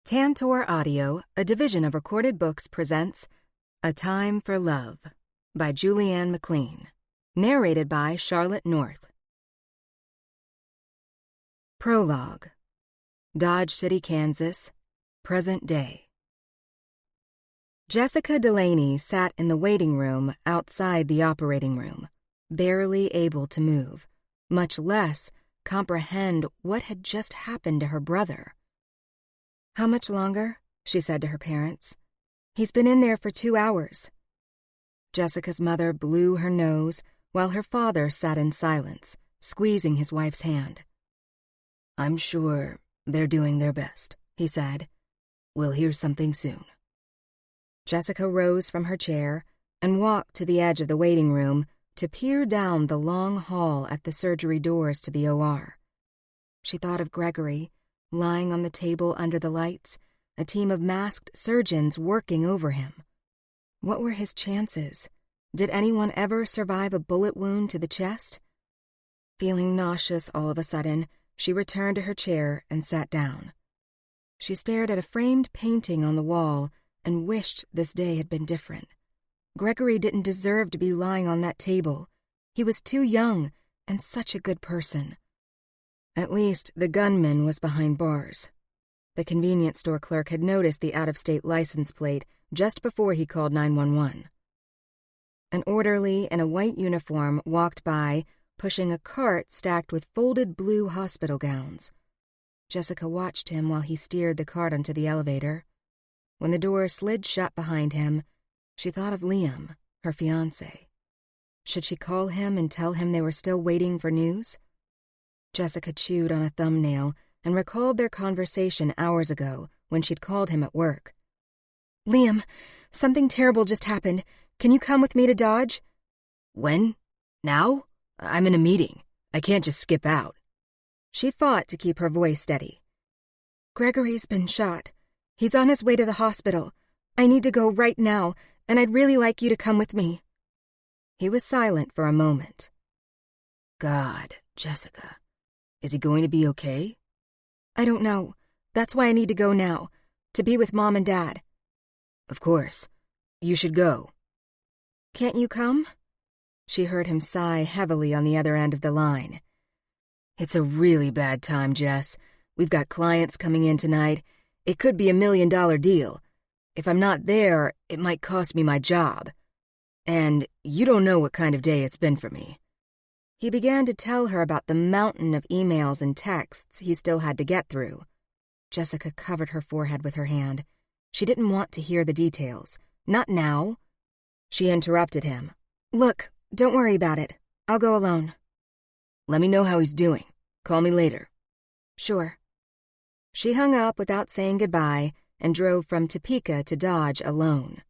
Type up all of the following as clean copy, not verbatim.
Tantor Audio, a division of Recorded Books, presents A Time for Love by Julianne McLean, narrated by Charlotte North. Prologue. Dodge City, Kansas, present day. Jessica Delaney sat in the waiting room outside the operating room, barely able to move, much less comprehend what had just happened to her brother. "How much longer?" she said to her parents. "He's been in there for 2 hours." Jessica's mother blew her nose while her father sat in silence, squeezing his wife's hand. "I'm sure they're doing their best," he said. "We'll hear something soon." Jessica rose from her chair and walked to the edge of the waiting room to peer down the long hall at the surgery doors to the OR. She thought of Gregory, lying on the table under the lights, a team of masked surgeons working over him. What were his chances? Did anyone ever survive a bullet wound to the chest? Feeling nauseous all of a sudden, she returned to her chair and sat down. She stared at a framed painting on the wall and wished this day had been different. Gregory didn't deserve to be lying on that table. He was too young and such a good person. At least the gunman was behind bars. The convenience store clerk had noticed the out-of-state license plate just before he called 911. An orderly in a white uniform walked by, pushing a cart stacked with folded blue hospital gowns. Jessica watched him while he steered the cart onto the elevator. When the door slid shut behind him, she thought of Liam, her fiancé. Should she call him and tell him they were still waiting for news? Jessica chewed on a thumbnail and recalled their conversation hours ago when she'd called him at work. "Liam, something terrible just happened. Can you come with me to Dodge?" "When? Now? I'm in a meeting. I can't just skip out." She fought to keep her voice steady. "Gregory's been shot. He's on his way to the hospital. I need to go right now, and I'd really like you to come with me." He was silent for a moment. "God, Jessica. Is he going to be okay?" "I don't know. That's why I need to go now, to be with Mom and Dad." "Of course. You should go." "Can't you come?" She heard him sigh heavily on the other end of the line. "It's a really bad time, Jess. We've got clients coming in tonight. It could be $1 million deal. If I'm not there, it might cost me my job. And you don't know what kind of day it's been for me." He began to tell her about the mountain of emails and texts he still had to get through. Jessica covered her forehead with her hand. She didn't want to hear the details. Not now. She interrupted him. "Look, don't worry about it. I'll go alone." "Let me know how he's doing. Call me later." "Sure." She hung up without saying goodbye and drove from Topeka to Dodge alone.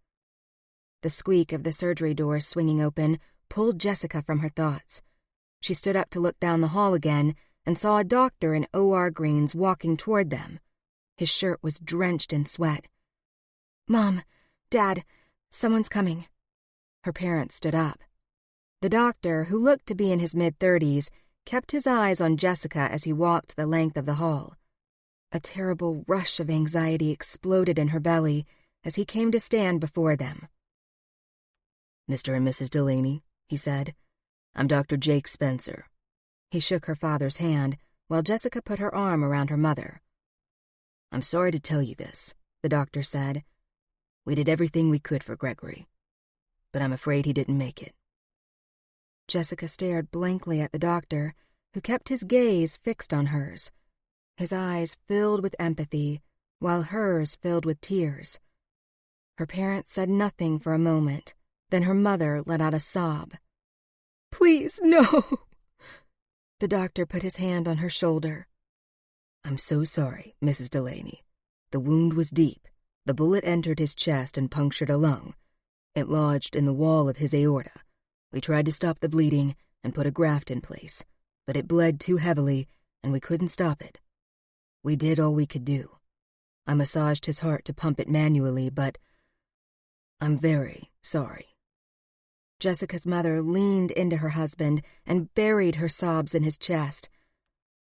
The squeak of the surgery doors swinging open pulled Jessica from her thoughts. She stood up to look down the hall again and saw a doctor in OR greens walking toward them. His shirt was drenched in sweat. "Mom, Dad, someone's coming." Her parents stood up. The doctor, who looked to be in his mid-30s, kept his eyes on Jessica as he walked the length of the hall. A terrible rush of anxiety exploded in her belly as he came to stand before them. "Mr. and Mrs. Delaney," he said. "I'm Dr. Jake Spencer." He shook her father's hand while Jessica put her arm around her mother. "I'm sorry to tell you this," the doctor said. "We did everything we could for Gregory, but I'm afraid he didn't make it." Jessica stared blankly at the doctor, who kept his gaze fixed on hers. His eyes filled with empathy, while hers filled with tears. Her parents said nothing for a moment, then her mother let out a sob. "Please, no!" The doctor put his hand on her shoulder. "I'm so sorry, Mrs. Delaney. The wound was deep. The bullet entered his chest and punctured a lung. It lodged in the wall of his aorta. We tried to stop the bleeding and put a graft in place, but it bled too heavily and we couldn't stop it. We did all we could do. I massaged his heart to pump it manually, but I'm very sorry." Jessica's mother leaned into her husband and buried her sobs in his chest.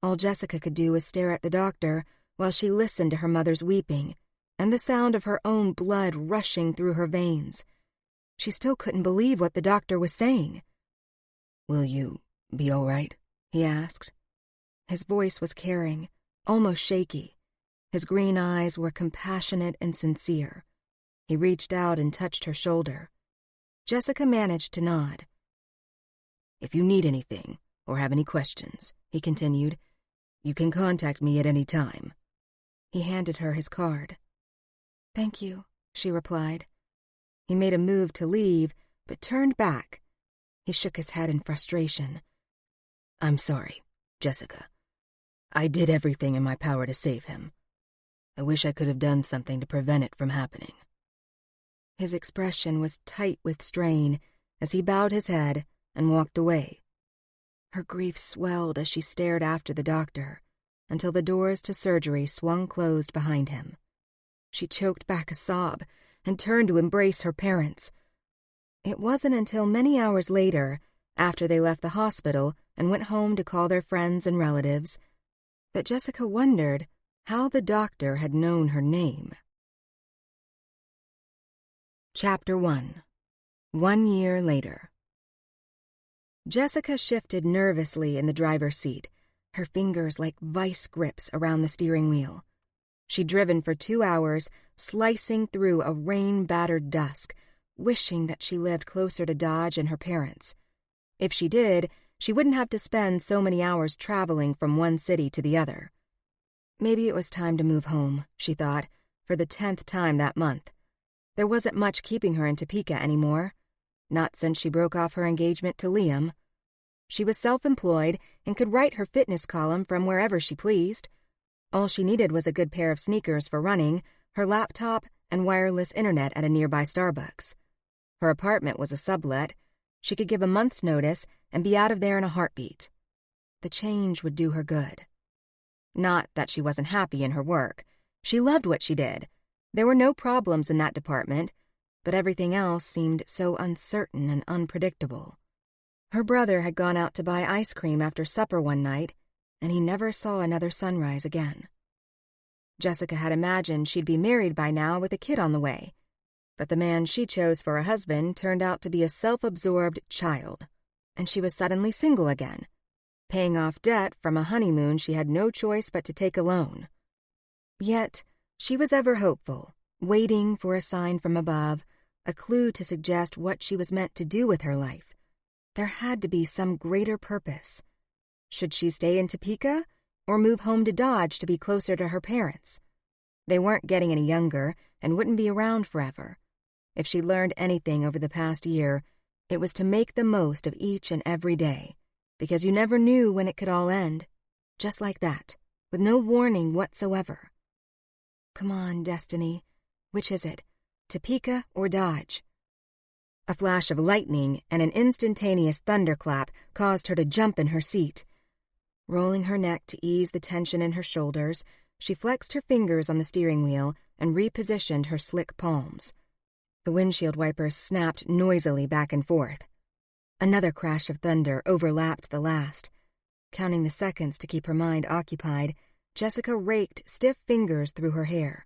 All Jessica could do was stare at the doctor while she listened to her mother's weeping and the sound of her own blood rushing through her veins. She still couldn't believe what the doctor was saying. "Will you be all right?" he asked. His voice was caring, almost shaky. His green eyes were compassionate and sincere. He reached out and touched her shoulder. Jessica managed to nod. "If you need anything or have any questions," he continued, "you can contact me at any time." He handed her his card. "Thank you," she replied. He made a move to leave, but turned back. He shook his head in frustration. "I'm sorry, Jessica. I did everything in my power to save him. I wish I could have done something to prevent it from happening." His expression was tight with strain as he bowed his head and walked away. Her grief swelled as she stared after the doctor until the doors to surgery swung closed behind him. She choked back a sob and turned to embrace her parents. It wasn't until many hours later, after they left the hospital and went home to call their friends and relatives, that Jessica wondered how the doctor had known her name. Chapter 1. 1 year later. Jessica shifted nervously in the driver's seat, her fingers like vice grips around the steering wheel. She'd driven for 2 hours, slicing through a rain-battered dusk, wishing that she lived closer to Dodge and her parents. If she did, she wouldn't have to spend so many hours traveling from one city to the other. Maybe it was time to move home, she thought, for the 10th time that month. There wasn't much keeping her in Topeka anymore, not since she broke off her engagement to Liam. She was self-employed and could write her fitness column from wherever she pleased. All she needed was a good pair of sneakers for running, her laptop, and wireless internet at a nearby Starbucks. Her apartment was a sublet. She could give a month's notice and be out of there in a heartbeat. The change would do her good. Not that she wasn't happy in her work. She loved what she did. There were no problems in that department, but everything else seemed so uncertain and unpredictable. Her brother had gone out to buy ice cream after supper one night, and he never saw another sunrise again. Jessica had imagined she'd be married by now with a kid on the way, but the man she chose for a husband turned out to be a self-absorbed child, and she was suddenly single again, paying off debt from a honeymoon she had no choice but to take alone. Yet, she was ever hopeful, waiting for a sign from above, a clue to suggest what she was meant to do with her life. There had to be some greater purpose. Should she stay in Topeka or move home to Dodge to be closer to her parents? They weren't getting any younger and wouldn't be around forever. If she learned anything over the past year, it was to make the most of each and every day, because you never knew when it could all end. Just like that, with no warning whatsoever. Come on, Destiny. Which is it, Topeka or Dodge? A flash of lightning and an instantaneous thunderclap caused her to jump in her seat. Rolling her neck to ease the tension in her shoulders, she flexed her fingers on the steering wheel and repositioned her slick palms. The windshield wipers snapped noisily back and forth. Another crash of thunder overlapped the last. Counting the seconds to keep her mind occupied, Jessica raked stiff fingers through her hair.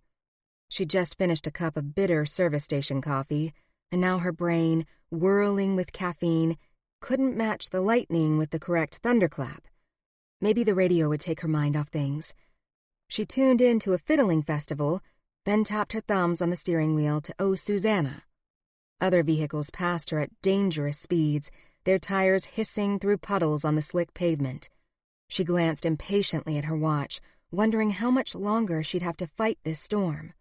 She'd just finished a cup of bitter service station coffee, and now her brain, whirling with caffeine, couldn't match the lightning with the correct thunderclap. Maybe the radio would take her mind off things. She tuned in to a fiddling festival, then tapped her thumbs on the steering wheel to "Oh, Susanna." Other vehicles passed her at dangerous speeds, their tires hissing through puddles on the slick pavement. She glanced impatiently at her watch, wondering how much longer she'd have to fight this storm.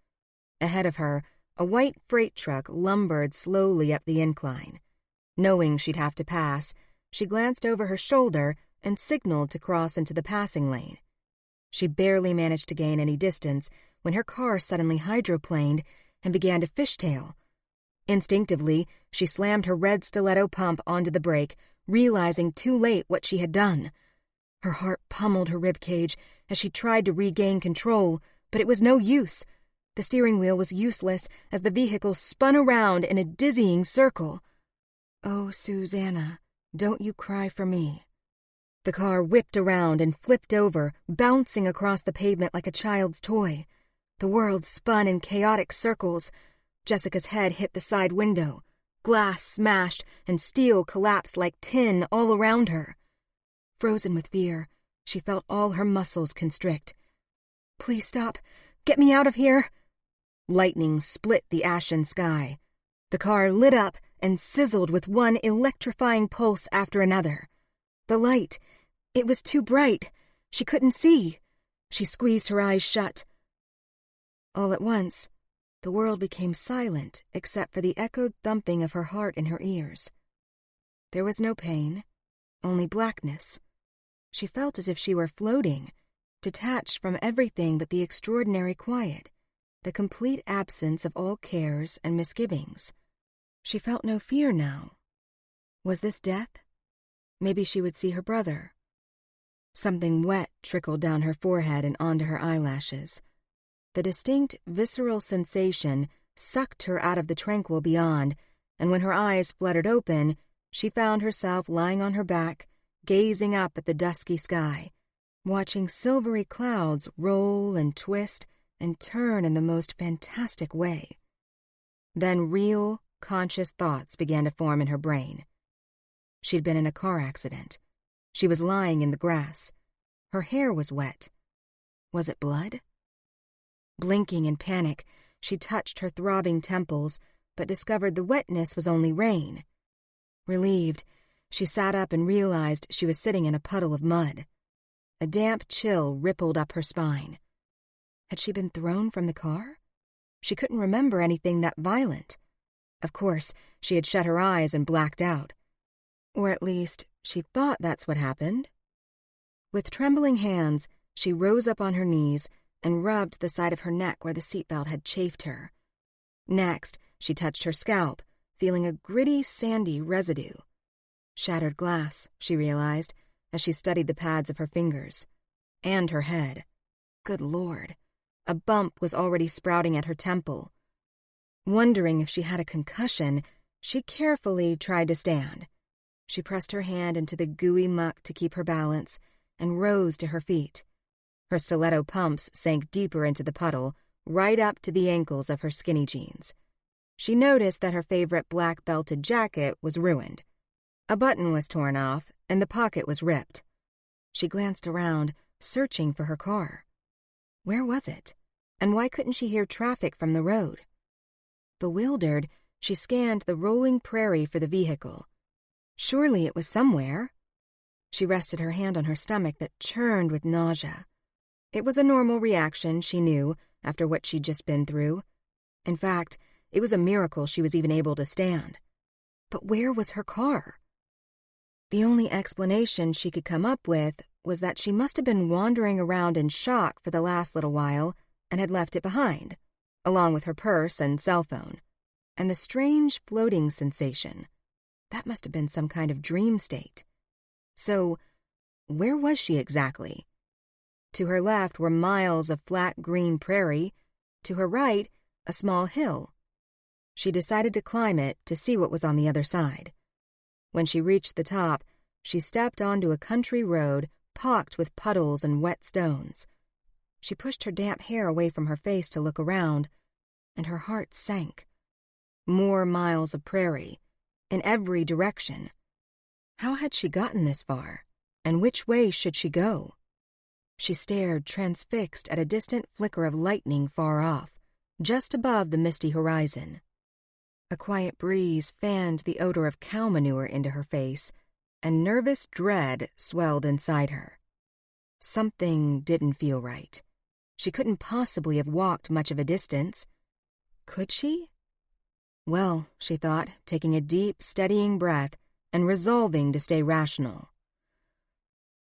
Ahead of her, a white freight truck lumbered slowly up the incline. Knowing she'd have to pass, she glanced over her shoulder and signaled to cross into the passing lane. She barely managed to gain any distance when her car suddenly hydroplaned and began to fishtail. Instinctively, she slammed her red stiletto pump onto the brake, realizing too late what she had done. Her heart pummeled her ribcage as she tried to regain control, but it was no use. The steering wheel was useless as the vehicle spun around in a dizzying circle. "Oh, Susanna, don't you cry for me." The car whipped around and flipped over, bouncing across the pavement like a child's toy. The world spun in chaotic circles. Jessica's head hit the side window. Glass smashed and steel collapsed like tin all around her. Frozen with fear, she felt all her muscles constrict. "Please stop. Get me out of here." Lightning split the ashen sky. The car lit up and sizzled with one electrifying pulse after another. The light, it was too bright. She couldn't see. She squeezed her eyes shut. All at once, the world became silent except for the echoed thumping of her heart in her ears. There was no pain, only blackness. She felt as if she were floating, detached from everything but the extraordinary quiet, the complete absence of all cares and misgivings. She felt no fear now. Was this death? Maybe she would see her brother. Something wet trickled down her forehead and onto her eyelashes. The distinct, visceral sensation sucked her out of the tranquil beyond, and when her eyes fluttered open, she found herself lying on her back, gazing up at the dusky sky, watching silvery clouds roll and twist and turn in the most fantastic way. Then real, conscious thoughts began to form in her brain. She'd been in a car accident. She was lying in the grass. Her hair was wet. Was it blood? Blinking in panic, she touched her throbbing temples, but discovered the wetness was only rain. Relieved, she sat up and realized she was sitting in a puddle of mud. A damp chill rippled up her spine. Had she been thrown from the car? She couldn't remember anything that violent. Of course, she had shut her eyes and blacked out. Or at least, she thought that's what happened. With trembling hands, she rose up on her knees and rubbed the side of her neck where the seatbelt had chafed her. Next, she touched her scalp, feeling a gritty, sandy residue. Shattered glass, she realized, as she studied the pads of her fingers. And her head. Good Lord. A bump was already sprouting at her temple. Wondering if she had a concussion, she carefully tried to stand. She pressed her hand into the gooey muck to keep her balance and rose to her feet. Her stiletto pumps sank deeper into the puddle, right up to the ankles of her skinny jeans. She noticed that her favorite black belted jacket was ruined. A button was torn off, and the pocket was ripped. She glanced around, searching for her car. Where was it? And why couldn't she hear traffic from the road? Bewildered, she scanned the rolling prairie for the vehicle. Surely it was somewhere. She rested her hand on her stomach that churned with nausea. It was a normal reaction, she knew, after what she'd just been through. In fact, it was a miracle she was even able to stand. But where was her car? The only explanation she could come up with was that she must have been wandering around in shock for the last little while and had left it behind, along with her purse and cell phone. And the strange floating sensation. That must have been some kind of dream state. So, where was she exactly? To her left were miles of flat green prairie. To her right, a small hill. She decided to climb it to see what was on the other side. When she reached the top, she stepped onto a country road pocked with puddles and wet stones. She pushed her damp hair away from her face to look around, and her heart sank. More miles of prairie, in every direction. How had she gotten this far, and which way should she go? She stared transfixed at a distant flicker of lightning far off, just above the misty horizon. A quiet breeze fanned the odor of cow manure into her face, and nervous dread swelled inside her. Something didn't feel right. She couldn't possibly have walked much of a distance. Could she? Well, she thought, taking a deep, steadying breath and resolving to stay rational.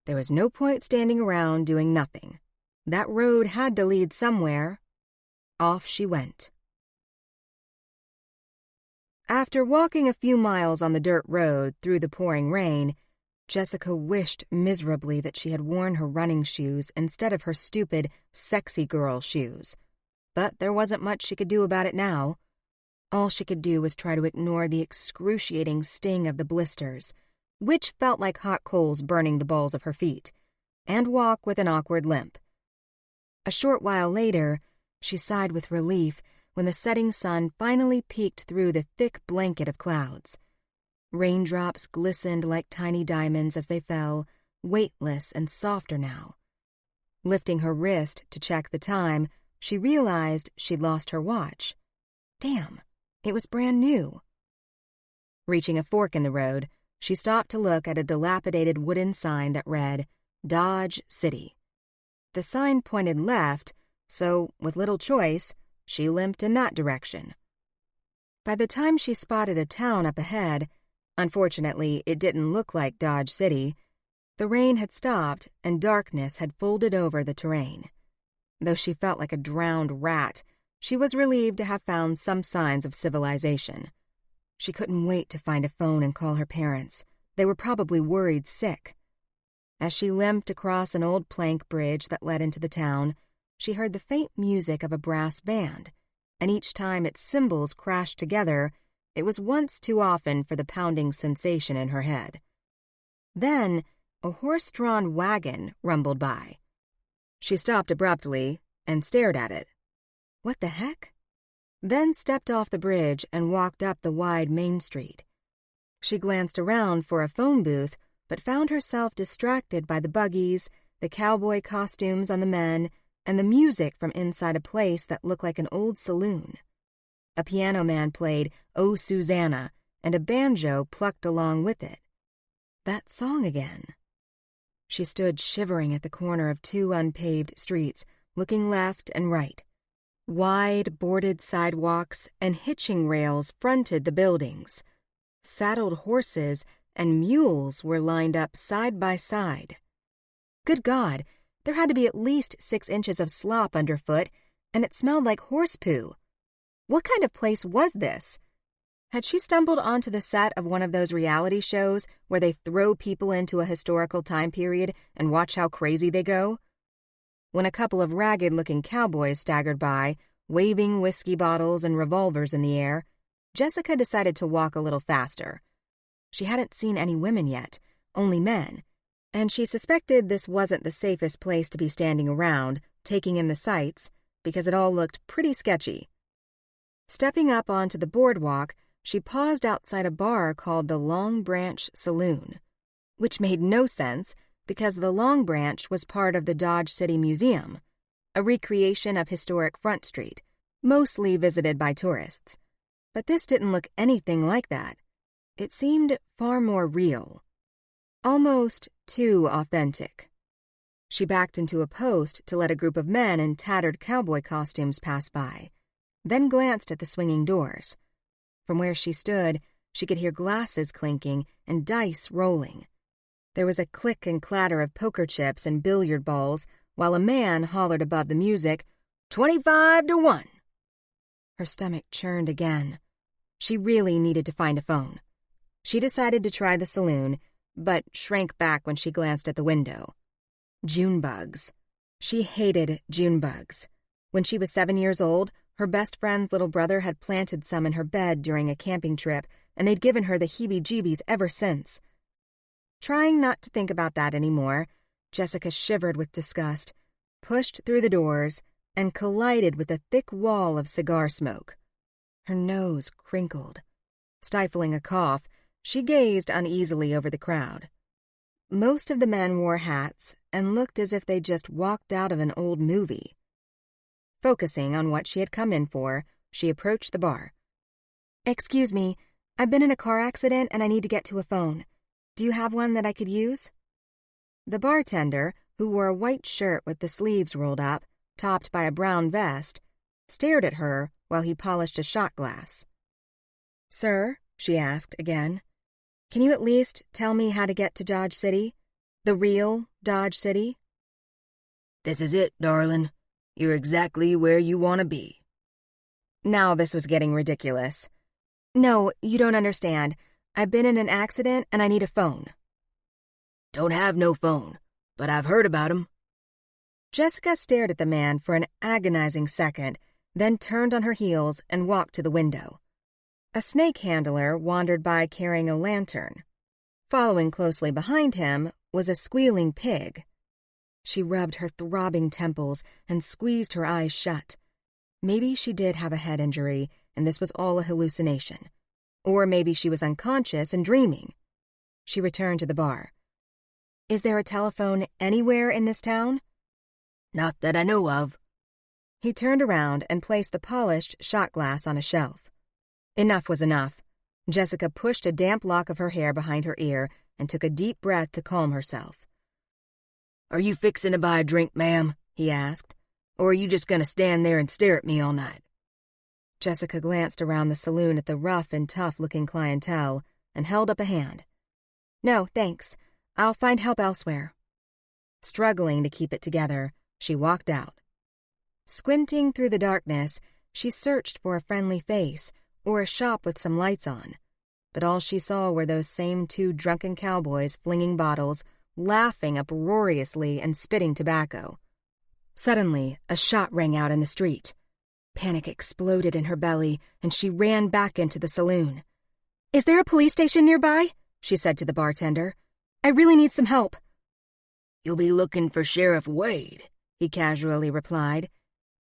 There was no point standing around doing nothing. That road had to lead somewhere. Off she went. After walking a few miles on the dirt road through the pouring rain, Jessica wished miserably that she had worn her running shoes instead of her stupid, sexy girl shoes. But there wasn't much she could do about it now. All she could do was try to ignore the excruciating sting of the blisters, which felt like hot coals burning the balls of her feet, and walk with an awkward limp. A short while later, she sighed with relief when the setting sun finally peeked through the thick blanket of clouds. Raindrops glistened like tiny diamonds as they fell, weightless and softer now. Lifting her wrist to check the time, she realized she'd lost her watch. Damn, it was brand new. Reaching a fork in the road, she stopped to look at a dilapidated wooden sign that read, Dodge City. The sign pointed left, so, with little choice, she limped in that direction. By the time she spotted a town up ahead, unfortunately, it didn't look like Dodge City. The rain had stopped and darkness had folded over the terrain. Though she felt like a drowned rat, she was relieved to have found some signs of civilization. She couldn't wait to find a phone and call her parents. They were probably worried sick. As she limped across an old plank bridge that led into the town, she heard the faint music of a brass band, and each time its cymbals crashed together, it was once too often for the pounding sensation in her head. Then, a horse-drawn wagon rumbled by. She stopped abruptly and stared at it. What the heck? Then stepped off the bridge and walked up the wide main street. She glanced around for a phone booth, but found herself distracted by the buggies, the cowboy costumes on the men, and the music from inside a place that looked like an old saloon. A piano man played "Oh, Susanna," and a banjo plucked along with it. That song again. She stood shivering at the corner of two unpaved streets, looking left and right. Wide, boarded sidewalks and hitching rails fronted the buildings. Saddled horses and mules were lined up side by side. Good God, there had to be at least 6 inches of slop underfoot, and it smelled like horse poo. What kind of place was this? Had she stumbled onto the set of one of those reality shows where they throw people into a historical time period and watch how crazy they go? When a couple of ragged-looking cowboys staggered by, waving whiskey bottles and revolvers in the air, Jessica decided to walk a little faster. She hadn't seen any women yet, only men, and she suspected this wasn't the safest place to be standing around, taking in the sights, because it all looked pretty sketchy. Stepping up onto the boardwalk, she paused outside a bar called the Long Branch Saloon, which made no sense because the Long Branch was part of the Dodge City Museum, a recreation of historic Front Street, mostly visited by tourists. But this didn't look anything like that. It seemed far more real. Almost too authentic. She backed into a post to let a group of men in tattered cowboy costumes pass by, then glanced at the swinging doors. From where she stood, she could hear glasses clinking and dice rolling. There was a click and clatter of poker chips and billiard balls, while a man hollered above the music, 25 to 1. Her stomach churned again. She really needed to find a phone. She decided to try the saloon, but shrank back when she glanced at the window. June bugs. She hated June bugs. When she was 7 years old, her best friend's little brother had planted some in her bed during a camping trip, and they'd given her the heebie-jeebies ever since. Trying not to think about that anymore, Jessica shivered with disgust, pushed through the doors, and collided with a thick wall of cigar smoke. Her nose crinkled. Stifling a cough, she gazed uneasily over the crowd. Most of the men wore hats and looked as if they'd just walked out of an old movie. Focusing on what she had come in for, she approached the bar. "Excuse me, I've been in a car accident and I need to get to a phone. Do you have one that I could use?" The bartender, who wore a white shirt with the sleeves rolled up, topped by a brown vest, stared at her while he polished a shot glass. "Sir," she asked again, "can you at least tell me how to get to Dodge City? The real Dodge City?" "This is it, darling. You're exactly where you want to be." Now this was getting ridiculous. "No, you don't understand. I've been in an accident and I need a phone." "Don't have no phone, but I've heard about 'em." Jessica stared at the man for an agonizing second, then turned on her heels and walked to the window. A snake handler wandered by carrying a lantern. Following closely behind him was a squealing pig. She rubbed her throbbing temples and squeezed her eyes shut. Maybe she did have a head injury, and this was all a hallucination. Or maybe she was unconscious and dreaming. She returned to the bar. "Is there a telephone anywhere in this town?" "Not that I know of." He turned around and placed the polished shot glass on a shelf. Enough was enough. Jessica pushed a damp lock of her hair behind her ear and took a deep breath to calm herself. "Are you fixin' to buy a drink, ma'am?" he asked. "Or are you just gonna stand there and stare at me all night?" Jessica glanced around the saloon at the rough and tough-looking clientele and held up a hand. "No, thanks. I'll find help elsewhere." Struggling to keep it together, she walked out. Squinting through the darkness, she searched for a friendly face or a shop with some lights on. But all she saw were those same two drunken cowboys flinging bottles, laughing uproariously and spitting tobacco. Suddenly, a shot rang out in the street. Panic exploded in her belly, and she ran back into the saloon. "Is there a police station nearby?" she said to the bartender. "I really need some help." "You'll be looking for Sheriff Wade," he casually replied.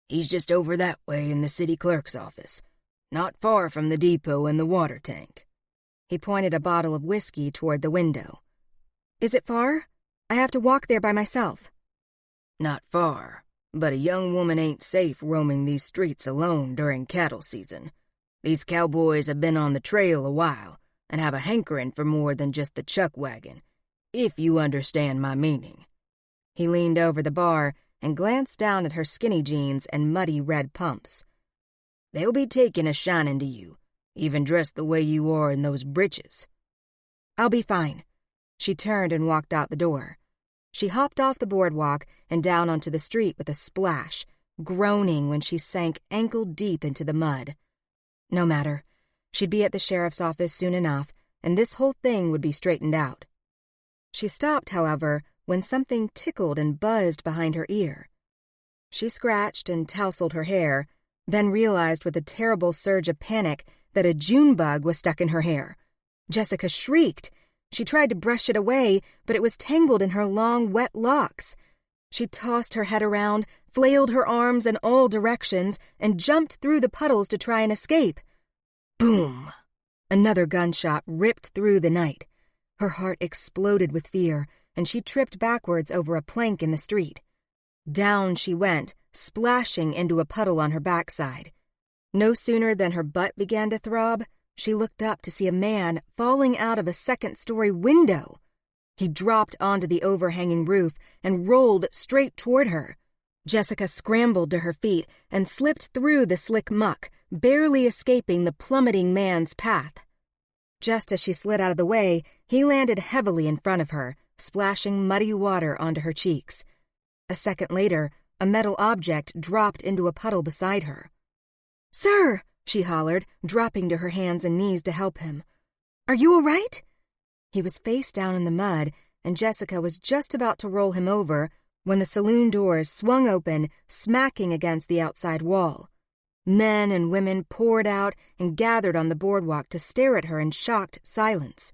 "He's just over that way in the city clerk's office, not far from the depot and the water tank." He pointed a bottle of whiskey toward the window. "Is it far? I have to walk there by myself." "Not far, but a young woman ain't safe roaming these streets alone during cattle season. These cowboys have been on the trail a while and have a hankering for more than just the chuck wagon, if you understand my meaning." He leaned over the bar and glanced down at her skinny jeans and muddy red pumps. "They'll be taking a shining to you, even dressed the way you are in those breeches." "I'll be fine." She turned and walked out the door. She hopped off the boardwalk and down onto the street with a splash, groaning when she sank ankle-deep into the mud. No matter. She'd be at the sheriff's office soon enough, and this whole thing would be straightened out. She stopped, however, when something tickled and buzzed behind her ear. She scratched and tousled her hair, then realized with a terrible surge of panic that a June bug was stuck in her hair. Jessica shrieked. She tried to brush it away, but it was tangled in her long, wet locks. She tossed her head around, flailed her arms in all directions, and jumped through the puddles to try and escape. Boom! Another gunshot ripped through the night. Her heart exploded with fear, and she tripped backwards over a plank in the street. Down she went, splashing into a puddle on her backside. No sooner than her butt began to throb, she looked up to see a man falling out of a second-story window. He dropped onto the overhanging roof and rolled straight toward her. Jessica scrambled to her feet and slipped through the slick muck, barely escaping the plummeting man's path. Just as she slid out of the way, he landed heavily in front of her, splashing muddy water onto her cheeks. A second later, a metal object dropped into a puddle beside her. "Sir!" she hollered, dropping to her hands and knees to help him. "Are you all right?" He was face down in the mud, and Jessica was just about to roll him over when the saloon doors swung open, smacking against the outside wall. Men and women poured out and gathered on the boardwalk to stare at her in shocked silence.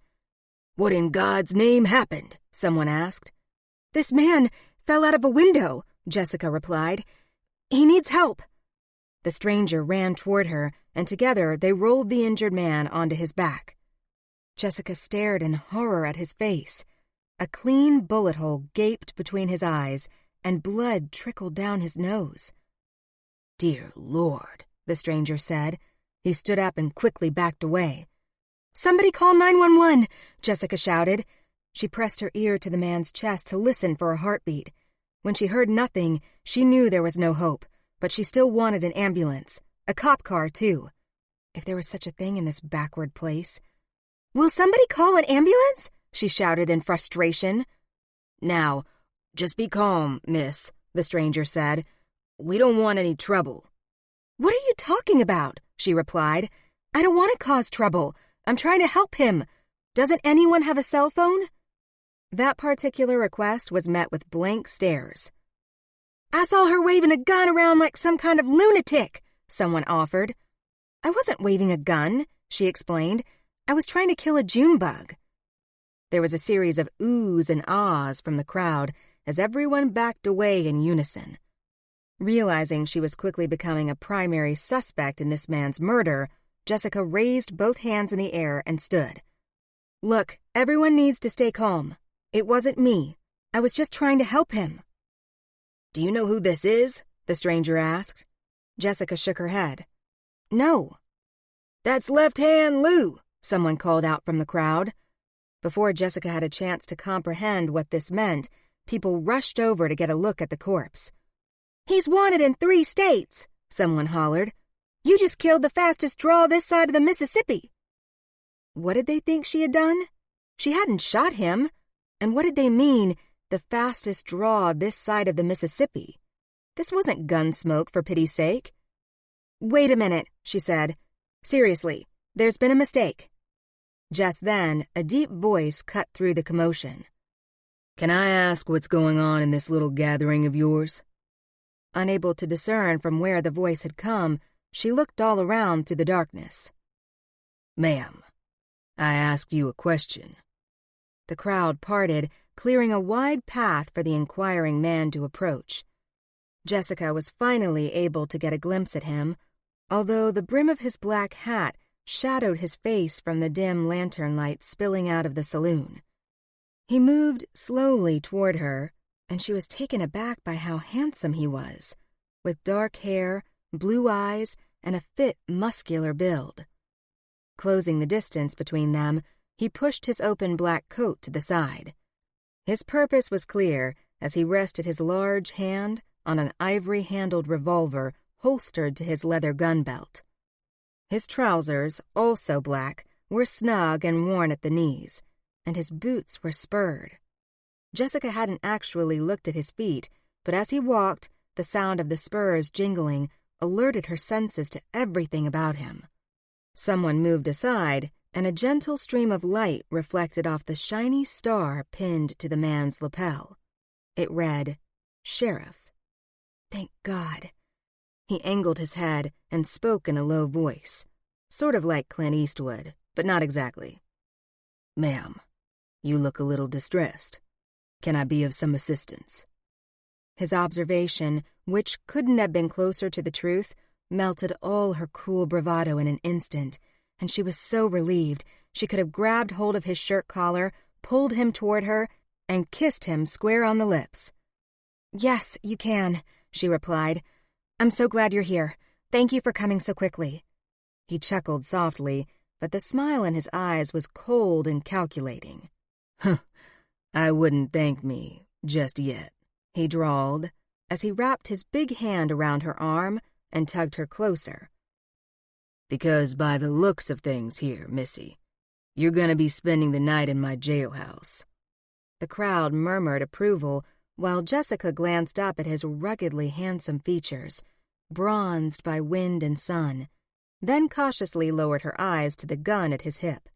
"What in God's name happened?" someone asked. "This man fell out of a window," Jessica replied. "He needs help." The stranger ran toward her, and together they rolled the injured man onto his back. Jessica stared in horror at his face. A clean bullet hole gaped between his eyes, and blood trickled down his nose. "Dear Lord," the stranger said. He stood up and quickly backed away. "Somebody call 911, Jessica shouted. She pressed her ear to the man's chest to listen for a heartbeat. When she heard nothing, she knew there was no hope, but she still wanted an ambulance, a cop car, too. If there was such a thing in this backward place. "Will somebody call an ambulance?" she shouted in frustration. "Now, just be calm, miss," the stranger said. "We don't want any trouble." "What are you talking about?" she replied. "I don't want to cause trouble. I'm trying to help him. Doesn't anyone have a cell phone?" That particular request was met with blank stares. "I saw her waving a gun around like some kind of lunatic," someone offered. "I wasn't waving a gun," she explained. "I was trying to kill a June bug." There was a series of oohs and ahs from the crowd as everyone backed away in unison. Realizing she was quickly becoming a primary suspect in this man's murder, Jessica raised both hands in the air and stood. "Look, everyone needs to stay calm. It wasn't me. I was just trying to help him." "Do you know who this is?" the stranger asked. Jessica shook her head. "No." "That's Left Hand Lou," someone called out from the crowd. Before Jessica had a chance to comprehend what this meant, people rushed over to get a look at the corpse. "He's wanted in 3 states," someone hollered. "You just killed the fastest draw this side of the Mississippi." What did they think she had done? She hadn't shot him. And what did they mean, the fastest draw this side of the Mississippi? This wasn't gun smoke, for pity's sake. "Wait a minute," she said. "Seriously, there's been a mistake." Just then, a deep voice cut through the commotion. "Can I ask what's going on in this little gathering of yours?" Unable to discern from where the voice had come, she looked all around through the darkness. "Ma'am, I asked you a question." The crowd parted, clearing a wide path for the inquiring man to approach. Jessica was finally able to get a glimpse at him, although the brim of his black hat shadowed his face from the dim lantern light spilling out of the saloon. He moved slowly toward her, and she was taken aback by how handsome he was, with dark hair, blue eyes, and a fit, muscular build. Closing the distance between them, he pushed his open black coat to the side. His purpose was clear as he rested his large hand on an ivory-handled revolver holstered to his leather gun belt. His trousers, also black, were snug and worn at the knees, and his boots were spurred. Jessica hadn't actually looked at his feet, but as he walked, the sound of the spurs jingling alerted her senses to everything about him. Someone moved aside, and a gentle stream of light reflected off the shiny star pinned to the man's lapel. It read, "Sheriff." Thank God. He angled his head and spoke in a low voice, sort of like Clint Eastwood, but not exactly. "Ma'am, you look a little distressed. Can I be of some assistance?" His observation, which couldn't have been closer to the truth, melted all her cool bravado in an instant, and she was so relieved she could have grabbed hold of his shirt collar, pulled him toward her, and kissed him square on the lips. "Yes, you can," she replied. "I'm so glad you're here. Thank you for coming so quickly." He chuckled softly, but the smile in his eyes was cold and calculating. "I wouldn't thank me just yet," he drawled, as he wrapped his big hand around her arm and tugged her closer. "Because by the looks of things here, Missy, you're going to be spending the night in my jailhouse." The crowd murmured approval, while Jessica glanced up at his ruggedly handsome features, bronzed by wind and sun, then cautiously lowered her eyes to the gun at his hip.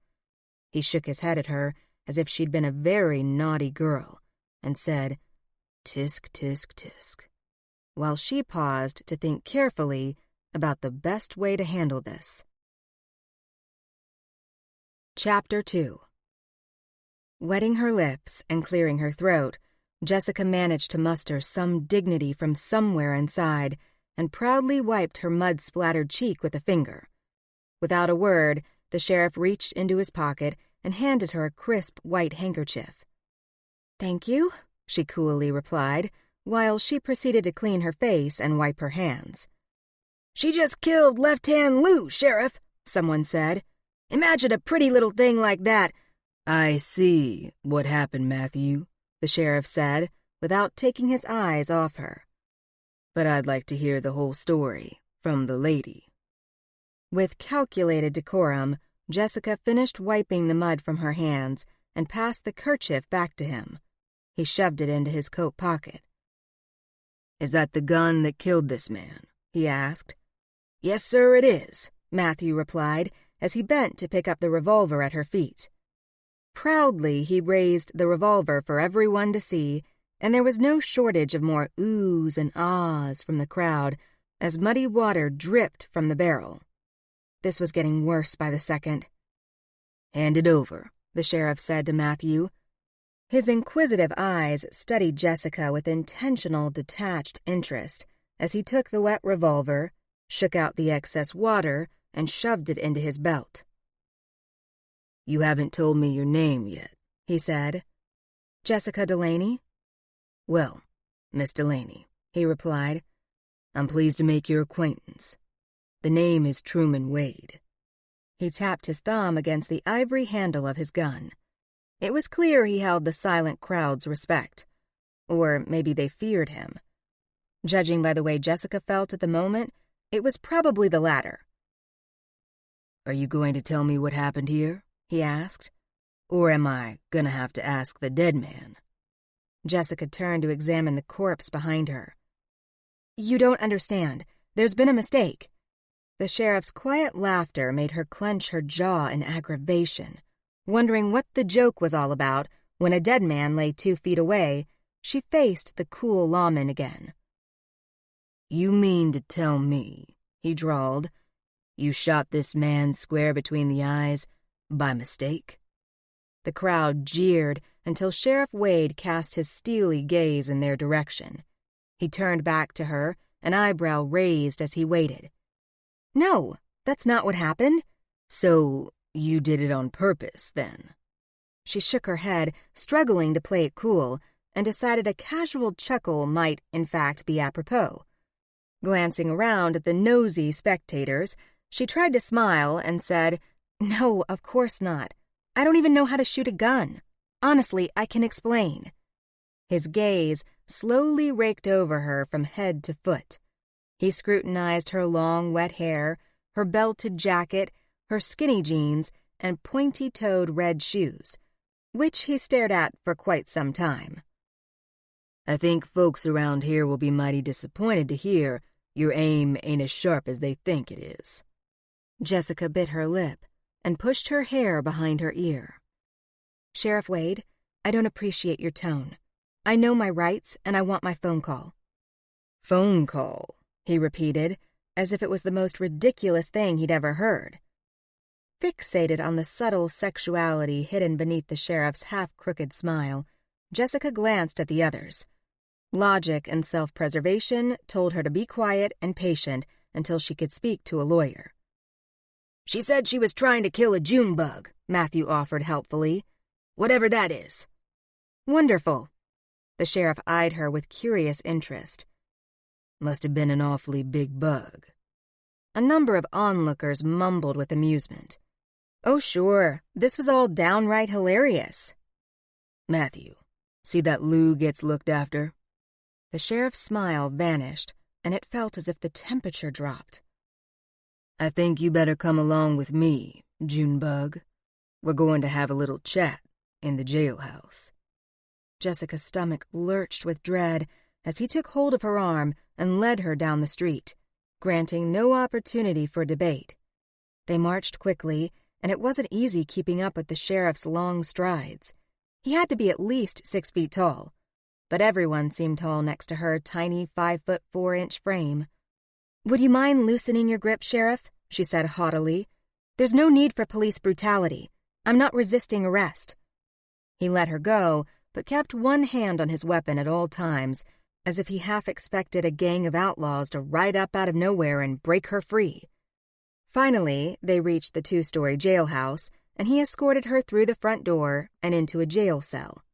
He shook his head at her as if she'd been a very naughty girl, and said, "Tisk, tisk, tisk," while she paused to think carefully about the best way to handle this. Chapter 2. Wetting her lips and clearing her throat, Jessica managed to muster some dignity from somewhere inside and proudly wiped her mud-splattered cheek with a finger. Without a word, the sheriff reached into his pocket and handed her a crisp white handkerchief. "Thank you," she coolly replied, while she proceeded to clean her face and wipe her hands. "She just killed Left Hand Lou, Sheriff," someone said. "Imagine a pretty little thing like that." "I see what happened, Matthew," the sheriff said, without taking his eyes off her. "But I'd like to hear the whole story from the lady." With calculated decorum, Jessica finished wiping the mud from her hands and passed the kerchief back to him. He shoved it into his coat pocket. "Is that the gun that killed this man?" he asked. "Yes, sir, it is," Matthew replied, as he bent to pick up the revolver at her feet. Proudly, he raised the revolver for everyone to see, and there was no shortage of more oohs and ahs from the crowd as muddy water dripped from the barrel. This was getting worse by the second. "Hand it over," the sheriff said to Matthew. His inquisitive eyes studied Jessica with intentional, detached interest as he took the wet revolver, shook out the excess water, and shoved it into his belt. "You haven't told me your name yet," he said. "Jessica Delaney." "Well, Miss Delaney," he replied, "I'm pleased to make your acquaintance. The name is Truman Wade." He tapped his thumb against the ivory handle of his gun. It was clear he held the silent crowd's respect. Or maybe they feared him. Judging by the way Jessica felt at the moment, it was probably the latter. "Are you going to tell me what happened here?" he asked. "Or am I gonna have to ask the dead man?" Jessica turned to examine the corpse behind her. "You don't understand. There's been a mistake." The sheriff's quiet laughter made her clench her jaw in aggravation. Wondering what the joke was all about, when a dead man lay 2 feet away, she faced the cool lawman again. "You mean to tell me," he drawled, "you shot this man square between the eyes by mistake?" The crowd jeered until Sheriff Wade cast his steely gaze in their direction. He turned back to her, an eyebrow raised as he waited. "No, that's not what happened." "So you did it on purpose, then?" She shook her head, struggling to play it cool, and decided a casual chuckle might, in fact, be apropos. Glancing around at the nosy spectators, she tried to smile and said, "No, of course not. I don't even know how to shoot a gun. Honestly, I can explain." His gaze slowly raked over her from head to foot. He scrutinized her long, wet hair, her belted jacket, her skinny jeans, and pointy-toed red shoes, which he stared at for quite some time. "I think folks around here will be mighty disappointed to hear your aim ain't as sharp as they think it is." Jessica bit her lip and pushed her hair behind her ear. "Sheriff Wade, I don't appreciate your tone. I know my rights, and I want my phone call." "Phone call," he repeated, as if it was the most ridiculous thing he'd ever heard. Fixated on the subtle sexuality hidden beneath the sheriff's half-crooked smile, Jessica glanced at the others. Logic and self-preservation told her to be quiet and patient until she could speak to a lawyer. "She said she was trying to kill a June bug," Matthew offered helpfully. "Whatever that is." "Wonderful." The sheriff eyed her with curious interest. "Must have been an awfully big bug." A number of onlookers mumbled with amusement. Oh, sure, this was all downright hilarious. "Matthew, see that Lou gets looked after?" The sheriff's smile vanished, and it felt as if the temperature dropped. "I think you better come along with me, Junebug. We're going to have a little chat in the jailhouse." Jessica's stomach lurched with dread as he took hold of her arm and led her down the street, granting no opportunity for debate. They marched quickly, and it wasn't easy keeping up with the sheriff's long strides. He had to be at least 6 feet tall, but everyone seemed tall next to her tiny 5'4" frame. "Would you mind loosening your grip, Sheriff?" she said haughtily. "There's no need for police brutality. I'm not resisting arrest." He let her go, but kept one hand on his weapon at all times, as if he half expected a gang of outlaws to ride up out of nowhere and break her free. Finally, they reached the 2-story jailhouse, and he escorted her through the front door and into a jail cell.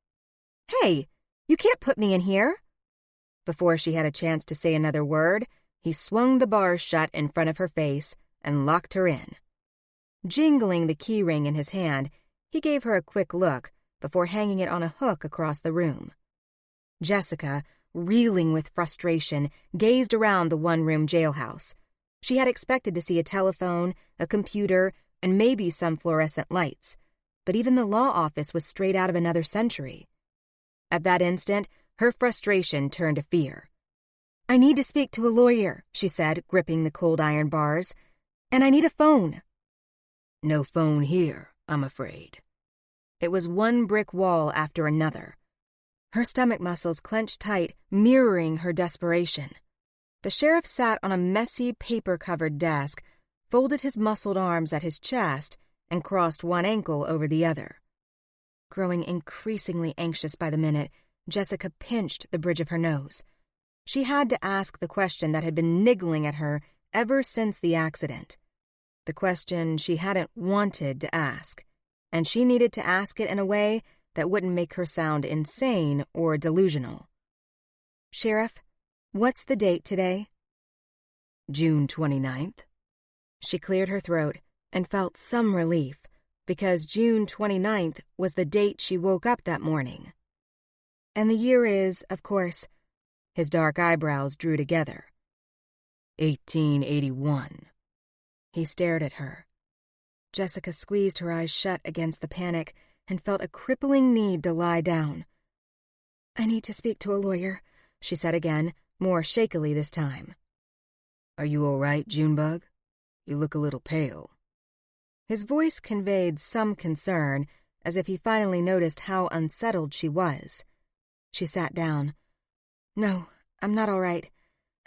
"Hey, you can't put me in here!" Before she had a chance to say another word, he swung the bars shut in front of her face and locked her in. Jingling the key ring in his hand, he gave her a quick look before hanging it on a hook across the room. Jessica, reeling with frustration, gazed around the one-room jailhouse. She had expected to see a telephone, a computer, and maybe some fluorescent lights, but even the law office was straight out of another century. At that instant, her frustration turned to fear. "I need to speak to a lawyer," she said, gripping the cold iron bars. "And I need a phone." "No phone here, I'm afraid." It was one brick wall after another. Her stomach muscles clenched tight, mirroring her desperation. The sheriff sat on a messy, paper-covered desk, folded his muscled arms at his chest, and crossed one ankle over the other. Growing increasingly anxious by the minute, Jessica pinched the bridge of her nose. She had to ask the question that had been niggling at her ever since the accident. The question she hadn't wanted to ask, and she needed to ask it in a way that wouldn't make her sound insane or delusional. "Sheriff, what's the date today?" "June 29th. She cleared her throat and felt some relief, because June 29th was the date she woke up that morning. "And the year is, of course," his dark eyebrows drew together. 1881. He stared at her. Jessica squeezed her eyes shut against the panic and felt a crippling need to lie down. "I need to speak to a lawyer," she said again, more shakily this time. "Are you all right, Junebug? You look a little pale." His voice conveyed some concern, as if he finally noticed how unsettled she was. She sat down. "No, I'm not all right.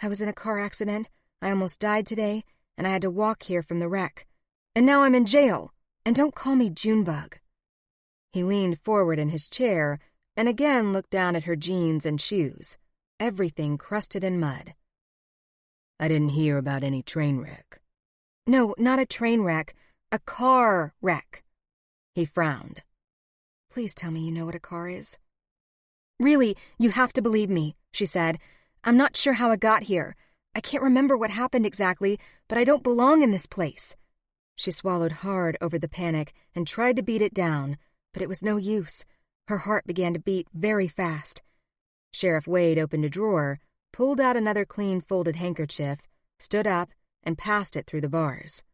I was in a car accident, I almost died today, and I had to walk here from the wreck. And now I'm in jail, and don't call me Junebug." He leaned forward in his chair and again looked down at her jeans and shoes, everything crusted in mud. "I didn't hear about any train wreck." "No, not a train wreck, a car wreck." He frowned. "Please tell me you know what a car is." "Really, you have to believe me," she said. "I'm not sure how I got here. I can't remember what happened exactly, but I don't belong in this place." She swallowed hard over the panic and tried to beat it down, but it was no use. Her heart began to beat very fast. Sheriff Wade opened a drawer, pulled out another clean folded handkerchief, stood up, and passed it through the bars.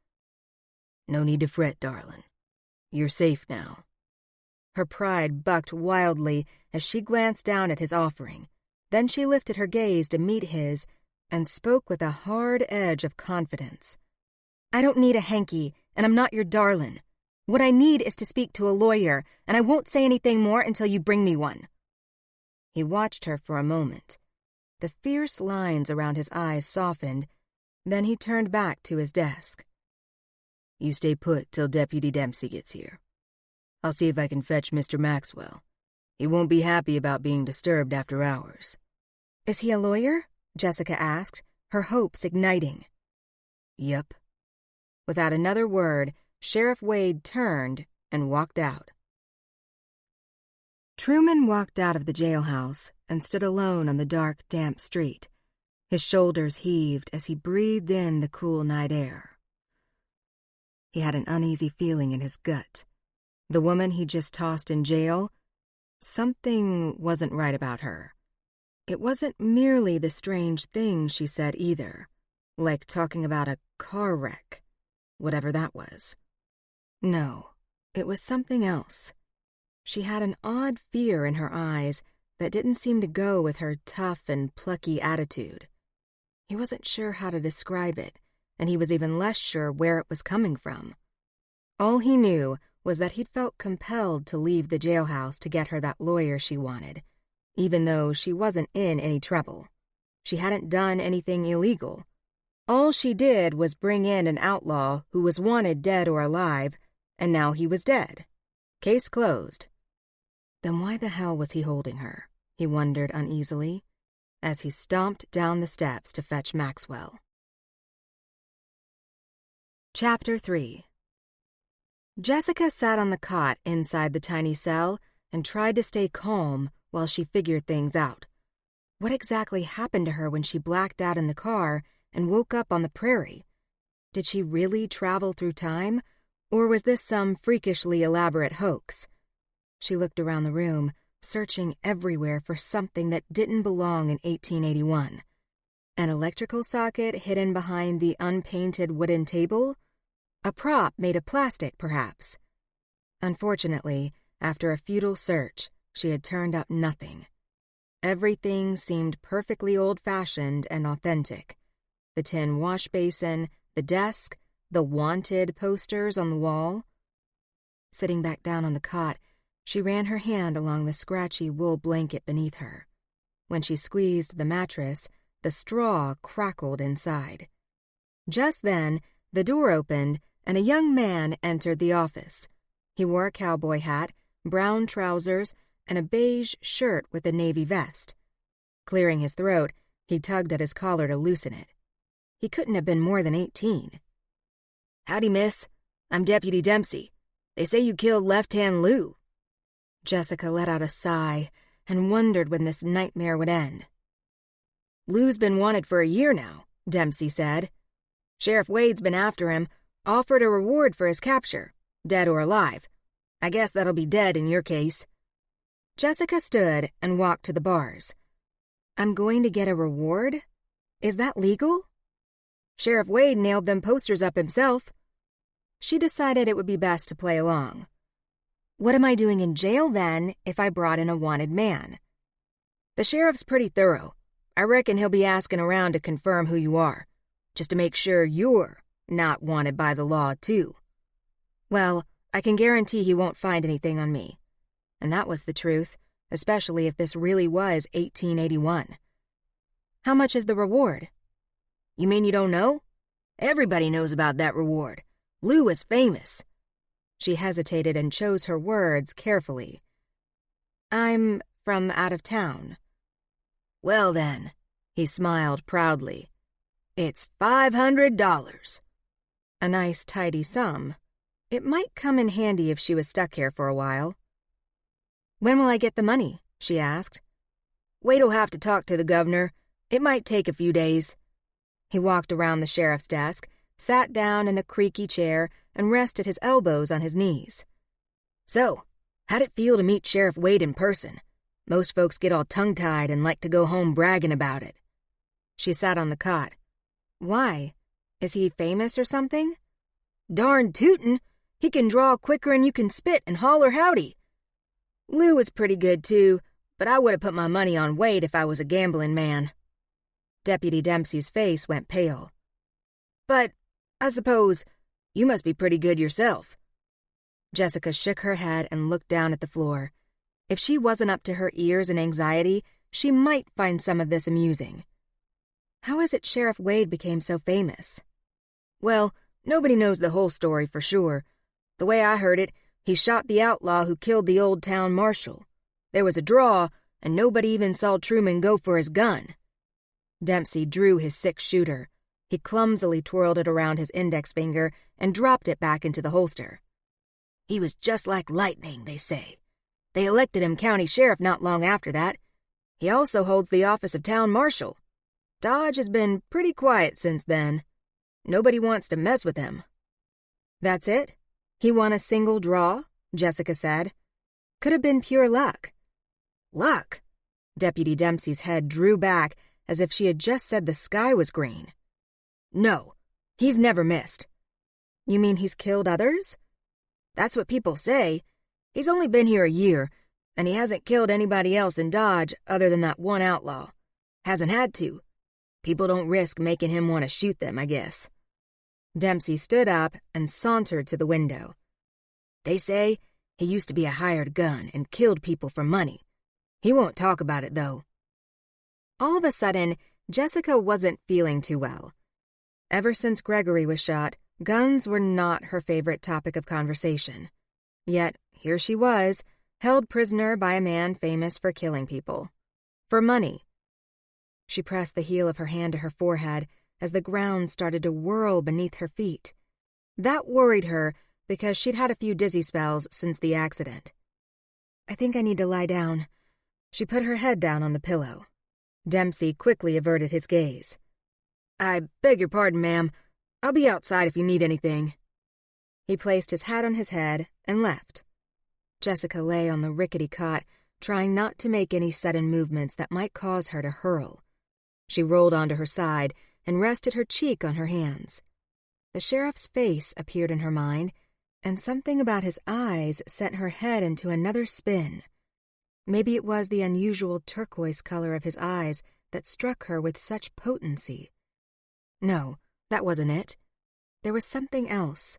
"No need to fret, darling. You're safe now." Her pride bucked wildly as she glanced down at his offering. Then she lifted her gaze to meet his and spoke with a hard edge of confidence. "I don't need a hanky, and I'm not your darlin'. What I need is to speak to a lawyer, and I won't say anything more until you bring me one." He watched her for a moment. The fierce lines around his eyes softened, then he turned back to his desk. "You stay put till Deputy Dempsey gets here. I'll see if I can fetch Mr. Maxwell. He won't be happy about being disturbed after hours." "Is he a lawyer?" Jessica asked, her hopes igniting. "Yep." Without another word, Sheriff Wade turned and walked out. Truman walked out of the jailhouse and stood alone on the dark, damp street. His shoulders heaved as he breathed in the cool night air. He had an uneasy feeling in his gut. The woman he just tossed in jail, something wasn't right about her. It wasn't merely the strange thing she said either, like talking about a car wreck, whatever that was. No, it was something else. She had an odd fear in her eyes that didn't seem to go with her tough and plucky attitude. He wasn't sure how to describe it, and he was even less sure where it was coming from. All he knew was that he'd felt compelled to leave the jailhouse to get her that lawyer she wanted, even though she wasn't in any trouble. She hadn't done anything illegal. All she did was bring in an outlaw who was wanted dead or alive, and now he was dead. Case closed. Then why the hell was he holding her? He wondered uneasily, as he stomped down the steps to fetch Maxwell. Chapter 3. Jessica sat on the cot inside the tiny cell and tried to stay calm while she figured things out. What exactly happened to her when she blacked out in the car and woke up on the prairie? Did she really travel through time, or was this some freakishly elaborate hoax? She looked around the room, searching everywhere for something that didn't belong in 1881. An electrical socket hidden behind the unpainted wooden table? A prop made of plastic, perhaps. Unfortunately, after a futile search, she had turned up nothing. Everything seemed perfectly old-fashioned and authentic. The tin wash basin, the desk, the wanted posters on the wall. Sitting back down on the cot, she ran her hand along the scratchy wool blanket beneath her. When she squeezed the mattress, the straw crackled inside. Just then, the door opened and a young man entered the office. He wore a cowboy hat, brown trousers, and a beige shirt with a navy vest. Clearing his throat, he tugged at his collar to loosen it. He couldn't have been more than 18. "Howdy, miss. I'm Deputy Dempsey. They say you killed Left-Hand Lou." Jessica let out a sigh and wondered when this nightmare would end. "Lou's been wanted for a year now," Dempsey said. "Sheriff Wade's been after him, offered a reward for his capture, dead or alive. I guess that'll be dead in your case." Jessica stood and walked to the bars. "I'm going to get a reward? Is that legal?" "Sheriff Wade nailed them posters up himself." She decided it would be best to play along. "What am I doing in jail, then, if I brought in a wanted man?" "The sheriff's pretty thorough. I reckon he'll be asking around to confirm who you are, just to make sure you're not wanted by the law, too." "Well, I can guarantee he won't find anything on me." And that was the truth, especially if this really was 1881. "How much is the reward?" "You mean you don't know? Everybody knows about that reward. Lou is famous." She hesitated and chose her words carefully. "I'm from out of town." "Well then," he smiled proudly, "it's $500. A nice, tidy sum. It might come in handy if she was stuck here for a while. "When will I get the money?" she asked. "Wade'll have to talk to the governor. It might take a few days." He walked around the sheriff's desk, sat down in a creaky chair, and rested his elbows on his knees. "So, how'd it feel to meet Sheriff Wade in person? Most folks get all tongue-tied and like to go home bragging about it." She sat on the cot. "Why? Is he famous or something?" "Darn tootin'. He can draw quicker'n you can spit and holler howdy. Lou was pretty good, too, but I would have put my money on Wade if I was a gambling man." Deputy Dempsey's face went pale. "But, I suppose, you must be pretty good yourself." Jessica shook her head and looked down at the floor. If she wasn't up to her ears in anxiety, she might find some of this amusing. How is it Sheriff Wade became so famous? "Well, nobody knows the whole story for sure. The way I heard it, he shot the outlaw who killed the old town marshal. There was a draw, and nobody even saw Truman go for his gun." Dempsey drew his 6-shooter. He clumsily twirled it around his index finger and dropped it back into the holster. "He was just like lightning, they say. They elected him county sheriff not long after that. He also holds the office of town marshal. Dodge has been pretty quiet since then. Nobody wants to mess with him." "That's it? He won a single draw?" Jessica said. "Could have been pure luck." "Luck?" Deputy Dempsey's head drew back as if she had just said the sky was green. "No, he's never missed." "You mean he's killed others?" "That's what people say. He's only been here a year, and he hasn't killed anybody else in Dodge other than that one outlaw. Hasn't had to. People don't risk making him want to shoot them, I guess." Dempsey stood up and sauntered to the window. "They say he used to be a hired gun and killed people for money. He won't talk about it, though." All of a sudden, Jessica wasn't feeling too well. Ever since Gregory was shot, guns were not her favorite topic of conversation. Yet, here she was, held prisoner by a man famous for killing people. For money. She pressed the heel of her hand to her forehead as the ground started to whirl beneath her feet. That worried her because she'd had a few dizzy spells since the accident. "I think I need to lie down." She put her head down on the pillow. Dempsey quickly averted his gaze. "I beg your pardon, ma'am. I'll be outside if you need anything." He placed his hat on his head and left. Jessica lay on the rickety cot, trying not to make any sudden movements that might cause her to hurl. She rolled onto her side and rested her cheek on her hands. The sheriff's face appeared in her mind, and something about his eyes sent her head into another spin. Maybe it was the unusual turquoise color of his eyes that struck her with such potency. No, that wasn't it. There was something else.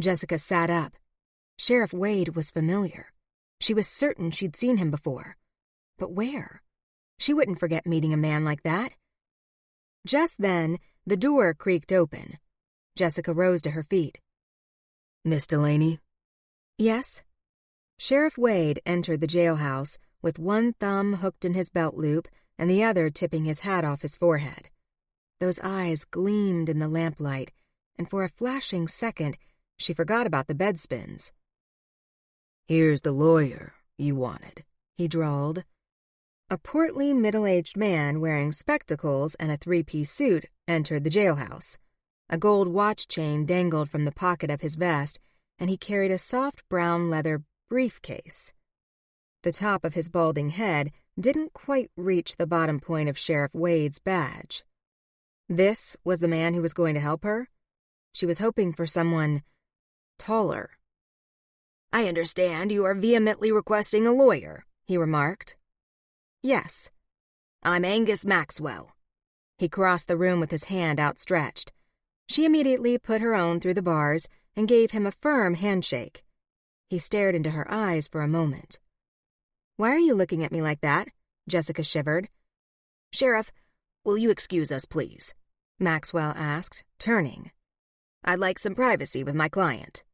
Jessica sat up. Sheriff Wade was familiar. She was certain she'd seen him before. But where? She wouldn't forget meeting a man like that. Just then, the door creaked open. Jessica rose to her feet. "Miss Delaney?" "Yes?" Sheriff Wade entered the jailhouse with one thumb hooked in his belt loop and the other tipping his hat off his forehead. Those eyes gleamed in the lamplight, and for a flashing second, she forgot about the bedspins. "Here's the lawyer you wanted," he drawled. A portly, middle-aged man wearing spectacles and a three-piece suit entered the jailhouse. A gold watch chain dangled from the pocket of his vest, and he carried a soft brown leather briefcase. The top of his balding head didn't quite reach the bottom point of Sheriff Wade's badge. This was the man who was going to help her? She was hoping for someone taller. "I understand you are vehemently requesting a lawyer," he remarked. Yes. "I'm Angus Maxwell." He crossed the room with his hand outstretched. She immediately put her own through the bars and gave him a firm handshake. He stared into her eyes for a moment. "Why are you looking at me like that?" Jessica shivered. "Sheriff, will you excuse us, please?" Maxwell asked, turning. "I'd like some privacy with my client."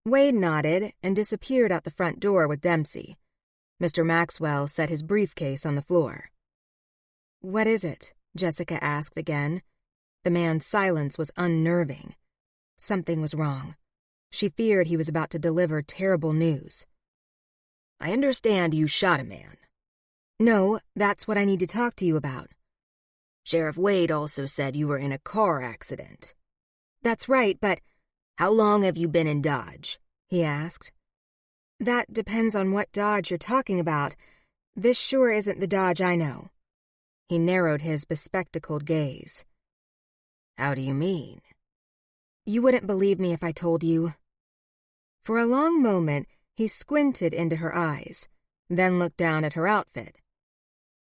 Wade nodded and disappeared out the front door with Dempsey. Mr. Maxwell set his briefcase on the floor. "What is it?" Jessica asked again. The man's silence was unnerving. Something was wrong. She feared he was about to deliver terrible news. "I understand you shot a man." "No, that's what I need to talk to you about." "Sheriff Wade also said you were in a car accident." "That's right, but—" "How long have you been in Dodge?" he asked. "That depends on what Dodge you're talking about. This sure isn't the Dodge I know." He narrowed his bespectacled gaze. "How do you mean?" "You wouldn't believe me if I told you." For a long moment, he squinted into her eyes, then looked down at her outfit.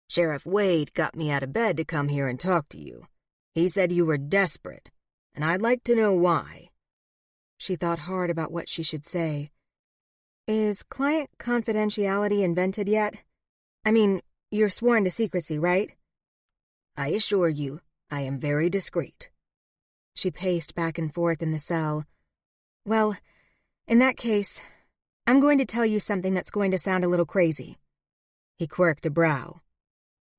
"Sheriff Wade got me out of bed to come here and talk to you. He said you were desperate, and I'd like to know why." She thought hard about what she should say. "Is client confidentiality invented yet? I mean, you're sworn to secrecy, right?" "I assure you, I am very discreet." She paced back and forth in the cell. "Well, in that case, I'm going to tell you something that's going to sound a little crazy." He quirked a brow.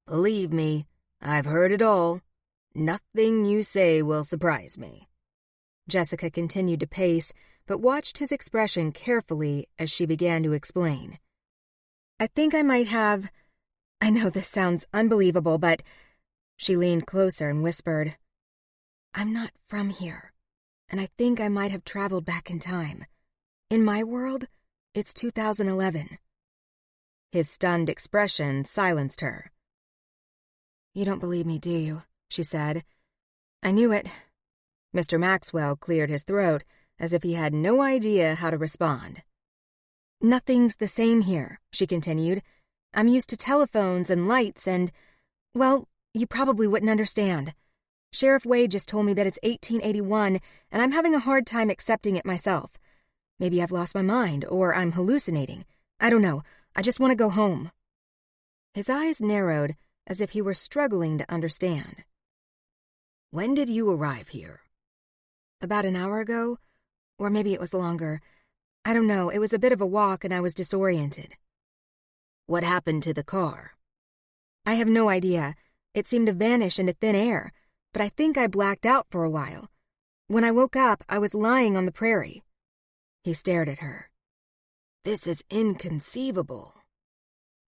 "Believe me, I've heard it all. Nothing you say will surprise me." Jessica continued to pace, but watched his expression carefully as she began to explain. "I think I might have— I know this sounds unbelievable, but—" She leaned closer and whispered, "I'm not from here, and I think I might have traveled back in time. In my world, it's 2011. His stunned expression silenced her. "You don't believe me, do you?" she said. "I knew it." Mr. Maxwell cleared his throat as if he had no idea how to respond. "Nothing's the same here," she continued. "I'm used to telephones and lights and, well, you probably wouldn't understand. Sheriff Wade just told me that it's 1881, and I'm having a hard time accepting it myself. Maybe I've lost my mind, or I'm hallucinating. I don't know. I just want to go home." His eyes narrowed as if he were struggling to understand. "When did you arrive here?" "About an hour ago, or maybe it was longer. I don't know. It was a bit of a walk, and I was disoriented." "What happened to the car?" "I have no idea. It seemed to vanish into thin air, but I think I blacked out for a while. When I woke up, I was lying on the prairie." He stared at her. "This is inconceivable."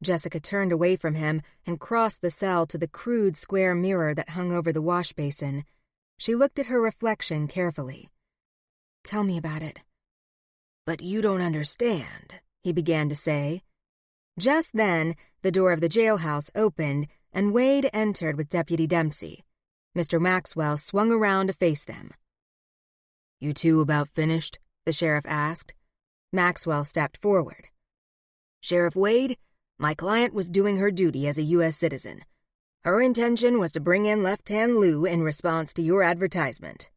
Jessica turned away from him and crossed the cell to the crude square mirror that hung over the wash basin. She looked at her reflection carefully. "Tell me about it." "But you don't understand," he began to say. Just then, the door of the jailhouse opened, and Wade entered with Deputy Dempsey. Mr. Maxwell swung around to face them. "You two about finished?" the sheriff asked. Maxwell stepped forward. "Sheriff Wade, my client was doing her duty as a U.S. citizen. Her intention was to bring in Left Hand Lou in response to your advertisement."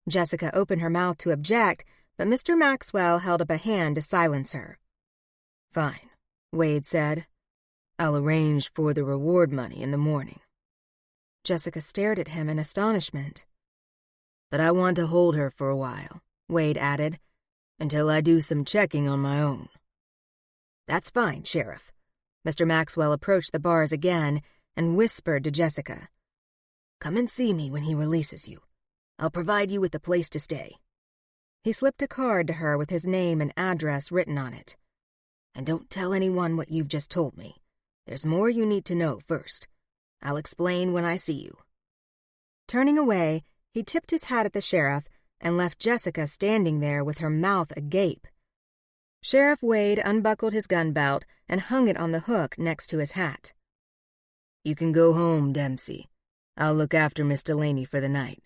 Jessica opened her mouth to object, but Mr. Maxwell held up a hand to silence her. "Fine," Wade said. "I'll arrange for the reward money in the morning." Jessica stared at him in astonishment. "But I want to hold her for a while," Wade added, "until I do some checking on my own." "That's fine, Sheriff." Mr. Maxwell approached the bars again and whispered to Jessica, "Come and see me when he releases you. I'll provide you with a place to stay." He slipped a card to her with his name and address written on it. "And don't tell anyone what you've just told me. There's more you need to know first. I'll explain when I see you." Turning away, he tipped his hat at the sheriff and left Jessica standing there with her mouth agape. Sheriff Wade unbuckled his gun belt and hung it on the hook next to his hat. "You can go home, Dempsey. I'll look after Miss Delaney for the night."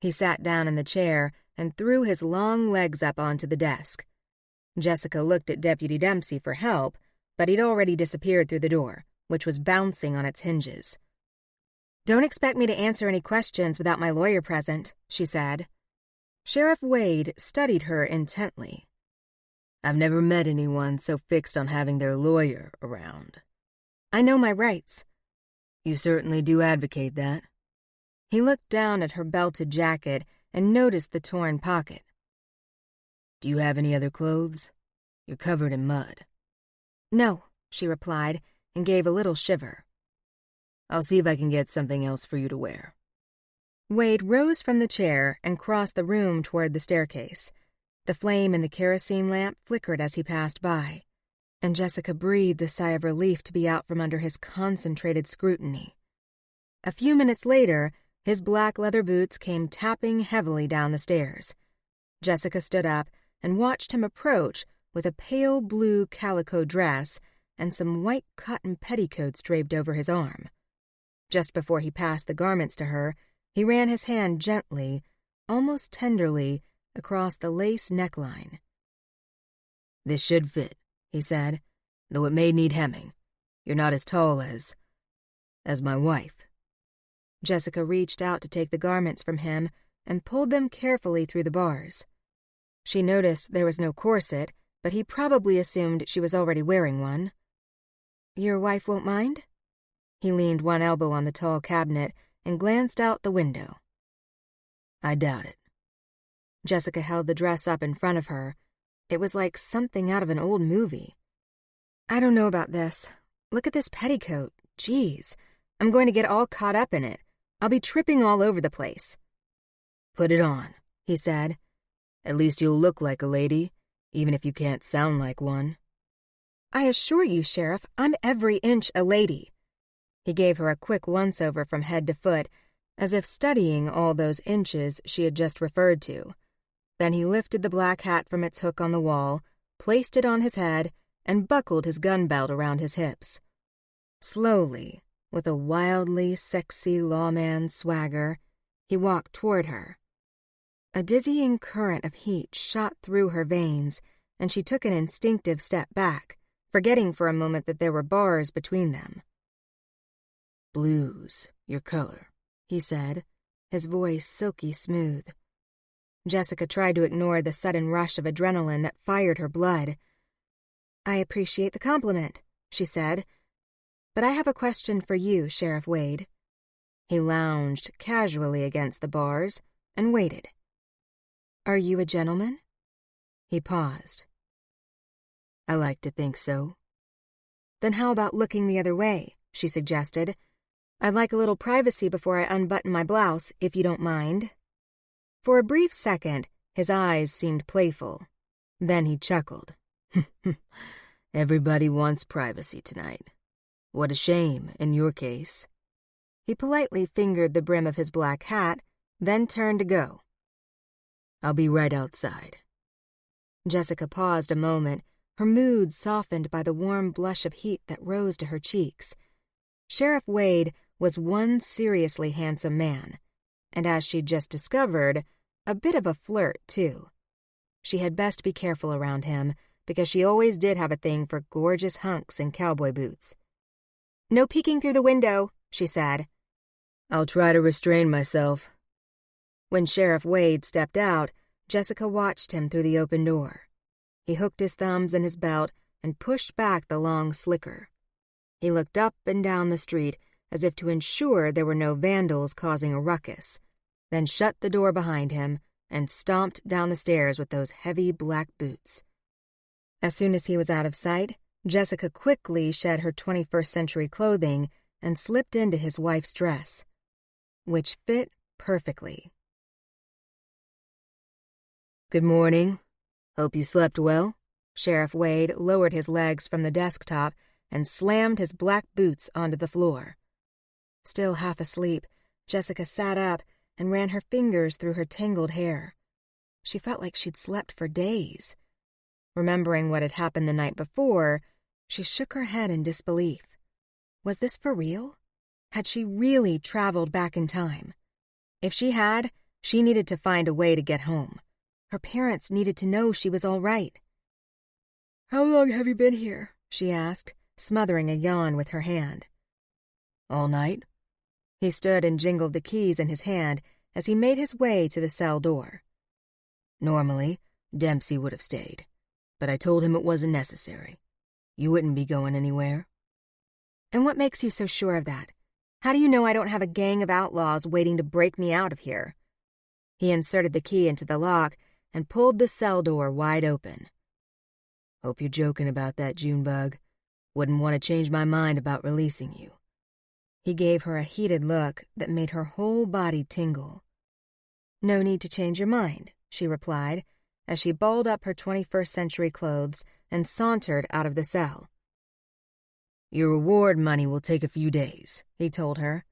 He sat down in the chair and threw his long legs up onto the desk. Jessica looked at Deputy Dempsey for help, but he'd already disappeared through the door, which was bouncing on its hinges. "Don't expect me to answer any questions without my lawyer present," she said. Sheriff Wade studied her intently. "I've never met anyone so fixed on having their lawyer around." "I know my rights." "You certainly do advocate that." He looked down at her belted jacket and noticed the torn pocket. "Do you have any other clothes? You're covered in mud." "No," she replied, and gave a little shiver. "I'll see if I can get something else for you to wear." Wade rose from the chair and crossed the room toward the staircase. The flame in the kerosene lamp flickered as he passed by, and Jessica breathed a sigh of relief to be out from under his concentrated scrutiny. A few minutes later, his black leather boots came tapping heavily down the stairs. Jessica stood up and watched him approach with a pale blue calico dress and some white cotton petticoats draped over his arm. Just before he passed the garments to her, he ran his hand gently, almost tenderly, across the lace neckline. "This should fit," he said, "though it may need hemming. You're not as tall as my wife." Jessica reached out to take the garments from him and pulled them carefully through the bars. She noticed there was no corset, but he probably assumed she was already wearing one. "Your wife won't mind?" He leaned one elbow on the tall cabinet and glanced out the window. "I doubt it." Jessica held the dress up in front of her. It was like something out of an old movie. "I don't know about this. Look at this petticoat. Geez, I'm going to get all caught up in it. I'll be tripping all over the place." "Put it on," he said. "At least you'll look like a lady, even if you can't sound like one." "I assure you, Sheriff, I'm every inch a lady." He gave her a quick once-over from head to foot, as if studying all those inches she had just referred to. Then he lifted the black hat from its hook on the wall, placed it on his head, and buckled his gun belt around his hips. Slowly, with a wildly sexy lawman swagger, he walked toward her. A dizzying current of heat shot through her veins, and she took an instinctive step back, forgetting for a moment that there were bars between them. "Blue's your color," he said, his voice silky smooth. Jessica tried to ignore the sudden rush of adrenaline that fired her blood. "I appreciate the compliment," she said, "but I have a question for you, Sheriff Wade." He lounged casually against the bars and waited. "Are you a gentleman?" He paused. "I like to think so." "Then how about looking the other way?" she suggested. "I'd like a little privacy before I unbutton my blouse, if you don't mind." For a brief second, his eyes seemed playful. Then he chuckled. "Everybody wants privacy tonight. What a shame, in your case." He politely fingered the brim of his black hat, then turned to go. "I'll be right outside." Jessica paused a moment, her mood softened by the warm blush of heat that rose to her cheeks. Sheriff Wade was one seriously handsome man, and as she'd just discovered, a bit of a flirt, too. She had best be careful around him, because she always did have a thing for gorgeous hunks in cowboy boots. "No peeking through the window," she said. "I'll try to restrain myself." When Sheriff Wade stepped out, Jessica watched him through the open door. He hooked his thumbs in his belt and pushed back the long slicker. He looked up and down the street as if to ensure there were no vandals causing a ruckus, then shut the door behind him and stomped down the stairs with those heavy black boots. As soon as he was out of sight, Jessica quickly shed her 21st century clothing and slipped into his wife's dress, which fit perfectly. Good morning. Hope you slept well. Sheriff Wade lowered his legs from the desktop and slammed his black boots onto the floor. Still half asleep, Jessica sat up and ran her fingers through her tangled hair. She felt like she'd slept for days. Remembering what had happened the night before, she shook her head in disbelief. Was this for real? Had she really traveled back in time? If she had, she needed to find a way to get home. Her parents needed to know she was all right. "How long have you been here?" she asked, smothering a yawn with her hand. "All night?" He stood and jingled the keys in his hand as he made his way to the cell door. "Normally, Dempsey would have stayed, but I told him it wasn't necessary. You wouldn't be going anywhere." "And what makes you so sure of that? How do you know I don't have a gang of outlaws waiting to break me out of here?" He inserted the key into the lock and pulled the cell door wide open. "Hope you're joking about that, Junebug. Wouldn't want to change my mind about releasing you." He gave her a heated look that made her whole body tingle. "No need to change your mind," she replied, as she balled up her 21st century clothes and sauntered out of the cell. "Your reward money will take a few days," he told her.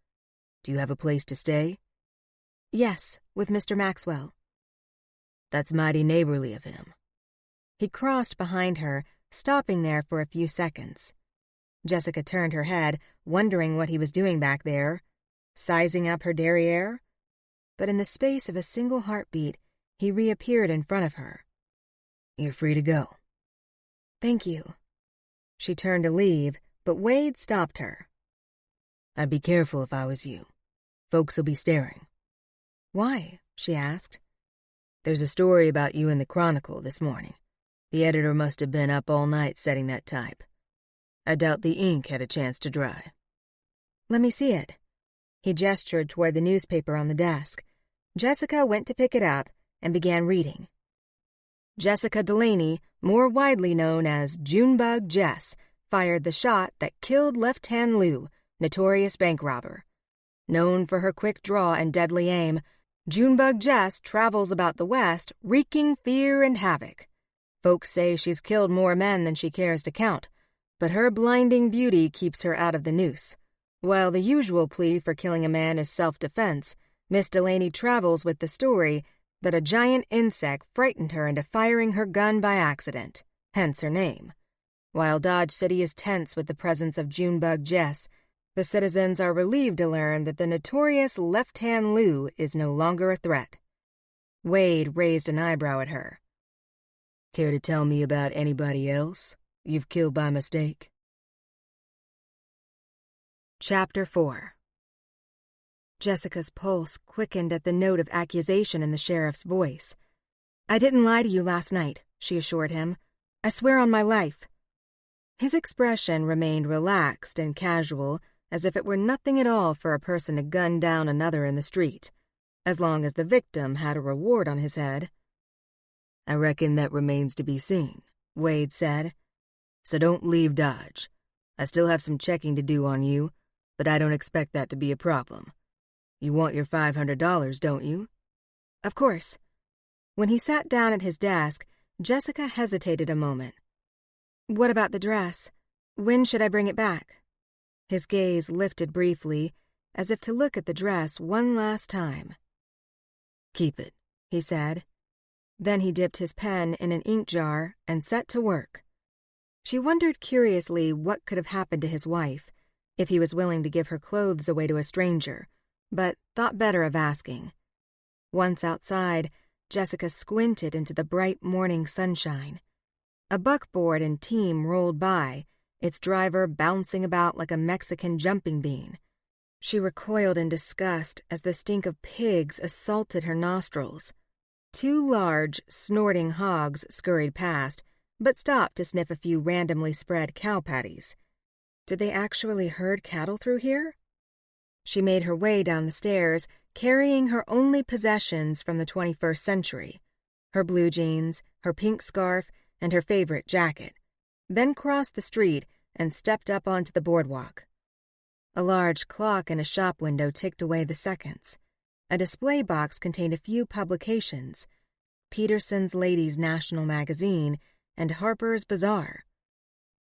"Do you have a place to stay?" "Yes, with Mr. Maxwell." "That's mighty neighborly of him." He crossed behind her, stopping there for a few seconds. Jessica turned her head, wondering what he was doing back there, sizing up her derriere. But in the space of a single heartbeat, he reappeared in front of her. "You're free to go." "Thank you." She turned to leave, but Wade stopped her. "I'd be careful if I was you. Folks'll be staring." "Why?" she asked. "There's a story about you in the Chronicle this morning. The editor must have been up all night setting that type. I doubt the ink had a chance to dry." "Let me see it." He gestured toward the newspaper on the desk. Jessica went to pick it up and began reading. Jessica Delaney, more widely known as Junebug Jess, fired the shot that killed Left Hand Lou, notorious bank robber. Known for her quick draw and deadly aim, Junebug Jess travels about the West wreaking fear and havoc. Folks say she's killed more men than she cares to count, but her blinding beauty keeps her out of the noose. While the usual plea for killing a man is self-defense, Miss Delaney travels with the story that a giant insect frightened her into firing her gun by accident, hence her name. While Dodge City is tense with the presence of Junebug Jess, the citizens are relieved to learn that the notorious Left Hand Lou is no longer a threat. Wade raised an eyebrow at her. "Care to tell me about anybody else you've killed by mistake?" Chapter 4. Jessica's pulse quickened at the note of accusation in the sheriff's voice. "I didn't lie to you last night," she assured him. "I swear on my life." His expression remained relaxed and casual, as if it were nothing at all for a person to gun down another in the street, as long as the victim had a reward on his head. "I reckon that remains to be seen," Wade said. "So don't leave Dodge. I still have some checking to do on you, but I don't expect that to be a problem. You want your $500, don't you?" "Of course." When he sat down at his desk, Jessica hesitated a moment. "What about the dress? When should I bring it back?" His gaze lifted briefly, as if to look at the dress one last time. "Keep it," he said. Then he dipped his pen in an ink jar and set to work. She wondered curiously what could have happened to his wife, if he was willing to give her clothes away to a stranger, but thought better of asking. Once outside, Jessica squinted into the bright morning sunshine. A buckboard and team rolled by, its driver bouncing about like a Mexican jumping bean. She recoiled in disgust as the stink of pigs assaulted her nostrils. 2 large, snorting hogs scurried past, but stopped to sniff a few randomly spread cow patties. Did they actually herd cattle through here? She made her way down the stairs, carrying her only possessions from the 21st century, her blue jeans, her pink scarf, and her favorite jacket. then crossed the street and stepped up onto the boardwalk. A large clock in a shop window ticked away the seconds. A display box contained a few publications: Peterson's Ladies' National Magazine and Harper's Bazaar.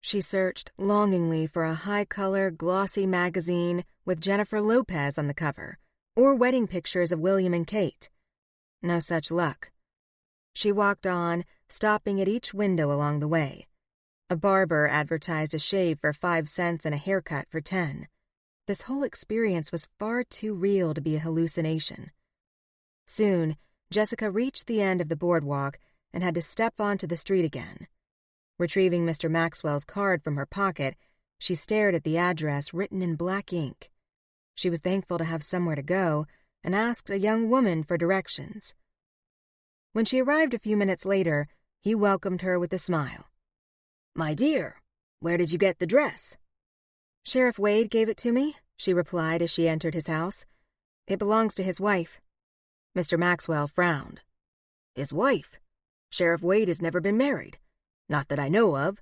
She searched longingly for a high-color, glossy magazine with Jennifer Lopez on the cover, or wedding pictures of William and Kate. No such luck. She walked on, stopping at each window along the way. A barber advertised a shave for 5 cents and a haircut for 10. This whole experience was far too real to be a hallucination. Soon, Jessica reached the end of the boardwalk and had to step onto the street again. Retrieving Mr. Maxwell's card from her pocket, she stared at the address written in black ink. She was thankful to have somewhere to go and asked a young woman for directions. When she arrived a few minutes later, he welcomed her with a smile. "My dear, where did you get the dress?" "Sheriff Wade gave it to me," she replied as she entered his house. "It belongs to his wife." Mr. Maxwell frowned. "His wife? Sheriff Wade has never been married. Not that I know of."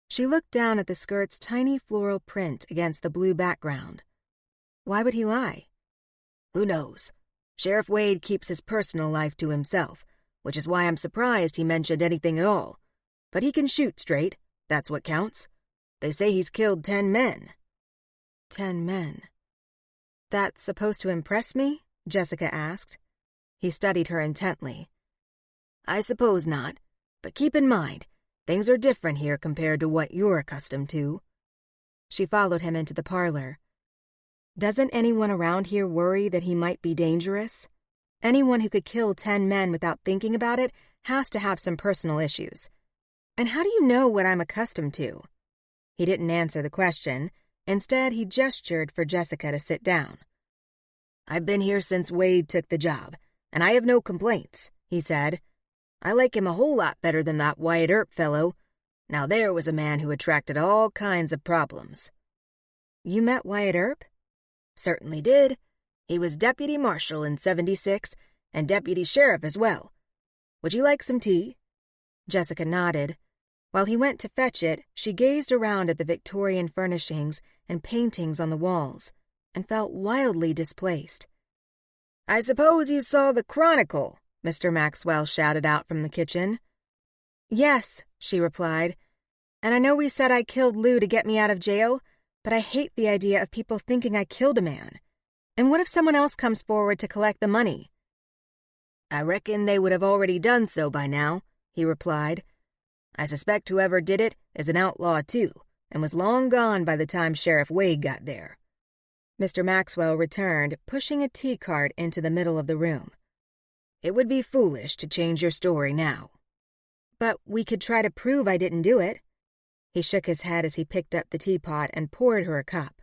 She looked down at the skirt's tiny floral print against the blue background. Why would he lie? "Who knows? Sheriff Wade keeps his personal life to himself, which is why I'm surprised he mentioned anything at all. But he can shoot straight. That's what counts. They say he's killed 10 men. 10 men. That's supposed to impress me? Jessica asked. He studied her intently. I suppose not, but keep in mind, things are different here compared to what you're accustomed to. She followed him into the parlor. Doesn't anyone around here worry that he might be dangerous? Anyone who could kill 10 men without thinking about it has to have some personal issues. And how do you know what I'm accustomed to? He didn't answer the question. Instead, he gestured for Jessica to sit down. I've been here since Wade took the job, and I have no complaints, he said. I like him a whole lot better than that Wyatt Earp fellow. Now there was a man who attracted all kinds of problems. You met Wyatt Earp? Certainly did. He was deputy marshal in '76 and deputy sheriff as well. Would you like some tea? Jessica nodded. While he went to fetch it, she gazed around at the Victorian furnishings and paintings on the walls and felt wildly displaced. I suppose you saw the Chronicle, Mr. Maxwell shouted out from the kitchen. Yes, she replied. And I know we said I killed Lou to get me out of jail, but I hate the idea of people thinking I killed a man. And what if someone else comes forward to collect the money? I reckon they would have already done so by now, he replied. I suspect whoever did it is an outlaw too, and was long gone by the time Sheriff Wade got there. Mr. Maxwell returned, pushing a tea cart into the middle of the room. It would be foolish to change your story now. But we could try to prove I didn't do it. He shook his head as he picked up the teapot and poured her a cup.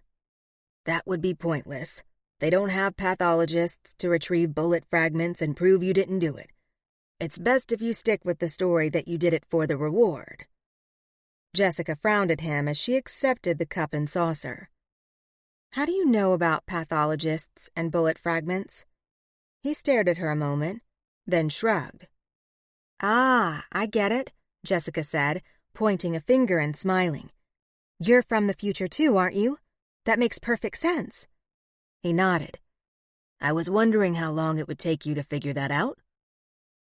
That would be pointless. They don't have pathologists to retrieve bullet fragments and prove you didn't do it. It's best if you stick with the story that you did it for the reward. Jessica frowned at him as she accepted the cup and saucer. How do you know about pathologists and bullet fragments? He stared at her a moment, then shrugged. Ah, I get it, Jessica said, pointing a finger and smiling. You're from the future too, aren't you? That makes perfect sense. He nodded. I was wondering how long it would take you to figure that out.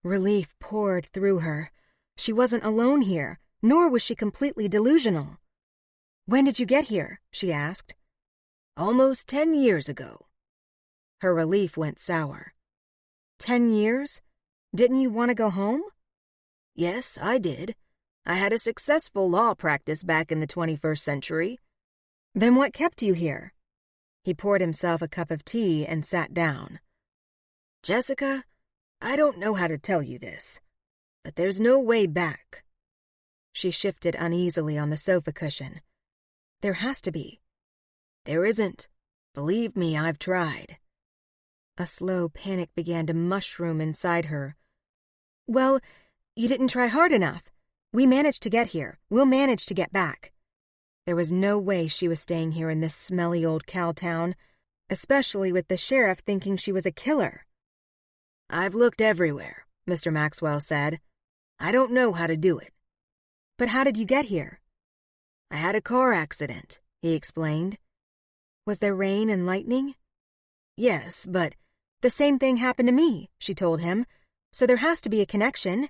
Relief poured through her. She wasn't alone here, nor was she completely delusional. When did you get here? She asked. Almost 10 years ago. Her relief went sour. 10 years? Didn't you want to go home? Yes, I did. I had a successful law practice back in the 21st century. Then what kept you here? He poured himself a cup of tea and sat down. Jessica, I don't know how to tell you this, but there's no way back. She shifted uneasily on the sofa cushion. There has to be. There isn't. Believe me, I've tried. A slow panic began to mushroom inside her. Well, you didn't try hard enough. We managed to get here. We'll manage to get back. There was no way she was staying here in this smelly old cow town, especially with the sheriff thinking she was a killer. I've looked everywhere, Mr. Maxwell said. I don't know how to do it. But how did you get here? I had a car accident, he explained. Was there rain and lightning? Yes, but the same thing happened to me, she told him, so there has to be a connection.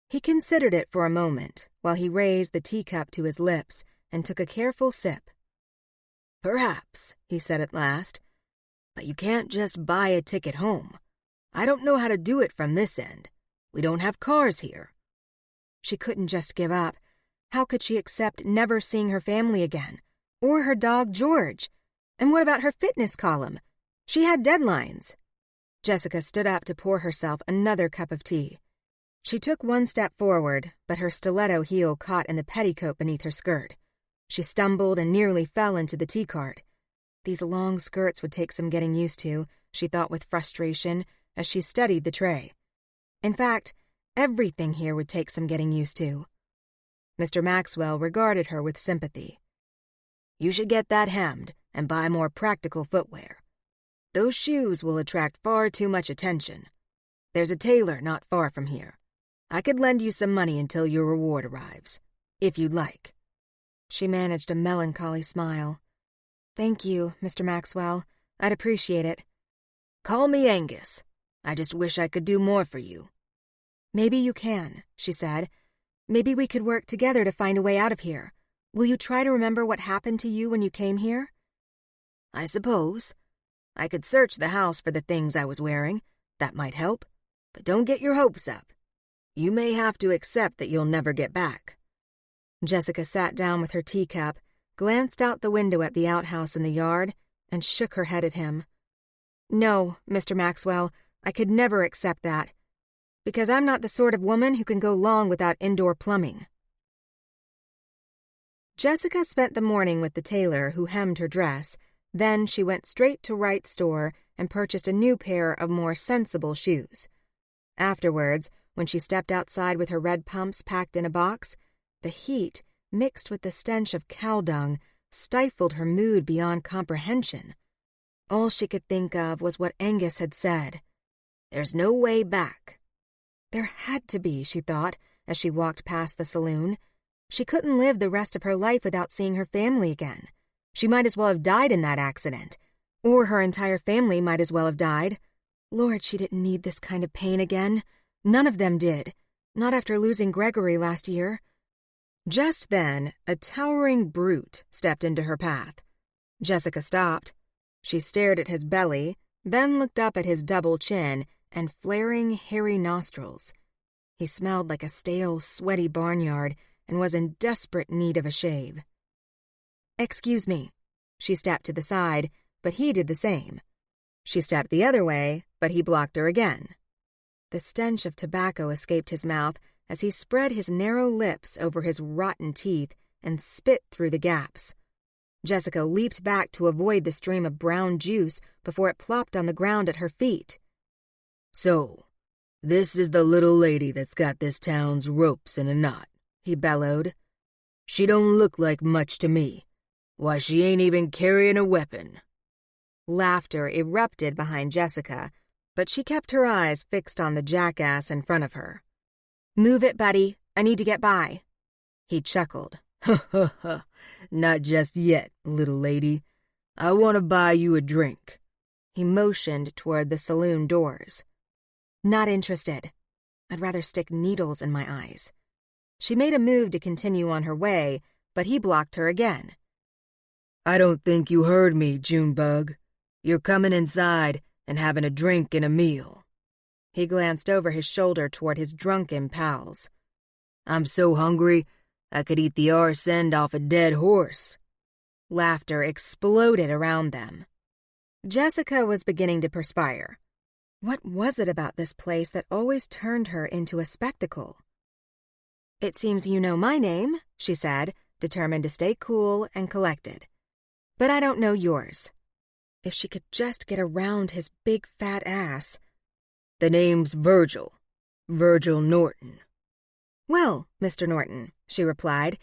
He considered it for a moment while he raised the teacup to his lips and took a careful sip. Perhaps, he said at last, but you can't just buy a ticket home. I don't know how to do it from this end. We don't have cars here. She couldn't just give up. How could she accept never seeing her family again? Or her dog, George? And what about her fitness column? She had deadlines. Jessica stood up to pour herself another cup of tea. She took one step forward, but her stiletto heel caught in the petticoat beneath her skirt. She stumbled and nearly fell into the tea cart. These long skirts would take some getting used to, she thought with frustration as she studied the tray. In fact, everything here would take some getting used to. Mr. Maxwell regarded her with sympathy. You should get that hemmed and buy more practical footwear. Those shoes will attract far too much attention. There's a tailor not far from here. I could lend you some money until your reward arrives, if you'd like. She managed a melancholy smile. Thank you, Mr. Maxwell. I'd appreciate it. Call me Angus. I just wish I could do more for you. Maybe you can, she said. Maybe we could work together to find a way out of here. Will you try to remember what happened to you when you came here? I suppose. I could search the house for the things I was wearing. That might help. But don't get your hopes up. You may have to accept that you'll never get back. Jessica sat down with her teacup, glanced out the window at the outhouse in the yard, and shook her head at him. No, Mr. Maxwell, I could never accept that. Because I'm not the sort of woman who can go long without indoor plumbing. Jessica spent the morning with the tailor who hemmed her dress. Then she went straight to Wright's store and purchased a new pair of more sensible shoes. Afterwards, when she stepped outside with her red pumps packed in a box, the heat, mixed with the stench of cow dung, stifled her mood beyond comprehension. All she could think of was what Angus had said. There's no way back. There had to be, she thought, as she walked past the saloon. She couldn't live the rest of her life without seeing her family again. She might as well have died in that accident. Or her entire family might as well have died. Lord, she didn't need this kind of pain again. None of them did. Not after losing Gregory last year. Just then, a towering brute stepped into her path. Jessica stopped. She stared at his belly, then looked up at his double chin and flaring, hairy nostrils. He smelled like a stale, sweaty barnyard and was in desperate need of a shave. "Excuse me." She stepped to the side, but he did the same. She stepped the other way, but he blocked her again. The stench of tobacco escaped his mouth as he spread his narrow lips over his rotten teeth and spit through the gaps. Jessica leaped back to avoid the stream of brown juice before it plopped on the ground at her feet. So, this is the little lady that's got this town's ropes in a knot, he bellowed. She don't look like much to me. Why, she ain't even carrying a weapon. Laughter erupted behind Jessica, but she kept her eyes fixed on the jackass in front of her. "Move it, buddy. I need to get by." He chuckled. Ha ha ha. Not just yet, little lady. I want to buy you a drink. He motioned toward the saloon doors. Not interested. I'd rather stick needles in my eyes. She made a move to continue on her way, but he blocked her again. I don't think you heard me, Junebug. You're coming inside and having a drink and a meal. He glanced over his shoulder toward his drunken pals. I'm so hungry, I could eat the arse end off a dead horse. Laughter exploded around them. Jessica was beginning to perspire. What was it about this place that always turned her into a spectacle? "It seems you know my name," she said, determined to stay cool and collected. "But I don't know yours." If she could just get around his big fat ass. The name's Virgil. Virgil Norton. "Well, Mr. Norton," she replied,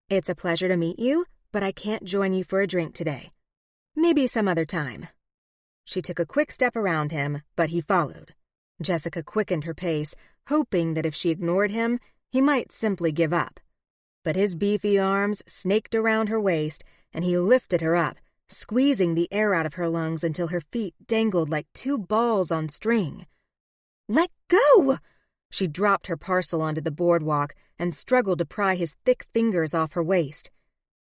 "it's a pleasure to meet you, but I can't join you for a drink today. Maybe some other time." She took a quick step around him, but he followed. Jessica quickened her pace, hoping that if she ignored him, he might simply give up. But his beefy arms snaked around her waist, and he lifted her up, squeezing the air out of her lungs until her feet dangled like two balls on string. "Let go!" She dropped her parcel onto the boardwalk and struggled to pry his thick fingers off her waist.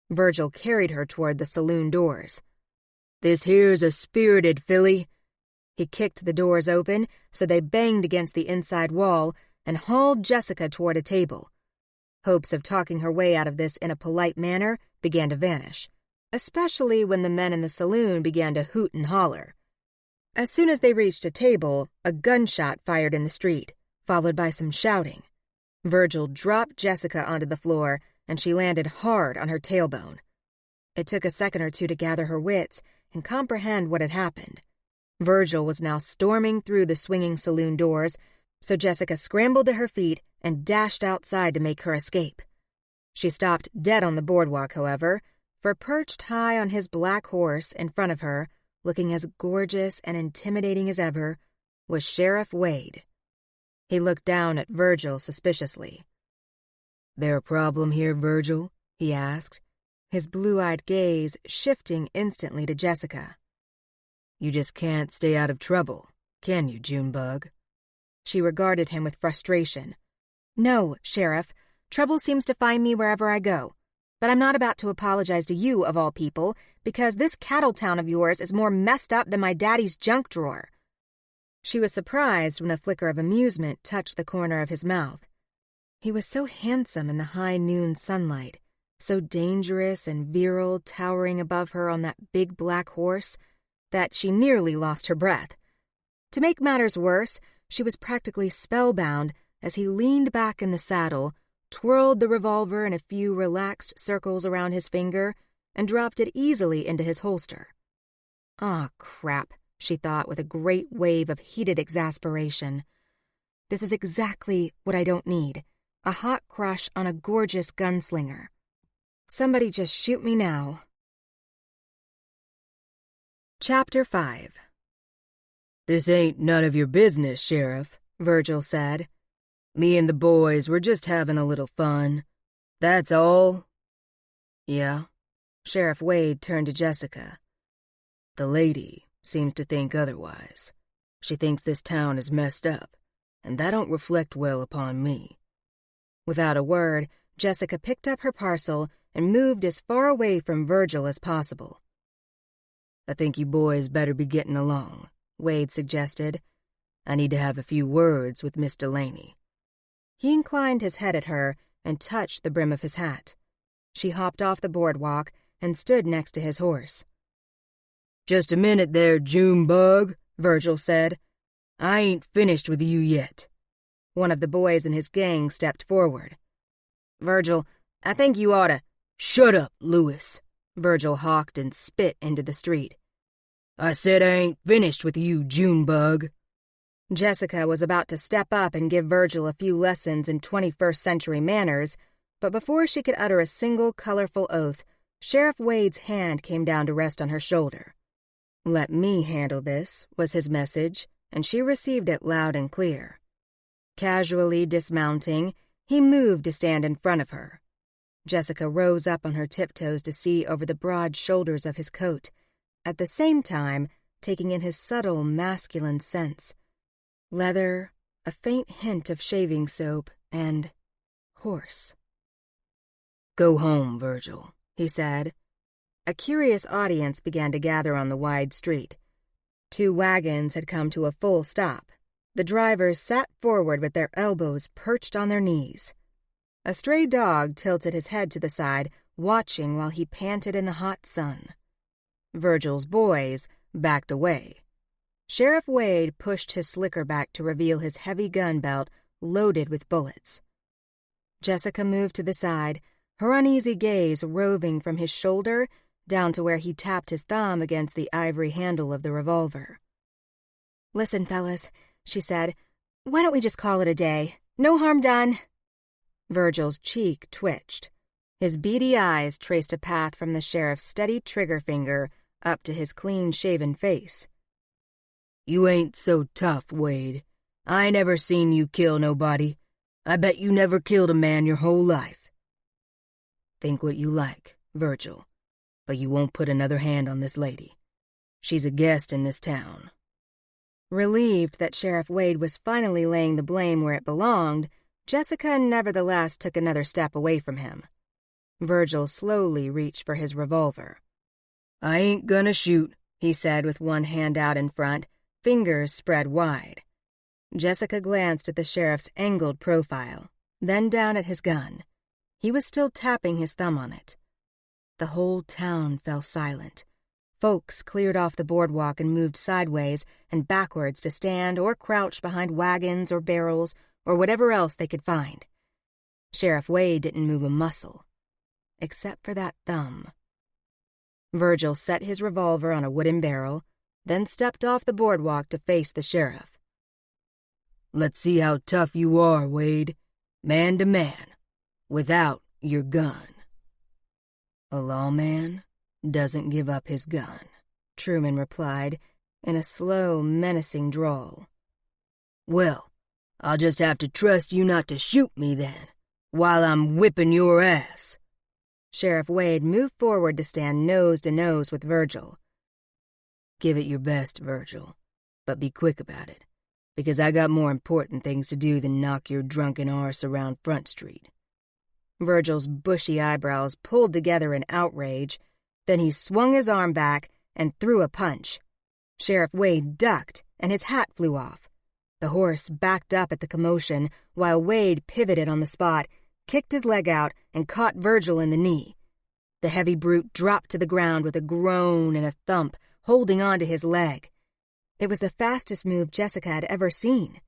Virgil carried her toward the saloon doors. "This here's a spirited filly." He kicked the doors open so they banged against the inside wall and hauled Jessica toward a table. Hopes of talking her way out of this in a polite manner began to vanish, especially when the men in the saloon began to hoot and holler. As soon as they reached a table, a gunshot fired in the street, followed by some shouting. Virgil dropped Jessica onto the floor, and she landed hard on her tailbone. It took a second or two to gather her wits and comprehend what had happened. Virgil was now storming through the swinging saloon doors, so Jessica scrambled to her feet and dashed outside to make her escape. She stopped dead on the boardwalk, however, for perched high on his black horse in front of her, looking as gorgeous and intimidating as ever, was Sheriff Wade. He looked down at Virgil suspiciously. "There a problem here, Virgil?" he asked, his blue-eyed gaze shifting instantly to Jessica. "You just can't stay out of trouble, can you, Junebug?" She regarded him with frustration. "No, Sheriff. Trouble seems to find me wherever I go. But I'm not about to apologize to you, of all people, because this cattle town of yours is more messed up than my daddy's junk drawer." She was surprised when a flicker of amusement touched the corner of his mouth. He was so handsome in the high noon sunlight, so dangerous and virile towering above her on that big black horse, that she nearly lost her breath. To make matters worse, she was practically spellbound as he leaned back in the saddle, twirled the revolver in a few relaxed circles around his finger, and dropped it easily into his holster. "Ah, crap," she thought with a great wave of heated exasperation. "This is exactly what I don't need. A hot crush on a gorgeous gunslinger. Somebody just shoot me now." Chapter 5. "This ain't none of your business, Sheriff," Virgil said. "Me and the boys were just having a little fun. That's all." "Yeah?" Sheriff Wade turned to Jessica. "The lady seems to think otherwise. She thinks this town is messed up, and that don't reflect well upon me." Without a word, Jessica picked up her parcel and moved as far away from Virgil as possible. "I think you boys better be getting along," Wade suggested. "I need to have a few words with Miss Delaney." He inclined his head at her and touched the brim of his hat. She hopped off the boardwalk and stood next to his horse. "Just a minute there, Junebug," Virgil said. "I ain't finished with you yet." One of the boys in his gang stepped forward. "Virgil, I think you oughta—" "Shut up, Lewis," Virgil hawked and spit into the street. "I said I ain't finished with you, Junebug." Jessica was about to step up and give Virgil a few lessons in 21st century manners, but before she could utter a single colorful oath, Sheriff Wade's hand came down to rest on her shoulder. "Let me handle this," was his message, and she received it loud and clear. Casually dismounting, he moved to stand in front of her. Jessica rose up on her tiptoes to see over the broad shoulders of his coat, at the same time taking in his subtle masculine scents. Leather, a faint hint of shaving soap, and horse. "Go home, Virgil," he said. A curious audience began to gather on the wide street. 2 wagons had come to a full stop. The drivers sat forward with their elbows perched on their knees. A stray dog tilted his head to the side, watching while he panted in the hot sun. Virgil's boys backed away. Sheriff Wade pushed his slicker back to reveal his heavy gun belt loaded with bullets. Jessica moved to the side, her uneasy gaze roving from his shoulder down to where he tapped his thumb against the ivory handle of the revolver. "Listen, fellas," she said, "why don't we just call it a day? No harm done." Virgil's cheek twitched. His beady eyes traced a path from the sheriff's steady trigger finger up to his clean-shaven face. "You ain't so tough, Wade. I ain't ever seen you kill nobody. I bet you never killed a man your whole life." Think what you like, Virgil, but you won't put another hand on this lady. She's a guest in this town." Relieved that Sheriff Wade was finally laying the blame where it belonged, Jessica nevertheless took another step away from him. Virgil slowly reached for his revolver. "I ain't gonna shoot," he said with one hand out in front, fingers spread wide. Jessica glanced at the sheriff's angled profile, then down at his gun. He was still tapping his thumb on it. The whole town fell silent. Folks cleared off the boardwalk and moved sideways and backwards to stand or crouch behind wagons or barrels or whatever else they could find. Sheriff Wade didn't move a muscle, except for that thumb. Virgil set his revolver on a wooden barrel, then stepped off the boardwalk to face the sheriff. "Let's see how tough you are, Wade, man to man, without your gun." "A lawman doesn't give up his gun," Truman replied in a slow, menacing drawl. "Well, I'll just have to trust you not to shoot me then, while I'm whipping your ass." Sheriff Wade moved forward to stand nose to nose with Virgil. "Give it your best, Virgil, but be quick about it, because I got more important things to do than knock your drunken arse around Front Street." Virgil's bushy eyebrows pulled together in outrage. Then he swung his arm back and threw a punch. Sheriff Wade ducked, and his hat flew off. The horse backed up at the commotion, while Wade pivoted on the spot, kicked his leg out, and caught Virgil in the knee. The heavy brute dropped to the ground with a groan and a thump, holding on to his leg. It was the fastest move Jessica had ever seen.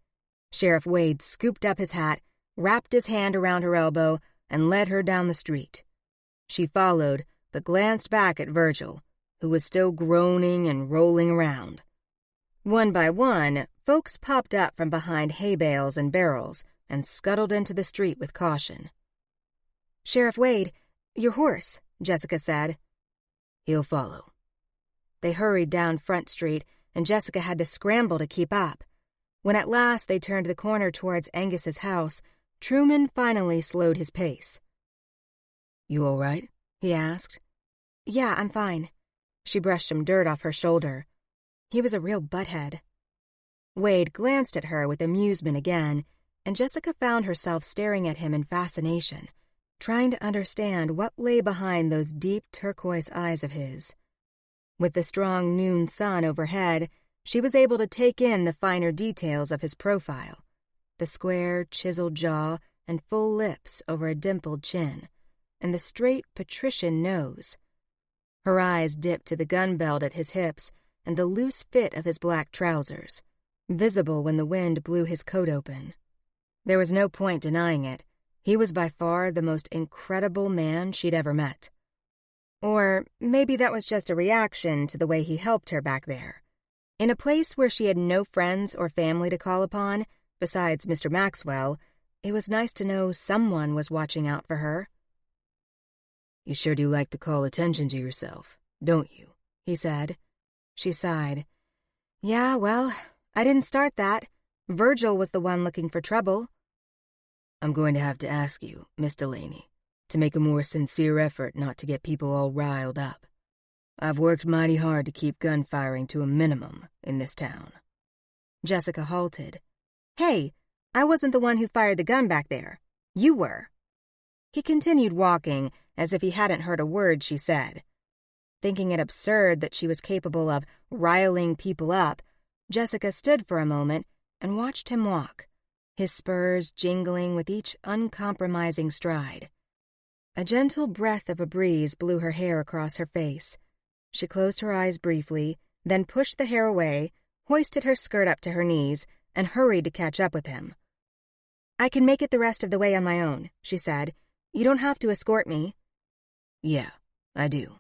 Sheriff Wade scooped up his hat, wrapped his hand around her elbow, and led her down the street. She followed, but glanced back at Virgil, who was still groaning and rolling around. One by one, folks popped up from behind hay bales and barrels and scuttled into the street with caution. "Sheriff Wade, your horse," Jessica said. "He'll follow." They hurried down Front Street, and Jessica had to scramble to keep up. When at last they turned the corner towards Angus's house, Truman finally slowed his pace. "You all right?" he asked. "Yeah, I'm fine." She brushed some dirt off her shoulder. He was a real butthead. Wade glanced at her with amusement again, and Jessica found herself staring at him in fascination, trying to understand what lay behind those deep turquoise eyes of his. With the strong noon sun overhead, she was able to take in the finer details of his profile, the square, chiseled jaw and full lips over a dimpled chin, and the straight patrician nose. Her eyes dipped to the gun belt at his hips and the loose fit of his black trousers, visible when the wind blew his coat open. There was no point denying it. He was by far the most incredible man she'd ever met. Or maybe that was just a reaction to the way he helped her back there. In a place where she had no friends or family to call upon, besides Mr. Maxwell, it was nice to know someone was watching out for her. "You sure do like to call attention to yourself, don't you?" he said. She sighed. "Yeah, well, I didn't start that. Virgil was the one looking for trouble." "I'm going to have to ask you, Miss Delaney, to make a more sincere effort not to get people all riled up. I've worked mighty hard to keep gunfiring to a minimum in this town." Jessica halted. "Hey, I wasn't the one who fired the gun back there. You were." He continued walking as if he hadn't heard a word she said. Thinking it absurd that she was capable of riling people up, Jessica stood for a moment and watched him walk, his spurs jingling with each uncompromising stride. A gentle breath of a breeze blew her hair across her face. She closed her eyes briefly, then pushed the hair away, hoisted her skirt up to her knees, and hurried to catch up with him. "I can make it the rest of the way on my own," she said. "You don't have to escort me." "Yeah, I do.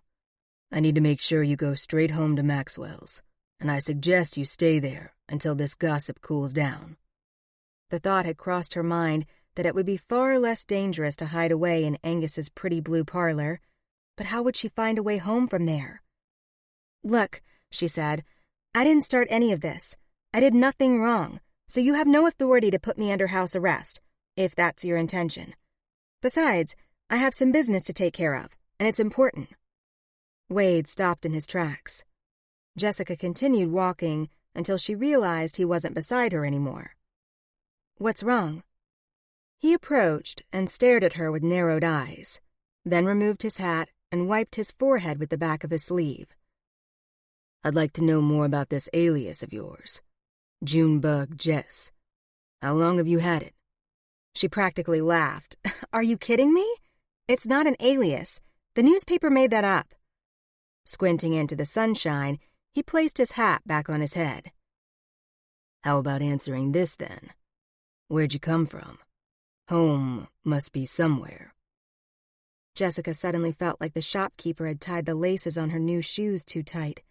I need to make sure you go straight home to Maxwell's, and I suggest you stay there until this gossip cools down." The thought had crossed her mind that it would be far less dangerous to hide away in Angus's pretty blue parlor, but how would she find a way home from there? "Look," she said, "I didn't start any of this. I did nothing wrong, so you have no authority to put me under house arrest, if that's your intention. Besides, I have some business to take care of, and it's important." Wade stopped in his tracks. Jessica continued walking until she realized he wasn't beside her anymore. "What's wrong?" He approached and stared at her with narrowed eyes, then removed his hat and wiped his forehead with the back of his sleeve. "I'd like to know more about this alias of yours. Junebug Jess. How long have you had it?" She practically laughed. "Are you kidding me? It's not an alias. The newspaper made that up." Squinting into the sunshine, he placed his hat back on his head. "How about answering this, then? Where'd you come from? Home must be somewhere." Jessica suddenly felt like the shopkeeper had tied the laces on her new shoes too tight.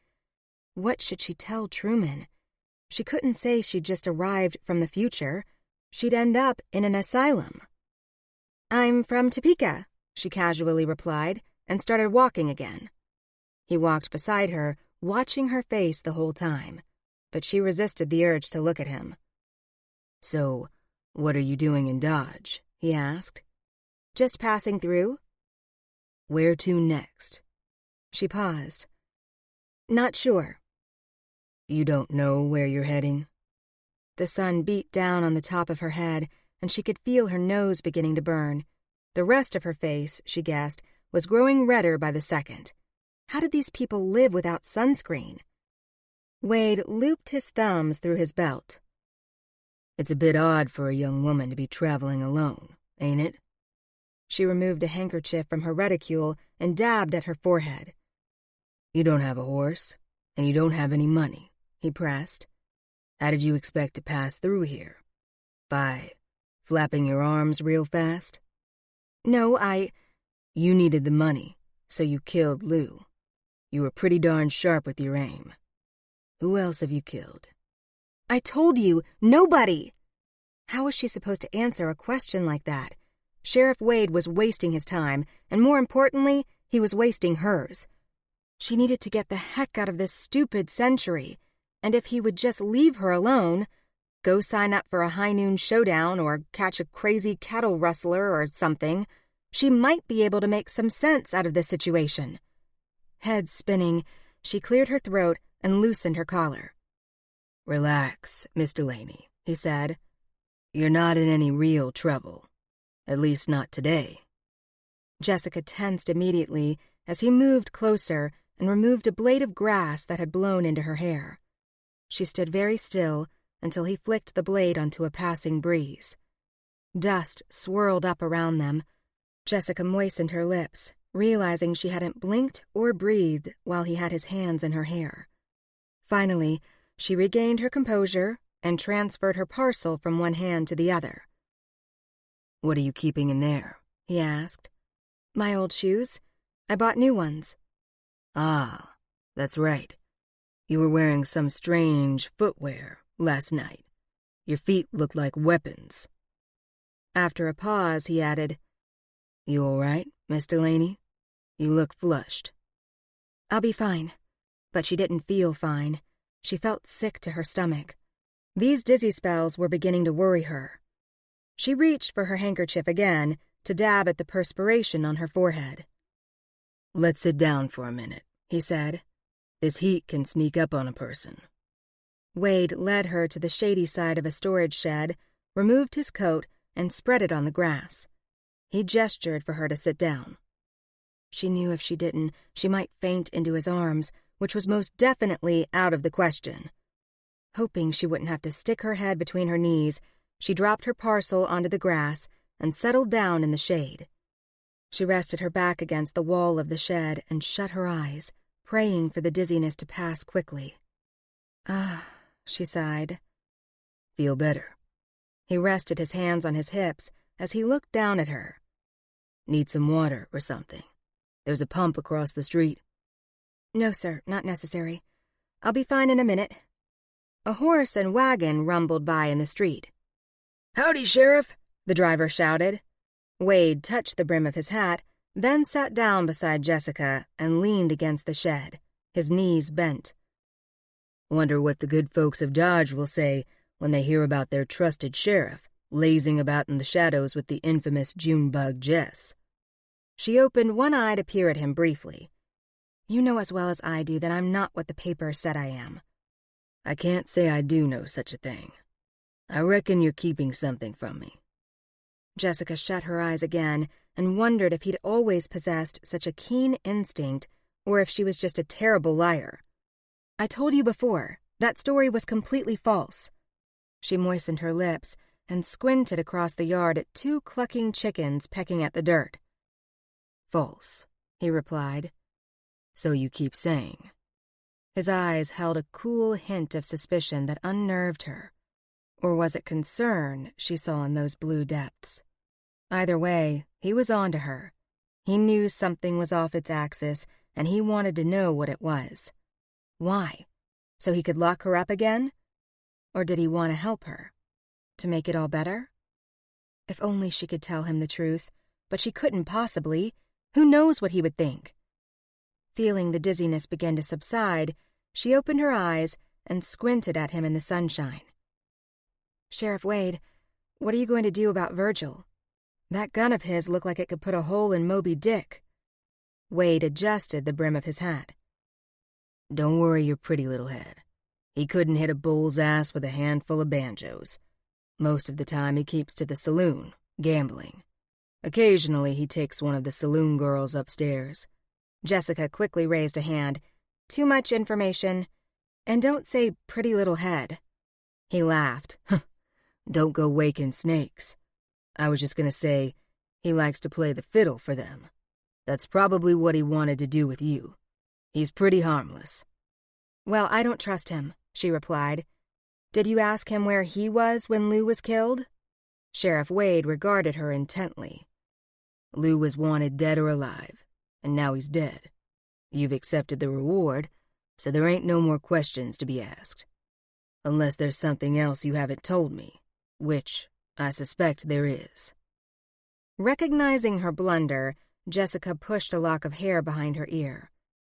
What should she tell Truman? She couldn't say she'd just arrived from the future. She'd end up in an asylum. "I'm from Topeka," she casually replied, and started walking again. He walked beside her, watching her face the whole time, but she resisted the urge to look at him. "So, what are you doing in Dodge?" he asked. "Just passing through." "Where to next?" She paused. "Not sure." "You don't know where you're heading?" The sun beat down on the top of her head, and she could feel her nose beginning to burn. The rest of her face, she guessed, was growing redder by the second. How did these people live without sunscreen? Wade looped his thumbs through his belt. "It's a bit odd for a young woman to be traveling alone, ain't it?" She removed a handkerchief from her reticule and dabbed at her forehead. "You don't have a horse, and you don't have any money," he pressed. "How did you expect to pass through here? By flapping your arms real fast?" "No, You needed the money, so you killed Lou. You were pretty darn sharp with your aim. Who else have you killed?" I told you, nobody!" How was she supposed to answer a question like that? Sheriff Wade was wasting his time, and more importantly, he was wasting hers. She needed to get the heck out of this stupid century, and if he would just leave her alone, go sign up for a high noon showdown or catch a crazy cattle rustler or something, she might be able to make some sense out of this situation. Head spinning, she cleared her throat and loosened her collar. "Relax, Miss Delaney," he said. "You're not in any real trouble. At least not today." Jessica tensed immediately as he moved closer and removed a blade of grass that had blown into her hair. She stood very still until he flicked the blade onto a passing breeze. Dust swirled up around them. Jessica moistened her lips, realizing she hadn't blinked or breathed while he had his hands in her hair. Finally, she regained her composure and transferred her parcel from one hand to the other. "What are you keeping in there?" he asked. "My old shoes. I bought new ones." "Ah, that's right. You were wearing some strange footwear last night. Your feet looked like weapons." After a pause, he added, "You all right, Miss Delaney? You look flushed." "I'll be fine." But she didn't feel fine. She felt sick to her stomach. These dizzy spells were beginning to worry her. She reached for her handkerchief again to dab at the perspiration on her forehead. "Let's sit down for a minute," he said. "This heat can sneak up on a person." Wade led her to the shady side of a storage shed, removed his coat, and spread it on the grass. He gestured for her to sit down. She knew if she didn't, she might faint into his arms, which was most definitely out of the question. Hoping she wouldn't have to stick her head between her knees, she dropped her parcel onto the grass and settled down in the shade. She rested her back against the wall of the shed and shut her eyes, praying for the dizziness to pass quickly. "Ah," she sighed. "Feel better?" He rested his hands on his hips as he looked down at her. "Need some water or something? There's a pump across the street." "No, sir, not necessary. I'll be fine in a minute." A horse and wagon rumbled by in the street. "Howdy, Sheriff," the driver shouted. Wade touched the brim of his hat, then sat down beside Jessica and leaned against the shed, his knees bent. "Wonder what the good folks of Dodge will say when they hear about their trusted sheriff lazing about in the shadows with the infamous Junebug Jess." She opened one eye to peer at him briefly. "You know as well as I do that I'm not what the paper said I am." "I can't say I do know such a thing. I reckon you're keeping something from me." Jessica shut her eyes again and wondered if he'd always possessed such a keen instinct or if she was just a terrible liar. "I told you before, that story was completely false." She moistened her lips and squinted across the yard at two clucking chickens pecking at the dirt. "False," he replied. "So you keep saying." His eyes held a cool hint of suspicion that unnerved her. Or was it concern she saw in those blue depths? Either way, he was on to her. He knew something was off its axis, and he wanted to know what it was. Why? So he could lock her up again? Or did he want to help her? To make it all better? If only she could tell him the truth, but she couldn't possibly. Who knows what he would think? Feeling the dizziness begin to subside, she opened her eyes and squinted at him in the sunshine. "Sheriff Wade, what are you going to do about Virgil? That gun of his looked like it could put a hole in Moby Dick." Wade adjusted the brim of his hat. "Don't worry your pretty little head. He couldn't hit a bull's ass with a handful of banjos. Most of the time he keeps to the saloon, gambling. Occasionally he takes one of the saloon girls upstairs." Jessica quickly raised a hand. "Too much information. And don't say pretty little head." He laughed. "Don't go waking snakes. I was just gonna say he likes to play the fiddle for them. That's probably what he wanted to do with you. He's pretty harmless." "Well, I don't trust him," she replied. "Did you ask him where he was when Lou was killed?" Sheriff Wade regarded her intently. "Lou was wanted dead or alive, and now he's dead. You've accepted the reward, so there ain't no more questions to be asked. Unless there's something else you haven't told me, which I suspect there is." Recognizing her blunder, Jessica pushed a lock of hair behind her ear.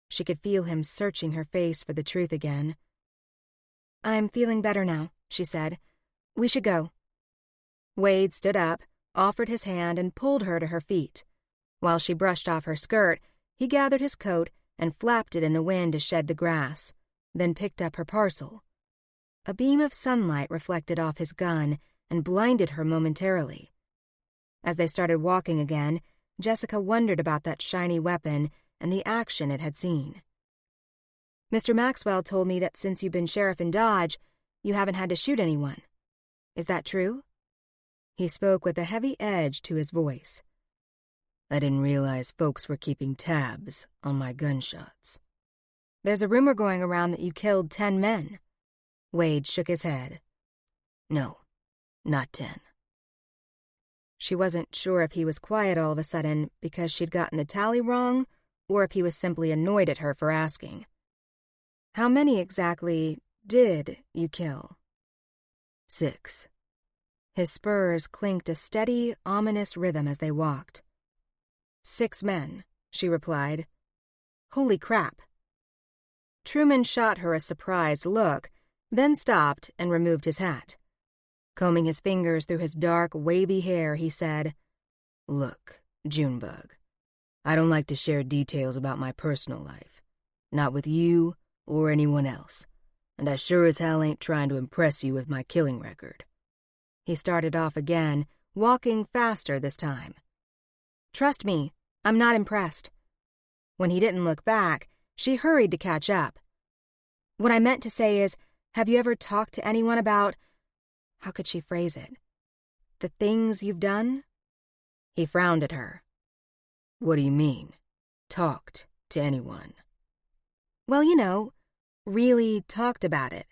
She could feel him searching her face for the truth again. "I'm feeling better now," she said. "We should go." Wade stood up, offered his hand, and pulled her to her feet. While she brushed off her skirt, he gathered his coat and flapped it in the wind to shed the grass, then picked up her parcel. A beam of sunlight reflected off his gun and blinded her momentarily. As they started walking again, Jessica wondered about that shiny weapon and the action it had seen. "Mr. Maxwell told me that since you've been sheriff in Dodge, you haven't had to shoot anyone. Is that true?" He spoke with a heavy edge to his voice. "I didn't realize folks were keeping tabs on my gunshots." "There's a rumor going around that you killed 10 men. Wade shook his head. "No, not 10. She wasn't sure if he was quiet all of a sudden because she'd gotten the tally wrong, or if he was simply annoyed at her for asking. "How many exactly did you kill?" 6. His spurs clinked a steady, ominous rhythm as they walked. 6 men, she replied. "Holy crap." Truman shot her a surprised look, then stopped and removed his hat. Combing his fingers through his dark, wavy hair, he said, "Look, Junebug, I don't like to share details about my personal life. Not with you or anyone else. And I sure as hell ain't trying to impress you with my killing record." He started off again, walking faster this time. "Trust me, I'm not impressed." When he didn't look back, she hurried to catch up. "What I meant to say is, have you ever talked to anyone about—" how could she phrase it? "The things you've done?" He frowned at her. "What do you mean, talked to anyone?" "Well, you know, really talked about it."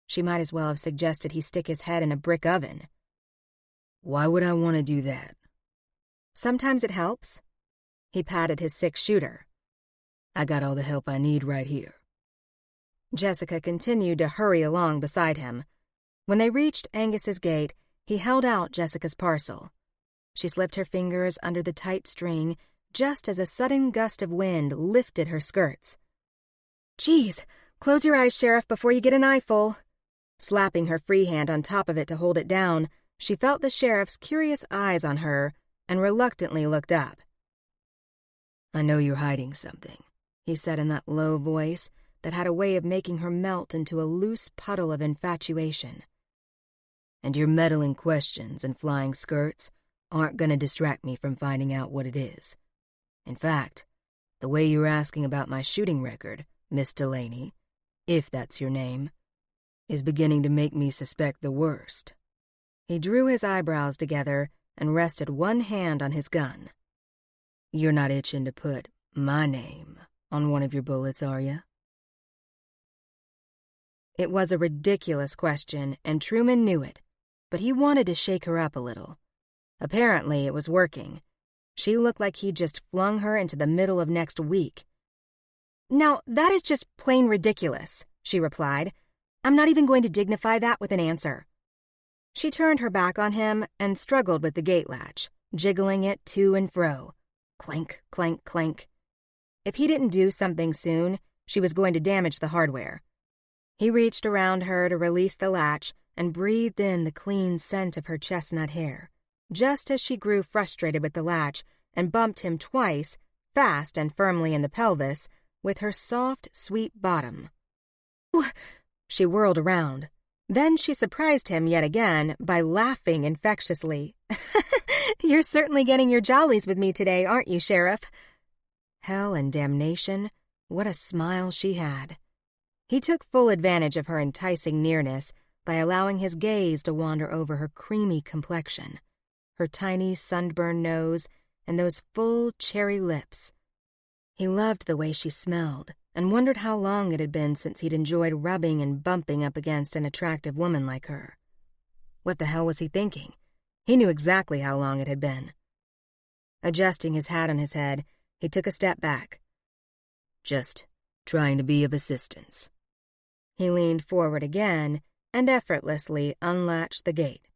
She might as well have suggested he stick his head in a brick oven. "Why would I want to do that?" "Sometimes it helps." He patted his 6-shooter. "I got all the help I need right here." Jessica continued to hurry along beside him. When they reached Angus's gate, he held out Jessica's parcel. She slipped her fingers under the tight string just as a sudden gust of wind lifted her skirts. "Geez, close your eyes, Sheriff, before you get an eyeful." Slapping her free hand on top of it to hold it down, she felt the sheriff's curious eyes on her and reluctantly looked up. I know you're hiding something, he said in that low voice that had a way of making her melt into a loose puddle of infatuation. And your meddling questions and flying skirts aren't going to distract me from finding out what it is. In fact, the way you're asking about my shooting record, Miss Delaney, if that's your name, is beginning to make me suspect the worst. He drew his eyebrows together and rested one hand on his gun. You're not itching to put my name on one of your bullets, are you? It was a ridiculous question, and Truman knew it, but he wanted to shake her up a little. Apparently, it was working. She looked like he'd just flung her into the middle of next week. "Now, that is just plain ridiculous," she replied. "I'm not even going to dignify that with an answer." She turned her back on him and struggled with the gate latch, jiggling it to and fro. Clank, clank, clank. If he didn't do something soon, she was going to damage the hardware. He reached around her to release the latch and breathed in the clean scent of her chestnut hair, just as she grew frustrated with the latch and bumped him twice, fast and firmly in the pelvis, with her soft, sweet bottom. Ooh! She whirled around. Then she surprised him yet again by laughing infectiously. "You're certainly getting your jollies with me today, aren't you, Sheriff?" Hell and damnation, what a smile she had. He took full advantage of her enticing nearness by allowing his gaze to wander over her creamy complexion, her tiny sunburned nose, and those full cherry lips. He loved the way she smelled and wondered how long it had been since he'd enjoyed rubbing and bumping up against an attractive woman like her. What the hell was he thinking? He knew exactly how long it had been. Adjusting his hat on his head, he took a step back. "Just trying to be of assistance." He leaned forward again and effortlessly unlatched the gate.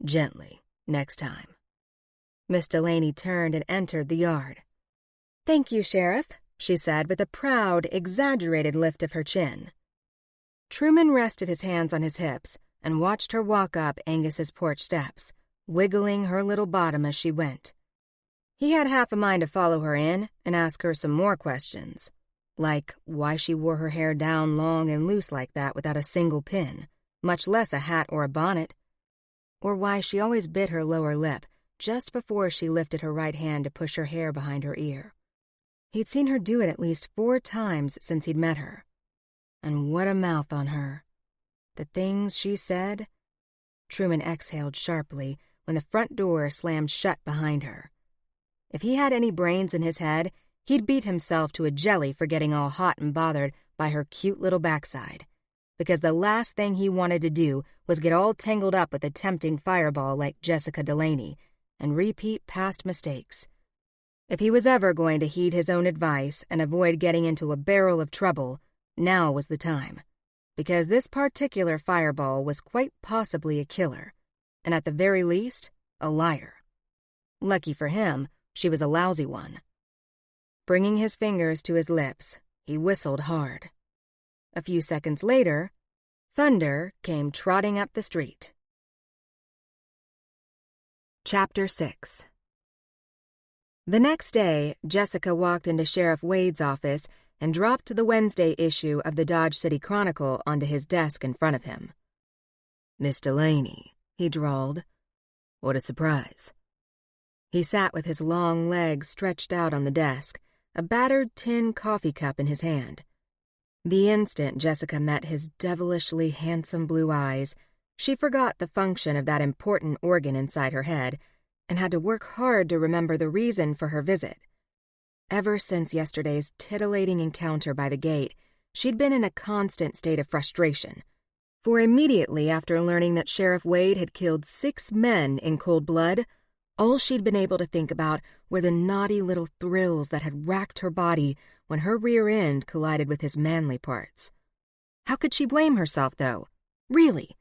"Gently, next time." Miss Delaney turned and entered the yard. "Thank you, Sheriff," she said with a proud, exaggerated lift of her chin. Truman rested his hands on his hips and watched her walk up Angus's porch steps, wiggling her little bottom as she went. He had half a mind to follow her in and ask her some more questions, like why she wore her hair down long and loose like that without a single pin, much less a hat or a bonnet, or why she always bit her lower lip just before she lifted her right hand to push her hair behind her ear. He'd seen her do it at least 4 times since he'd met her. And what a mouth on her. The things she said. Truman exhaled sharply when the front door slammed shut behind her. If he had any brains in his head, he'd beat himself to a jelly for getting all hot and bothered by her cute little backside, because the last thing he wanted to do was get all tangled up with a tempting fireball like Jessica Delaney and repeat past mistakes. If he was ever going to heed his own advice and avoid getting into a barrel of trouble, now was the time, because this particular fireball was quite possibly a killer, and at the very least, a liar. Lucky for him, she was a lousy one. Bringing his fingers to his lips, he whistled hard. A few seconds later, thunder came trotting up the street. Chapter 6. The next day, Jessica walked into Sheriff Wade's office and dropped the Wednesday issue of the Dodge City Chronicle onto his desk in front of him. "Miss Delaney," he drawled. "What a surprise." He sat with his long legs stretched out on the desk, a battered tin coffee cup in his hand. The instant Jessica met his devilishly handsome blue eyes, she forgot the function of that important organ inside her head and had to work hard to remember the reason for her visit. Ever since yesterday's titillating encounter by the gate, she'd been in a constant state of frustration. For immediately after learning that Sheriff Wade had killed 6 men in cold blood, all she'd been able to think about were the naughty little thrills that had racked her body when her rear end collided with his manly parts. How could she blame herself, though? Really?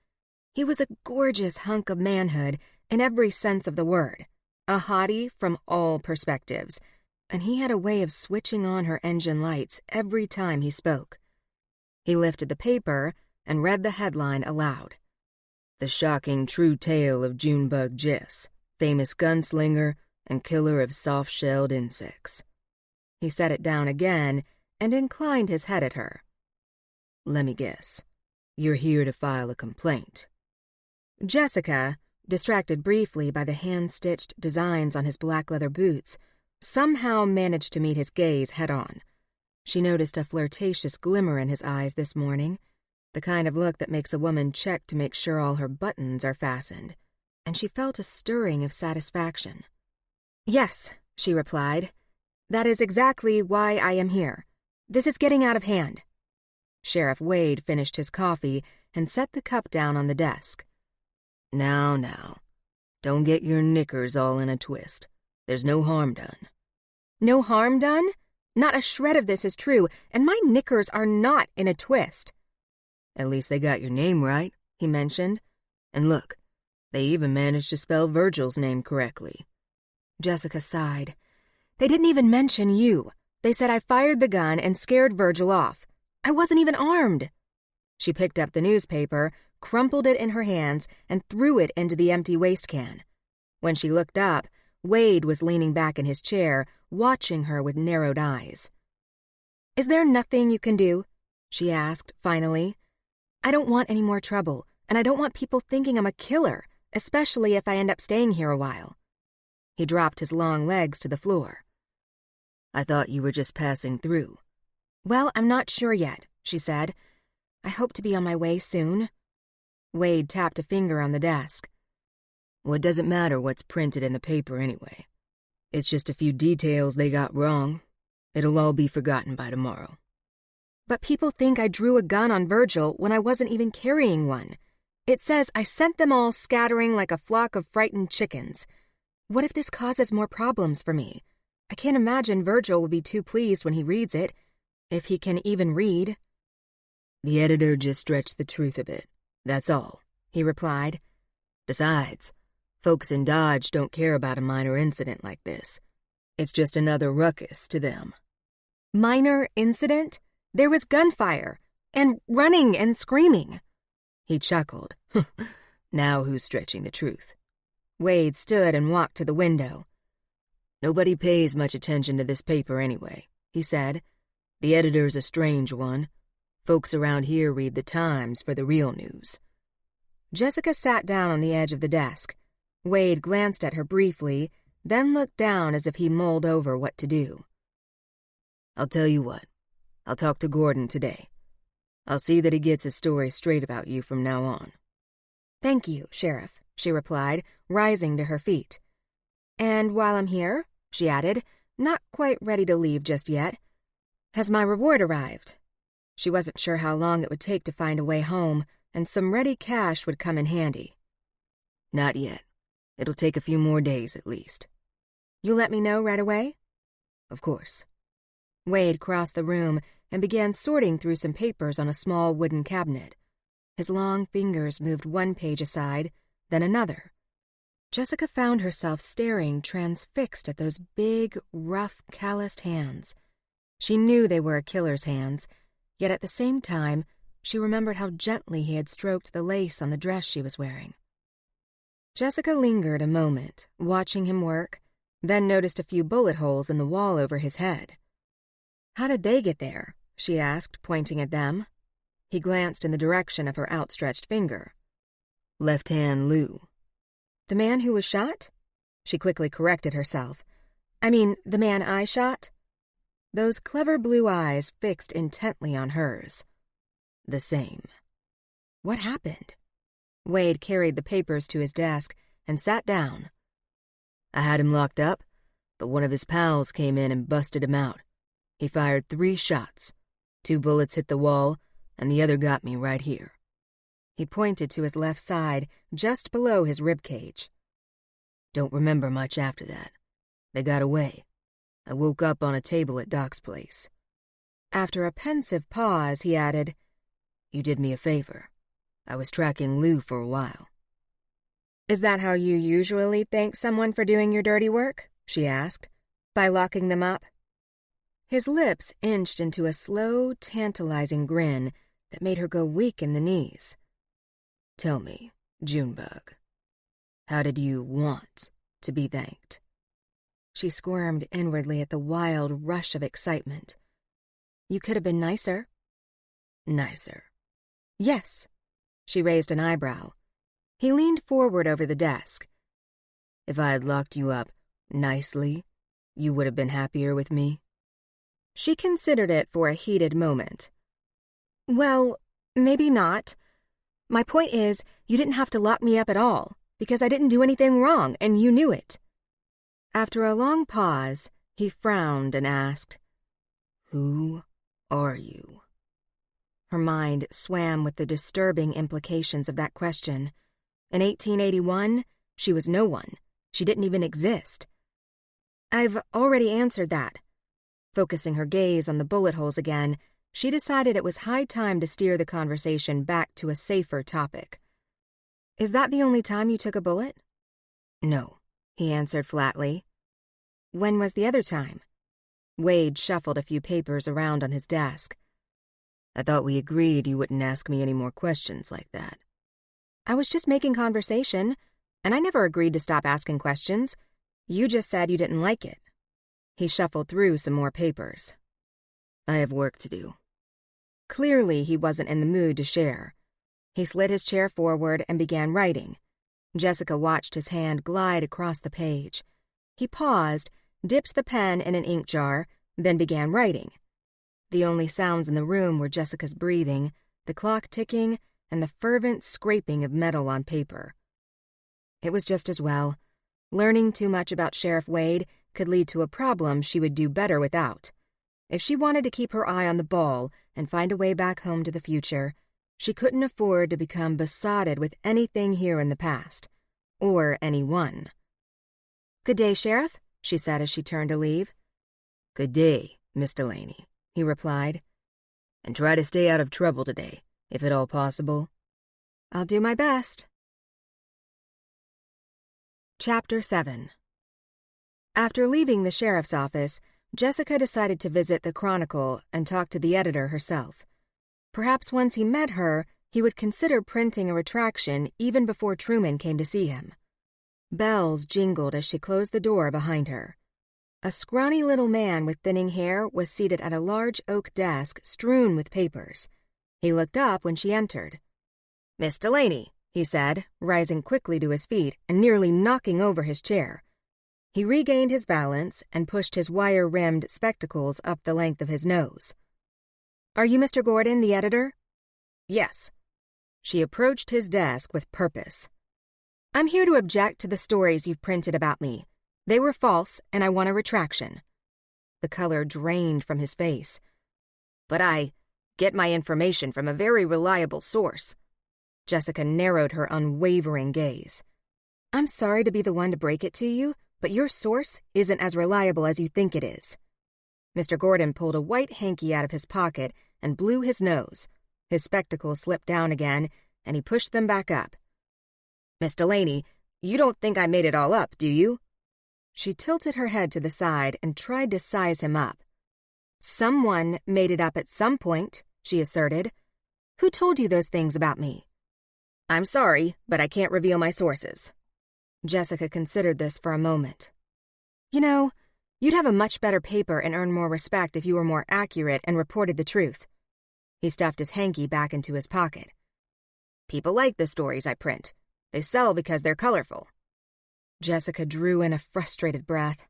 He was a gorgeous hunk of manhood in every sense of the word, a hottie from all perspectives, and he had a way of switching on her engine lights every time he spoke. He lifted the paper and read the headline aloud. "The shocking true tale of Junebug Jess, famous gunslinger and killer of soft-shelled insects." He set it down again and inclined his head at her. Let me guess. You're here to file a complaint. Jessica, distracted briefly by the hand-stitched designs on his black leather boots, somehow managed to meet his gaze head-on. She noticed a flirtatious glimmer in his eyes this morning, the kind of look that makes a woman check to make sure all her buttons are fastened, and she felt a stirring of satisfaction. "Yes," she replied. "That is exactly why I am here. This is getting out of hand." Sheriff Wade finished his coffee and set the cup down on the desk. Now, don't get your knickers all in a twist. There's no harm done." "No harm done? Not a shred of this is true, and my knickers are not in a twist." "At least they got your name right," he mentioned. "And look, they even managed to spell Virgil's name correctly." Jessica sighed. "They didn't even mention you. They said I fired the gun and scared Virgil off. I wasn't even armed." She picked up the newspaper, crumpled it in her hands, and threw it into the empty waste can. When she looked up, Wade was leaning back in his chair, watching her with narrowed eyes. "Is there nothing you can do?" she asked, finally. "I don't want any more trouble, and I don't want people thinking I'm a killer, especially if I end up staying here a while." He dropped his long legs to the floor. "I thought you were just passing through." "Well, I'm not sure yet," she said. "I hope to be on my way soon." Wade tapped a finger on the desk. "What does it matter what's printed in the paper anyway? It's just a few details they got wrong. It'll all be forgotten by tomorrow." "But people think I drew a gun on Virgil when I wasn't even carrying one. It says I sent them all scattering like a flock of frightened chickens. What if this causes more problems for me? I can't imagine Virgil will be too pleased when he reads it, if he can even read." "The editor just stretched the truth a bit, that's all," he replied. "Besides, folks in Dodge don't care about a minor incident like this. It's just another ruckus to them." "Minor incident? There was gunfire, and running and screaming." He chuckled. "Now who's stretching the truth?" Wade stood and walked to the window. "Nobody pays much attention to this paper anyway," he said. "The editor's a strange one. Folks around here read the Times for the real news." Jessica sat down on the edge of the desk. Wade glanced at her briefly, then looked down as if he mulled over what to do. "I'll tell you what. I'll talk to Gordon today. I'll see that he gets his story straight about you from now on." "Thank you, Sheriff," she replied, rising to her feet. "And while I'm here," she added, not quite ready to leave just yet, "has my reward arrived?" She wasn't sure how long it would take to find a way home, and some ready cash would come in handy. "Not yet. It'll take a few more days at least." "You'll let me know right away?" "Of course." Wade crossed the room and began sorting through some papers on a small wooden cabinet. His long fingers moved one page aside, then another. Jessica found herself staring transfixed at those big, rough, calloused hands. She knew they were a killer's hands, yet at the same time, she remembered how gently he had stroked the lace on the dress she was wearing. Jessica lingered a moment, watching him work, then noticed a few bullet holes in the wall over his head. "How did they get there?" she asked, pointing at them. He glanced in the direction of her outstretched finger. "Left hand Lou." "The man who was shot?" She quickly corrected herself. "I mean, the man I shot?" Those clever blue eyes fixed intently on hers. "The same." "What happened?" Wade carried the papers to his desk and sat down. "I had him locked up, but one of his pals came in and busted him out. He fired 3 shots. 2 bullets hit the wall, and the other got me right here." He pointed to his left side, just below his ribcage. "Don't remember much after that. They got away. I woke up on a table at Doc's place." After a pensive pause, he added, "You did me a favor. I was tracking Lou for a while." "Is that how you usually thank someone for doing your dirty work?" she asked. "By locking them up?" His lips inched into a slow, tantalizing grin that made her go weak in the knees. "Tell me, Junebug, how did you want to be thanked?" She squirmed inwardly at the wild rush of excitement. You could have been nicer. Nicer? Yes. She raised an eyebrow. He leaned forward over the desk. If I had locked you up nicely, you would have been happier with me? She considered it for a heated moment. Well, maybe not. My point is, you didn't have to lock me up at all, because I didn't do anything wrong, and you knew it. After a long pause, he frowned and asked, Who are you? Her mind swam with the disturbing implications of that question. In 1881, she was no one. She didn't even exist. I've already answered that. Focusing her gaze on the bullet holes again, she decided it was high time to steer the conversation back to a safer topic. Is that the only time you took a bullet? No, he answered flatly. When was the other time? Wade shuffled a few papers around on his desk. I thought we agreed you wouldn't ask me any more questions like that. I was just making conversation, and I never agreed to stop asking questions. You just said you didn't like it. He shuffled through some more papers. I have work to do. Clearly, he wasn't in the mood to share. He slid his chair forward and began writing. Jessica watched his hand glide across the page. He paused, dipped the pen in an ink jar, then began writing. The only sounds in the room were Jessica's breathing, the clock ticking, and the fervent scraping of metal on paper. It was just as well. Learning too much about Sheriff Wade could lead to a problem she would do better without. If she wanted to keep her eye on the ball and find a way back home to the future, she couldn't afford to become besotted with anything here in the past. Or anyone. Good day, Sheriff, she said as she turned to leave. Good day, Miss Delaney, he replied. And try to stay out of trouble today, if at all possible. I'll do my best. Chapter 7. After leaving the sheriff's office, Jessica decided to visit the Chronicle and talk to the editor herself. Perhaps once he met her, he would consider printing a retraction even before Truman came to see him. Bells jingled as she closed the door behind her. A scrawny little man with thinning hair was seated at a large oak desk strewn with papers. He looked up when she entered. Miss Delaney, he said, rising quickly to his feet and nearly knocking over his chair. He regained his balance and pushed his wire-rimmed spectacles up the length of his nose. Are you Mr. Gordon, the editor? Yes. She approached his desk with purpose. I'm here to object to the stories you've printed about me. They were false, and I want a retraction. The color drained from his face. But I get my information from a very reliable source. Jessica narrowed her unwavering gaze. I'm sorry to be the one to break it to you, but your source isn't as reliable as you think it is. Mr. Gordon pulled a white hanky out of his pocket and blew his nose. His spectacles slipped down again, and he pushed them back up. Miss Delaney, you don't think I made it all up, do you? She tilted her head to the side and tried to size him up. Someone made it up at some point, she asserted. Who told you those things about me? I'm sorry, but I can't reveal my sources. Jessica considered this for a moment. You know, you'd have a much better paper and earn more respect if you were more accurate and reported the truth. He stuffed his hanky back into his pocket. People like the stories I print. They sell because they're colorful. Jessica drew in a frustrated breath,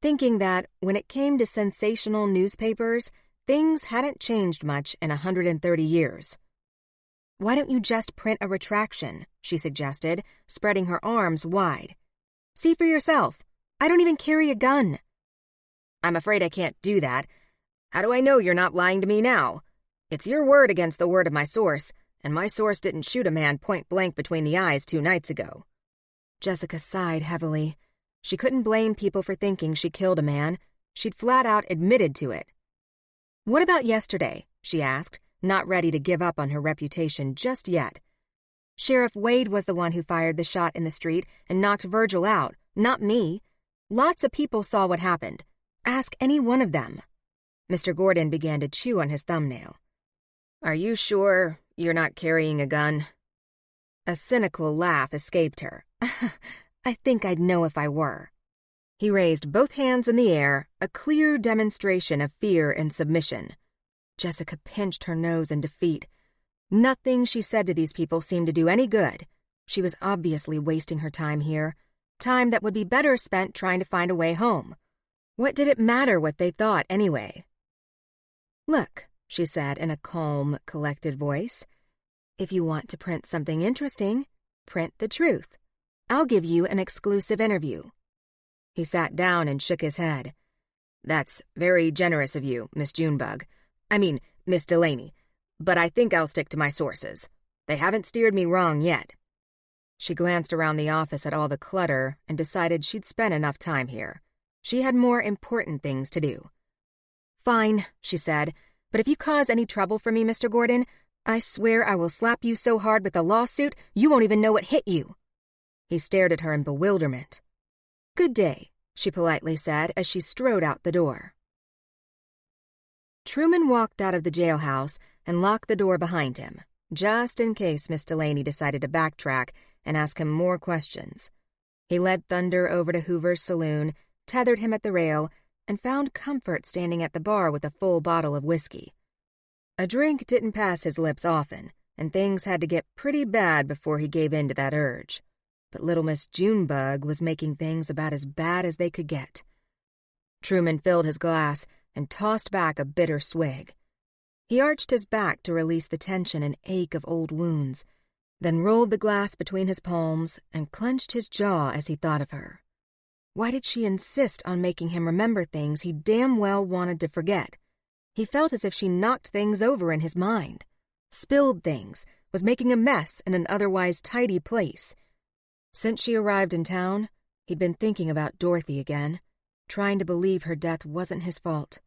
thinking that when it came to sensational newspapers, things hadn't changed much in 130 years. Why don't you just print a retraction, she suggested, spreading her arms wide. See for yourself. I don't even carry a gun. I'm afraid I can't do that. How do I know you're not lying to me now? It's your word against the word of my source, and my source didn't shoot a man point blank between the eyes 2 nights ago. Jessica sighed heavily. She couldn't blame people for thinking she killed a man. She'd flat out admitted to it. What about yesterday? She asked, not ready to give up on her reputation just yet. Sheriff Wade was the one who fired the shot in the street and knocked Virgil out, not me. Lots of people saw what happened. Ask any one of them. Mr. Gordon began to chew on his thumbnail. Are you sure you're not carrying a gun? A cynical laugh escaped her. I think I'd know if I were. He raised both hands in the air, a clear demonstration of fear and submission. Jessica pinched her nose in defeat. Nothing she said to these people seemed to do any good. She was obviously wasting her time here, time that would be better spent trying to find a way home. What did it matter what they thought anyway? "Look," she said in a calm, collected voice. "If you want to print something interesting, print the truth. I'll give you an exclusive interview." He sat down and shook his head. "That's very generous of you, Miss Junebug. Miss Delaney. But I think I'll stick to my sources. They haven't steered me wrong yet." She glanced around the office at all the clutter and decided she'd spent enough time here. She had more important things to do. "Fine," she said, "but if you cause any trouble for me, Mr. Gordon, I swear I will slap you so hard with a lawsuit you won't even know what hit you." He stared at her in bewilderment. "Good day," she politely said as she strode out the door. Truman walked out of the jailhouse and locked the door behind him, just in case Miss Delaney decided to backtrack and ask him more questions. He led Thunder over to Hoover's saloon, tethered him at the rail, and found comfort standing at the bar with a full bottle of whiskey. A drink didn't pass his lips often, and things had to get pretty bad before he gave in to that urge. But little Miss Junebug was making things about as bad as they could get. Truman filled his glass and tossed back a bitter swig. He arched his back to release the tension and ache of old wounds, then rolled the glass between his palms and clenched his jaw as he thought of her. Why did she insist on making him remember things he damn well wanted to forget? He felt as if she knocked things over in his mind, spilled things, was making a mess in an otherwise tidy place. Since she arrived in town, he'd been thinking about Dorothy again, trying to believe her death wasn't his fault.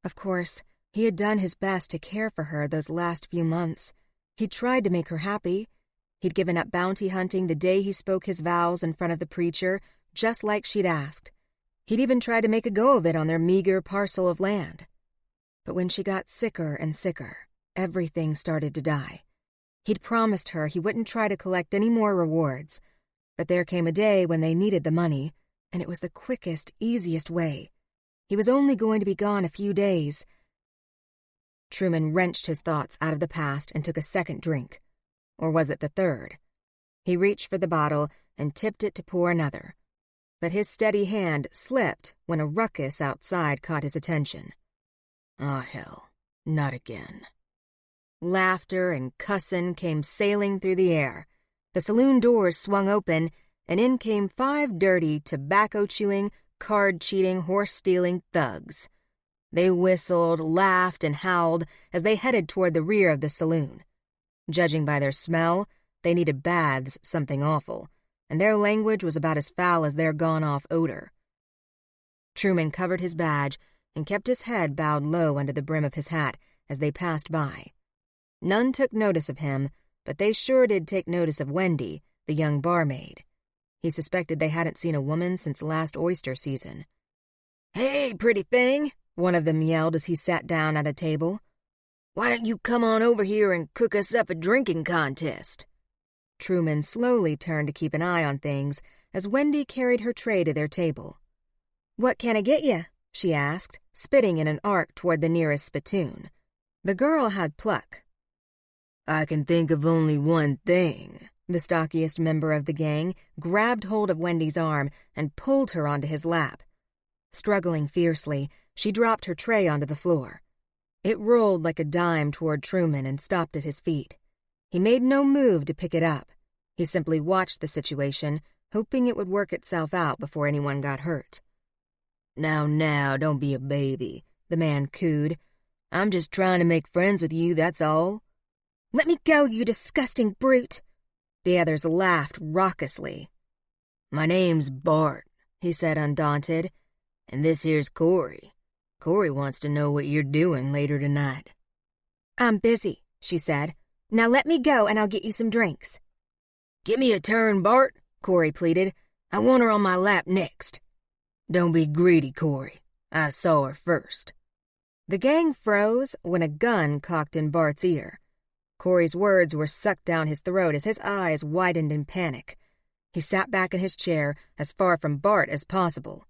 Of course, he had done his best to care for her those last few months. He'd tried to make her happy. He'd given up bounty hunting the day he spoke his vows in front of the preacher, just like she'd asked. He'd even tried to make a go of it on their meager parcel of land. But when she got sicker and sicker, everything started to die. He'd promised her he wouldn't try to collect any more rewards, but there came a day when they needed the money, and it was the quickest, easiest way. He was only going to be gone a few days. Truman wrenched his thoughts out of the past and took a second drink. Or was it the third? He reached for the bottle and tipped it to pour another. But his steady hand slipped when a ruckus outside caught his attention. Ah, hell, not again. Laughter and cussin' came sailing through the air. The saloon doors swung open, and in came 5 dirty, tobacco-chewing, card-cheating, horse-stealing thugs. They whistled, laughed, and howled as they headed toward the rear of the saloon. Judging by their smell, they needed baths something awful, and their language was about as foul as their gone-off odor. Truman covered his badge and kept his head bowed low under the brim of his hat as they passed by. None took notice of him, but they sure did take notice of Wendy, the young barmaid. He suspected they hadn't seen a woman since last oyster season. "Hey, pretty thing," one of them yelled as he sat down at a table. "Why don't you come on over here and cook us up a drinking contest?" Truman slowly turned to keep an eye on things as Wendy carried her tray to their table. "What can I get you?" she asked, spitting in an arc toward the nearest spittoon. The girl had pluck. "I can think of only one thing." The stockiest member of the gang grabbed hold of Wendy's arm and pulled her onto his lap. Struggling fiercely, she dropped her tray onto the floor. It rolled like a dime toward Truman and stopped at his feet. He made no move to pick it up. He simply watched the situation, hoping it would work itself out before anyone got hurt. Now, don't be a baby," the man cooed. "I'm just trying to make friends with you, that's all." "Let me go, you disgusting brute!" The others laughed raucously. "My name's Bart," he said, undaunted. "And this here's Corey. Corey wants to know what you're doing later tonight." "I'm busy," she said. "Now let me go and I'll get you some drinks." "Give me a turn, Bart," Corey pleaded. "I want her on my lap next." "Don't be greedy, Corey. I saw her first." The gang froze when a gun cocked in Bart's ear. Corey's words were sucked down his throat as his eyes widened in panic. He sat back in his chair, as far from Bart as possible,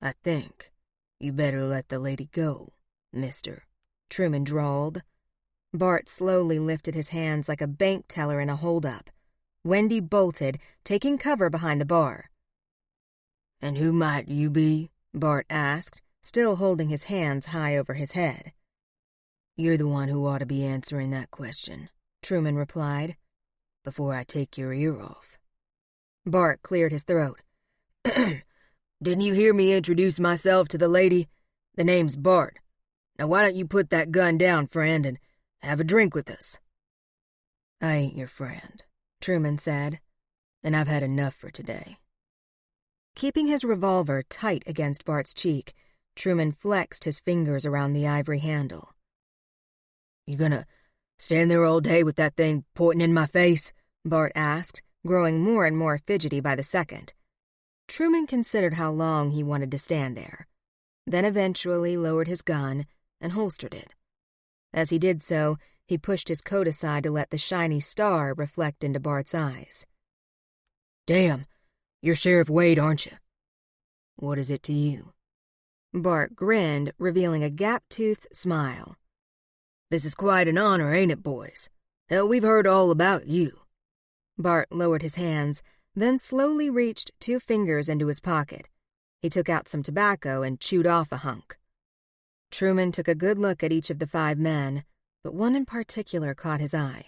I think you better let the lady go, mister, Truman drawled. Bart slowly lifted his hands like a bank teller in a holdup. Wendy bolted, taking cover behind the bar. And who might you be? Bart asked, still holding his hands high over his head. You're the one who ought to be answering that question, Truman replied. Before I take your ear off. Bart cleared his throat. Didn't you hear me introduce myself to the lady? The name's Bart. Now why don't you put that gun down, friend, and have a drink with us? I ain't your friend, Truman said, and I've had enough for today. Keeping his revolver tight against Bart's cheek, Truman flexed his fingers around the ivory handle. You gonna stand there all day with that thing pointing in my face? Bart asked, growing more and more fidgety by the second. Truman considered how long he wanted to stand there, then eventually lowered his gun and holstered it. As he did so, he pushed his coat aside to let the shiny star reflect into Bart's eyes. Damn, you're Sheriff Wade, aren't you? What is it to you? Bart grinned, revealing a gap-toothed smile. This is quite an honor, ain't it, boys? Hell, we've heard all about you. Bart lowered his hands, then slowly reached 2 fingers into his pocket. He took out some tobacco and chewed off a hunk. Truman took a good look at each of the 5 men, but one in particular caught his eye.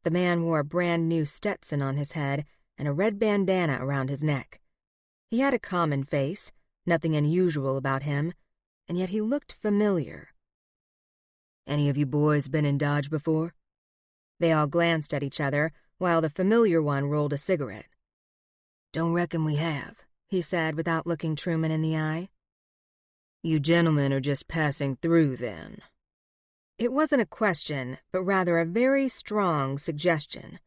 The man wore a brand-new Stetson on his head and a red bandana around his neck. He had a common face, nothing unusual about him, and yet he looked familiar. Any of you boys been in Dodge before? They all glanced at each other, while the familiar one rolled a cigarette. Don't reckon we have, he said without looking Truman in the eye. You gentlemen are just passing through, then. It wasn't a question, but rather a very strong suggestion.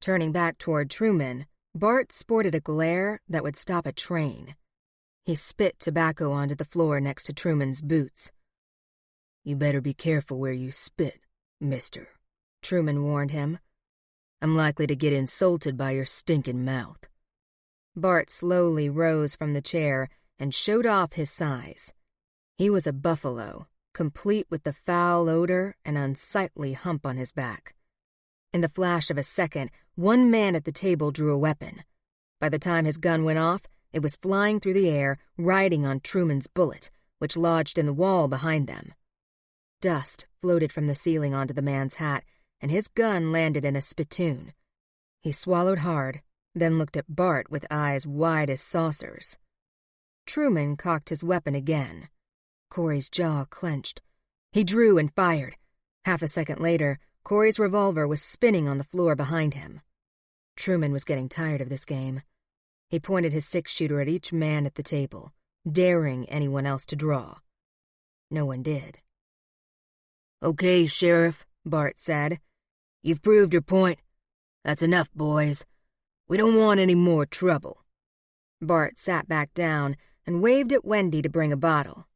Turning back toward Truman, Bart sported a glare that would stop a train. He spit tobacco onto the floor next to Truman's boots. You better be careful where you spit, mister, Truman warned him. I'm likely to get insulted by your stinking mouth. Bart slowly rose from the chair and showed off his size. He was a buffalo, complete with the foul odor and unsightly hump on his back. In the flash of a second, one man at the table drew a weapon. By the time his gun went off, it was flying through the air, riding on Truman's bullet, which lodged in the wall behind them. Dust floated from the ceiling onto the man's hat, and his gun landed in a spittoon. He swallowed hard, then looked at Bart with eyes wide as saucers. Truman cocked his weapon again. Corey's jaw clenched. He drew and fired. Half a second later, Corey's revolver was spinning on the floor behind him. Truman was getting tired of this game. He pointed his 6-shooter at each man at the table, daring anyone else to draw. No one did. Okay, Sheriff, Bart said. You've proved your point. That's enough, boys. We don't want any more trouble. Bart sat back down and waved at Wendy to bring a bottle.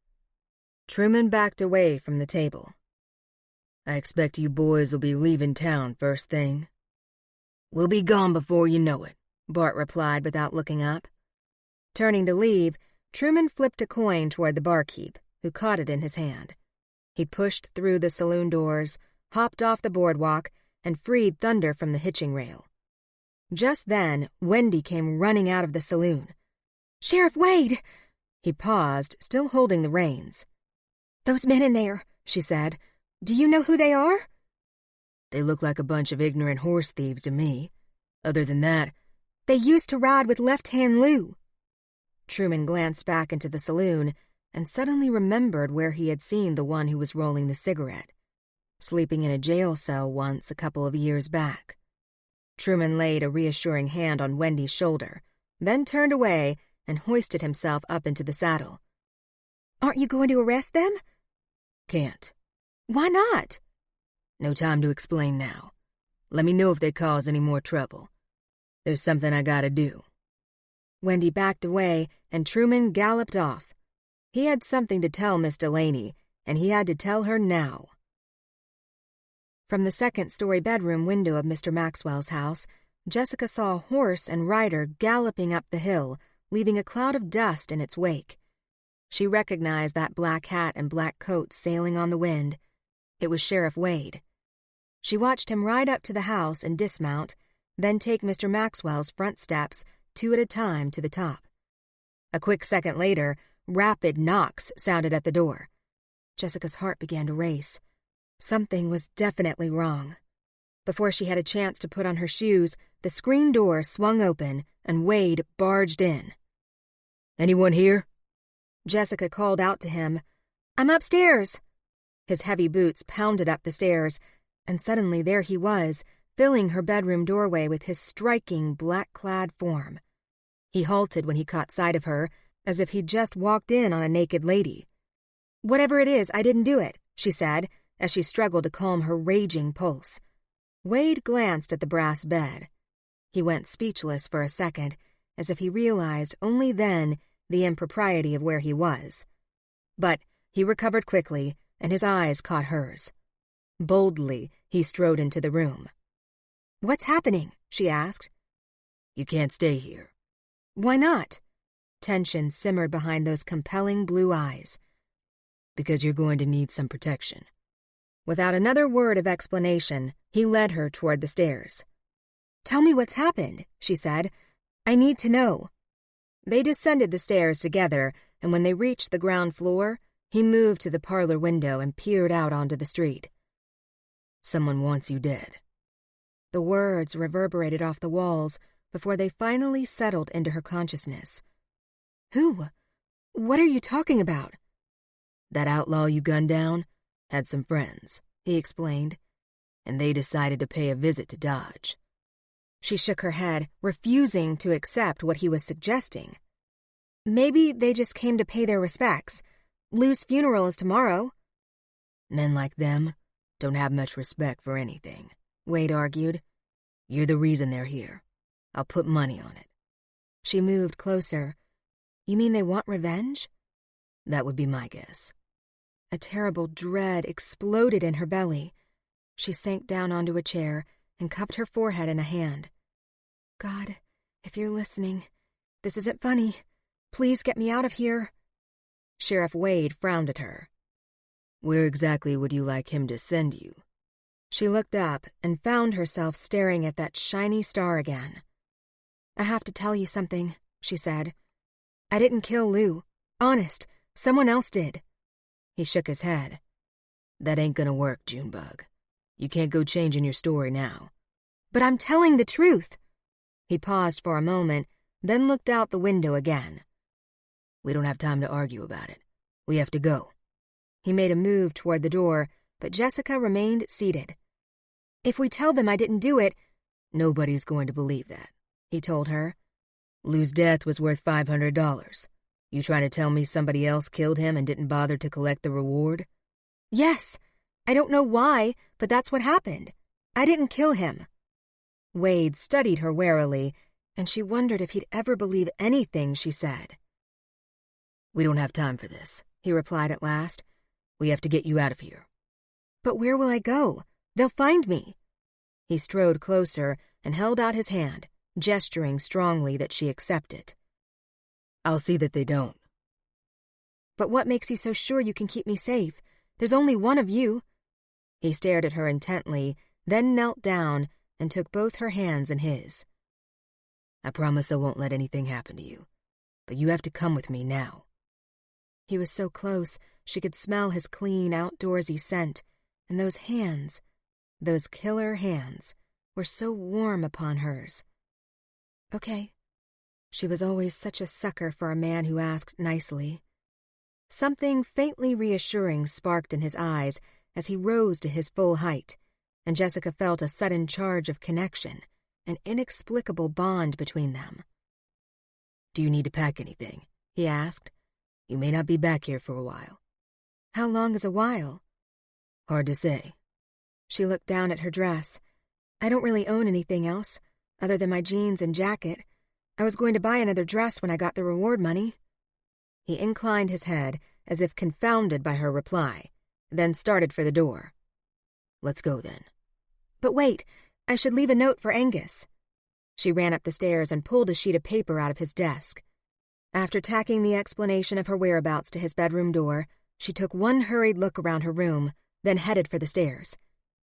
Truman backed away from the table. I expect you boys will be leaving town first thing. We'll be gone before you know it, Bart replied without looking up. Turning to leave, Truman flipped a coin toward the barkeep, who caught it in his hand. He pushed through the saloon doors, hopped off the boardwalk, and freed Thunder from the hitching rail. Just then, Wendy came running out of the saloon. "Sheriff Wade!" He paused, still holding the reins. "Those men in there," she said. "Do you know who they are?" They look like a bunch of ignorant horse thieves to me. Other than that, they used to ride with Left Hand Lou. Truman glanced back into the saloon and suddenly remembered where he had seen the one who was rolling the cigarette, sleeping in a jail cell once a couple of years back. Truman laid a reassuring hand on Wendy's shoulder, then turned away and hoisted himself up into the saddle. "Aren't you going to arrest them?" "Can't." "Why not?" "No time to explain now. Let me know if they cause any more trouble. There's something I gotta do." Wendy backed away, and Truman galloped off. He had something to tell Miss Delaney, and he had to tell her now. From the second-story bedroom window of Mr. Maxwell's house, Jessica saw a horse and rider galloping up the hill, leaving a cloud of dust in its wake. She recognized that black hat and black coat sailing on the wind. It was Sheriff Wade. She watched him ride up to the house and dismount, then take Mr. Maxwell's front steps, 2 at a time, to the top. A quick second later, rapid knocks sounded at the door. Jessica's heart began to race. Something was definitely wrong. Before she had a chance to put on her shoes, the screen door swung open and Wade barged in. "Anyone here?" Jessica called out to him. "I'm upstairs." His heavy boots pounded up the stairs, and suddenly there he was, filling her bedroom doorway with his striking black-clad form. He halted when he caught sight of her, as if he'd just walked in on a naked lady. "Whatever it is, I didn't do it," she said, as she struggled to calm her raging pulse. Wade glanced at the brass bed. He went speechless for a second, as if he realized only then the impropriety of where he was. But he recovered quickly, and his eyes caught hers. Boldly, he strode into the room. "What's happening?" she asked. "You can't stay here." "Why not?" Tension simmered behind those compelling blue eyes. "Because you're going to need some protection." Without another word of explanation, he led her toward the stairs. "Tell me what's happened," she said. "I need to know." They descended the stairs together, and when they reached the ground floor, he moved to the parlor window and peered out onto the street. "Someone wants you dead." The words reverberated off the walls before they finally settled into her consciousness. "Who? What are you talking about?" "That outlaw you gunned down had some friends," he explained, "and they decided to pay a visit to Dodge." She shook her head, refusing to accept what he was suggesting. "Maybe they just came to pay their respects. Lou's funeral is tomorrow." "Men like them don't have much respect for anything," Wade argued. "You're the reason they're here. I'll put money on it." She moved closer. "You mean they want revenge?" "That would be my guess." A terrible dread exploded in her belly. She sank down onto a chair and cupped her forehead in a hand. "God, if you're listening, this isn't funny. Please get me out of here." Sheriff Wade frowned at her. "Where exactly would you like him to send you?" She looked up and found herself staring at that shiny star again. "I have to tell you something," she said. "I didn't kill Lou. Honest, someone else did." He shook his head. "That ain't gonna work, Junebug. You can't go changing your story now." "But I'm telling the truth." He paused for a moment, then looked out the window again. "We don't have time to argue about it. We have to go." He made a move toward the door, but Jessica remained seated. "If we tell them I didn't do it—" "Nobody's going to believe that," he told her. "Lou's death was worth $500. You trying to tell me somebody else killed him and didn't bother to collect the reward?" "Yes. I don't know why, but that's what happened. I didn't kill him." Wade studied her warily, and she wondered if he'd ever believe anything she said. "We don't have time for this," he replied at last. "We have to get you out of here." "But where will I go? They'll find me." He strode closer and held out his hand, gesturing strongly that she accept it. "I'll see that they don't." "But what makes you so sure you can keep me safe? There's only one of you." He stared at her intently, then knelt down and took both her hands in his. "I promise I won't let anything happen to you, but you have to come with me now." He was so close, she could smell his clean, outdoorsy scent, and those hands, those killer hands, were so warm upon hers. "Okay." She was always such a sucker for a man who asked nicely. Something faintly reassuring sparked in his eyes as he rose to his full height, and Jessica felt a sudden charge of connection, an inexplicable bond between them. "Do you need to pack anything?" he asked. "You may not be back here for a while." "How long is a while?" "Hard to say." She looked down at her dress. "I don't really own anything else, other than my jeans and jacket. I was going to buy another dress when I got the reward money." He inclined his head, as if confounded by her reply, then started for the door. "Let's go, then." "But wait, I should leave a note for Angus." She ran up the stairs and pulled a sheet of paper out of his desk. After tacking the explanation of her whereabouts to his bedroom door, she took one hurried look around her room, then headed for the stairs.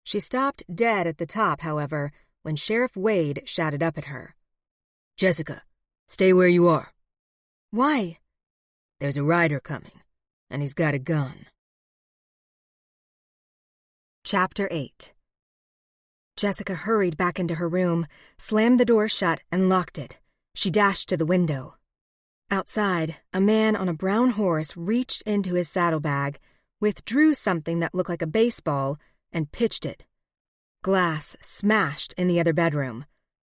She stopped dead at the top, however, when Sheriff Wade shouted up at her. "Jessica, stay where you are." "Why?" "There's a rider coming, and he's got a gun." Chapter 8. Jessica hurried back into her room, slammed the door shut, and locked it. She dashed to the window. Outside, a man on a brown horse reached into his saddlebag, withdrew something that looked like a baseball, and pitched it. Glass smashed in the other bedroom.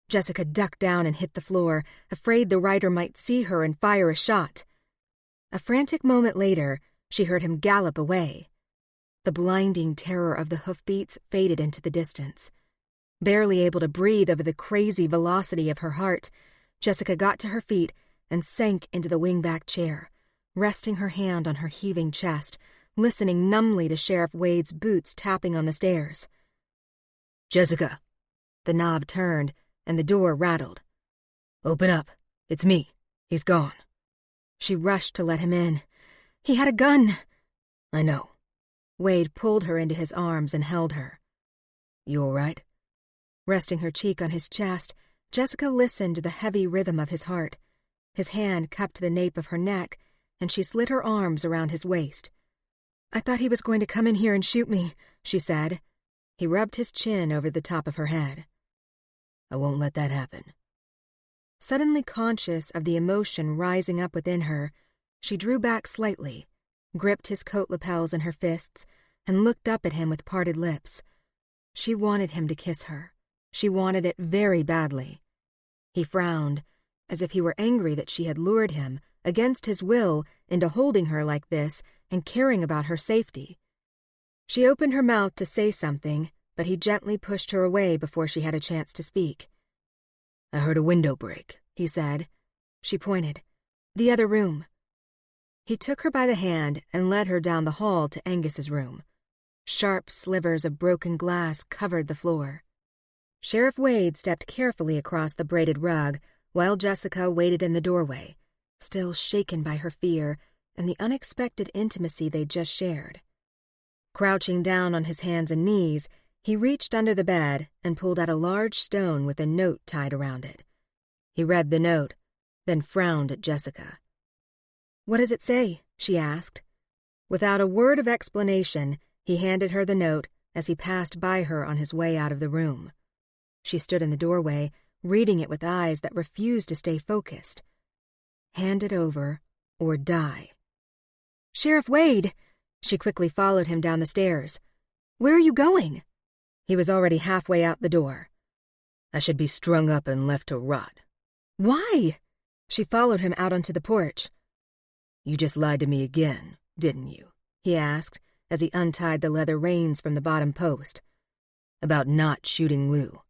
Jessica ducked down and hit the floor, afraid the rider might see her and fire a shot. A frantic moment later, she heard him gallop away. The blinding terror of the hoofbeats faded into the distance. Barely able to breathe over the crazy velocity of her heart, Jessica got to her feet and sank into the wingback chair, resting her hand on her heaving chest, listening numbly to Sheriff Wade's boots tapping on the stairs. "Jessica." The knob turned, and the door rattled. "Open up. It's me. He's gone." She rushed to let him in. He had a gun. "I know." Wade pulled her into his arms and held her. "You all right?" Resting her cheek on his chest, Jessica listened to the heavy rhythm of his heart. His hand cupped the nape of her neck, and she slid her arms around his waist. "I thought he was going to come in here and shoot me," she said. He rubbed his chin over the top of her head. "I won't let that happen." Suddenly conscious of the emotion rising up within her, she drew back slightly, gripped his coat lapels in her fists, and looked up at him with parted lips. She wanted him to kiss her. She wanted it very badly. He frowned, as if he were angry that she had lured him, against his will, into holding her like this and caring about her safety. She opened her mouth to say something, but he gently pushed her away before she had a chance to speak. "I heard a window break," he said. She pointed. "The other room." He took her by the hand and led her down the hall to Angus's room. Sharp slivers of broken glass covered the floor. Sheriff Wade stepped carefully across the braided rug, while Jessica waited in the doorway, still shaken by her fear and the unexpected intimacy they'd just shared. Crouching down on his hands and knees, he reached under the bed and pulled out a large stone with a note tied around it. He read the note, then frowned at Jessica. "What does it say?" she asked. Without a word of explanation, he handed her the note as he passed by her on his way out of the room. She stood in the doorway, reading it with eyes that refused to stay focused. "Hand it over, or die." "Sheriff Wade!" She quickly followed him down the stairs. "Where are you going?" He was already halfway out the door. "I should be strung up and left to rot." "Why?" She followed him out onto the porch. "You just lied to me again, didn't you?" he asked, as he untied the leather reins from the bottom post. "About not shooting Lou."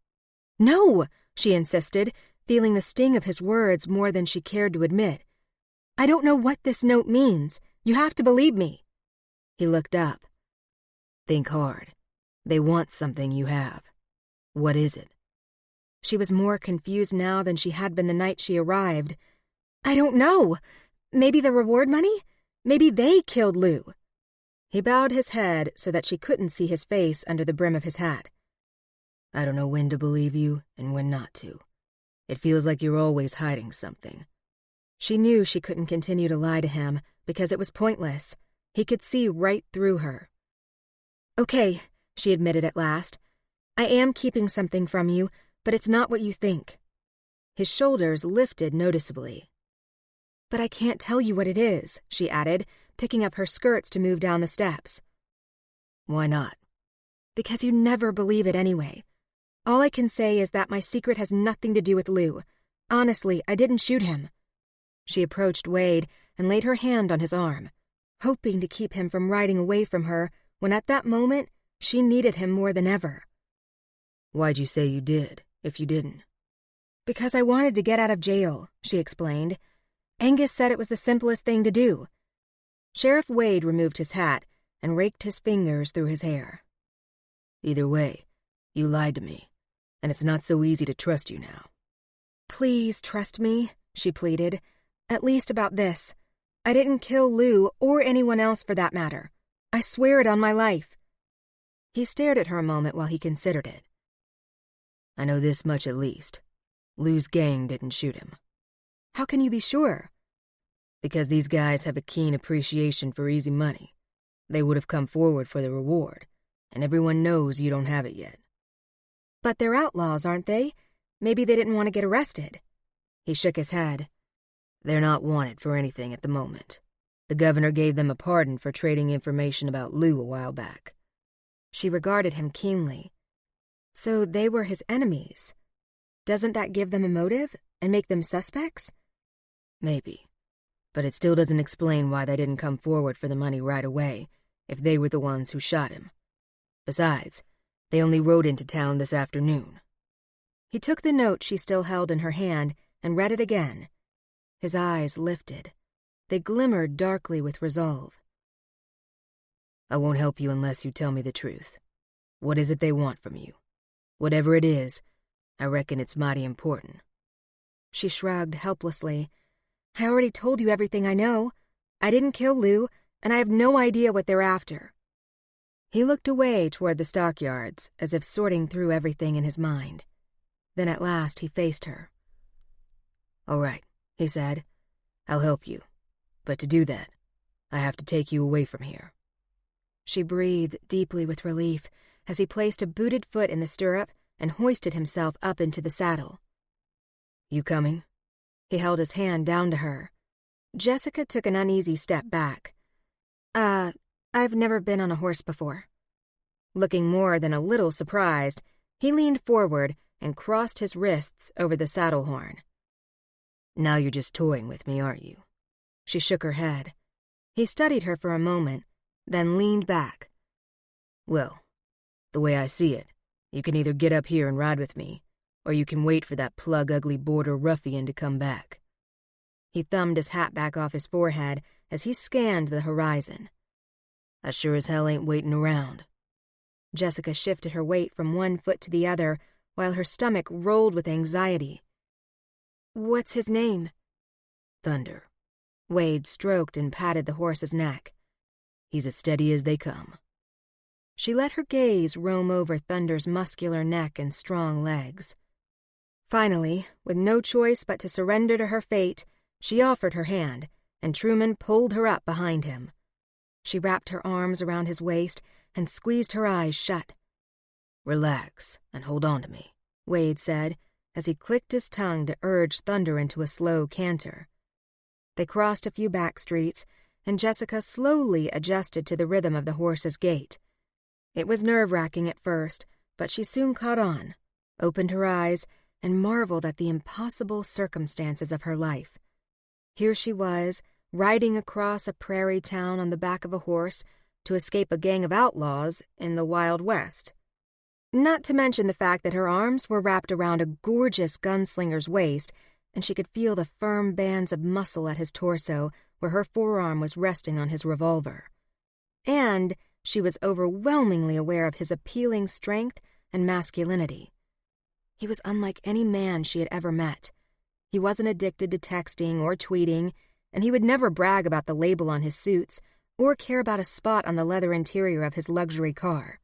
"No," she insisted, feeling the sting of his words more than she cared to admit. "I don't know what this note means. You have to believe me." He looked up. "Think hard. They want something you have. What is it?" She was more confused now than she had been the night she arrived. "I don't know. Maybe the reward money? Maybe they killed Lou." He bowed his head so that she couldn't see his face under the brim of his hat. "I don't know when to believe you and when not to. It feels like you're always hiding something." She knew she couldn't continue to lie to him because it was pointless. He could see right through her. "Okay," she admitted at last. "I am keeping something from you, but it's not what you think." His shoulders lifted noticeably. "But I can't tell you what it is," she added, picking up her skirts to move down the steps. "Why not?" "Because you never believe it anyway. All I can say is that my secret has nothing to do with Lou. Honestly, I didn't shoot him." She approached Wade and laid her hand on his arm, hoping to keep him from riding away from her when at that moment she needed him more than ever. "Why'd you say you did, if you didn't?" "Because I wanted to get out of jail," she explained. "Angus said it was the simplest thing to do." Sheriff Wade removed his hat and raked his fingers through his hair. "Either way, you lied to me, and it's not so easy to trust you now." "Please trust me," she pleaded. At least about this. I didn't kill Lou or anyone else for that matter. I swear it on my life." He stared at her a moment while he considered it. "I know this much at least. Lou's gang didn't shoot him." "How can you be sure?" "Because these guys have a keen appreciation for easy money. They would have come forward for the reward, and everyone knows you don't have it yet." "But they're outlaws, aren't they? Maybe they didn't want to get arrested." He shook his head. "They're not wanted for anything at the moment. The governor gave them a pardon for trading information about Lou a while back." She regarded him keenly. "So they were his enemies. Doesn't that give them a motive and make them suspects?" "Maybe. But it still doesn't explain why they didn't come forward for the money right away, if they were the ones who shot him. Besides, they only rode into town this afternoon." He took the note she still held in her hand and read it again. His eyes lifted. They glimmered darkly with resolve. "I won't help you unless you tell me the truth. What is it they want from you? Whatever it is, I reckon it's mighty important." She shrugged helplessly. "I already told you everything I know. I didn't kill Lou, and I have no idea what they're after." He looked away toward the stockyards, as if sorting through everything in his mind. Then at last he faced her. "All right," he said. "I'll help you. But to do that, I have to take you away from here." She breathed deeply with relief as he placed a booted foot in the stirrup and hoisted himself up into the saddle. "You coming?" He held his hand down to her. Jessica took an uneasy step back. I've never been on a horse before." Looking more than a little surprised, he leaned forward and crossed his wrists over the saddle horn. "Now you're just toying with me, aren't you?" She shook her head. He studied her for a moment, then leaned back. "Well, the way I see it, you can either get up here and ride with me, or you can wait for that plug-ugly border ruffian to come back." He thumbed his hat back off his forehead as he scanned the horizon. "I sure as hell ain't waiting around." Jessica shifted her weight from one foot to the other while her stomach rolled with anxiety. "What's his name?" "Thunder." Wade stroked and patted the horse's neck. "He's as steady as they come." She let her gaze roam over Thunder's muscular neck and strong legs. Finally, with no choice but to surrender to her fate, she offered her hand, and Truman pulled her up behind him. She wrapped her arms around his waist and squeezed her eyes shut. "Relax and hold on to me," Wade said, as he clicked his tongue to urge Thunder into a slow canter. They crossed a few back streets, and Jessica slowly adjusted to the rhythm of the horse's gait. It was nerve-wracking at first, but she soon caught on, opened her eyes, and marveled at the impossible circumstances of her life. Here she was, riding across a prairie town on the back of a horse to escape a gang of outlaws in the Wild West. Not to mention the fact that her arms were wrapped around a gorgeous gunslinger's waist, and she could feel the firm bands of muscle at his torso where her forearm was resting on his revolver. And she was overwhelmingly aware of his appealing strength and masculinity. He was unlike any man she had ever met. He wasn't addicted to texting or tweeting, and he would never brag about the label on his suits or care about a spot on the leather interior of his luxury car.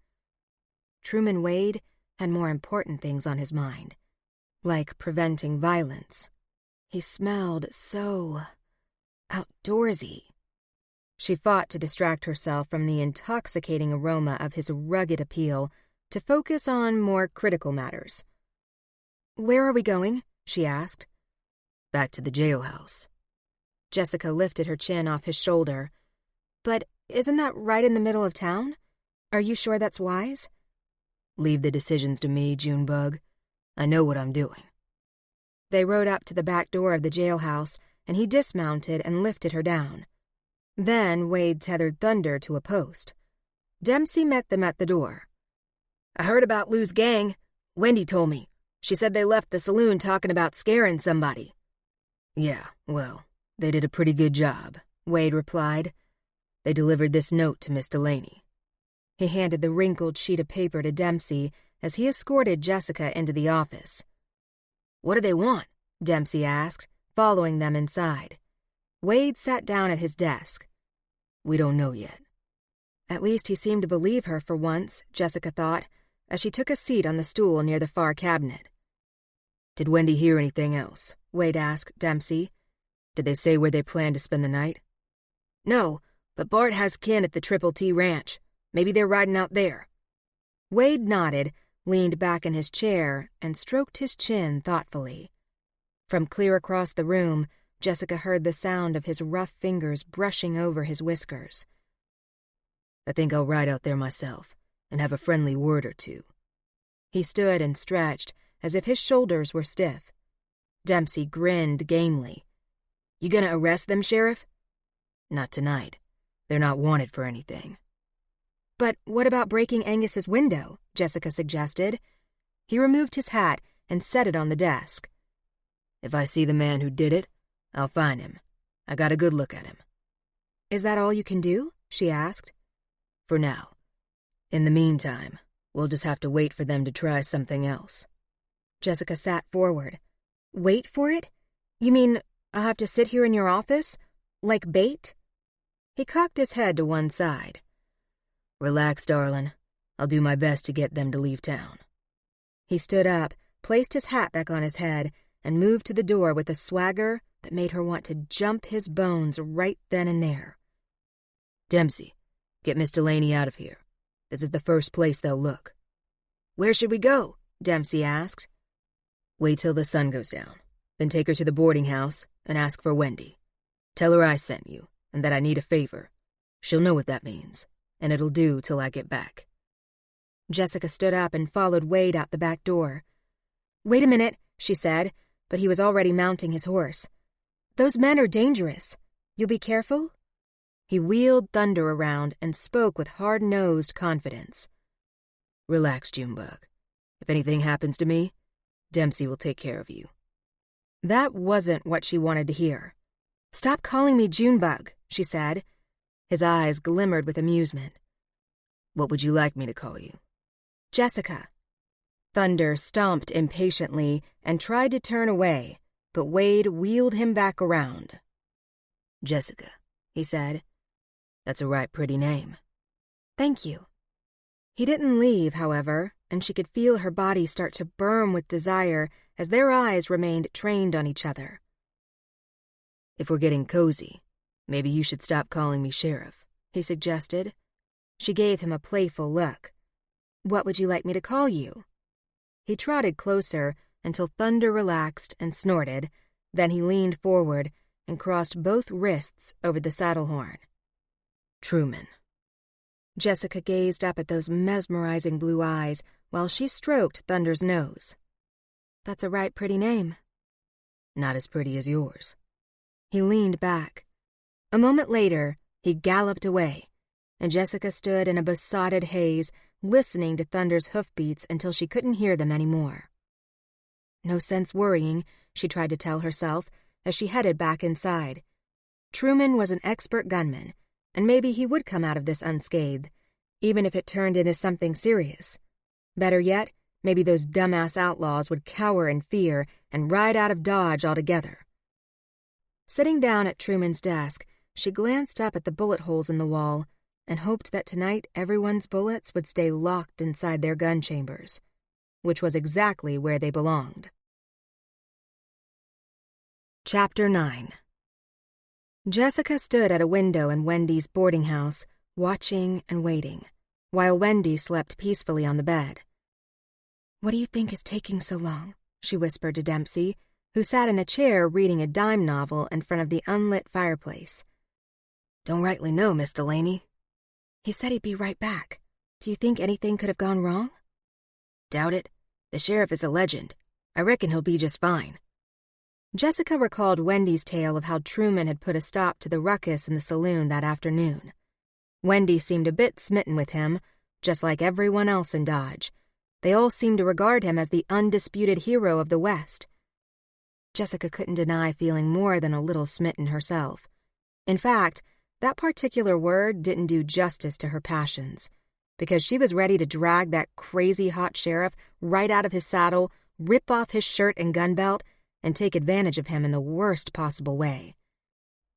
Truman Wade had more important things on his mind, like preventing violence. He smelled so outdoorsy. She fought to distract herself from the intoxicating aroma of his rugged appeal to focus on more critical matters. "Where are we going?" she asked. "Back to the jailhouse." Jessica lifted her chin off his shoulder. "But isn't that right in the middle of town? Are you sure that's wise?" "Leave the decisions to me, Junebug. I know what I'm doing." They rode up to the back door of the jailhouse, and he dismounted and lifted her down. Then Wade tethered Thunder to a post. Dempsey met them at the door. "I heard about Lou's gang. Wendy told me. She said they left the saloon talking about scaring somebody." "Yeah, well, they did a pretty good job," Wade replied. "They delivered this note to Miss Delaney." He handed the wrinkled sheet of paper to Dempsey as he escorted Jessica into the office. "What do they want?" Dempsey asked, following them inside. Wade sat down at his desk. We don't know yet. At least he seemed to believe her for once, Jessica thought, as she took a seat on the stool near the far cabinet. Did Wendy hear anything else? Wade asked Dempsey. Did they say where they planned to spend the night? No, but Bart has kin at the Triple T Ranch. Maybe they're riding out there. Wade nodded, leaned back in his chair, and stroked his chin thoughtfully. From clear across the room, Jessica heard the sound of his rough fingers brushing over his whiskers. I think I'll ride out there myself and have a friendly word or two. He stood and stretched, as if his shoulders were stiff. Dempsey grinned gamely. You gonna arrest them, Sheriff? Not tonight. They're not wanted for anything. But what about breaking Angus's window? Jessica suggested. He removed his hat and set it on the desk. If I see the man who did it, I'll find him. I got a good look at him. Is that all you can do? She asked. For now. In the meantime, we'll just have to wait for them to try something else. Jessica sat forward. Wait for it? You mean I'll have to sit here in your office? Like bait? He cocked his head to one side. Relax, darling. I'll do my best to get them to leave town. He stood up, placed his hat back on his head, and moved to the door with a swagger that made her want to jump his bones right then and there. Dempsey, get Miss Delaney out of here. This is the first place they'll look. Where should we go? Dempsey asked. Wait till the sun goes down, then take her to the boarding house and ask for Wendy. Tell her I sent you and that I need a favor. She'll know what that means, and it'll do till I get back. Jessica stood up and followed Wade out the back door. Wait a minute, she said, but he was already mounting his horse. Those men are dangerous. You'll be careful? He wheeled Thunder around and spoke with hard-nosed confidence. Relax, Junebug. If anything happens to me, Dempsey will take care of you. That wasn't what she wanted to hear. Stop calling me Junebug, she said. His eyes glimmered with amusement. What would you like me to call you? Jessica. Thunder stomped impatiently and tried to turn away, but Wade wheeled him back around. Jessica, he said. That's a right pretty name. Thank you. He didn't leave, however, and she could feel her body start to burn with desire as their eyes remained trained on each other. If we're getting cozy, maybe you should stop calling me Sheriff, he suggested. She gave him a playful look. What would you like me to call you? He trotted closer until Thunder relaxed and snorted, then he leaned forward and crossed both wrists over the saddle horn. Truman. Jessica gazed up at those mesmerizing blue eyes while she stroked Thunder's nose. That's a right pretty name. Not as pretty as yours. He leaned back. A moment later, he galloped away, and Jessica stood in a besotted haze, listening to Thunder's hoofbeats until she couldn't hear them anymore. No sense worrying, she tried to tell herself as she headed back inside. Truman was an expert gunman, and maybe he would come out of this unscathed, even if it turned into something serious. Better yet, maybe those dumbass outlaws would cower in fear and ride out of Dodge altogether. Sitting down at Truman's desk, she glanced up at the bullet holes in the wall and hoped that tonight everyone's bullets would stay locked inside their gun chambers, which was exactly where they belonged. Chapter 9. Jessica stood at a window in Wendy's boarding house, watching and waiting, while Wendy slept peacefully on the bed. "What do you think is taking so long?" she whispered to Dempsey, who sat in a chair reading a dime novel in front of the unlit fireplace. "Don't rightly know, Miss Delaney." "He said he'd be right back. Do you think anything could have gone wrong?" "Doubt it. The sheriff is a legend. I reckon he'll be just fine." Jessica recalled Wendy's tale of how Truman had put a stop to the ruckus in the saloon that afternoon. Wendy seemed a bit smitten with him, just like everyone else in Dodge. They all seemed to regard him as the undisputed hero of the West. Jessica couldn't deny feeling more than a little smitten herself. In fact, that particular word didn't do justice to her passions, because she was ready to drag that crazy hot sheriff right out of his saddle, rip off his shirt and gun belt, and take advantage of him in the worst possible way.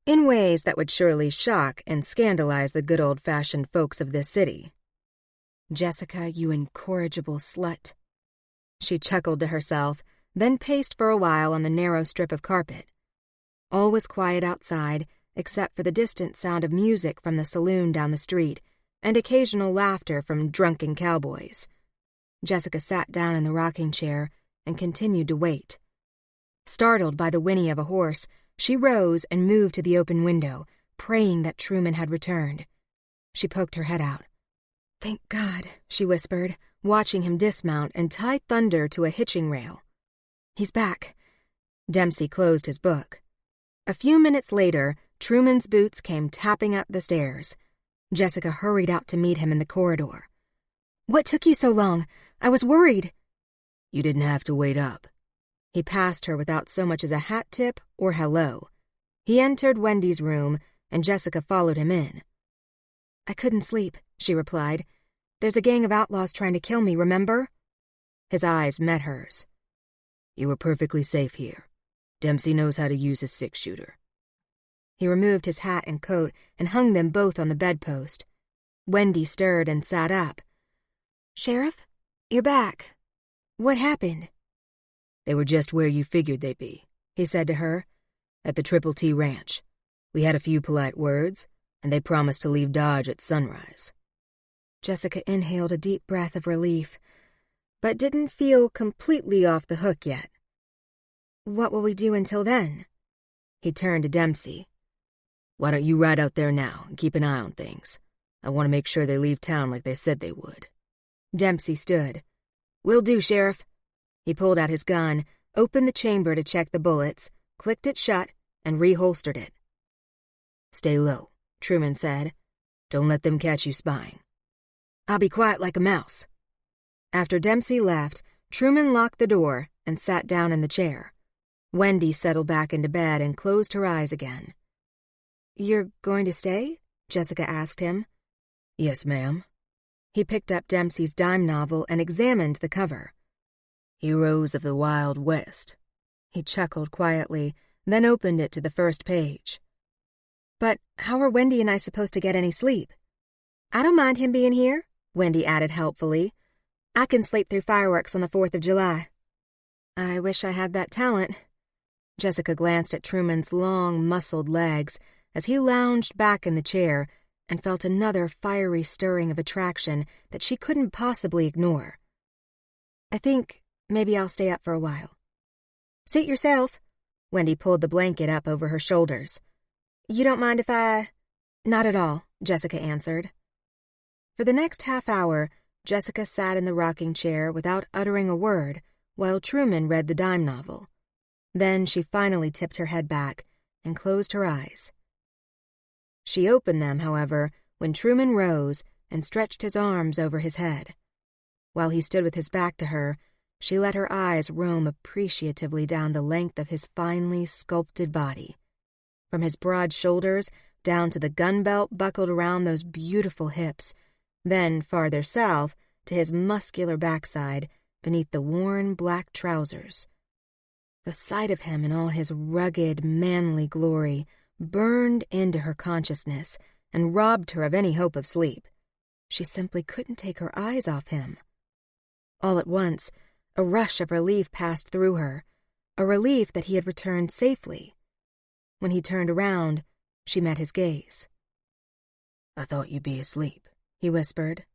in ways that would surely shock and scandalize the good old-fashioned folks of this city. "Jessica, you incorrigible slut." She chuckled to herself, then paced for a while on the narrow strip of carpet. All was quiet outside, except for the distant sound of music from the saloon down the street and occasional laughter from drunken cowboys. Jessica sat down in the rocking chair and continued to wait. Startled by the whinny of a horse, she rose and moved to the open window, praying that Truman had returned. She poked her head out. "Thank God," she whispered, watching him dismount and tie Thunder to a hitching rail. "He's back." Dempsey closed his book. A few minutes later, Truman's boots came tapping up the stairs. Jessica hurried out to meet him in the corridor. "What took you so long? I was worried." "You didn't have to wait up." He passed her without so much as a hat tip or hello. He entered Wendy's room, and Jessica followed him in. "I couldn't sleep," she replied. "There's a gang of outlaws trying to kill me, remember?" His eyes met hers. "You were perfectly safe here. Dempsey knows how to use his six-shooter." He removed his hat and coat and hung them both on the bedpost. Wendy stirred and sat up. "Sheriff, you're back. What happened?" "They were just where you figured they'd be," he said to her, "at the Triple T Ranch. We had a few polite words, and they promised to leave Dodge at sunrise." Jessica inhaled a deep breath of relief, but didn't feel completely off the hook yet. "What will we do until then?" He turned to Dempsey. "Why don't you ride out there now and keep an eye on things? I want to make sure they leave town like they said they would." Dempsey stood. "Will do, Sheriff." He pulled out his gun, opened the chamber to check the bullets, clicked it shut, and reholstered it. "Stay low," Truman said. "Don't let them catch you spying." "I'll be quiet like a mouse." After Dempsey left, Truman locked the door and sat down in the chair. Wendy settled back into bed and closed her eyes again. "You're going to stay?" Jessica asked him. "Yes, ma'am." He picked up Dempsey's dime novel and examined the cover. "Heroes of the Wild West." He chuckled quietly, then opened it to the first page. "But how are Wendy and I supposed to get any sleep?" "I don't mind him being here," Wendy added helpfully. "I can sleep through fireworks on the 4th of July." "I wish I had that talent." Jessica glanced at Truman's long, muscled legs as he lounged back in the chair and felt another fiery stirring of attraction that she couldn't possibly ignore. "I think maybe I'll stay up for a while." "Suit yourself." Wendy pulled the blanket up over her shoulders. "You don't mind if I—" "Not at all," Jessica answered. For the next half hour, Jessica sat in the rocking chair without uttering a word while Truman read the dime novel. Then she finally tipped her head back and closed her eyes. She opened them, however, when Truman rose and stretched his arms over his head. While he stood with his back to her, she let her eyes roam appreciatively down the length of his finely sculpted body. From his broad shoulders down to the gun belt buckled around those beautiful hips, then farther south to his muscular backside beneath the worn black trousers. The sight of him in all his rugged, manly glory burned into her consciousness and robbed her of any hope of sleep. She simply couldn't take her eyes off him. All at once, a rush of relief passed through her, a relief that he had returned safely. When he turned around, she met his gaze. "I thought you'd be asleep," he whispered.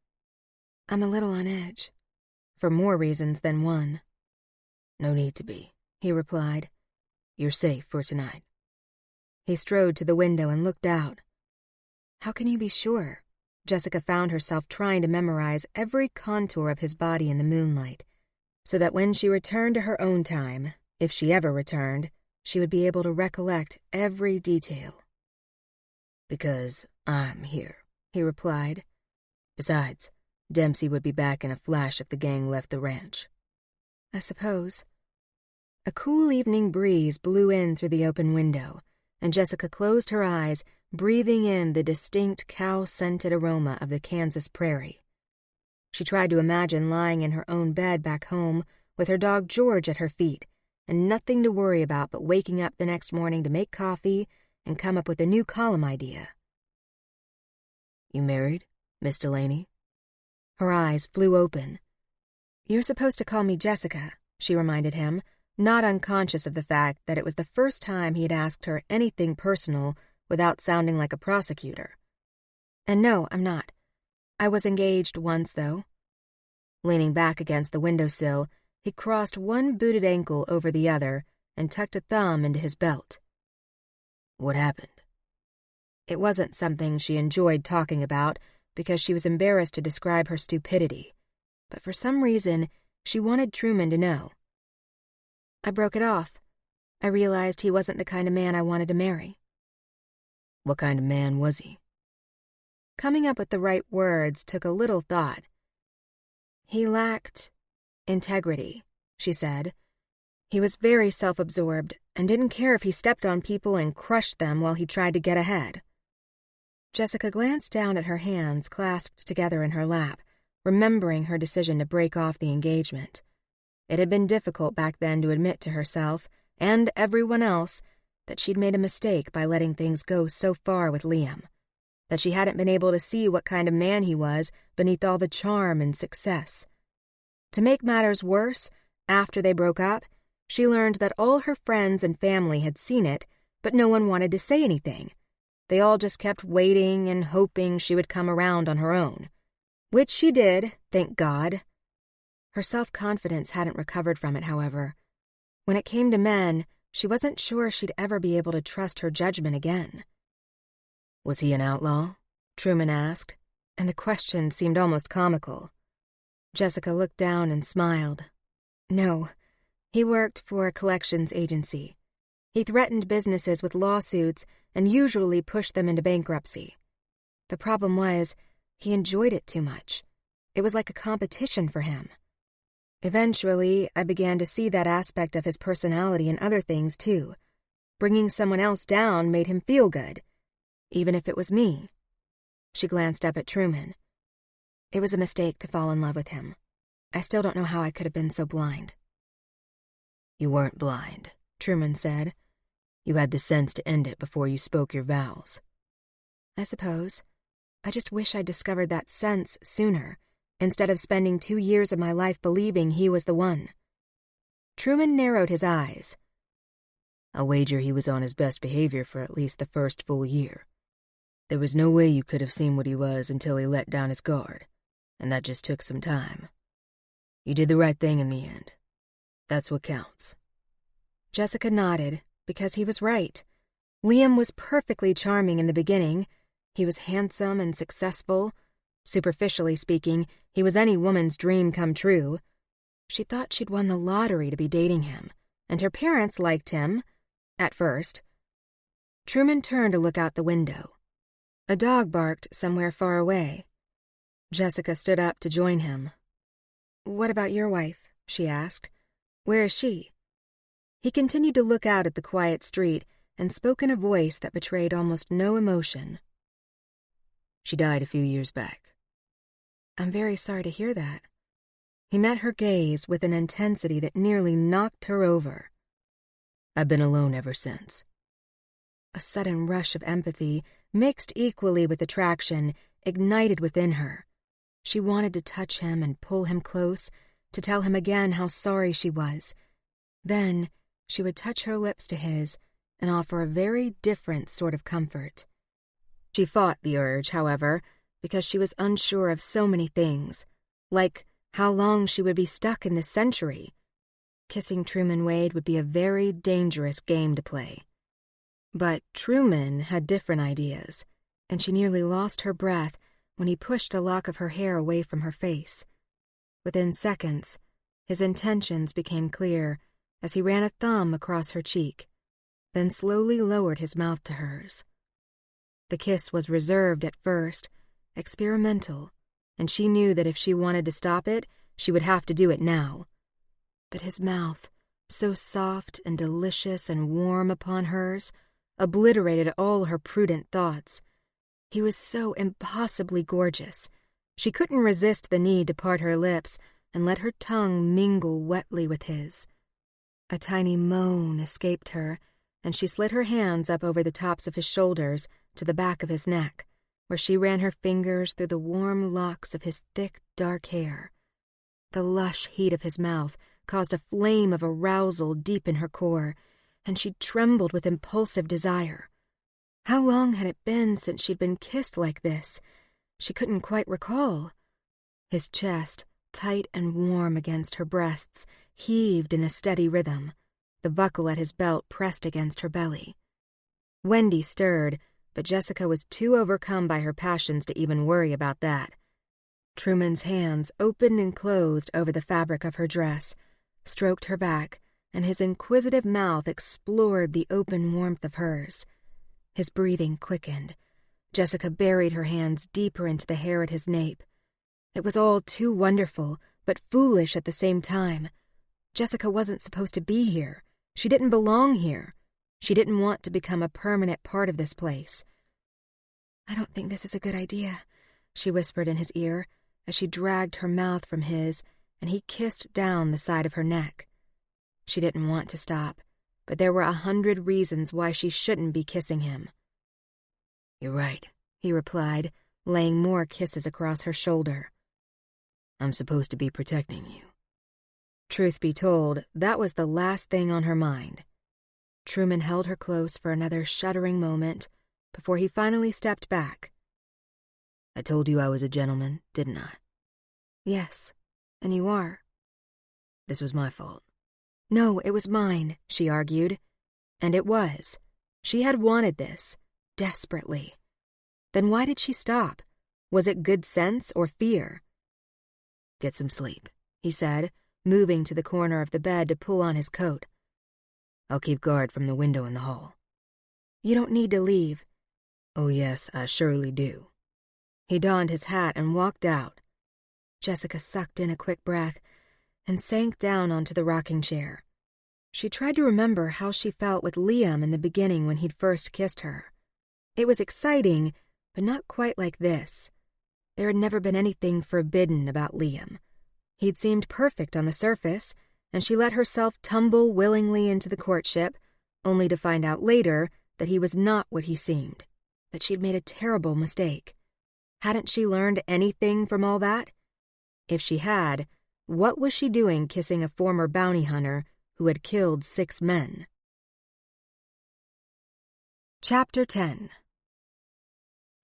"I'm a little on edge, for more reasons than one." "No need to be," he replied. "You're safe for tonight." He strode to the window and looked out. How can you be sure? Jessica found herself trying to memorize every contour of his body in the moonlight, so that when she returned to her own time, if she ever returned, she would be able to recollect every detail. "Because I'm here," he replied. "Besides, Dempsey would be back in a flash if the gang left the ranch." "I suppose." A cool evening breeze blew in through the open window, and Jessica closed her eyes, breathing in the distinct cow-scented aroma of the Kansas prairie. She tried to imagine lying in her own bed back home with her dog George at her feet, and nothing to worry about but waking up the next morning to make coffee and come up with a new column idea. "You married, Miss Delaney?" Her eyes flew open. "You're supposed to call me Jessica," she reminded him, not unconscious of the fact that it was the first time he had asked her anything personal without sounding like a prosecutor. "And no, I'm not. I was engaged once, though." Leaning back against the windowsill, he crossed one booted ankle over the other and tucked a thumb into his belt. "What happened?" It wasn't something she enjoyed talking about because she was embarrassed to describe her stupidity, but for some reason she wanted Truman to know. "I broke it off. I realized he wasn't the kind of man I wanted to marry." "What kind of man was he?" Coming up with the right words took a little thought. "He lacked integrity," she said. "He was very self-absorbed and didn't care if he stepped on people and crushed them while he tried to get ahead." Jessica glanced down at her hands clasped together in her lap, remembering her decision to break off the engagement. It had been difficult back then to admit to herself, and everyone else, that she'd made a mistake by letting things go so far with Liam, that she hadn't been able to see what kind of man he was beneath all the charm and success. To make matters worse, after they broke up, she learned that all her friends and family had seen it, but no one wanted to say anything. They all just kept waiting and hoping she would come around on her own. Which she did, thank God. Her self-confidence hadn't recovered from it, however. When it came to men, she wasn't sure she'd ever be able to trust her judgment again. "Was he an outlaw?" Truman asked, and the question seemed almost comical. Jessica looked down and smiled. "No, he worked for a collections agency. He threatened businesses with lawsuits and usually pushed them into bankruptcy. The problem was, he enjoyed it too much. It was like a competition for him. Eventually, I began to see that aspect of his personality in other things, too. Bringing someone else down made him feel good, even if it was me." She glanced up at Truman. "It was a mistake to fall in love with him. I still don't know how I could have been so blind." "You weren't blind," Truman said. "You had the sense to end it before you spoke your vows." "I suppose. I just wish I'd discovered that sense sooner, instead of spending 2 years of my life believing he was the one." Truman narrowed his eyes. "I'll wager he was on his best behavior for at least the first full year. There was no way you could have seen what he was until he let down his guard, and that just took some time. You did the right thing in the end. That's what counts." Jessica nodded, because he was right. Liam was perfectly charming in the beginning. He was handsome and successful. Superficially speaking, he was any woman's dream come true. She thought she'd won the lottery to be dating him, and her parents liked him, at first. Truman turned to look out the window. A dog barked somewhere far away. Jessica stood up to join him. "What about your wife?" she asked. "Where is she?" He continued to look out at the quiet street and spoke in a voice that betrayed almost no emotion. "She died a few years back." "I'm very sorry to hear that." He met her gaze with an intensity that nearly knocked her over. "I've been alone ever since." A sudden rush of empathy, mixed equally with attraction, ignited within her. She wanted to touch him and pull him close, to tell him again how sorry she was. Then she would touch her lips to his and offer a very different sort of comfort. She fought the urge, however, because she was unsure of so many things, like how long she would be stuck in this century. Kissing Truman Wade would be a very dangerous game to play. But Truman had different ideas, and she nearly lost her breath when he pushed a lock of her hair away from her face. Within seconds, his intentions became clear as he ran a thumb across her cheek, then slowly lowered his mouth to hers. The kiss was reserved at first, experimental, and she knew that if she wanted to stop it, she would have to do it now. But his mouth, so soft and delicious and warm upon hers, obliterated all her prudent thoughts. He was so impossibly gorgeous. She couldn't resist the need to part her lips and let her tongue mingle wetly with his. A tiny moan escaped her and she slid her hands up over the tops of his shoulders to the back of his neck, where she ran her fingers through the warm locks of his thick, dark hair. The lush heat of his mouth caused a flame of arousal deep in her core, and she trembled with impulsive desire. How long had it been since she'd been kissed like this? She couldn't quite recall. His chest, tight and warm against her breasts, heaved in a steady rhythm, the buckle at his belt pressed against her belly. Wendy stirred, but Jessica was too overcome by her passions to even worry about that. Truman's hands opened and closed over the fabric of her dress, stroked her back, and his inquisitive mouth explored the open warmth of hers. His breathing quickened. Jessica buried her hands deeper into the hair at his nape. It was all too wonderful, but foolish at the same time. Jessica wasn't supposed to be here. She didn't belong here. She didn't want to become a permanent part of this place. "I don't think this is a good idea," she whispered in his ear as she dragged her mouth from his and he kissed down the side of her neck. She didn't want to stop, but there were 100 reasons why she shouldn't be kissing him. "You're right," he replied, laying more kisses across her shoulder. "I'm supposed to be protecting you." Truth be told, that was the last thing on her mind. Truman held her close for another shuddering moment before he finally stepped back. "I told you I was a gentleman, didn't I?" "Yes, and you are." "This was my fault." "No, it was mine," she argued. And it was. She had wanted this, desperately. Then why did she stop? Was it good sense or fear? "Get some sleep," he said, moving to the corner of the bed to pull on his coat. "I'll keep guard from the window in the hall." "You don't need to leave." "Oh yes, I surely do." He donned his hat and walked out. Jessica sucked in a quick breath and sank down onto the rocking chair. She tried to remember how she felt with Liam in the beginning when he'd first kissed her. It was exciting, but not quite like this. There had never been anything forbidden about Liam. He'd seemed perfect on the surface, and she let herself tumble willingly into the courtship, only to find out later that he was not what he seemed, that she'd made a terrible mistake. Hadn't she learned anything from all that? If she had, what was she doing kissing a former bounty hunter who had killed 6 men? Chapter 10.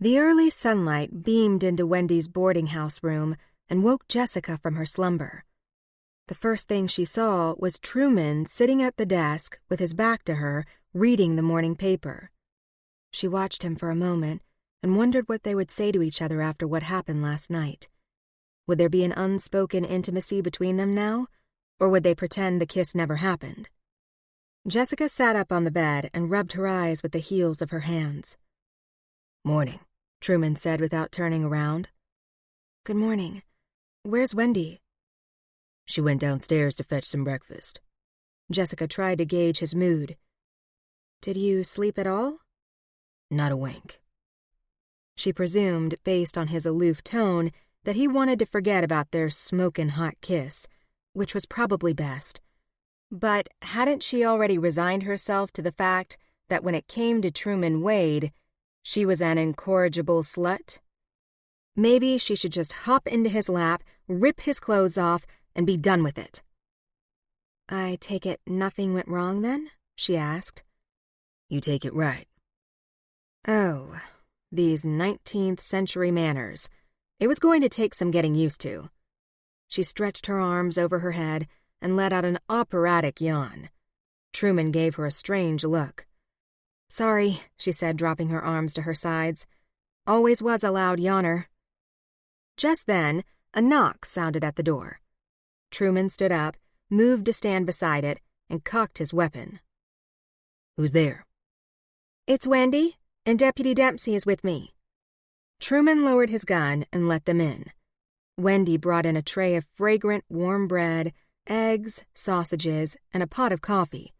The early sunlight beamed into Wendy's boarding house room and woke Jessica from her slumber. The first thing she saw was Truman sitting at the desk with his back to her, reading the morning paper. She watched him for a moment and wondered what they would say to each other after what happened last night. Would there be an unspoken intimacy between them now, or would they pretend the kiss never happened? Jessica sat up on the bed and rubbed her eyes with the heels of her hands. "Morning," Truman said without turning around. "Good morning. Where's Wendy?" "She went downstairs to fetch some breakfast." Jessica tried to gauge his mood. "Did you sleep at all?" "Not a wink." She presumed, based on his aloof tone, that he wanted to forget about their smokin' hot kiss, which was probably best. But hadn't she already resigned herself to the fact that when it came to Truman Wade, she was an incorrigible slut? Maybe she should just hop into his lap, rip his clothes off, and be done with it. "I take it nothing went wrong then?" she asked. "You take it right." Oh, these 19th century manners. It was going to take some getting used to. She stretched her arms over her head and let out an operatic yawn. Truman gave her a strange look. "Sorry," she said, dropping her arms to her sides. "Always was a loud yawner." Just then, a knock sounded at the door. Truman stood up, moved to stand beside it, and cocked his weapon. "Who's there?" "It's Wendy, and Deputy Dempsey is with me." Truman lowered his gun and let them in. Wendy brought in a tray of fragrant, warm bread, eggs, sausages, and a pot of coffee.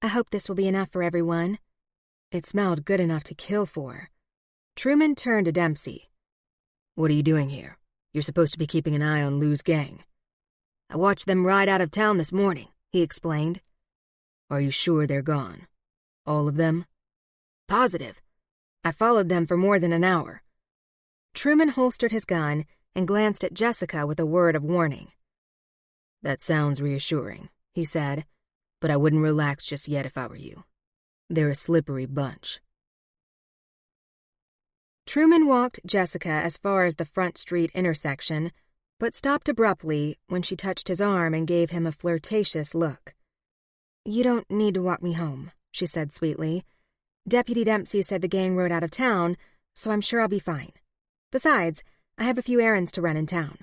"I hope this will be enough for everyone." It smelled good enough to kill for. Truman turned to Dempsey. "What are you doing here? You're supposed to be keeping an eye on Lou's gang." "I watched them ride out of town this morning," he explained. "Are you sure they're gone?" All of them? Positive. I followed them for more than an hour. Truman holstered his gun and glanced at Jessica with a word of warning. That sounds reassuring, he said, but I wouldn't relax just yet if I were you. They're a slippery bunch. Truman walked Jessica as far as the Front Street intersection, but stopped abruptly when she touched his arm and gave him a flirtatious look. "You don't need to walk me home," she said sweetly. "Deputy Dempsey said the gang rode out of town, so I'm sure I'll be fine. Besides, I have a few errands to run in town."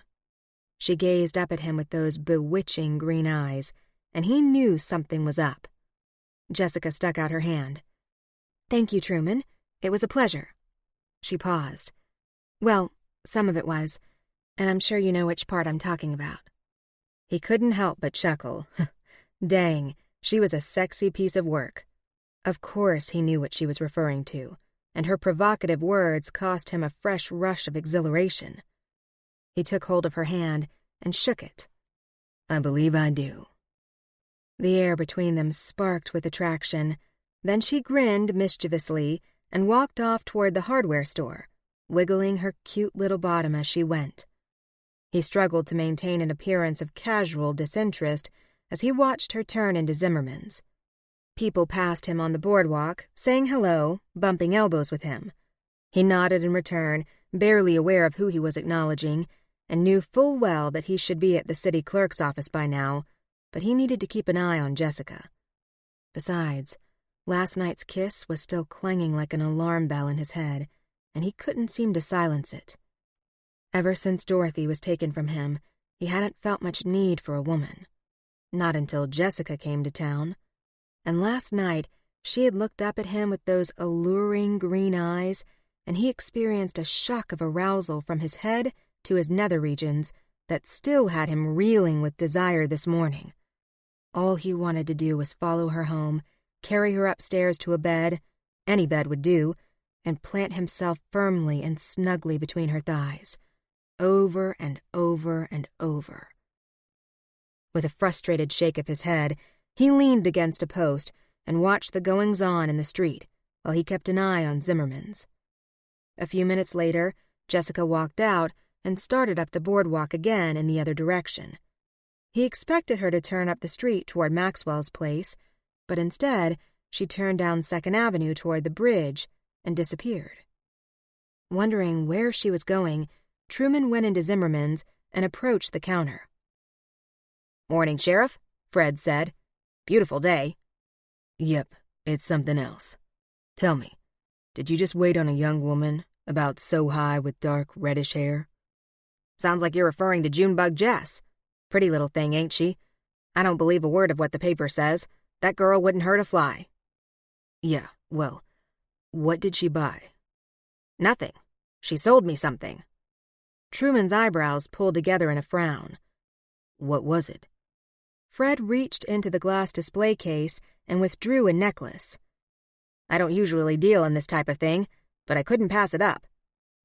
She gazed up at him with those bewitching green eyes, and he knew something was up. Jessica stuck out her hand. "Thank you, Truman. It was a pleasure." She paused. "Well, some of it was, and I'm sure you know which part I'm talking about." He couldn't help but chuckle. Dang, she was a sexy piece of work. Of course he knew what she was referring to, and her provocative words cost him a fresh rush of exhilaration. He took hold of her hand and shook it. "I believe I do." The air between them sparked with attraction. Then she grinned mischievously and walked off toward the hardware store, wiggling her cute little bottom as she went. He struggled to maintain an appearance of casual disinterest as he watched her turn into Zimmerman's. People passed him on the boardwalk, saying hello, bumping elbows with him. He nodded in return, barely aware of who he was acknowledging, and knew full well that he should be at the city clerk's office by now, but he needed to keep an eye on Jessica. Besides, last night's kiss was still clanging like an alarm bell in his head, and he couldn't seem to silence it. Ever since Dorothy was taken from him, he hadn't felt much need for a woman. Not until Jessica came to town. And last night, she had looked up at him with those alluring green eyes, and he experienced a shock of arousal from his head to his nether regions that still had him reeling with desire this morning. All he wanted to do was follow her home, carry her upstairs to a bed, any bed would do, and plant himself firmly and snugly between her thighs, over and over and over. With a frustrated shake of his head, he leaned against a post and watched the goings-on in the street while he kept an eye on Zimmerman's. A few minutes later, Jessica walked out and started up the boardwalk again in the other direction. He expected her to turn up the street toward Maxwell's place, but instead, she turned down 2nd Avenue toward the bridge and disappeared. Wondering where she was going, Truman went into Zimmerman's and approached the counter. "Morning, Sheriff," Fred said. "Beautiful day." "Yep, it's something else. Tell me, did you just wait on a young woman about so high with dark reddish hair?" "Sounds like you're referring to Junebug Jess. Pretty little thing, ain't she? I don't believe a word of what the paper says. That girl wouldn't hurt a fly." "Yeah, well, what did she buy?" "Nothing. She sold me something." Truman's eyebrows pulled together in a frown. "What was it?" Fred reached into the glass display case and withdrew a necklace. "I don't usually deal in this type of thing, but I couldn't pass it up.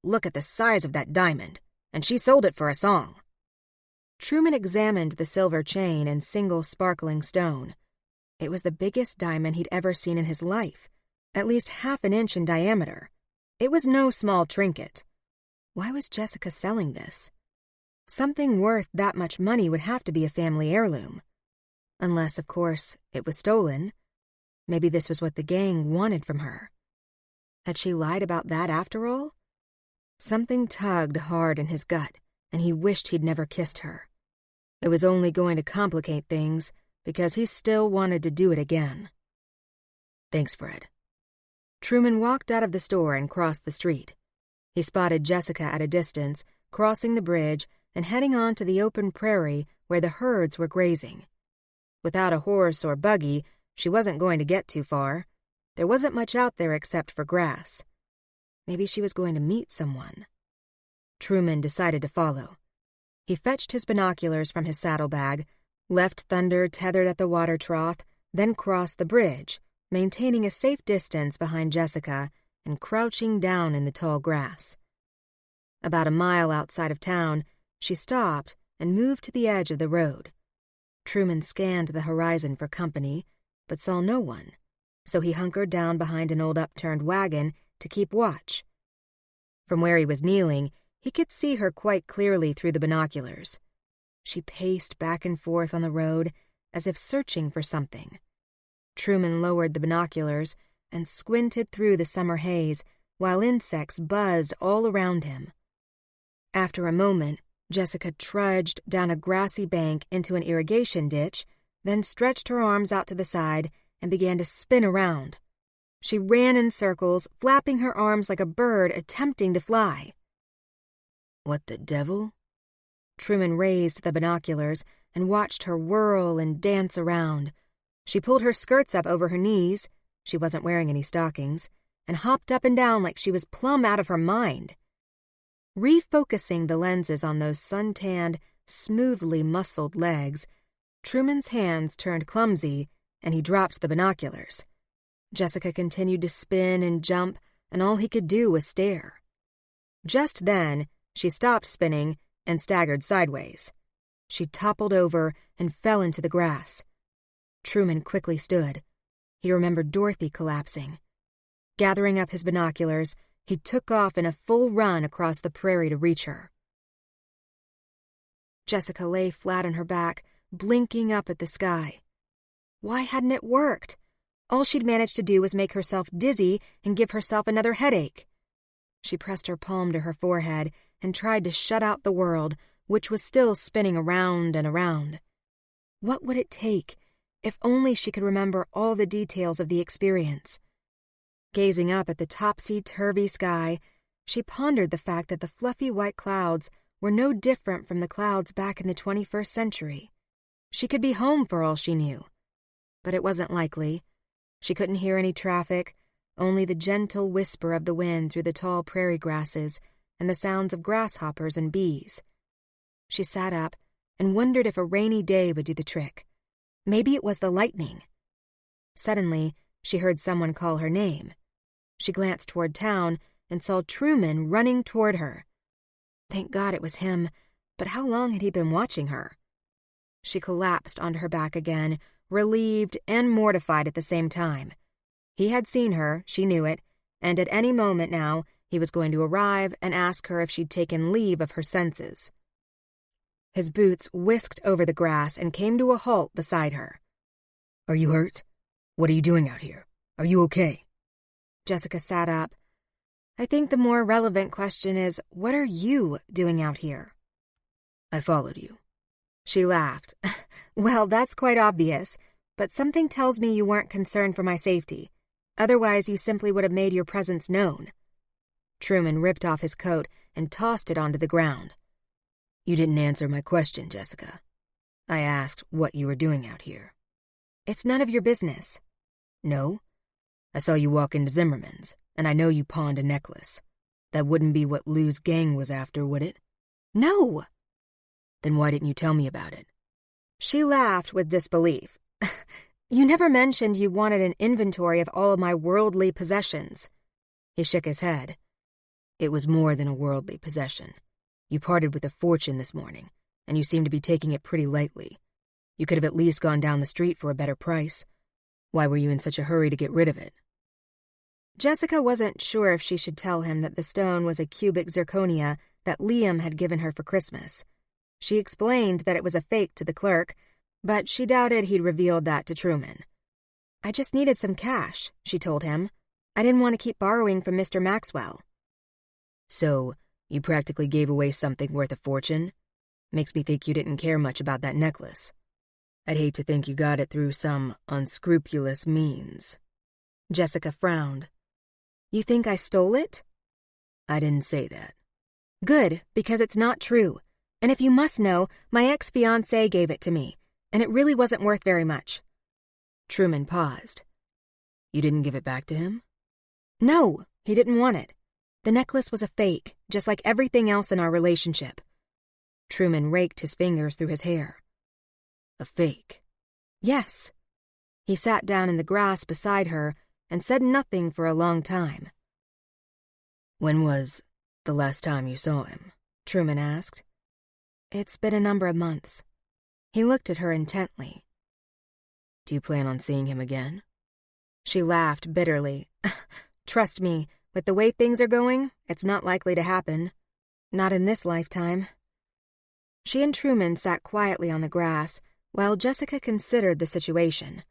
Look at the size of that diamond, and she sold it for a song." Truman examined the silver chain and single sparkling stone. It was the biggest diamond he'd ever seen in his life, at least 1/2 inch in diameter. It was no small trinket. Why was Jessica selling this? Something worth that much money would have to be a family heirloom. Unless, of course, it was stolen. Maybe this was what the gang wanted from her. Had she lied about that after all? Something tugged hard in his gut, and he wished he'd never kissed her. It was only going to complicate things, because he still wanted to do it again. "Thanks, Fred." Truman walked out of the store and crossed the street. He spotted Jessica at a distance, crossing the bridge and heading on to the open prairie where the herds were grazing. Without a horse or buggy, she wasn't going to get too far. There wasn't much out there except for grass. Maybe she was going to meet someone. Truman decided to follow. He fetched his binoculars from his saddlebag, left Thunder tethered at the water trough, then crossed the bridge, maintaining a safe distance behind Jessica and crouching down in the tall grass. About a mile outside of town, she stopped and moved to the edge of the road. Truman scanned the horizon for company, but saw no one. so he hunkered down behind an old upturned wagon to keep watch. From where he was kneeling, he could see her quite clearly through the binoculars. She paced back and forth on the road as if searching for something. Truman lowered the binoculars and squinted through the summer haze while insects buzzed all around him. After a moment, Jessica trudged down a grassy bank into an irrigation ditch, then stretched her arms out to the side and began to spin around. She ran in circles, flapping her arms like a bird attempting to fly. What the devil? Truman raised the binoculars and watched her whirl and dance around. She pulled her skirts up over her knees, she wasn't wearing any stockings, and hopped up and down like she was plumb out of her mind. Refocusing the lenses on those sun-tanned, smoothly muscled legs, Truman's hands turned clumsy, and he dropped the binoculars. Jessica continued to spin and jump, and all he could do was stare. Just then, she stopped spinning and staggered sideways. She toppled over and fell into the grass. Truman quickly stood. He remembered Dorothy collapsing. Gathering up his binoculars, he took off in a full run across the prairie to reach her. Jessica lay flat on her back, blinking up at the sky. Why hadn't it worked? All she'd managed to do was make herself dizzy and give herself another headache. She pressed her palm to her forehead and tried to shut out the world, which was still spinning around and around. What would it take, if only she could remember all the details of the experience? Gazing up at the topsy-turvy sky, she pondered the fact that the fluffy white clouds were no different from the clouds back in the 21st century. She could be home for all she knew. But it wasn't likely. She couldn't hear any traffic, only the gentle whisper of the wind through the tall prairie grasses and the sounds of grasshoppers and bees. She sat up and wondered if a rainy day would do the trick. Maybe it was the lightning. Suddenly, she heard someone call her name. She glanced toward town and saw Truman running toward her. Thank God it was him, but how long had he been watching her? She collapsed onto her back again, relieved and mortified at the same time. He had seen her, she knew it, and at any moment now he was going to arrive and ask her if she'd taken leave of her senses. His boots whisked over the grass and came to a halt beside her. Are you hurt? What are you doing out here? Are you okay? Jessica sat up. I think the more relevant question is, what are you doing out here? I followed you. She laughed. Well, that's quite obvious, but something tells me you weren't concerned for my safety. Otherwise, you simply would have made your presence known. Truman ripped off his coat and tossed it onto the ground. You didn't answer my question, Jessica. I asked what you were doing out here. It's none of your business. No? I saw you walk into Zimmerman's, and I know you pawned a necklace. That wouldn't be what Lou's gang was after, would it? No! Then why didn't you tell me about it? She laughed with disbelief. You never mentioned you wanted an inventory of all of my worldly possessions. He shook his head. It was more than a worldly possession. You parted with a fortune this morning, and you seem to be taking it pretty lightly. You could have at least gone down the street for a better price. Why were you in such a hurry to get rid of it? Jessica wasn't sure if she should tell him that the stone was a cubic zirconia that Liam had given her for Christmas. She explained that it was a fake to the clerk, but she doubted he'd revealed that to Truman. I just needed some cash, she told him. I didn't want to keep borrowing from Mr. Maxwell. So, you practically gave away something worth a fortune? Makes me think you didn't care much about that necklace. I'd hate to think you got it through some unscrupulous means. Jessica frowned. You think I stole it? I didn't say that. Good, because it's not true. And if you must know, my ex-fiancé gave it to me, and it really wasn't worth very much. Truman paused. You didn't give it back to him? No, he didn't want it. The necklace was a fake, just like everything else in our relationship. Truman raked his fingers through his hair. A fake? Yes. He sat down in the grass beside her and said nothing for a long time. When was the last time you saw him? Truman asked. It's been a number of months. He looked at her intently. Do you plan on seeing him again? She laughed bitterly. Trust me, with the way things are going, it's not likely to happen. Not in this lifetime. She and Truman sat quietly on the grass while Jessica considered the situation.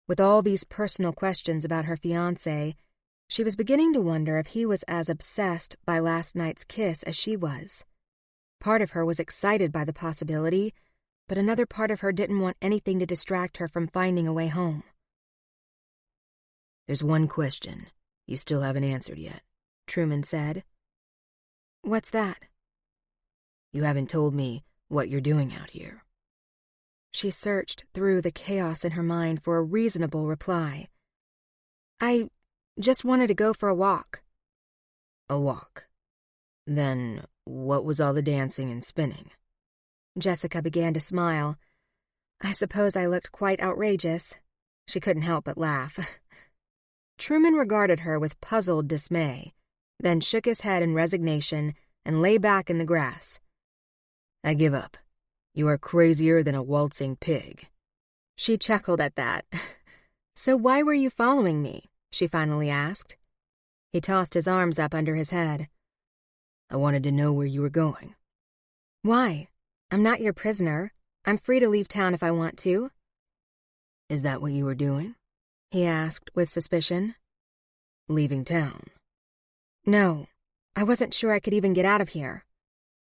With all these personal questions about her fiancé, she was beginning to wonder if he was as obsessed by last night's kiss as she was. Part of her was excited by the possibility, but another part of her didn't want anything to distract her from finding a way home. "There's one question you still haven't answered yet," Truman said. "What's that?" "You haven't told me what you're doing out here." She searched through the chaos in her mind for a reasonable reply. "I just wanted to go for a walk." "A walk? Then what was all the dancing and spinning?" Jessica began to smile. I suppose I looked quite outrageous. She couldn't help but laugh. Truman regarded her with puzzled dismay, then shook his head in resignation and lay back in the grass. "I give up. You are crazier than a waltzing pig." She chuckled at that. "So why were you following me?" she finally asked. He tossed his arms up under his head. "I wanted to know where you were going." "Why? I'm not your prisoner. I'm free to leave town if I want to." "Is that what you were doing?" he asked with suspicion. "Leaving town?" "No. I wasn't sure I could even get out of here."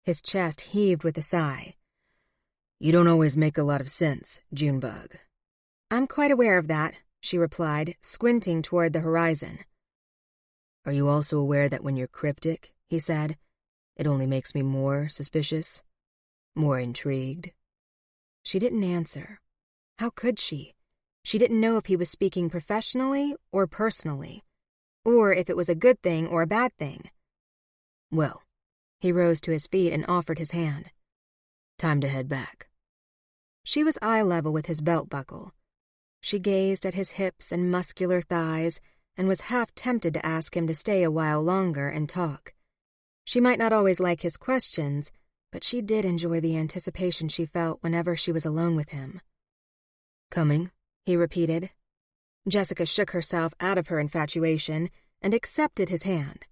His chest heaved with a sigh. "You don't always make a lot of sense, Junebug." "I'm quite aware of that," she replied, squinting toward the horizon. "Are you also aware that when you're cryptic," he said, "it only makes me more suspicious, more intrigued?" She didn't answer. How could she? She didn't know if he was speaking professionally or personally, or if it was a good thing or a bad thing. "Well," he rose to his feet and offered his hand. "Time to head back." She was eye level with his belt buckle. She gazed at his hips and muscular thighs and was half tempted to ask him to stay a while longer and talk. She might not always like his questions, but she did enjoy the anticipation she felt whenever she was alone with him. "Coming?" he repeated. Jessica shook herself out of her infatuation and accepted his hand.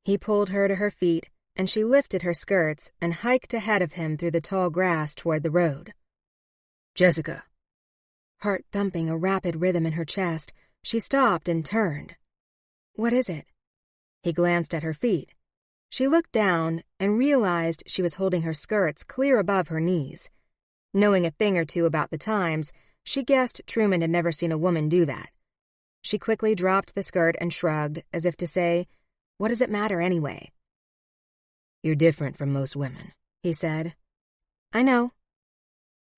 He pulled her to her feet, and she lifted her skirts and hiked ahead of him through the tall grass toward the road. "Jessica!" Heart thumping a rapid rhythm in her chest, she stopped and turned. "What is it?" He glanced at her feet. She looked down and realized she was holding her skirts clear above her knees. Knowing a thing or two about the times, she guessed Truman had never seen a woman do that. She quickly dropped the skirt and shrugged, as if to say, "What does it matter anyway?" "You're different from most women," he said. "I know."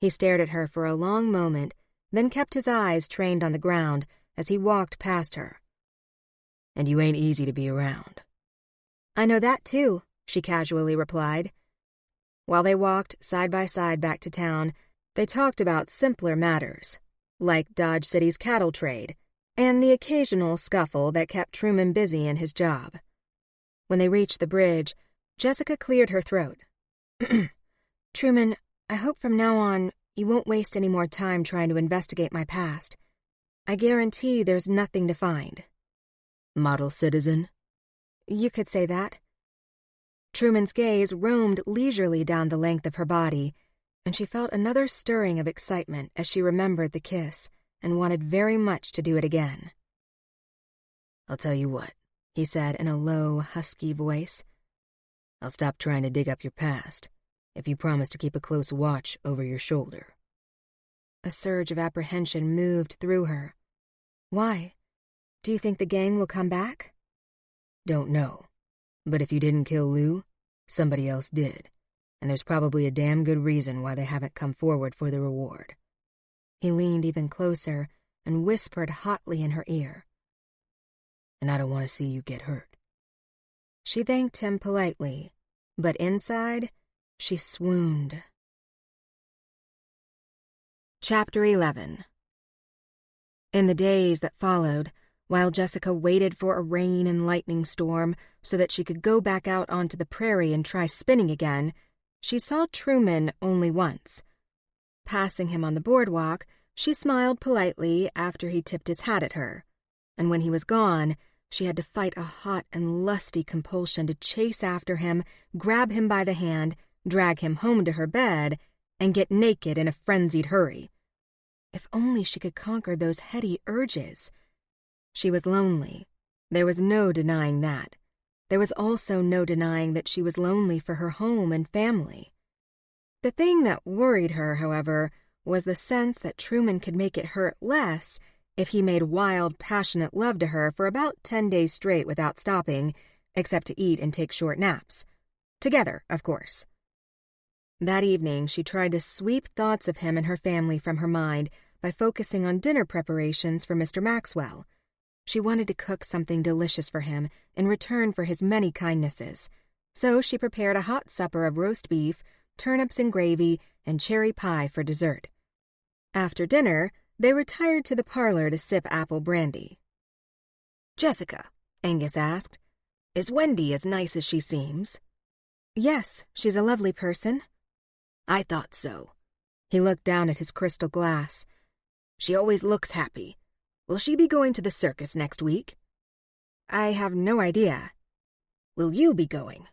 He stared at her for a long moment, then kept his eyes trained on the ground as he walked past her. "And you ain't easy to be around." "I know that too," she casually replied. While they walked side by side back to town, they talked about simpler matters, like Dodge City's cattle trade, and the occasional scuffle that kept Truman busy in his job. When they reached the bridge, Jessica cleared her throat. "Truman, I hope from now on you won't waste any more time trying to investigate my past. I guarantee there's nothing to find." "Model citizen?" "You could say that." Truman's gaze roamed leisurely down the length of her body, and she felt another stirring of excitement as she remembered the kiss and wanted very much to do it again. "I'll tell you what," he said in a low, husky voice. "I'll stop trying to dig up your past if you promise to keep a close watch over your shoulder." A surge of apprehension moved through her. "Why? Do you think the gang will come back?" "Don't know. But if you didn't kill Lou, somebody else did, and there's probably a damn good reason why they haven't come forward for the reward." He leaned even closer and whispered hotly in her ear. "And I don't want to see you get hurt." She thanked him politely, but inside, she swooned. Chapter 11. In the days that followed, while Jessica waited for a rain and lightning storm so that she could go back out onto the prairie and try spinning again, she saw Truman only once. Passing him on the boardwalk, she smiled politely after he tipped his hat at her. and when he was gone, she had to fight a hot and lusty compulsion to chase after him, grab him by the hand, drag him home to her bed, and get naked in a frenzied hurry. If only she could conquer those heady urges. She was lonely. There was no denying that. There was also no denying that she was lonely for her home and family. The thing that worried her, however, was the sense that Truman could make it hurt less if he made wild, passionate love to her for about 10 days straight without stopping, except to eat and take short naps. Together, of course. That evening, she tried to sweep thoughts of him and her family from her mind by focusing on dinner preparations for Mr. Maxwell. She wanted to cook something delicious for him in return for his many kindnesses, so she prepared a hot supper of roast beef, turnips and gravy, and cherry pie for dessert. After dinner, they retired to the parlor to sip apple brandy. "Jessica," Angus asked, "is Wendy as nice as she seems?" "Yes, she's a lovely person." "I thought so." He looked down at his crystal glass. "She always looks happy. Will she be going to the circus next week?" "I have no idea." "Will you be going?"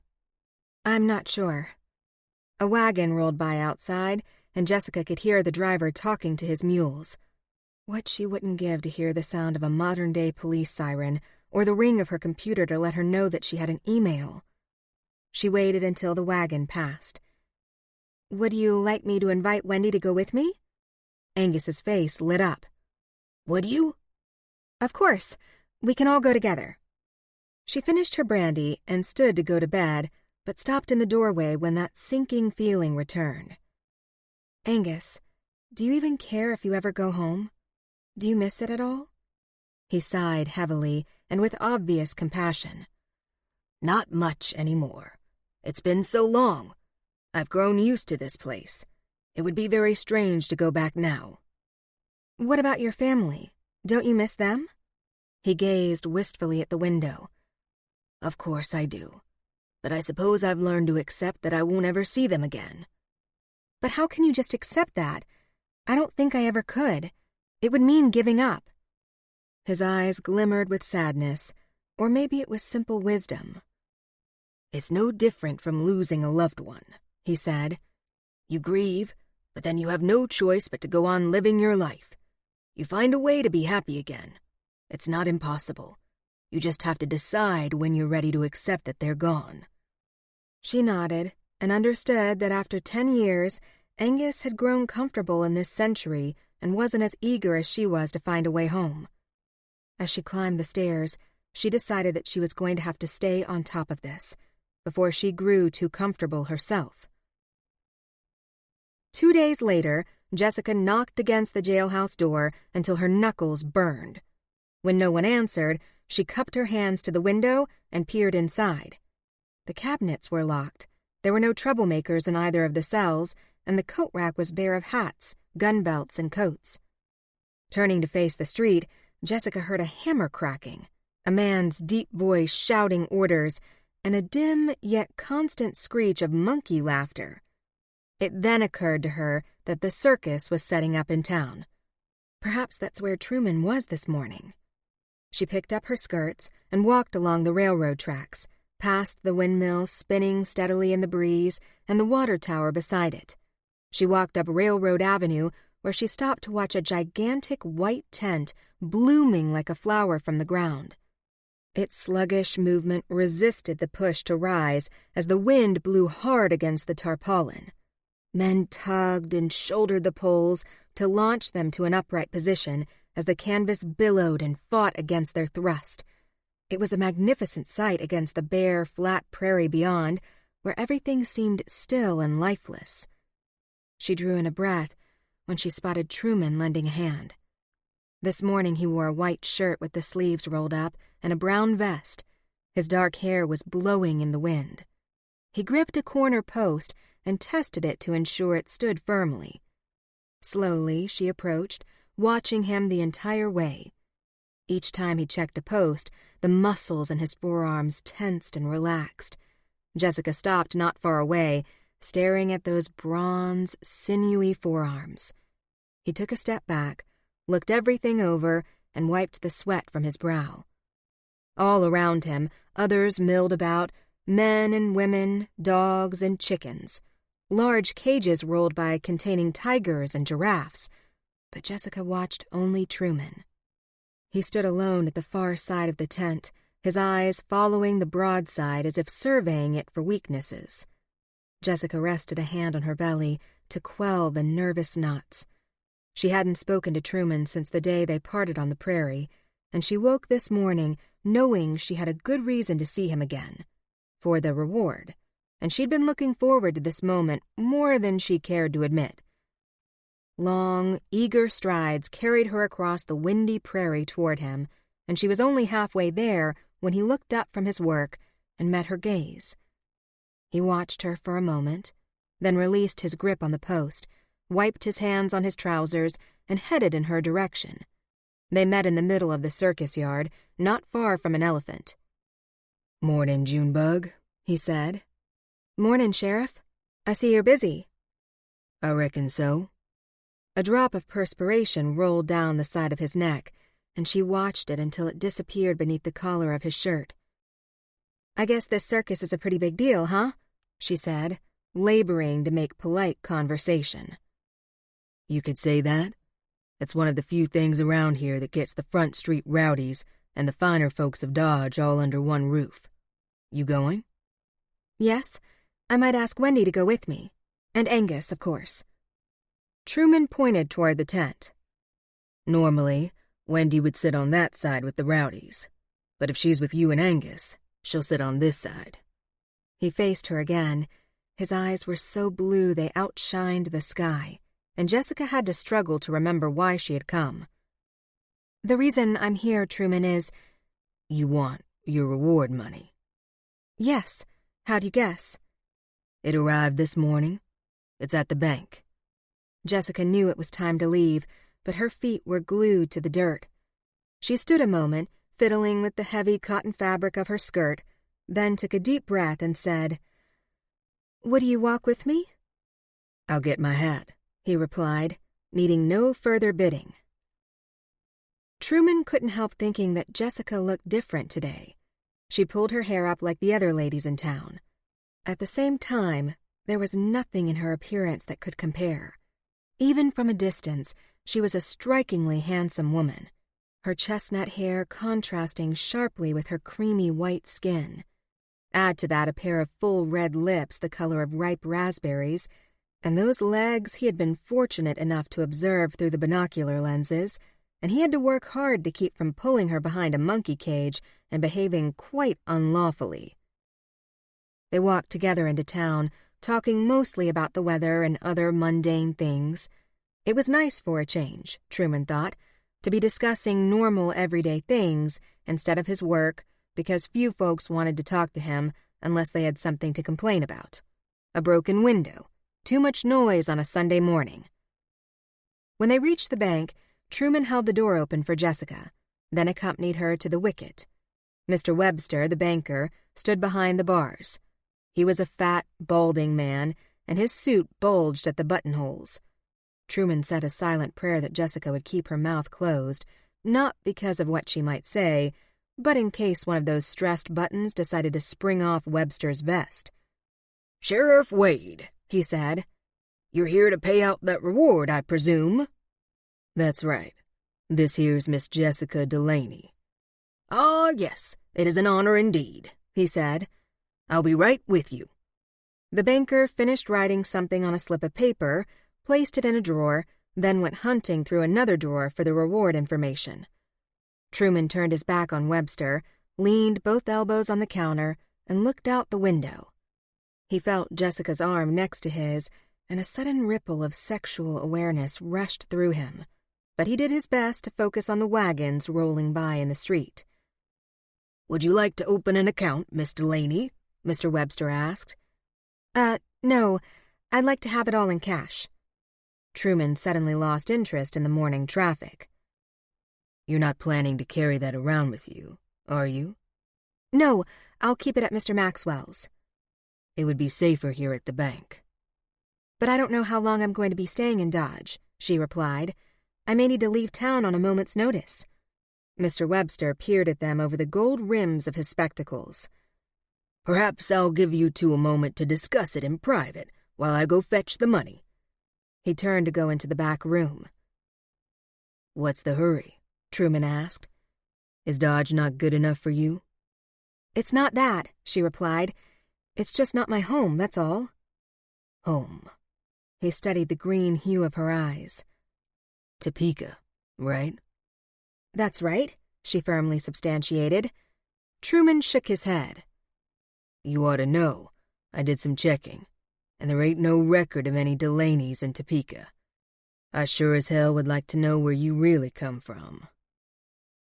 "I'm not sure." A wagon rolled by outside, and Jessica could hear the driver talking to his mules. What she wouldn't give to hear the sound of a modern-day police siren or the ring of her computer to let her know that she had an email. She waited until the wagon passed. "Would you like me to invite Wendy to go with me?" Angus's face lit up. "Would you?" "Of course. We can all go together." She finished her brandy and stood to go to bed, but stopped in the doorway when that sinking feeling returned. "Angus, do you even care if you ever go home? Do you miss it at all?" He sighed heavily and with obvious compassion. "Not much anymore. It's been so long. I've grown used to this place. It would be very strange to go back now." "What about your family? Don't you miss them?" He gazed wistfully at the window. "Of course I do. But I suppose I've learned to accept that I won't ever see them again." "But how can you just accept that? I don't think I ever could. It would mean giving up." His eyes glimmered with sadness, or maybe it was simple wisdom. "It's no different from losing a loved one," he said. "You grieve, but then you have no choice but to go on living your life. You find a way to be happy again. It's not impossible. You just have to decide when you're ready to accept that they're gone." She nodded and understood that after 10 years, Angus had grown comfortable in this century and wasn't as eager as she was to find a way home. As she climbed the stairs, she decided that she was going to have to stay on top of this before she grew too comfortable herself. 2 days later, Jessica knocked against the jailhouse door until her knuckles burned. When no one answered, she cupped her hands to the window and peered inside. The cabinets were locked. There were no troublemakers in either of the cells, and the coat rack was bare of hats, gun belts, and coats. Turning to face the street, Jessica heard a hammer cracking, a man's deep voice shouting orders, and a dim yet constant screech of monkey laughter. It then occurred to her that the circus was setting up in town. Perhaps that's where Truman was this morning. She picked up her skirts and walked along the railroad tracks, past the windmill spinning steadily in the breeze and the water tower beside it. She walked up Railroad Avenue, where she stopped to watch a gigantic white tent blooming like a flower from the ground. Its sluggish movement resisted the push to rise as the wind blew hard against the tarpaulin. Men tugged and shouldered the poles to launch them to an upright position as the canvas billowed and fought against their thrust. It was a magnificent sight against the bare, flat prairie beyond, where everything seemed still and lifeless. She drew in a breath when she spotted Truman lending a hand. This morning he wore a white shirt with the sleeves rolled up and a brown vest. His dark hair was blowing in the wind. He gripped a corner post and tested it to ensure it stood firmly. Slowly she approached, watching him the entire way. Each time he checked a post, the muscles in his forearms tensed and relaxed. Jessica stopped not far away, staring at those bronze, sinewy forearms. He took a step back, looked everything over, and wiped the sweat from his brow. All around him, others milled about, men and women, dogs and chickens. Large cages rolled by containing tigers and giraffes, but Jessica watched only Truman. He stood alone at the far side of the tent, his eyes following the broadside as if surveying it for weaknesses. Jessica rested a hand on her belly to quell the nervous knots. She hadn't spoken to Truman since the day they parted on the prairie, and she woke this morning knowing she had a good reason to see him again. For the reward, and she'd been looking forward to this moment more than she cared to admit. Long, eager strides carried her across the windy prairie toward him, and she was only halfway there when he looked up from his work and met her gaze. He watched her for a moment, then released his grip on the post, wiped his hands on his trousers, and headed in her direction. They met in the middle of the circus yard, not far from an elephant. "Morning, Junebug," he said. "Morning, Sheriff. I see you're busy." "I reckon so." A drop of perspiration rolled down the side of his neck, and she watched it until it disappeared beneath the collar of his shirt. "I guess this circus is a pretty big deal, huh?" she said, laboring to make polite conversation. "You could say that. It's one of the few things around here that gets the Front Street rowdies and the finer folks of Dodge all under one roof. You going?" "Yes, I might ask Wendy to go with me. And Angus, of course." Truman pointed toward the tent. "Normally, Wendy would sit on that side with the rowdies. But if she's with you and Angus, she'll sit on this side." He faced her again. His eyes were so blue they outshined the sky, and Jessica had to struggle to remember why she had come. "The reason I'm here, Truman, is—" "You want your reward money?" "Yes. How'd you guess?" "It arrived this morning. It's at the bank." Jessica knew it was time to leave, but her feet were glued to the dirt. She stood a moment, fiddling with the heavy cotton fabric of her skirt, then took a deep breath and said, "Would you walk with me?" "I'll get my hat," he replied, needing no further bidding. Truman couldn't help thinking that Jessica looked different today. She pulled her hair up like the other ladies in town. At the same time, there was nothing in her appearance that could compare. Even from a distance, she was a strikingly handsome woman, her chestnut hair contrasting sharply with her creamy white skin. Add to that a pair of full red lips the color of ripe raspberries, and those legs he had been fortunate enough to observe through the binocular lenses, and he had to work hard to keep from pulling her behind a monkey cage and behaving quite unlawfully. They walked together into town, talking mostly about the weather and other mundane things. It was nice for a change, Truman thought, to be discussing normal everyday things instead of his work, because few folks wanted to talk to him unless they had something to complain about. A broken window, too much noise on a Sunday morning. When they reached the bank, Truman held the door open for Jessica, then accompanied her to the wicket. Mr. Webster, the banker, stood behind the bars. He was a fat, balding man, and his suit bulged at the buttonholes. Truman said a silent prayer that Jessica would keep her mouth closed, not because of what she might say, but in case one of those stressed buttons decided to spring off Webster's vest. "Sheriff Wade," he said. "You're here to pay out that reward, I presume?" "That's right. This here's Miss Jessica Delaney." "Ah, yes, it is an honor indeed," he said. "I'll be right with you." The banker finished writing something on a slip of paper, placed it in a drawer, then went hunting through another drawer for the reward information. Truman turned his back on Webster, leaned both elbows on the counter, and looked out the window. He felt Jessica's arm next to his, and a sudden ripple of sexual awareness rushed through him, but he did his best to focus on the wagons rolling by in the street. "Would you like to open an account, Miss Delaney?" Mr. Webster asked. No, I'd like to have it all in cash." Truman suddenly lost interest in the morning traffic. "You're not planning to carry that around with you, are you?" "No, I'll keep it at Mr. Maxwell's." "It would be safer here at the bank." "But I don't know how long I'm going to be staying in Dodge," she replied. "I may need to leave town on a moment's notice." Mr. Webster peered at them over the gold rims of his spectacles. Perhaps I'll give you two a moment to discuss it in private while I go fetch the money. He turned to go into the back room. What's the hurry? Truman asked. Is Dodge not good enough for you? It's not that, she replied. It's just not my home, that's all. Home. He studied the green hue of her eyes. Topeka, right? That's right, she firmly substantiated. Truman shook his head. You ought to know. I did some checking, and there ain't no record of any Delaney's in Topeka. I sure as hell would like to know where you really come from.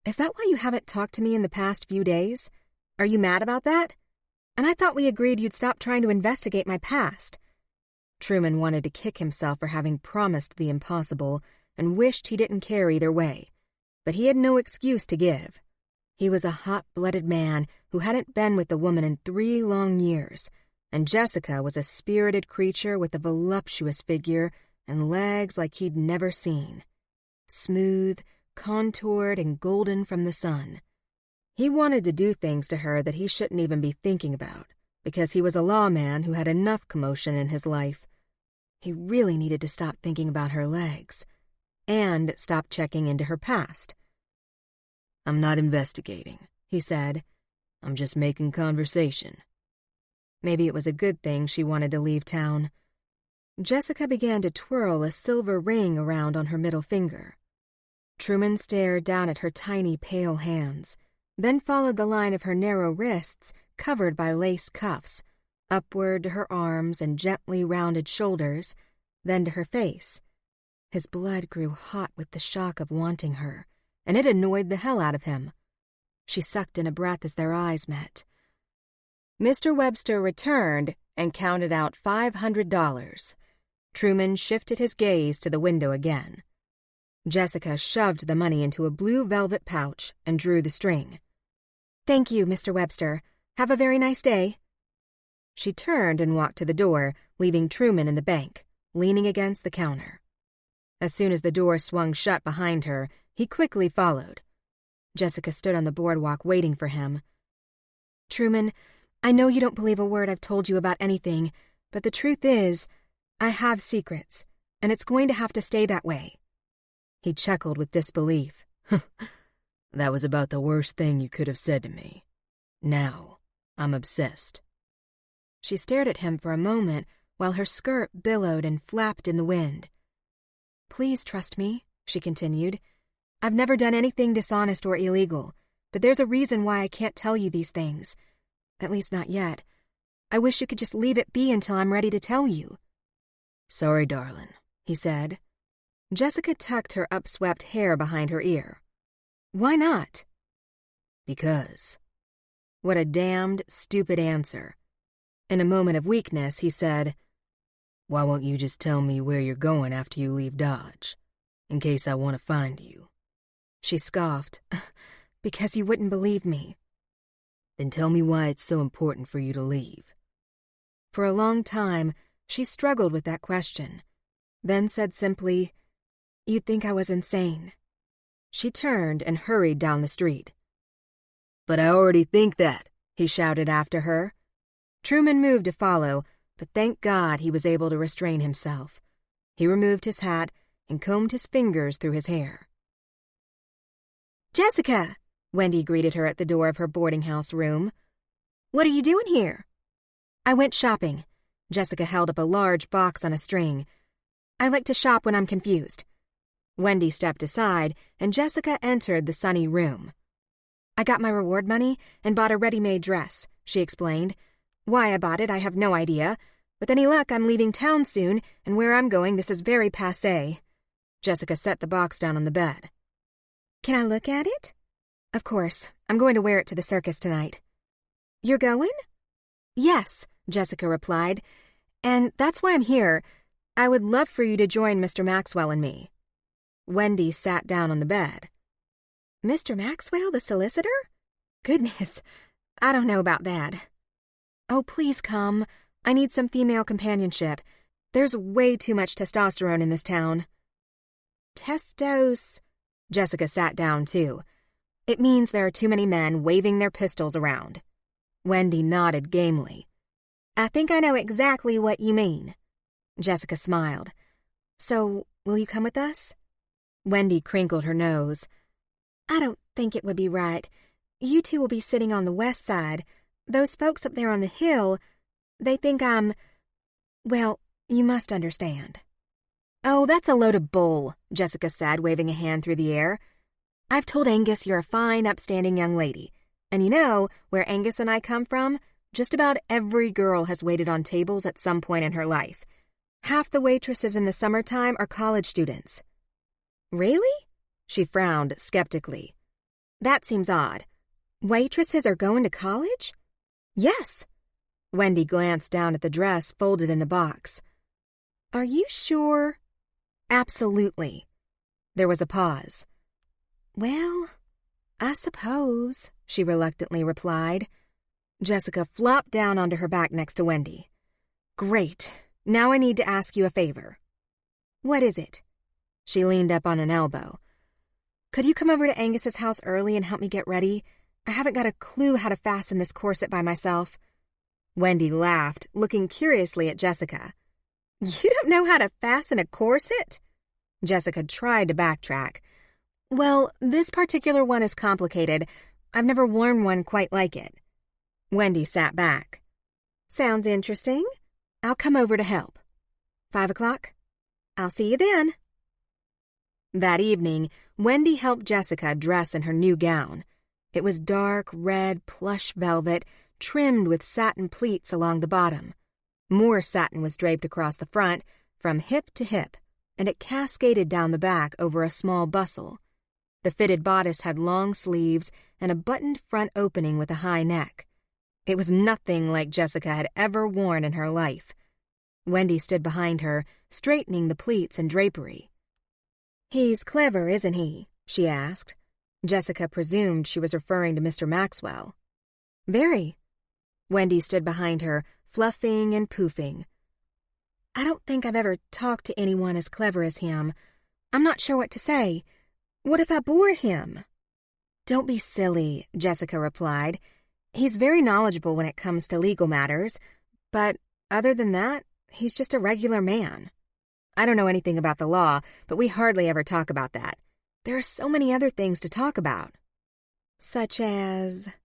Is that why you haven't talked to me in the past few days? Are you mad about that? And I thought we agreed you'd stop trying to investigate my past. Truman wanted to kick himself for having promised the impossible and wished he didn't care either way, but he had no excuse to give. He was a hot-blooded man who hadn't been with a woman in 3 long years, and Jessica was a spirited creature with a voluptuous figure and legs like he'd never seen. Smooth, contoured, and golden from the sun. He wanted to do things to her that he shouldn't even be thinking about, because he was a lawman who had enough commotion in his life. He really needed to stop thinking about her legs, and stop checking into her past. I'm not investigating, he said. I'm just making conversation. Maybe it was a good thing she wanted to leave town. Jessica began to twirl a silver ring around on her middle finger. Truman stared down at her tiny, pale hands, then followed the line of her narrow wrists covered by lace cuffs, upward to her arms and gently rounded shoulders, then to her face. His blood grew hot with the shock of wanting her, and it annoyed the hell out of him. She sucked in a breath as their eyes met. Mr. Webster returned and counted out $500. Truman shifted his gaze to the window again. Jessica shoved the money into a blue velvet pouch and drew the string. "Thank you, Mr. Webster. Have a very nice day." She turned and walked to the door, leaving Truman in the bank, leaning against the counter. As soon as the door swung shut behind her, he quickly followed. Jessica stood on the boardwalk waiting for him. "Truman, I know you don't believe a word I've told you about anything, but the truth is, I have secrets, and it's going to have to stay that way." He chuckled with disbelief. That was about the worst thing you could have said to me. Now, I'm obsessed. She stared at him for a moment while her skirt billowed and flapped in the wind. "Please trust me," she continued. "I've never done anything dishonest or illegal, but there's a reason why I can't tell you these things. At least not yet. I wish you could just leave it be until I'm ready to tell you." "Sorry, darling," he said. Jessica tucked her upswept hair behind her ear. "Why not?" "Because." What a damned, stupid answer. In a moment of weakness, he said, "Why won't you just tell me where you're going after you leave Dodge, in case I want to find you?" She scoffed. "Because you wouldn't believe me." "Then tell me why it's so important for you to leave." For a long time, she struggled with that question, then said simply, "You'd think I was insane." She turned and hurried down the street. "But I already think that," he shouted after her. Truman moved to follow, but thank God he was able to restrain himself. He removed his hat and combed his fingers through his hair. "Jessica!" Wendy greeted her at the door of her boarding house room. "What are you doing here?" "I went shopping." Jessica held up a large box on a string. "I like to shop when I'm confused." Wendy stepped aside, and Jessica entered the sunny room. "I got my reward money and bought a ready-made dress," she explained. "Why I bought it, I have no idea. With any luck, I'm leaving town soon, and where I'm going, this is very passé." Jessica set the box down on the bed. "Can I look at it?" "Of course. I'm going to wear it to the circus tonight." "You're going?" "Yes," Jessica replied. "And that's why I'm here. I would love for you to join Mr. Maxwell and me." Wendy sat down on the bed. "Mr. Maxwell, the solicitor? Goodness, I don't know about that." "Oh, please come. I need some female companionship. There's way too much testosterone in this town." Jessica sat down, too. It means there are too many men waving their pistols around. Wendy nodded gamely. I think I know exactly what you mean. Jessica smiled. So, will you come with us? Wendy crinkled her nose. I don't think it would be right. You two will be sitting on the west side. Those folks up there on the hill, they think I'm... Well, you must understand. Oh, that's a load of bull, Jessica said, waving a hand through the air. I've told Angus you're a fine, upstanding young lady. And you know, where Angus and I come from, just about every girl has waited on tables at some point in her life. Half the waitresses in the summertime are college students. Really? She frowned skeptically. That seems odd. Waitresses are going to college? Yes. Wendy glanced down at the dress folded in the box. Are you sure? Absolutely. There was a pause. Well, I suppose, she reluctantly replied. Jessica flopped down onto her back next to Wendy. Great. Now I need to ask you a favor. What is it? She leaned up on an elbow. Could you come over to Angus's house early and help me get ready? I haven't got a clue how to fasten this corset by myself. Wendy laughed, looking curiously at Jessica. You don't know how to fasten a corset? Jessica tried to backtrack. Well, this particular one is complicated. I've never worn one quite like it. Wendy sat back. Sounds interesting. I'll come over to help. 5 o'clock? I'll see you then. That evening, Wendy helped Jessica dress in her new gown. It was dark red plush velvet, trimmed with satin pleats along the bottom. More satin was draped across the front, from hip to hip, and it cascaded down the back over a small bustle. The fitted bodice had long sleeves and a buttoned front opening with a high neck. It was nothing like Jessica had ever worn in her life. Wendy stood behind her, straightening the pleats and drapery. He's clever, isn't he? She asked. Jessica presumed she was referring to Mr. Maxwell. Very. Wendy stood behind her, fluffing and poofing. I don't think I've ever talked to anyone as clever as him. I'm not sure what to say. What if I bore him? Don't be silly, Jessica replied. He's very knowledgeable when it comes to legal matters, but other than that, he's just a regular man. I don't know anything about the law, but we hardly ever talk about that. There are so many other things to talk about. Such as...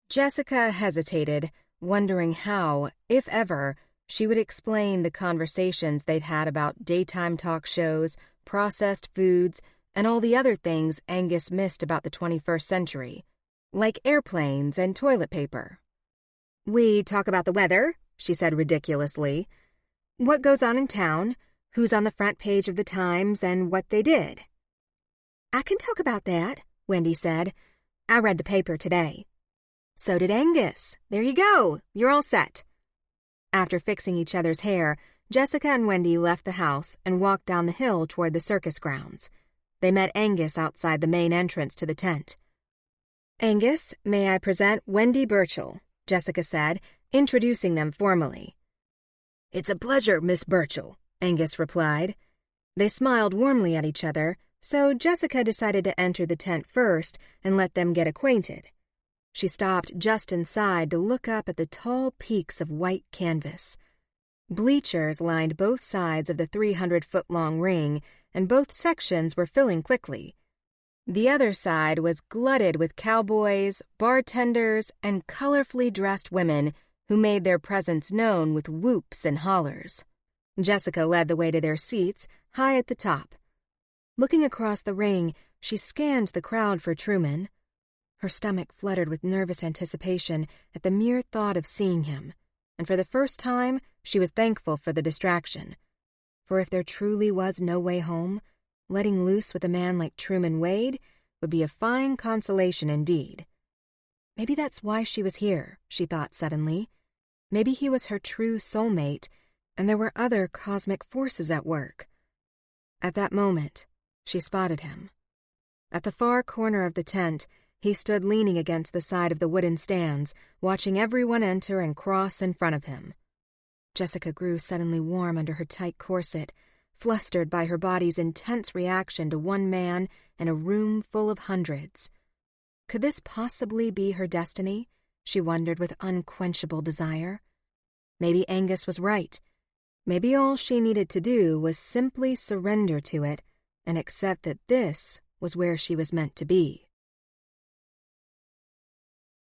Jessica hesitated, wondering how, if ever, she would explain the conversations they'd had about daytime talk shows, processed foods, and all the other things Angus missed about the 21st century, like airplanes and toilet paper. We talk about the weather, she said ridiculously. What goes on in town, who's on the front page of the Times, and what they did. I can talk about that, Wendy said. I read the paper today. So did Angus. There you go. You're all set. After fixing each other's hair, Jessica and Wendy left the house and walked down the hill toward the circus grounds. They met Angus outside the main entrance to the tent. Angus, may I present Wendy Burchell, Jessica said, introducing them formally. It's a pleasure, Miss Burchell, Angus replied. They smiled warmly at each other, so Jessica decided to enter the tent first and let them get acquainted. She stopped just inside to look up at the tall peaks of white canvas. Bleachers lined both sides of the 300-foot-long ring, and both sections were filling quickly. The other side was glutted with cowboys, bartenders, and colorfully dressed women who made their presence known with whoops and hollers. Jessica led the way to their seats, high at the top. Looking across the ring, she scanned the crowd for Truman. Her stomach fluttered with nervous anticipation at the mere thought of seeing him, and for the first time, she was thankful for the distraction. For if there truly was no way home, letting loose with a man like Truman Wade would be a fine consolation indeed. Maybe that's why she was here, she thought suddenly. Maybe he was her true soulmate, and there were other cosmic forces at work. At that moment, she spotted him. At the far corner of the tent, he stood leaning against the side of the wooden stands, watching everyone enter and cross in front of him. Jessica grew suddenly warm under her tight corset, flustered by her body's intense reaction to one man in a room full of hundreds. Could this possibly be her destiny? She wondered with unquenchable desire. Maybe Angus was right. Maybe all she needed to do was simply surrender to it and accept that this was where she was meant to be.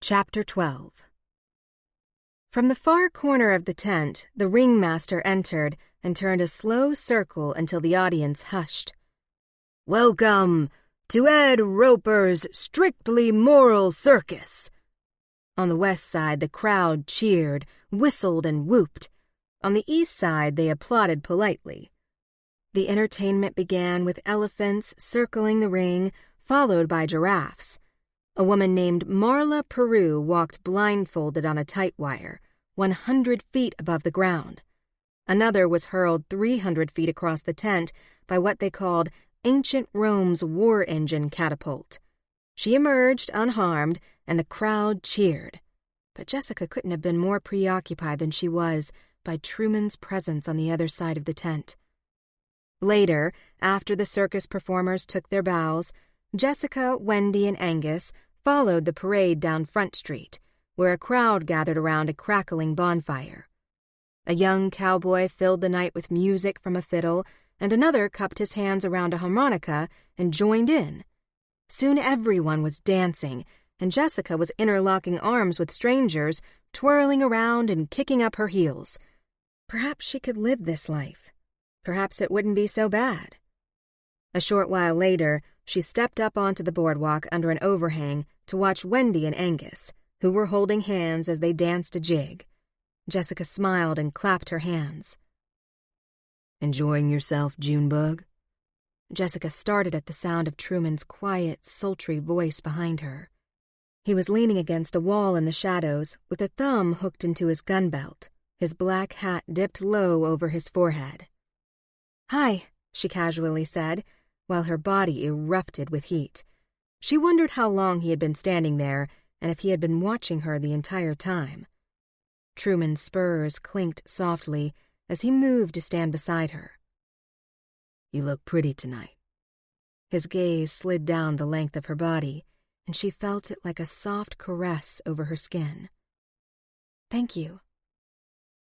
Chapter 12. From the far corner of the tent, the ringmaster entered and turned a slow circle until the audience hushed. "Welcome to Ed Roper's Strictly Moral Circus." On the west side, the crowd cheered, whistled, and whooped. On the east side, they applauded politely. The entertainment began with elephants circling the ring, followed by giraffes. A woman named Marla Peru walked blindfolded on a tight wire, 100 feet above the ground. Another was hurled 300 feet across the tent by what they called Ancient Rome's war engine catapult. She emerged unharmed, and the crowd cheered. But Jessica couldn't have been more preoccupied than she was by Truman's presence on the other side of the tent. Later, after the circus performers took their bows, Jessica, Wendy, and Angus followed the parade down Front Street, where a crowd gathered around a crackling bonfire. A young cowboy filled the night with music from a fiddle, and another cupped his hands around a harmonica and joined in. Soon everyone was dancing, and Jessica was interlocking arms with strangers, twirling around and kicking up her heels. Perhaps she could live this life. Perhaps it wouldn't be so bad. A short while later, she stepped up onto the boardwalk under an overhang to watch Wendy and Angus, who were holding hands as they danced a jig. Jessica smiled and clapped her hands. "Enjoying yourself, Junebug?" Jessica started at the sound of Truman's quiet, sultry voice behind her. He was leaning against a wall in the shadows, with a thumb hooked into his gun belt, his black hat dipped low over his forehead. "Hi," she casually said, while her body erupted with heat. She wondered how long he had been standing there and if he had been watching her the entire time. Truman's spurs clinked softly as he moved to stand beside her. "You look pretty tonight." His gaze slid down the length of her body, and she felt it like a soft caress over her skin. "Thank you."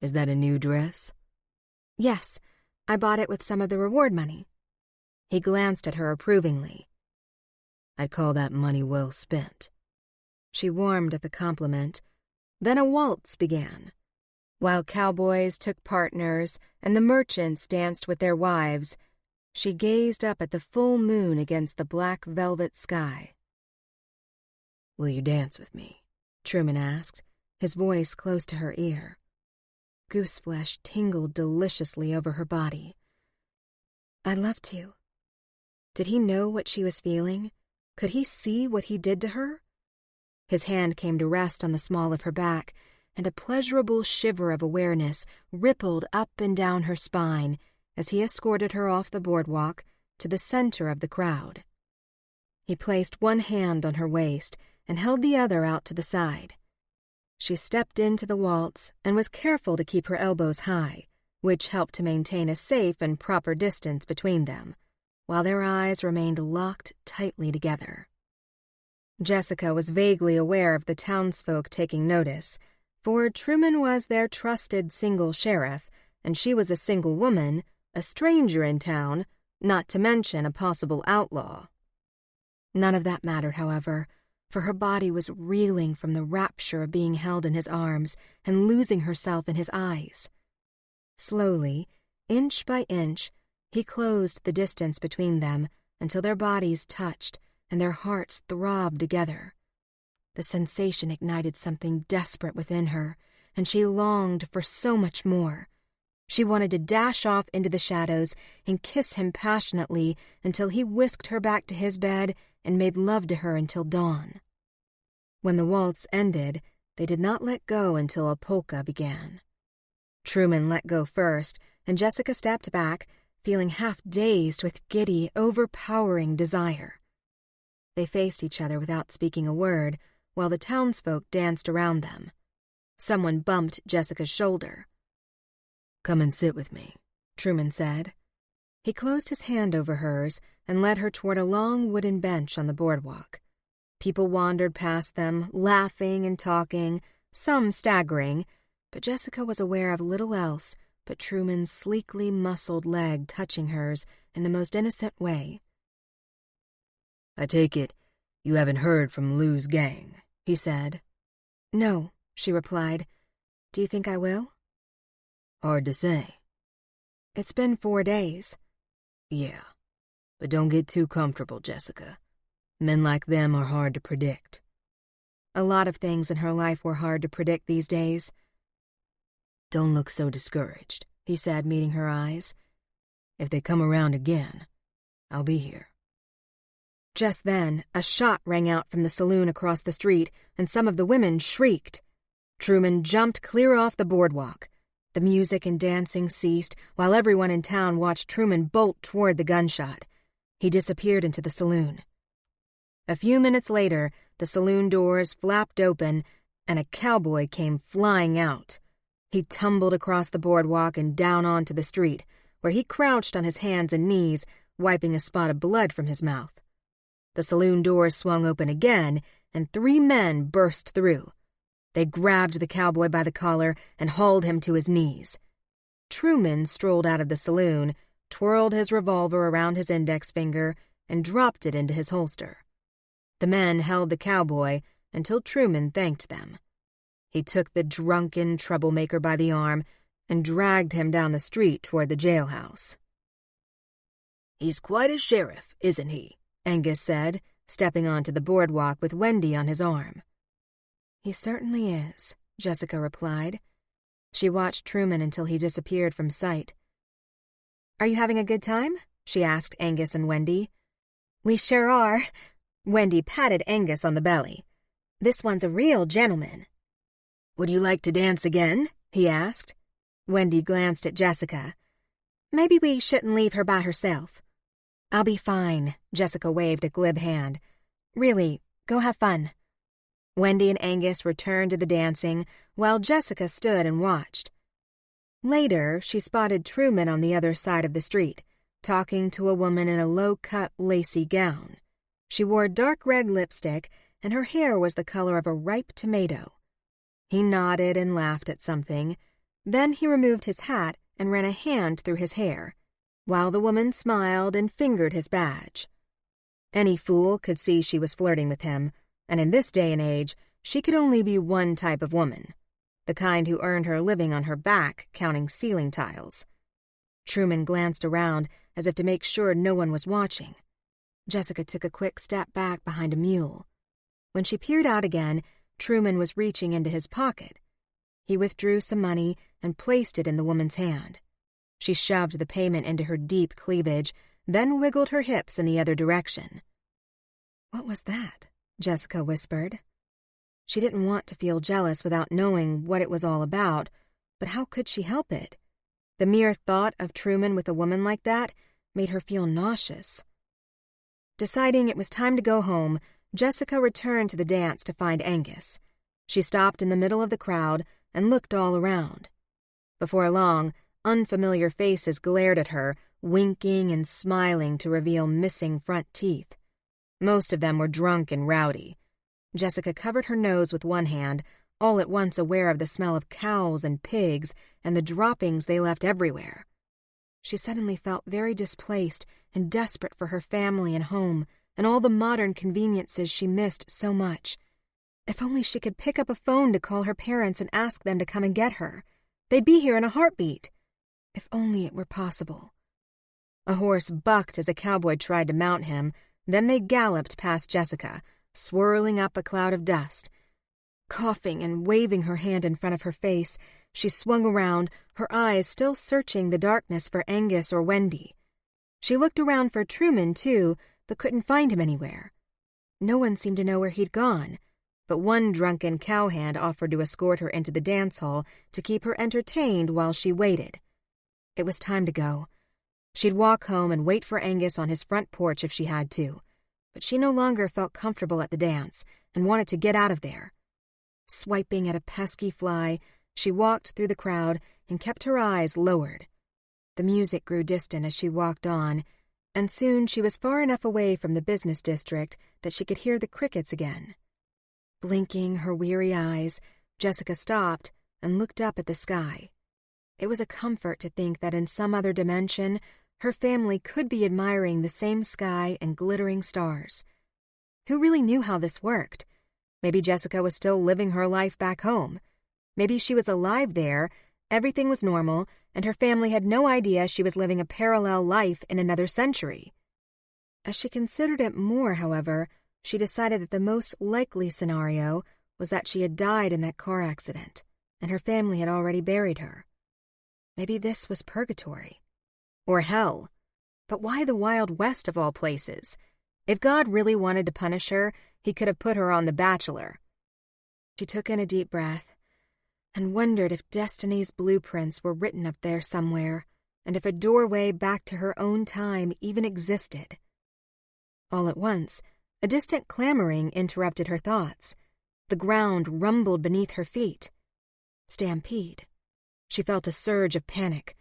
"Is that a new dress?" "Yes, I bought it with some of the reward money." He glanced at her approvingly. "I'd call that money well spent." She warmed at the compliment. Then a waltz began. While cowboys took partners and the merchants danced with their wives, she gazed up at the full moon against the black velvet sky. "Will you dance with me?" Truman asked, his voice close to her ear. Gooseflesh tingled deliciously over her body. "I'd love to." Did he know what she was feeling? Could he see what he did to her? His hand came to rest on the small of her back, and a pleasurable shiver of awareness rippled up and down her spine as he escorted her off the boardwalk to the center of the crowd. He placed one hand on her waist and held the other out to the side. She stepped into the waltz and was careful to keep her elbows high, which helped to maintain a safe and proper distance between them, while their eyes remained locked tightly together. Jessica was vaguely aware of the townsfolk taking notice, for Truman was their trusted single sheriff, and she was a single woman, a stranger in town, not to mention a possible outlaw. None of that mattered, however, for her body was reeling from the rapture of being held in his arms and losing herself in his eyes. Slowly, inch by inch, he closed the distance between them until their bodies touched and their hearts throbbed together. The sensation ignited something desperate within her, and she longed for so much more. She wanted to dash off into the shadows and kiss him passionately until he whisked her back to his bed and made love to her until dawn. When the waltz ended, they did not let go until a polka began. Truman let go first, and Jessica stepped back, feeling half dazed with giddy, overpowering desire. They faced each other without speaking a word, while the townsfolk danced around them. Someone bumped Jessica's shoulder. "Come and sit with me," Truman said. He closed his hand over hers and led her toward a long wooden bench on the boardwalk. People wandered past them, laughing and talking, some staggering, but Jessica was aware of little else but Truman's sleekly muscled leg touching hers in the most innocent way. "I take it you haven't heard from Lou's gang," he said. "No," she replied. "Do you think I will?" "Hard to say." "It's been 4 days." "Yeah, but don't get too comfortable, Jessica. Men like them are hard to predict." A lot of things in her life were hard to predict these days. "Don't look so discouraged," he said, meeting her eyes. "If they come around again, I'll be here." Just then, a shot rang out from the saloon across the street, and some of the women shrieked. Truman jumped clear off the boardwalk. The music and dancing ceased, while everyone in town watched Truman bolt toward the gunshot. He disappeared into the saloon. A few minutes later, the saloon doors flapped open, and a cowboy came flying out. He tumbled across the boardwalk and down onto the street, where he crouched on his hands and knees, wiping a spot of blood from his mouth. The saloon doors swung open again, and 3 men burst through. They grabbed the cowboy by the collar and hauled him to his knees. Truman strolled out of the saloon, twirled his revolver around his index finger, and dropped it into his holster. The men held the cowboy until Truman thanked them. He took the drunken troublemaker by the arm and dragged him down the street toward the jailhouse. "He's quite a sheriff, isn't he?" Angus said, stepping onto the boardwalk with Wendy on his arm. "He certainly is," Jessica replied. She watched Truman until he disappeared from sight. "Are you having a good time?" she asked Angus and Wendy. "We sure are." Wendy patted Angus on the belly. "This one's a real gentleman." "Would you like to dance again?" he asked. Wendy glanced at Jessica. "Maybe we shouldn't leave her by herself." "I'll be fine," Jessica waved a glib hand. "Really, go have fun." Wendy and Angus returned to the dancing, while Jessica stood and watched. Later, she spotted Truman on the other side of the street, talking to a woman in a low-cut, lacy gown. She wore dark red lipstick, and her hair was the color of a ripe tomato. He nodded and laughed at something. Then he removed his hat and ran a hand through his hair, while the woman smiled and fingered his badge. Any fool could see she was flirting with him, and in this day and age, she could only be one type of woman, the kind who earned her living on her back counting ceiling tiles. Truman glanced around as if to make sure no one was watching. Jessica took a quick step back behind a mule. When she peered out again, Truman was reaching into his pocket. He withdrew some money and placed it in the woman's hand. She shoved the payment into her deep cleavage, then wiggled her hips in the other direction. "What was that?" Jessica whispered. She didn't want to feel jealous without knowing what it was all about, but how could she help it? The mere thought of Truman with a woman like that made her feel nauseous. Deciding it was time to go home, Jessica returned to the dance to find Angus. She stopped in the middle of the crowd and looked all around. Before long, unfamiliar faces glared at her, winking and smiling to reveal missing front teeth. Most of them were drunk and rowdy. Jessica covered her nose with one hand, all at once aware of the smell of cows and pigs and the droppings they left everywhere. She suddenly felt very displaced and desperate for her family and home and all the modern conveniences she missed so much. If only she could pick up a phone to call her parents and ask them to come and get her. They'd be here in a heartbeat. If only it were possible. A horse bucked as a cowboy tried to mount him, then they galloped past Jessica, swirling up a cloud of dust. Coughing and waving her hand in front of her face, she swung around, her eyes still searching the darkness for Angus or Wendy. She looked around for Truman, too, but couldn't find him anywhere. No one seemed to know where he'd gone, but one drunken cowhand offered to escort her into the dance hall to keep her entertained while she waited. It was time to go. She'd walk home and wait for Angus on his front porch if she had to, but she no longer felt comfortable at the dance and wanted to get out of there. Swiping at a pesky fly, she walked through the crowd and kept her eyes lowered. The music grew distant as she walked on, And soon she was far enough away from the business district that she could hear the crickets again. Blinking her weary eyes, Jessica stopped and looked up at the sky. It was a comfort to think that in some other dimension, her family could be admiring the same sky and glittering stars. Who really knew how this worked? Maybe Jessica was still living her life back home. Maybe she was alive there, everything was normal, and her family had no idea she was living a parallel life in another century. As she considered it more, however, she decided that the most likely scenario was that she had died in that car accident, and her family had already buried her. Maybe this was purgatory. Or hell. But why the Wild West of all places? If God really wanted to punish her, he could have put her on The Bachelor. She took in a deep breath and wondered if destiny's blueprints were written up there somewhere, and if a doorway back to her own time even existed. All at once, a distant clamoring interrupted her thoughts. The ground rumbled beneath her feet. Stampede. She felt a surge of panic.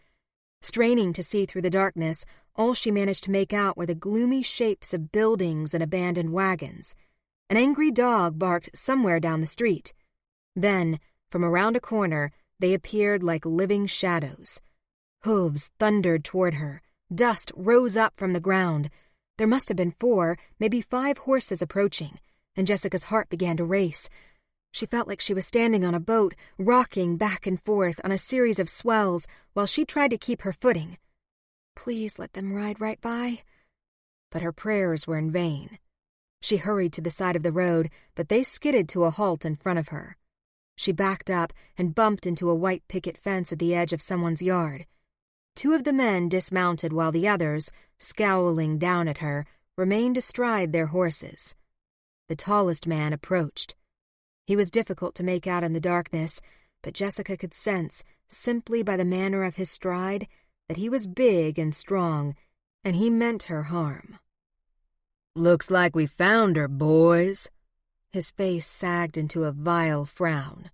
Straining to see through the darkness, all she managed to make out were the gloomy shapes of buildings and abandoned wagons. An angry dog barked somewhere down the street. Then, from around a corner, they appeared like living shadows. Hooves thundered toward her. Dust rose up from the ground. There must have been 4, maybe 5 horses approaching, and Jessica's heart began to race. She felt like she was standing on a boat, rocking back and forth on a series of swells while she tried to keep her footing. Please let them ride right by. But her prayers were in vain. She hurried to the side of the road, but they skidded to a halt in front of her. She backed up and bumped into a white picket fence at the edge of someone's yard. 2 of the men dismounted while the others, scowling down at her, remained astride their horses. The tallest man approached. He was difficult to make out in the darkness, but Jessica could sense, simply by the manner of his stride, that he was big and strong, and he meant her harm. "Looks like we found her, boys." His face sagged into a vile frown.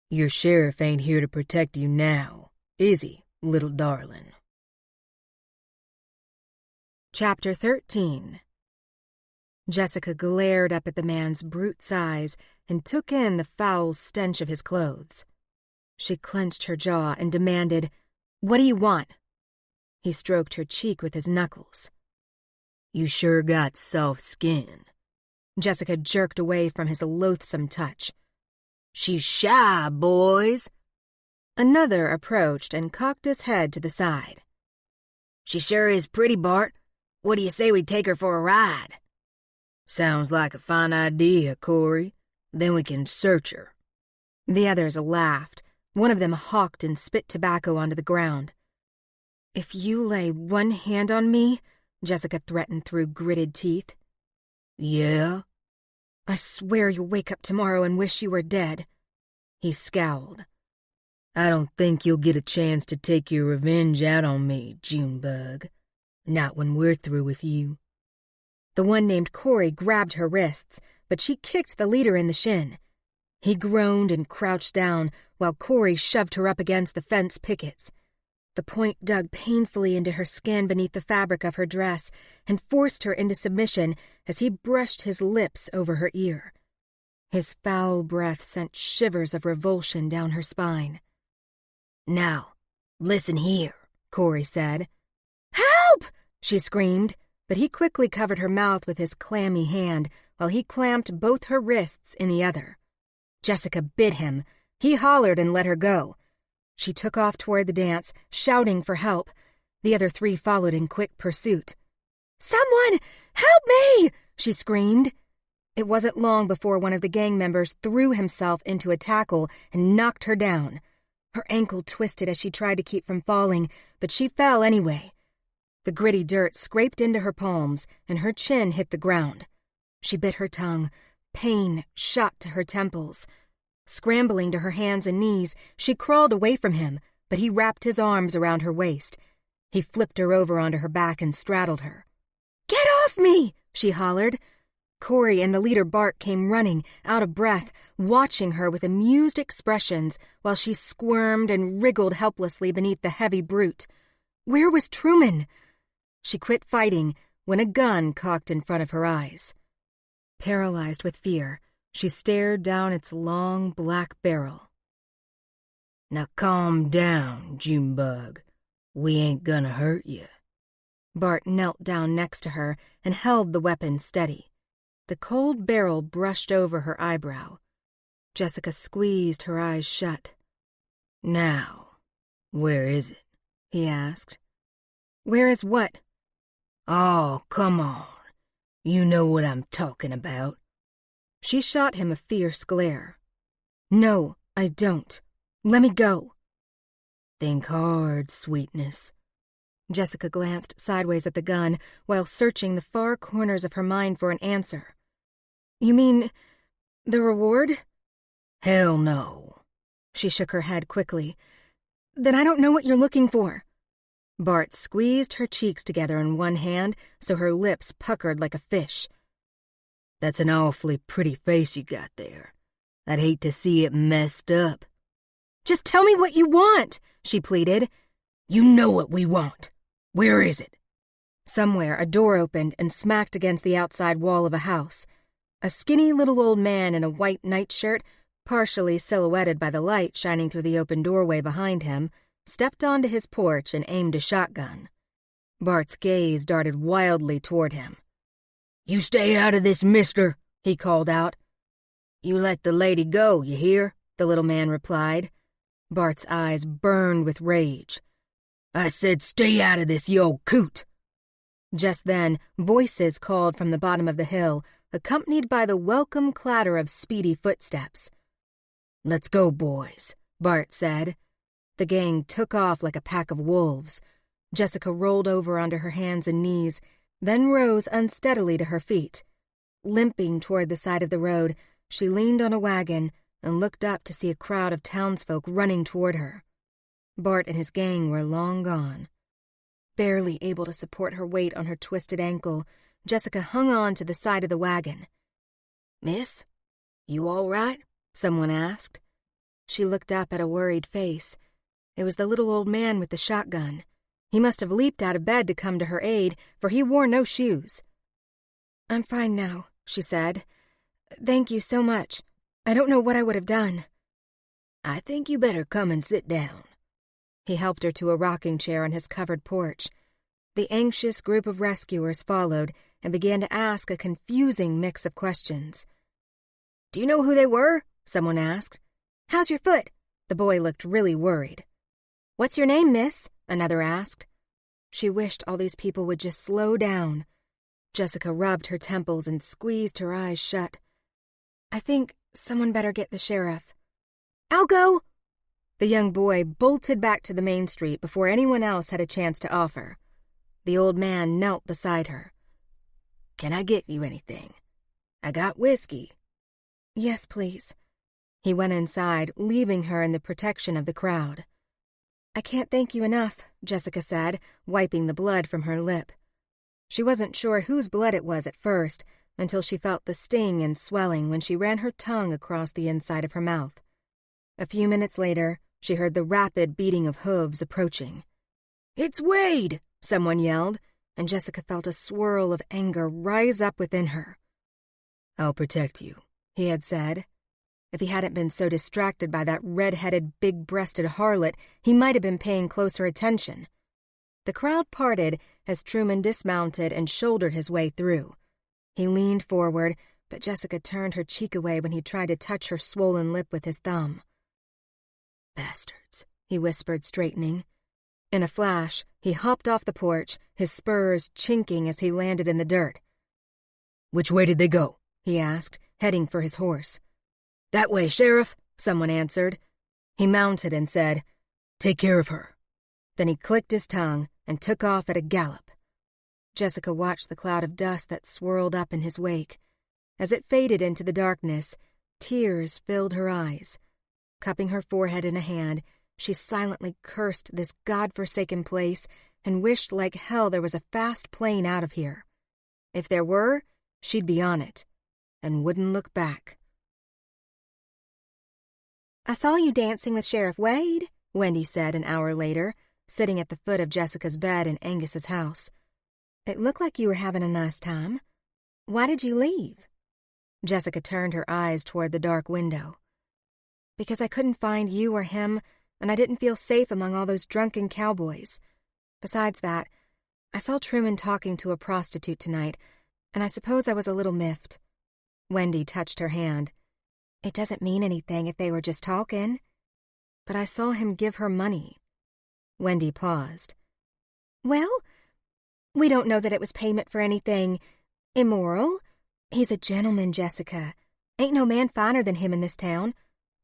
"Your sheriff ain't here to protect you now, is he, little darling?" Chapter 13. Jessica glared up at the man's brute size and took in the foul stench of his clothes. She clenched her jaw and demanded, "What do you want?" He stroked her cheek with his knuckles. "You sure got soft skin." Jessica jerked away from his loathsome touch. "She's shy, boys." Another approached and cocked his head to the side. "She sure is pretty, Bart. What do you say we take her for a ride?" "Sounds like a fine idea, Corey. Then we can search her." The others laughed. One of them hawked and spit tobacco onto the ground. "If you lay one hand on me," Jessica threatened through gritted teeth. "Yeah?" "I swear you'll wake up tomorrow and wish you were dead." He scowled. "I don't think you'll get a chance to take your revenge out on me, Junebug. Not when we're through with you." The one named Corey grabbed her wrists, but she kicked the leader in the shin. He groaned and crouched down while Corey shoved her up against the fence pickets. The point dug painfully into her skin beneath the fabric of her dress and forced her into submission as he brushed his lips over her ear. His foul breath sent shivers of revulsion down her spine. "Now, listen here," Corey said. "Help!" she screamed, but he quickly covered her mouth with his clammy hand while he clamped both her wrists in the other. Jessica bit him. He hollered and let her go. She took off toward the dance, shouting for help. The other 3 followed in quick pursuit. "Someone! Help me!" she screamed. It wasn't long before one of the gang members threw himself into a tackle and knocked her down. Her ankle twisted as she tried to keep from falling, but she fell anyway. The gritty dirt scraped into her palms, and her chin hit the ground. She bit her tongue. Pain shot to her temples. Scrambling to her hands and knees, she crawled away from him, but he wrapped his arms around her waist. He flipped her over onto her back and straddled her. "Get off me!" she hollered. Corey and the leader Bart came running, out of breath, watching her with amused expressions while she squirmed and wriggled helplessly beneath the heavy brute. Where was Truman? She quit fighting when a gun cocked in front of her eyes. Paralyzed with fear, she stared down its long black barrel. "Now calm down, Junebug. We ain't gonna hurt you." Bart knelt down next to her and held the weapon steady. The cold barrel brushed over her eyebrow. Jessica squeezed her eyes shut. "Now, where is it?" he asked. "Where is what?" "Oh, come on. You know what I'm talking about." She shot him a fierce glare. "No, I don't. Let me go." "Think hard, sweetness." Jessica glanced sideways at the gun while searching the far corners of her mind for an answer. "You mean the reward?" "Hell no." She shook her head quickly. "Then I don't know what you're looking for." Bart squeezed her cheeks together in one hand so her lips puckered like a fish. "That's an awfully pretty face you got there. I'd hate to see it messed up." "Just tell me what you want," she pleaded. "You know what we want. Where is it?" Somewhere a door opened and smacked against the outside wall of a house. A skinny little old man in a white nightshirt, partially silhouetted by the light shining through the open doorway behind him, stepped onto his porch and aimed a shotgun. Bart's gaze darted wildly toward him. "You stay out of this, mister," he called out. "You let the lady go, you hear?" the little man replied. Bart's eyes burned with rage. "I said stay out of this, you old coot." Just then, voices called from the bottom of the hill, accompanied by the welcome clatter of speedy footsteps. "Let's go, boys," Bart said. The gang took off like a pack of wolves. Jessica rolled over onto her hands and knees, then rose unsteadily to her feet. Limping toward the side of the road, she leaned on a wagon and looked up to see a crowd of townsfolk running toward her. Bart and his gang were long gone. Barely able to support her weight on her twisted ankle, Jessica hung on to the side of the wagon. "Miss, you all right?" someone asked. She looked up at a worried face. It was the little old man with the shotgun. He must have leaped out of bed to come to her aid, for he wore no shoes. "I'm fine now," she said. "Thank you so much. I don't know what I would have done." "I think you better come and sit down." He helped her to a rocking chair on his covered porch. The anxious group of rescuers followed and began to ask a confusing mix of questions. "Do you know who they were?" someone asked. "How's your foot?" The boy looked really worried. "What's your name, miss?" another asked. She wished all these people would just slow down. Jessica rubbed her temples and squeezed her eyes shut. "I think someone better get the sheriff." "I'll go!" The young boy bolted back to the main street before anyone else had a chance to offer. The old man knelt beside her. "Can I get you anything? I got whiskey." "Yes, please." He went inside, leaving her in the protection of the crowd. "I can't thank you enough," Jessica said, wiping the blood from her lip. She wasn't sure whose blood it was at first, until she felt the sting and swelling when she ran her tongue across the inside of her mouth. A few minutes later, she heard the rapid beating of hooves approaching. "It's Wade!" someone yelled, and Jessica felt a swirl of anger rise up within her. "I'll protect you," he had said. If he hadn't been so distracted by that red-headed, big-breasted harlot, he might have been paying closer attention. The crowd parted as Truman dismounted and shouldered his way through. He leaned forward, but Jessica turned her cheek away when he tried to touch her swollen lip with his thumb. "Bastards," he whispered, straightening. In a flash, he hopped off the porch, his spurs chinking as he landed in the dirt. "Which way did they go?" he asked, heading for his horse. "That way, Sheriff," someone answered. He mounted and said, "Take care of her." Then he clicked his tongue and took off at a gallop. Jessica watched the cloud of dust that swirled up in his wake. As it faded into the darkness, tears filled her eyes. Cupping her forehead in a hand, she silently cursed this God-forsaken place and wished like hell there was a fast plane out of here. If there were, she'd be on it, and wouldn't look back. "I saw you dancing with Sheriff Wade," Wendy said an hour later, sitting at the foot of Jessica's bed in Angus's house. It looked like you were having a nice time. Why did you leave? Jessica turned her eyes toward the dark window. Because I couldn't find you or him, and I didn't feel safe among all those drunken cowboys. Besides that, I saw Truman talking to a prostitute tonight, and I suppose I was a little miffed. Wendy touched her hand. It doesn't mean anything if they were just talking. But I saw him give her money. Wendy paused. Well, we don't know that it was payment for anything immoral. He's a gentleman, Jessica. Ain't no man finer than him in this town,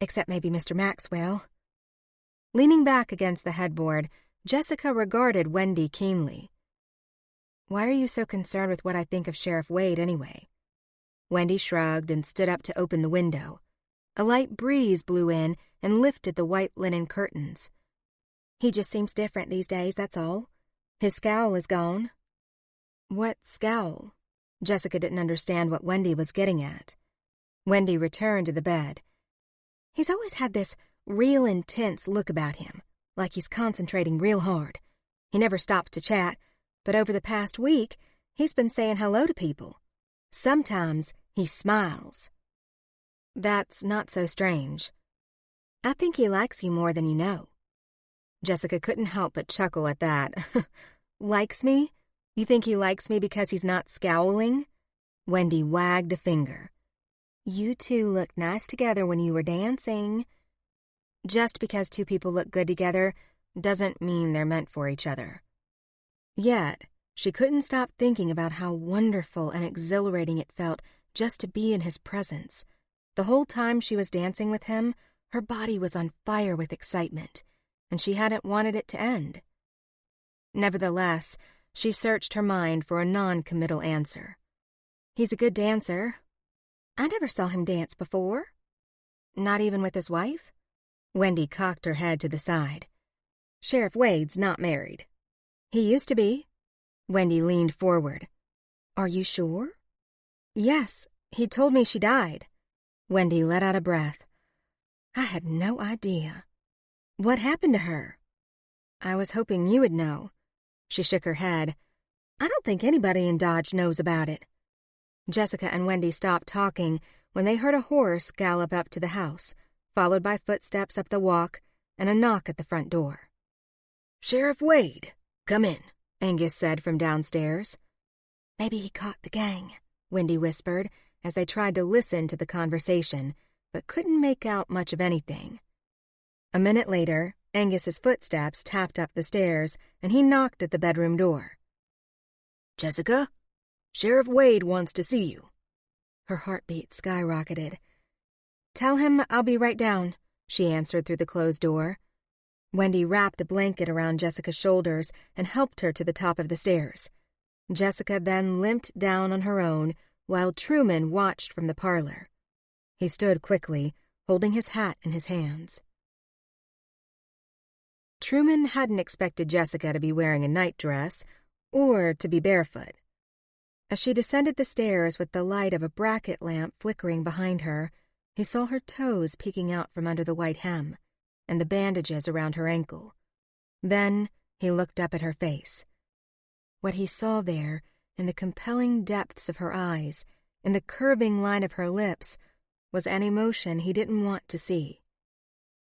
except maybe Mr. Maxwell. Leaning back against the headboard, Jessica regarded Wendy keenly. Why are you so concerned with what I think of Sheriff Wade anyway? Wendy shrugged and stood up to open the window. A light breeze blew in and lifted the white linen curtains. He just seems different these days, that's all. His scowl is gone. What scowl? Jessica didn't understand what Wendy was getting at. Wendy returned to the bed. He's always had this real intense look about him, like he's concentrating real hard. He never stops to chat, but over the past week, he's been saying hello to people. Sometimes he smiles. That's not so strange. I think he likes you more than you know. Jessica couldn't help but chuckle at that. Likes me? You think he likes me because he's not scowling? Wendy wagged a finger. You two looked nice together when you were dancing. Just because two people look good together doesn't mean they're meant for each other. Yet, she couldn't stop thinking about how wonderful and exhilarating it felt just to be in his presence. The whole time she was dancing with him, her body was on fire with excitement, and she hadn't wanted it to end. Nevertheless, she searched her mind for a non-committal answer. He's a good dancer. I never saw him dance before. Not even with his wife? Wendy cocked her head to the side. Sheriff Wade's not married. He used to be. Wendy leaned forward. Are you sure? Yes, he told me she died. Wendy let out a breath. I had no idea. What happened to her? I was hoping you would know. She shook her head. I don't think anybody in Dodge knows about it. Jessica and Wendy stopped talking when they heard a horse gallop up to the house, followed by footsteps up the walk and a knock at the front door. Sheriff Wade, come in, Angus said from downstairs. Maybe he caught the gang, Wendy whispered as they tried to listen to the conversation, but couldn't make out much of anything. A minute later, Angus's footsteps tapped up the stairs, and he knocked at the bedroom door. Jessica, Sheriff Wade wants to see you. Her heartbeat skyrocketed. Tell him I'll be right down, she answered through the closed door. Wendy wrapped a blanket around Jessica's shoulders and helped her to the top of the stairs. Jessica then limped down on her own while Truman watched from the parlor. He stood quickly, holding his hat in his hands. Truman hadn't expected Jessica to be wearing a nightdress or to be barefoot. As she descended the stairs with the light of a bracket lamp flickering behind her, he saw her toes peeking out from under the white hem and the bandages around her ankle. Then he looked up at her face. What he saw there, in the compelling depths of her eyes, in the curving line of her lips, was an emotion he didn't want to see.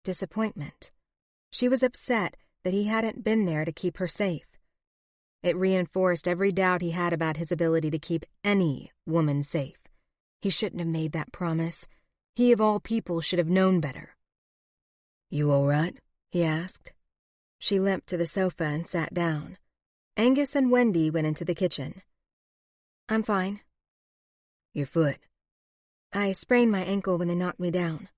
Disappointment. She was upset that he hadn't been there to keep her safe. It reinforced every doubt he had about his ability to keep any woman safe. He shouldn't have made that promise. He, of all people, should have known better. You all right? He asked. She limped to the sofa and sat down. Angus and Wendy went into the kitchen. I'm fine. Your foot? I sprained my ankle when they knocked me down.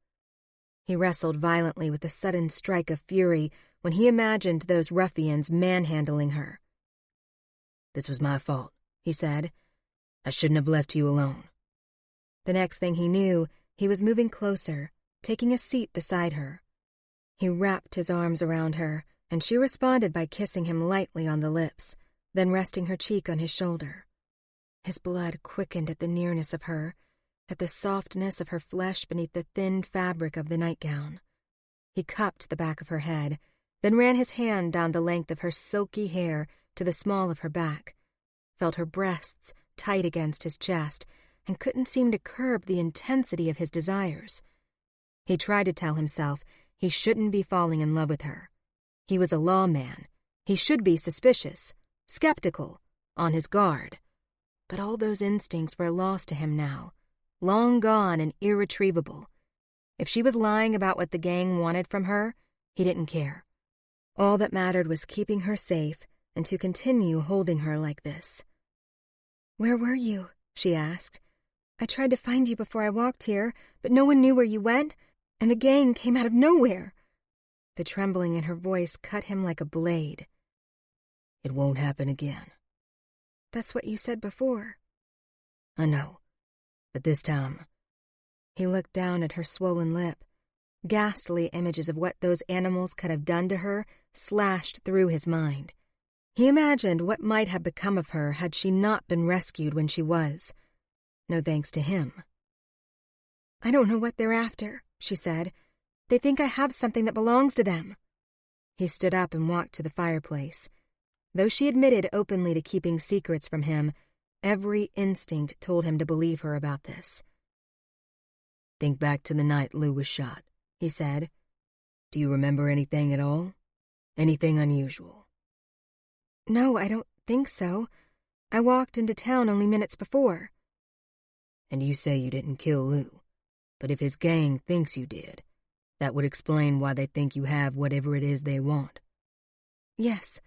He wrestled violently with a sudden strike of fury when he imagined those ruffians manhandling her. This was my fault, he said. I shouldn't have left you alone. The next thing he knew, he was moving closer, taking a seat beside her. He wrapped his arms around her, and she responded by kissing him lightly on the lips, then resting her cheek on his shoulder. His blood quickened at the nearness of her, at the softness of her flesh beneath the thin fabric of the nightgown. He cupped the back of her head, then ran his hand down the length of her silky hair to the small of her back, felt her breasts tight against his chest, and couldn't seem to curb the intensity of his desires. He tried to tell himself he shouldn't be falling in love with her. He was a lawman. He should be suspicious, skeptical, on his guard. But all those instincts were lost to him now, long gone and irretrievable. If she was lying about what the gang wanted from her, he didn't care. All that mattered was keeping her safe and to continue holding her like this. "Where were you?" she asked. "I tried to find you before I walked here, but no one knew where you went, and the gang came out of nowhere." The trembling in her voice cut him like a blade. "It won't happen again." "That's what you said before." "I know, but this time..." He looked down at her swollen lip. Ghastly images of what those animals could have done to her slashed through his mind. He imagined what might have become of her had she not been rescued when she was. No thanks to him. "I don't know what they're after," she said. "They think I have something that belongs to them." He stood up and walked to the fireplace. Though she admitted openly to keeping secrets from him, every instinct told him to believe her about this. "Think back to the night Lou was shot," he said. "Do you remember anything at all? Anything unusual?" "No, I don't think so. I walked into town only minutes before." "And you say you didn't kill Lou, but if his gang thinks you did, that would explain why they think you have whatever it is they want." "Yes."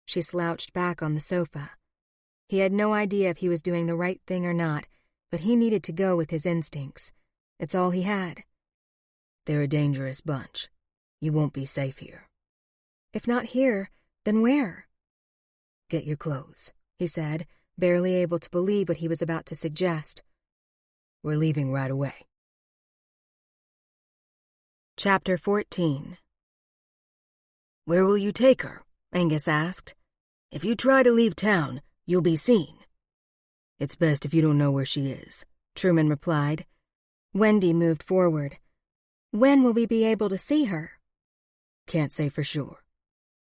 She slouched back on the sofa. He had no idea if he was doing the right thing or not, but he needed to go with his instincts. It's all he had. "They're a dangerous bunch. You won't be safe here." "If not here, then where?" "Get your clothes," he said, barely able to believe what he was about to suggest. "We're leaving right away." Chapter 14. "Where will you take her?" Angus asked. "If you try to leave town, you'll be seen." "It's best if you don't know where she is," Truman replied. Wendy moved forward. "When will we be able to see her?" "Can't say for sure."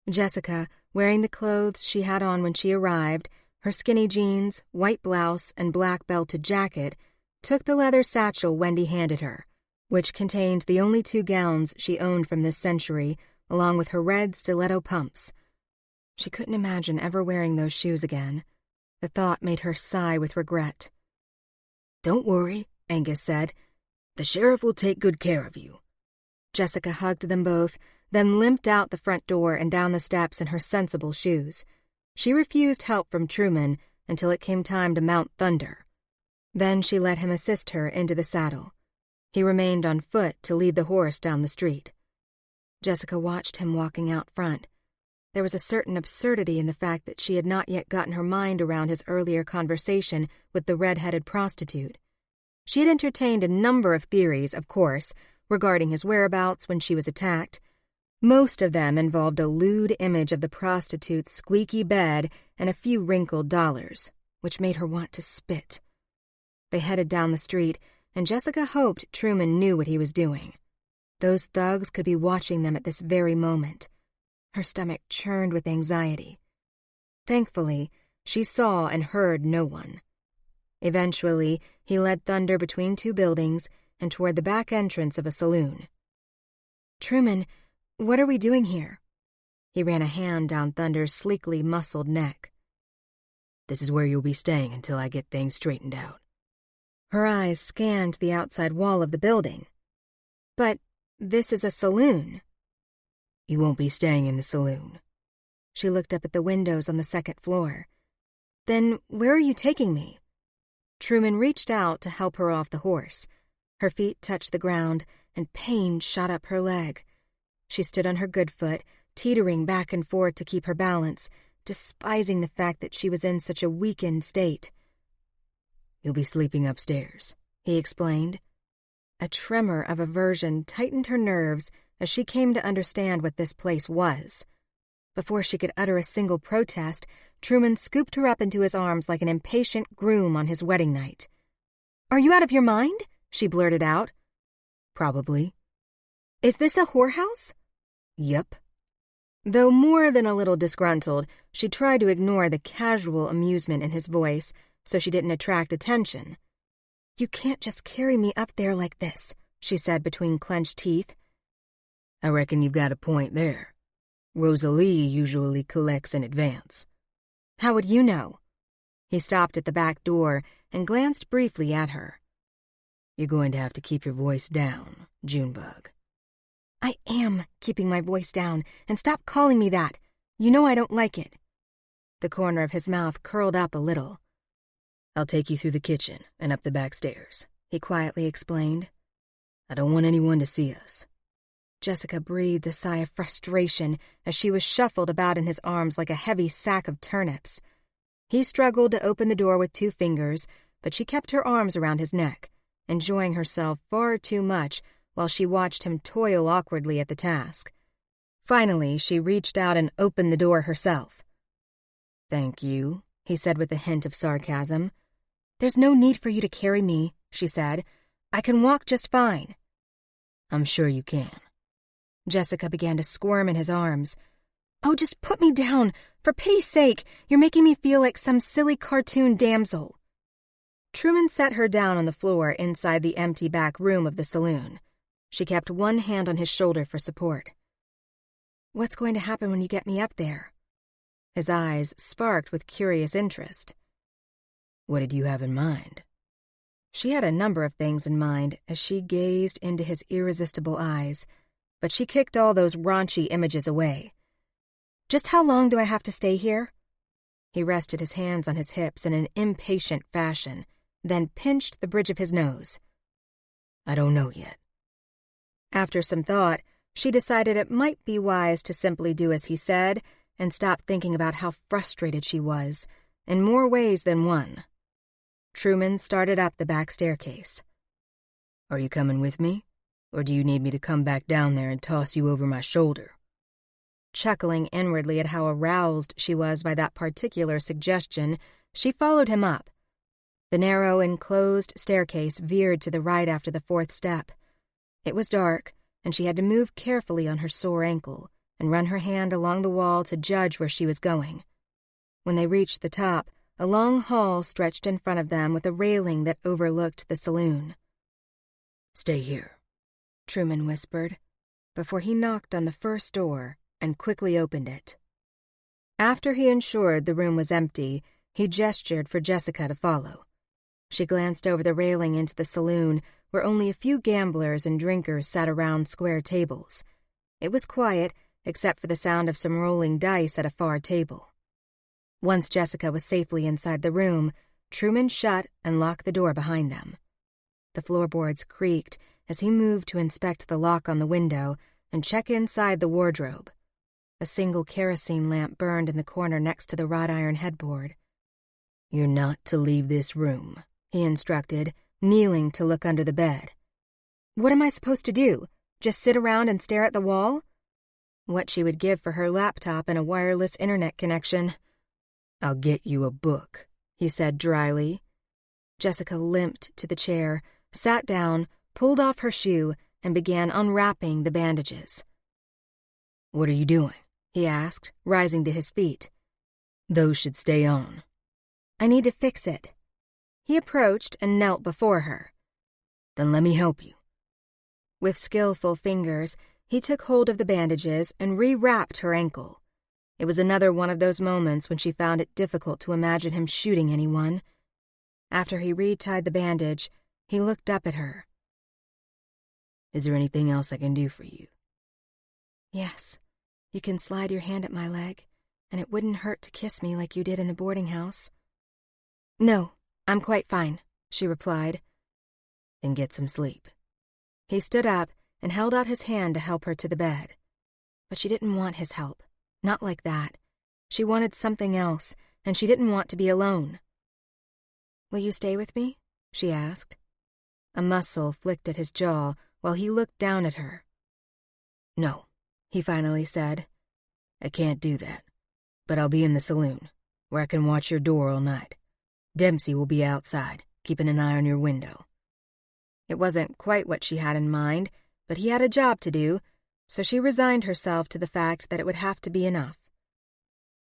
Jessica, wearing the clothes she had on when she arrived, her skinny jeans, white blouse, and black belted jacket, took the leather satchel Wendy handed her, which contained the only 2 gowns she owned from this century, along with her red stiletto pumps. She couldn't imagine ever wearing those shoes again. The thought made her sigh with regret. "Don't worry," Angus said. "The sheriff will take good care of you." Jessica hugged them both, then limped out the front door and down the steps in her sensible shoes. She refused help from Truman until it came time to mount Thunder. Then she let him assist her into the saddle. He remained on foot to lead the horse down the street. Jessica watched him walking out front. There was a certain absurdity in the fact that she had not yet gotten her mind around his earlier conversation with the red-headed prostitute. She had entertained a number of theories, of course, regarding his whereabouts when she was attacked. Most of them involved a lewd image of the prostitute's squeaky bed and a few wrinkled dollars, which made her want to spit. They headed down the street, and Jessica hoped Truman knew what he was doing. Those thugs could be watching them at this very moment. Her stomach churned with anxiety. Thankfully, she saw and heard no one. Eventually, he led Thunder between 2 buildings and toward the back entrance of a saloon. "Truman, what are we doing here?" He ran a hand down Thunder's sleekly muscled neck. "This is where you'll be staying until I get things straightened out." Her eyes scanned the outside wall of the building. "But this is a saloon." "You won't be staying in the saloon." She looked up at the windows on the 2nd floor. "Then where are you taking me?" Truman reached out to help her off the horse. Her feet touched the ground, and pain shot up her leg. She stood on her good foot, teetering back and forth to keep her balance, despising the fact that she was in such a weakened state. "You'll be sleeping upstairs," he explained. A tremor of aversion tightened her nerves as she came to understand what this place was. Before she could utter a single protest, Truman scooped her up into his arms like an impatient groom on his wedding night. "Are you out of your mind?" she blurted out. "Probably." "Is this a whorehouse?" "Yep." Though more than a little disgruntled, she tried to ignore the casual amusement in his voice so she didn't attract attention. "You can't just carry me up there like this," she said between clenched teeth. "I reckon you've got a point there. Rosalie usually collects in advance." "How would you know?" He stopped at the back door and glanced briefly at her. "You're going to have to keep your voice down, Junebug." "I am keeping my voice down, and stop calling me that. You know I don't like it." The corner of his mouth curled up a little. "I'll take you through the kitchen and up the back stairs," he quietly explained. "I don't want anyone to see us." Jessica breathed a sigh of frustration as she was shuffled about in his arms like a heavy sack of turnips. He struggled to open the door with 2 fingers, but she kept her arms around his neck, enjoying herself far too much while she watched him toil awkwardly at the task. Finally, she reached out and opened the door herself. "Thank you," he said with a hint of sarcasm. "There's no need for you to carry me," she said. "I can walk just fine." "I'm sure you can." Jessica began to squirm in his arms. "Oh, just put me down. For pity's sake, you're making me feel like some silly cartoon damsel." Truman set her down on the floor inside the empty back room of the saloon. She kept one hand on his shoulder for support. "What's going to happen when you get me up there?" His eyes sparked with curious interest. "What did you have in mind?" She had a number of things in mind as she gazed into his irresistible eyes, but she kicked all those raunchy images away. "Just how long do I have to stay here?" He rested his hands on his hips in an impatient fashion, then pinched the bridge of his nose. "I don't know yet." After some thought, she decided it might be wise to simply do as he said and stop thinking about how frustrated she was, in more ways than one. Truman started up the back staircase. "Are you coming with me, or do you need me to come back down there and toss you over my shoulder?" Chuckling inwardly at how aroused she was by that particular suggestion, she followed him up. The narrow, enclosed staircase veered to the right after the 4th step. It was dark, and she had to move carefully on her sore ankle and run her hand along the wall to judge where she was going. When they reached the top, a long hall stretched in front of them with a railing that overlooked the saloon. "Stay here," Truman whispered, before he knocked on the first door and quickly opened it. After he ensured the room was empty, he gestured for Jessica to follow. She glanced over the railing into the saloon, where only a few gamblers and drinkers sat around square tables. It was quiet, except for the sound of some rolling dice at a far table. Once Jessica was safely inside the room, Truman shut and locked the door behind them. The floorboards creaked as he moved to inspect the lock on the window and check inside the wardrobe. A single kerosene lamp burned in the corner next to the wrought iron headboard. "You're not to leave this room," he instructed, kneeling to look under the bed. "What am I supposed to do? Just sit around and stare at the wall?" What she would give for her laptop and a wireless internet connection. "I'll get you a book," he said dryly. Jessica limped to the chair, sat down, pulled off her shoe, and began unwrapping the bandages. "What are you doing?" he asked, rising to his feet. "Those should stay on." "I need to fix it." He approached and knelt before her. "Then let me help you." With skillful fingers, he took hold of the bandages and rewrapped her ankle. It was another one of those moments when she found it difficult to imagine him shooting anyone. After he retied the bandage, he looked up at her. "Is there anything else I can do for you?" "Yes, you can slide your hand at my leg, and it wouldn't hurt to kiss me like you did in the boarding house." "No, I'm quite fine," she replied. "Then get some sleep." He stood up and held out his hand to help her to the bed. But she didn't want his help. Not like that. She wanted something else, and she didn't want to be alone. "Will you stay with me?" she asked. A muscle flicked at his jaw while he looked down at her. "No," he finally said. "I can't do that. But I'll be in the saloon, where I can watch your door all night. Dempsey will be outside, keeping an eye on your window." It wasn't quite what she had in mind, but he had a job to do. So she resigned herself to the fact that it would have to be enough.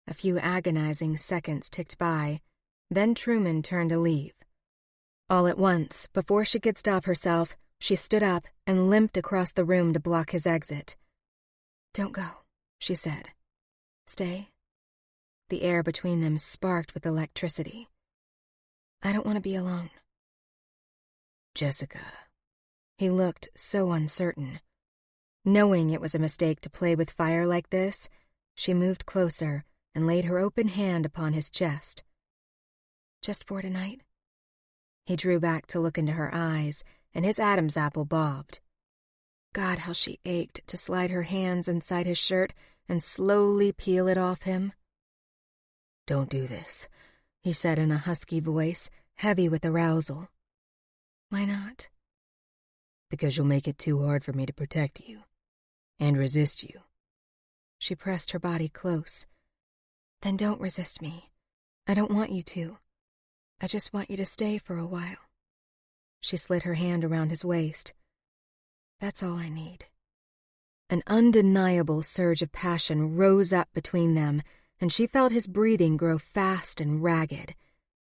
A few agonizing seconds ticked by, then Truman turned to leave. All at once, before she could stop herself, she stood up and limped across the room to block his exit. "Don't go," she said. "Stay." The air between them sparked with electricity. "I don't want to be alone." "Jessica." He looked so uncertain. Knowing it was a mistake to play with fire like this, she moved closer and laid her open hand upon his chest. "Just for tonight?" He drew back to look into her eyes, and his Adam's apple bobbed. God, how she ached to slide her hands inside his shirt and slowly peel it off him. "Don't do this," he said in a husky voice, heavy with arousal. "Why not?" "Because you'll make it too hard for me to protect you and resist you." She pressed her body close. "Then don't resist me. I don't want you to. I just want you to stay for a while." She slid her hand around his waist. "That's all I need." An undeniable surge of passion rose up between them, and she felt his breathing grow fast and ragged.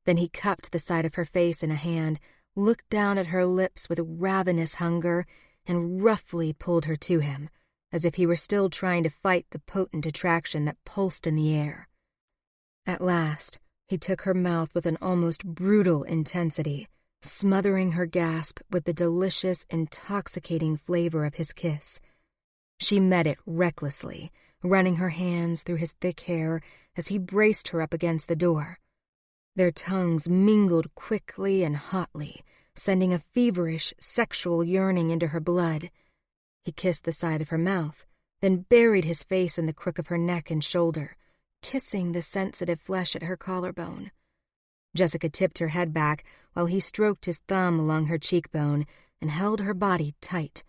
Then he cupped the side of her face in a hand, looked down at her lips with ravenous hunger, and roughly pulled her to him, as if he were still trying to fight the potent attraction that pulsed in the air. At last, he took her mouth with an almost brutal intensity, smothering her gasp with the delicious, intoxicating flavor of his kiss. She met it recklessly, running her hands through his thick hair as he braced her up against the door. Their tongues mingled quickly and hotly, sending a feverish, sexual yearning into her blood. He kissed the side of her mouth, then buried his face in the crook of her neck and shoulder, kissing the sensitive flesh at her collarbone. Jessica tipped her head back while he stroked his thumb along her cheekbone and held her body tight,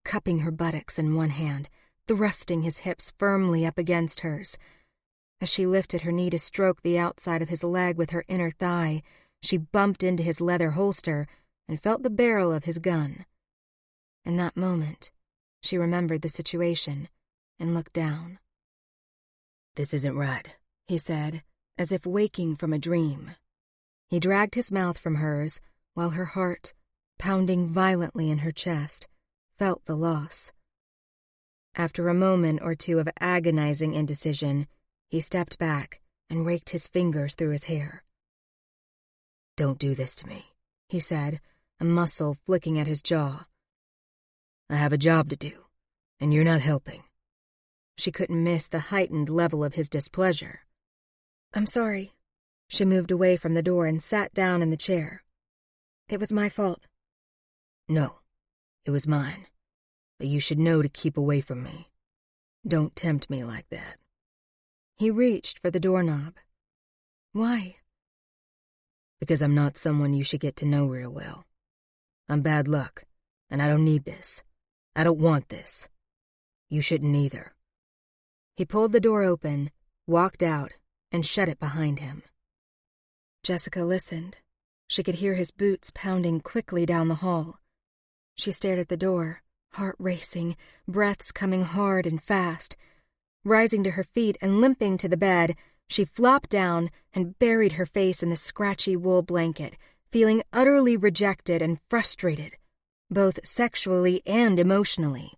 cupping her buttocks in one hand, thrusting his hips firmly up against hers. As she lifted her knee to stroke the outside of his leg with her inner thigh, she bumped into his leather holster and felt the barrel of his gun. In that moment, she remembered the situation and looked down. "This isn't right," he said, as if waking from a dream. He dragged his mouth from hers, while her heart, pounding violently in her chest, felt the loss. After a moment or two of agonizing indecision, he stepped back and raked his fingers through his hair. "Don't do this to me," he said, a muscle flicking at his jaw. "I have a job to do, and you're not helping." She couldn't miss the heightened level of his displeasure. "I'm sorry." She moved away from the door and sat down in the chair. "It was my fault." "No, it was mine. But you should know to keep away from me. Don't tempt me like that." He reached for the doorknob. "Why?" "Because I'm not someone you should get to know real well. I'm bad luck, and I don't need this. I don't want this. You shouldn't either." He pulled the door open, walked out, and shut it behind him. Jessica listened. She could hear his boots pounding quickly down the hall. She stared at the door, heart racing, breaths coming hard and fast. Rising to her feet and limping to the bed, she flopped down and buried her face in the scratchy wool blanket, feeling utterly rejected and frustrated, both sexually and emotionally.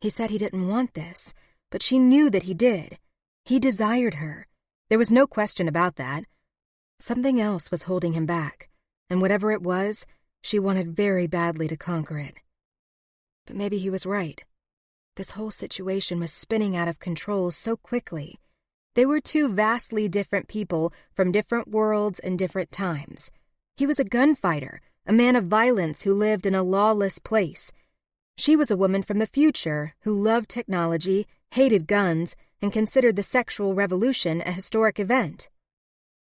He said he didn't want this, but she knew that he did. He desired her. There was no question about that. Something else was holding him back, and whatever it was, she wanted very badly to conquer it. But maybe he was right. This whole situation was spinning out of control so quickly. They were two vastly different people from different worlds and different times. He was a gunfighter, a man of violence who lived in a lawless place. She was a woman from the future who loved technology, hated guns, and considered the sexual revolution a historic event.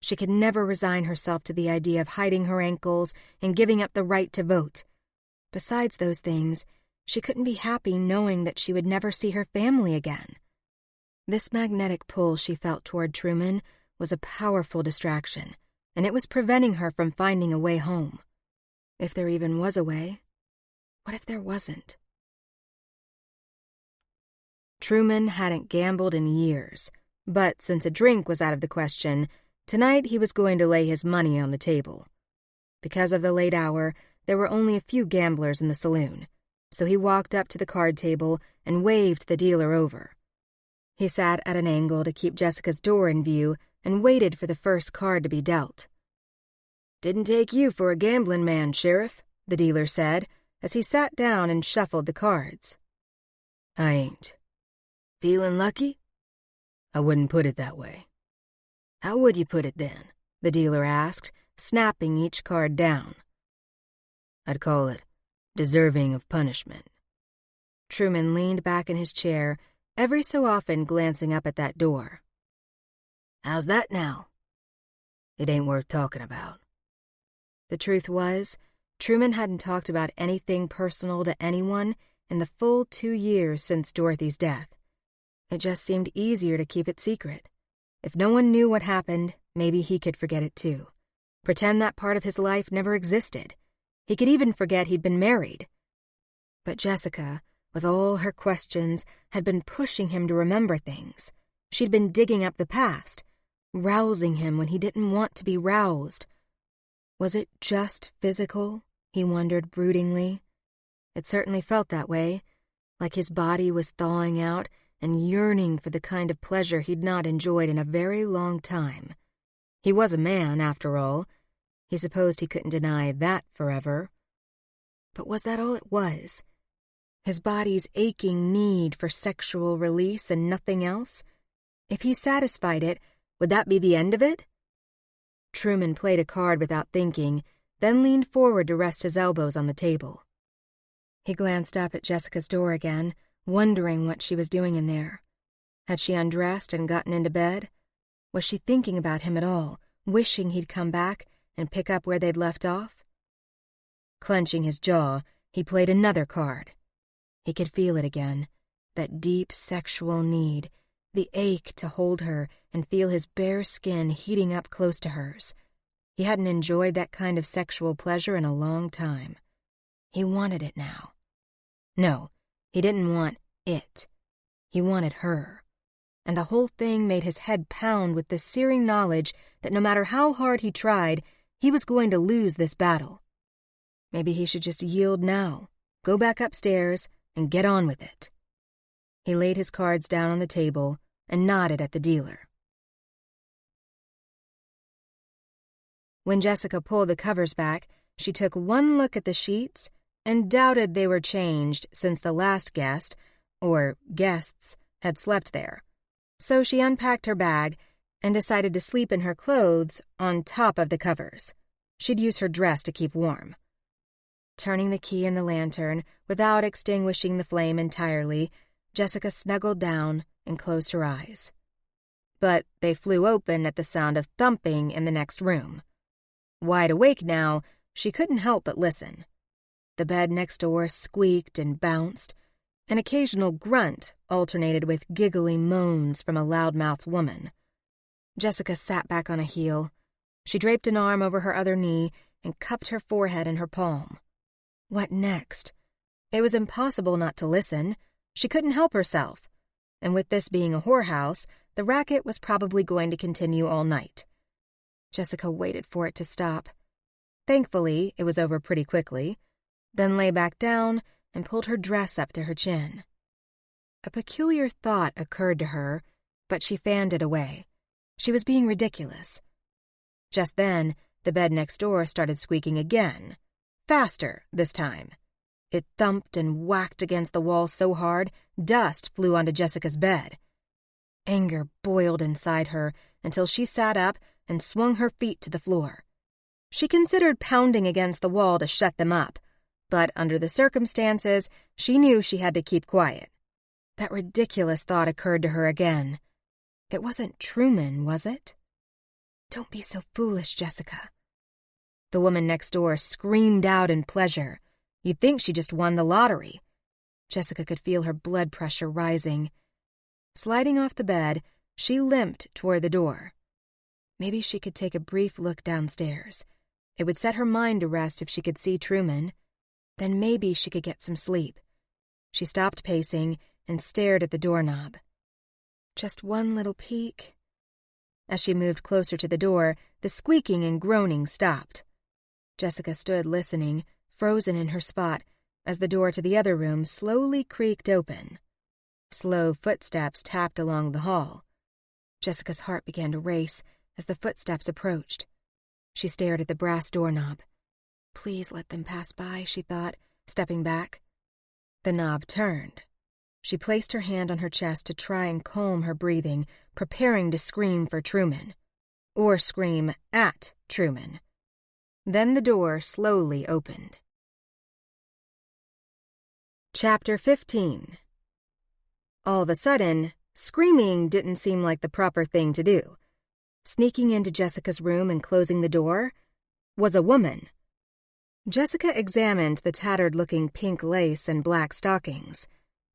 She could never resign herself to the idea of hiding her ankles and giving up the right to vote. Besides those things, she couldn't be happy knowing that she would never see her family again. This magnetic pull she felt toward Truman was a powerful distraction, and it was preventing her from finding a way home. If there even was a way, what if there wasn't? Truman hadn't gambled in years, but since a drink was out of the question, tonight he was going to lay his money on the table. Because of the late hour, there were only a few gamblers in the saloon, so he walked up to the card table and waved the dealer over. He sat at an angle to keep Jessica's door in view and waited for the first card to be dealt. "Didn't take you for a gambling man, Sheriff," the dealer said, as he sat down and shuffled the cards. "I ain't." "Feeling lucky?" "I wouldn't put it that way." "How would you put it then?" the dealer asked, snapping each card down. "I'd call it deserving of punishment." Truman leaned back in his chair, every so often glancing up at that door. "How's that now?" "It ain't worth talking about." The truth was, Truman hadn't talked about anything personal to anyone in the full 2 years since Dorothy's death. It just seemed easier to keep it secret. If no one knew what happened, maybe he could forget it too. Pretend that part of his life never existed. He could even forget he'd been married. But Jessica, with all her questions, had been pushing him to remember things. She'd been digging up the past, rousing him when he didn't want to be roused. Was it just physical? He wondered broodingly. It certainly felt that way, like his body was thawing out and yearning for the kind of pleasure he'd not enjoyed in a very long time. He was a man, after all. He supposed he couldn't deny that forever. But was that all it was? His body's aching need for sexual release and nothing else? If he satisfied it, would that be the end of it? Truman played a card without thinking, then leaned forward to rest his elbows on the table. He glanced up at Jessica's door again, wondering what she was doing in there. Had she undressed and gotten into bed? Was she thinking about him at all, wishing he'd come back and pick up where they'd left off? Clenching his jaw, he played another card. He could feel it again, that deep sexual need, the ache to hold her and feel his bare skin heating up close to hers. He hadn't enjoyed that kind of sexual pleasure in a long time. He wanted it now. No, he didn't want it. He wanted her. And the whole thing made his head pound with the searing knowledge that no matter how hard he tried, he was going to lose this battle. Maybe he should just yield now, go back upstairs, and get on with it. He laid his cards down on the table and nodded at the dealer. When Jessica pulled the covers back, she took one look at the sheets and doubted they were changed since the last guest, or guests, had slept there. So she unpacked her bag and decided to sleep in her clothes on top of the covers. She'd use her dress to keep warm. Turning the key in the lantern without extinguishing the flame entirely, Jessica snuggled down and closed her eyes. But they flew open at the sound of thumping in the next room. Wide awake now, she couldn't help but listen. The bed next door squeaked and bounced. An occasional grunt alternated with giggly moans from a loud-mouthed woman. Jessica sat back on a heel. She draped an arm over her other knee and cupped her forehead in her palm. What next? It was impossible not to listen. She couldn't help herself. And with this being a whorehouse, the racket was probably going to continue all night. Jessica waited for it to stop. Thankfully, it was over pretty quickly, then lay back down and pulled her dress up to her chin. A peculiar thought occurred to her, but she fanned it away. She was being ridiculous. Just then, the bed next door started squeaking again. Faster, this time. It thumped and whacked against the wall so hard, dust flew onto Jessica's bed. Anger boiled inside her until she sat up and swung her feet to the floor. She considered pounding against the wall to shut them up, but under the circumstances, she knew she had to keep quiet. That ridiculous thought occurred to her again. It wasn't Truman, was it? Don't be so foolish, Jessica. The woman next door screamed out in pleasure. You'd think she just won the lottery. Jessica could feel her blood pressure rising. Sliding off the bed, she limped toward the door. Maybe she could take a brief look downstairs. It would set her mind to rest if she could see Truman. Then maybe she could get some sleep. She stopped pacing and stared at the doorknob. Just one little peek. As she moved closer to the door, the squeaking and groaning stopped. Jessica stood listening, frozen in her spot, as the door to the other room slowly creaked open. Slow footsteps tapped along the hall. Jessica's heart began to race as the footsteps approached. She stared at the brass doorknob. Please let them pass by, she thought, stepping back. The knob turned. She placed her hand on her chest to try and calm her breathing, preparing to scream for Truman. Or scream at Truman. Then the door slowly opened. Chapter 15. All of a sudden, screaming didn't seem like the proper thing to do. Sneaking into Jessica's room and closing the door was a woman. Jessica examined the tattered-looking pink lace and black stockings.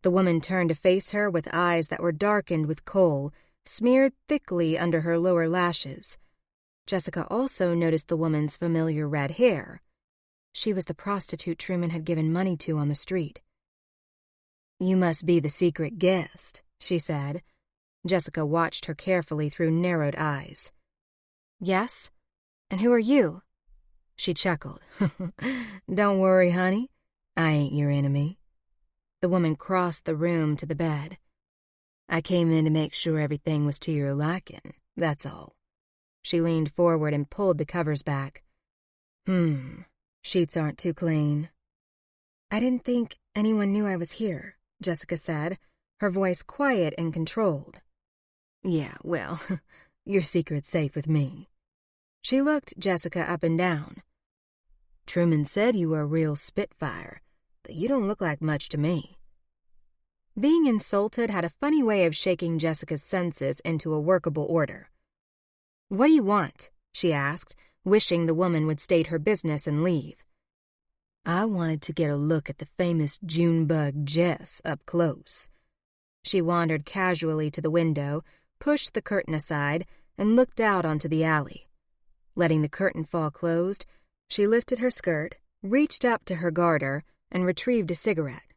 The woman turned to face her with eyes that were darkened with coal, smeared thickly under her lower lashes. Jessica also noticed the woman's familiar red hair. She was the prostitute Truman had given money to on the street. "You must be the secret guest," she said. Jessica watched her carefully through narrowed eyes. "Yes? And who are you?" She chuckled. "Don't worry, honey. I ain't your enemy." The woman crossed the room to the bed. "I came in to make sure everything was to your liking, that's all." She leaned forward and pulled the covers back. Sheets aren't too clean." "I didn't think anyone knew I was here," Jessica said, her voice quiet and controlled. "Yeah, well, your secret's safe with me." She looked Jessica up and down. "Truman said you were a real spitfire, but you don't look like much to me." Being insulted had a funny way of shaking Jessica's senses into a workable order. "What do you want?" she asked, wishing the woman would state her business and leave. "I wanted to get a look at the famous Junebug Jess up close." She wandered casually to the window, pushed the curtain aside, and looked out onto the alley. Letting the curtain fall closed, she lifted her skirt, reached up to her garter, and retrieved a cigarette.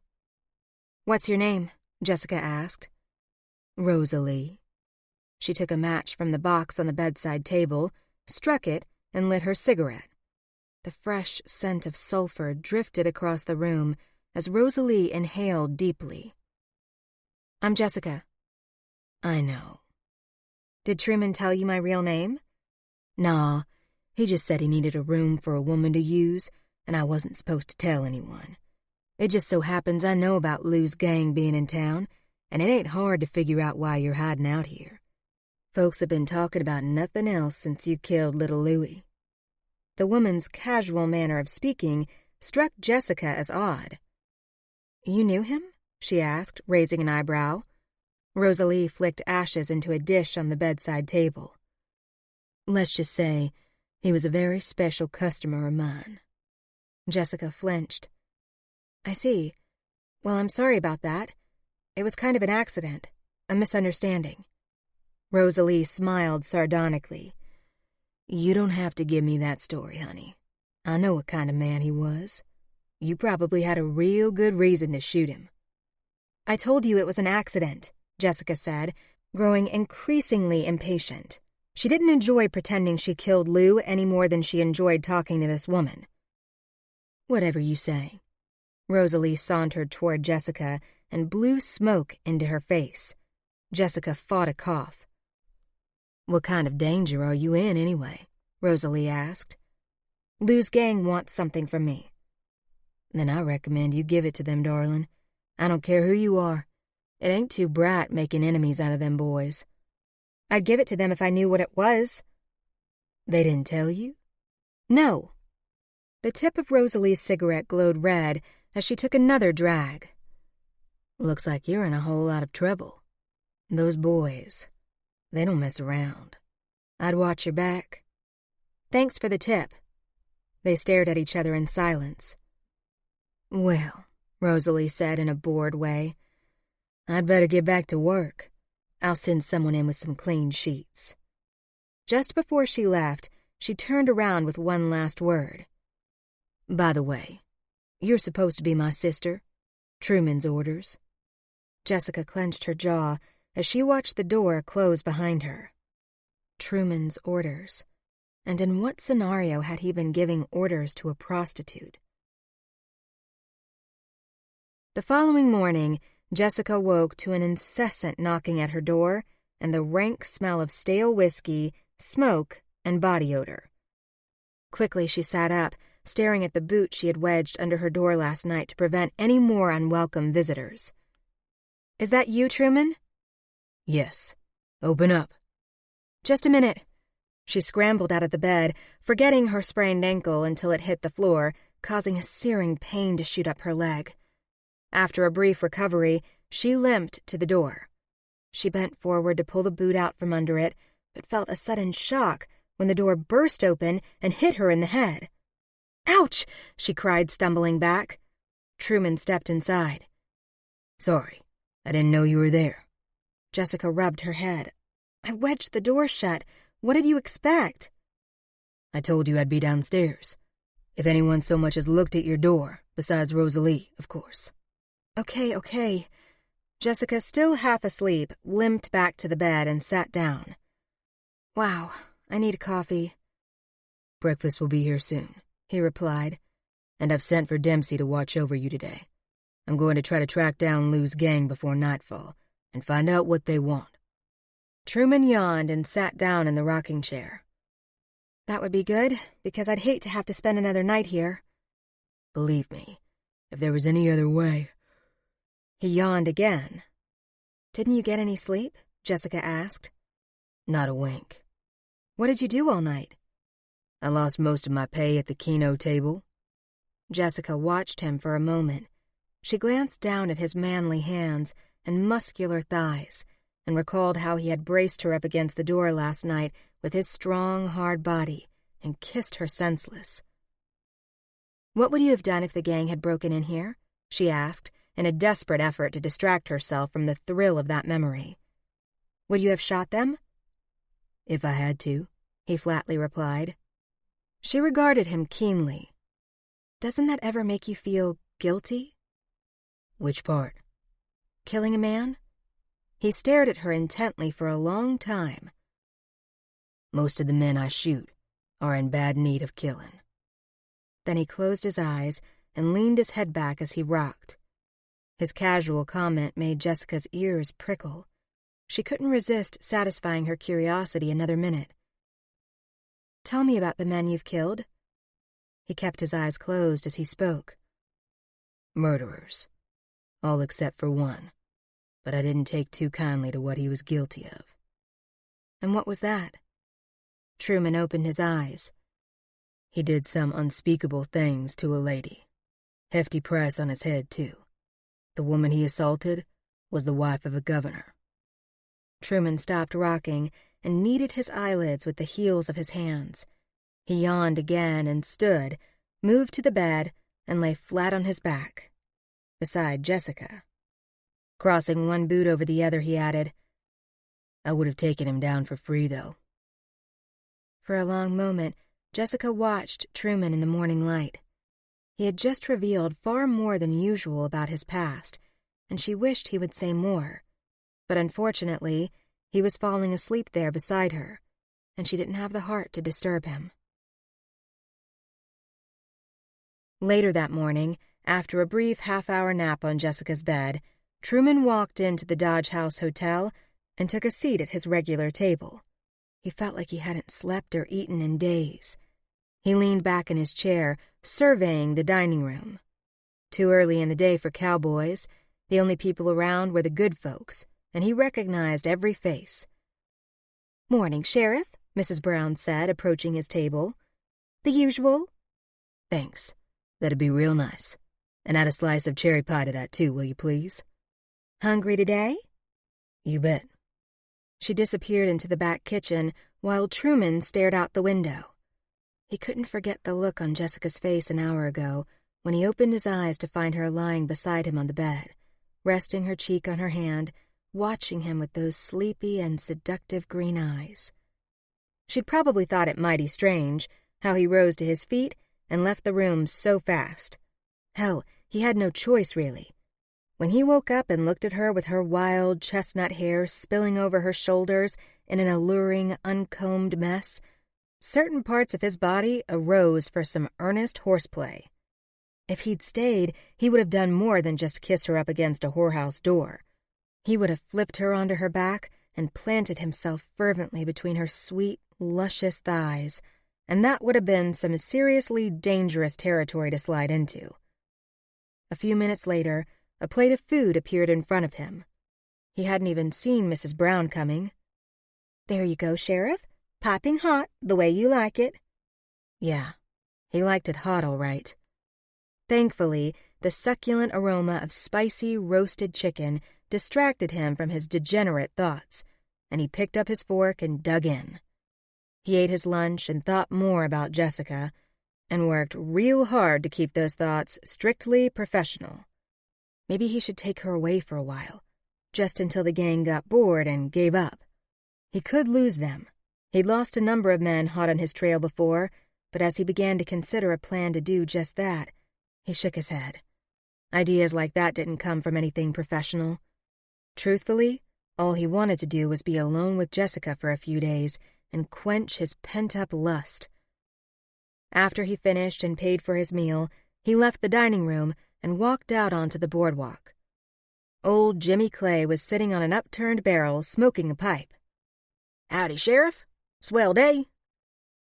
"What's your name?" Jessica asked. "Rosalie." She took a match from the box on the bedside table, struck it, and lit her cigarette. The fresh scent of sulfur drifted across the room as Rosalie inhaled deeply. "I'm Jessica." "I know." "Did Truman tell you my real name?" "Nah, he just said he needed a room for a woman to use, and I wasn't supposed to tell anyone. It just so happens I know about Lou's gang being in town, and it ain't hard to figure out why you're hiding out here. Folks have been talking about nothing else since you killed little Louie." The woman's casual manner of speaking struck Jessica as odd. "You knew him?" she asked, raising an eyebrow. Rosalie flicked ashes into a dish on the bedside table. "Let's just say he was a very special customer of mine." Jessica flinched. "I see. Well, I'm sorry about that. It was kind of an accident, a misunderstanding." Rosalie smiled sardonically. "You don't have to give me that story, honey. I know what kind of man he was. You probably had a real good reason to shoot him." "I told you it was an accident," Jessica said, growing increasingly impatient. She didn't enjoy pretending she killed Lou any more than she enjoyed talking to this woman. "Whatever you say." Rosalie sauntered toward Jessica and blew smoke into her face. Jessica fought a cough. "What kind of danger are you in, anyway?" Rosalie asked. "Lou's gang wants something from me." "Then I recommend you give it to them, darling. I don't care who you are. It ain't too bright making enemies out of them boys." "I'd give it to them if I knew what it was." "They didn't tell you?" "No." The tip of Rosalie's cigarette glowed red as she took another drag. "Looks like you're in a whole lot of trouble. Those boys, they don't mess around. I'd watch your back." "Thanks for the tip." They stared at each other in silence. "Well," Rosalie said in a bored way, "I'd better get back to work. I'll send someone in with some clean sheets." Just before she left, she turned around with one last word. "By the way, you're supposed to be my sister. Truman's orders." Jessica clenched her jaw as she watched the door close behind her. Truman's orders. And in what scenario had he been giving orders to a prostitute? The following morning, Jessica woke to an incessant knocking at her door and the rank smell of stale whiskey, smoke, and body odor. Quickly she sat up, staring at the boot she had wedged under her door last night to prevent any more unwelcome visitors. "Is that you, Truman?" "Yes. Open up." "Just a minute." She scrambled out of the bed, forgetting her sprained ankle until it hit the floor, causing a searing pain to shoot up her leg. After a brief recovery, she limped to the door. She bent forward to pull the boot out from under it, but felt a sudden shock when the door burst open and hit her in the head. "Ouch!" she cried, stumbling back. Truman stepped inside. "Sorry, I didn't know you were there." Jessica rubbed her head. "I wedged the door shut. What did you expect?" "I told you I'd be downstairs. If anyone so much as looked at your door, besides Rosalie, of course." Okay. Jessica, still half asleep, limped back to the bed and sat down. "Wow, I need coffee." "Breakfast will be here soon," he replied, "and I've sent for Dempsey to watch over you today. I'm going to try to track down Lou's gang before nightfall and find out what they want." Truman yawned and sat down in the rocking chair. "That would be good, because I'd hate to have to spend another night here." "Believe me, if there was any other way—" He yawned again. "Didn't you get any sleep?" Jessica asked. "Not a wink." "What did you do all night?" "I lost most of my pay at the Keno table." Jessica watched him for a moment. She glanced down at his manly hands and muscular thighs and recalled how he had braced her up against the door last night with his strong, hard body and kissed her senseless. "What would you have done if the gang had broken in here?" she asked, in a desperate effort to distract herself from the thrill of that memory. "Would you have shot them?" "If I had to," he flatly replied. She regarded him keenly. "Doesn't that ever make you feel guilty?" "Which part?" "Killing a man?" He stared at her intently for a long time. "Most of the men I shoot are in bad need of killing." Then he closed his eyes and leaned his head back as he rocked. His casual comment made Jessica's ears prickle. She couldn't resist satisfying her curiosity another minute. "Tell me about the men you've killed." He kept his eyes closed as he spoke. "Murderers. All except for one. But I didn't take too kindly to what he was guilty of." "And what was that?" Truman opened his eyes. "He did some unspeakable things to a lady. Hefty price on his head, too. The woman he assaulted was the wife of a governor." Truman stopped rocking and kneaded his eyelids with the heels of his hands. He yawned again and stood, moved to the bed, and lay flat on his back, beside Jessica. Crossing one boot over the other, he added, "I would have taken him down for free, though." For a long moment, Jessica watched Truman in the morning light. He had just revealed far more than usual about his past, and she wished he would say more. But unfortunately, he was falling asleep there beside her, and she didn't have the heart to disturb him. Later that morning, after a brief half-hour nap on Jessica's bed, Truman walked into the Dodge House Hotel and took a seat at his regular table. He felt like he hadn't slept or eaten in days. He leaned back in his chair, surveying the dining room. Too early in the day for cowboys. The only people around were the good folks, and he recognized every face. "Morning, Sheriff," Mrs. Brown said, approaching his table. "The usual?" "Thanks. That'd be real nice. And add a slice of cherry pie to that, too, will you please?" "Hungry today?" "You bet." She disappeared into the back kitchen while Truman stared out the window. He couldn't forget the look on Jessica's face an hour ago when he opened his eyes to find her lying beside him on the bed, resting her cheek on her hand, watching him with those sleepy and seductive green eyes. She'd probably thought it mighty strange how he rose to his feet and left the room so fast. Hell, he had no choice, really. When he woke up and looked at her with her wild chestnut hair spilling over her shoulders in an alluring, uncombed mess, certain parts of his body arose for some earnest horseplay. If he'd stayed, he would have done more than just kiss her up against a whorehouse door. He would have flipped her onto her back and planted himself fervently between her sweet, luscious thighs, and that would have been some seriously dangerous territory to slide into. A few minutes later, a plate of food appeared in front of him. He hadn't even seen Mrs. Brown coming. "There you go, Sheriff. Piping hot, the way you like it." Yeah, he liked it hot all right. Thankfully, the succulent aroma of spicy roasted chicken distracted him from his degenerate thoughts, and he picked up his fork and dug in. He ate his lunch and thought more about Jessica, and worked real hard to keep those thoughts strictly professional. Maybe he should take her away for a while, just until the gang got bored and gave up. He could lose them. He'd lost a number of men hot on his trail before, but as he began to consider a plan to do just that, he shook his head. Ideas like that didn't come from anything professional. Truthfully, all he wanted to do was be alone with Jessica for a few days and quench his pent-up lust. After he finished and paid for his meal, he left the dining room and walked out onto the boardwalk. Old Jimmy Clay was sitting on an upturned barrel smoking a pipe. "Howdy, Sheriff. Swell day."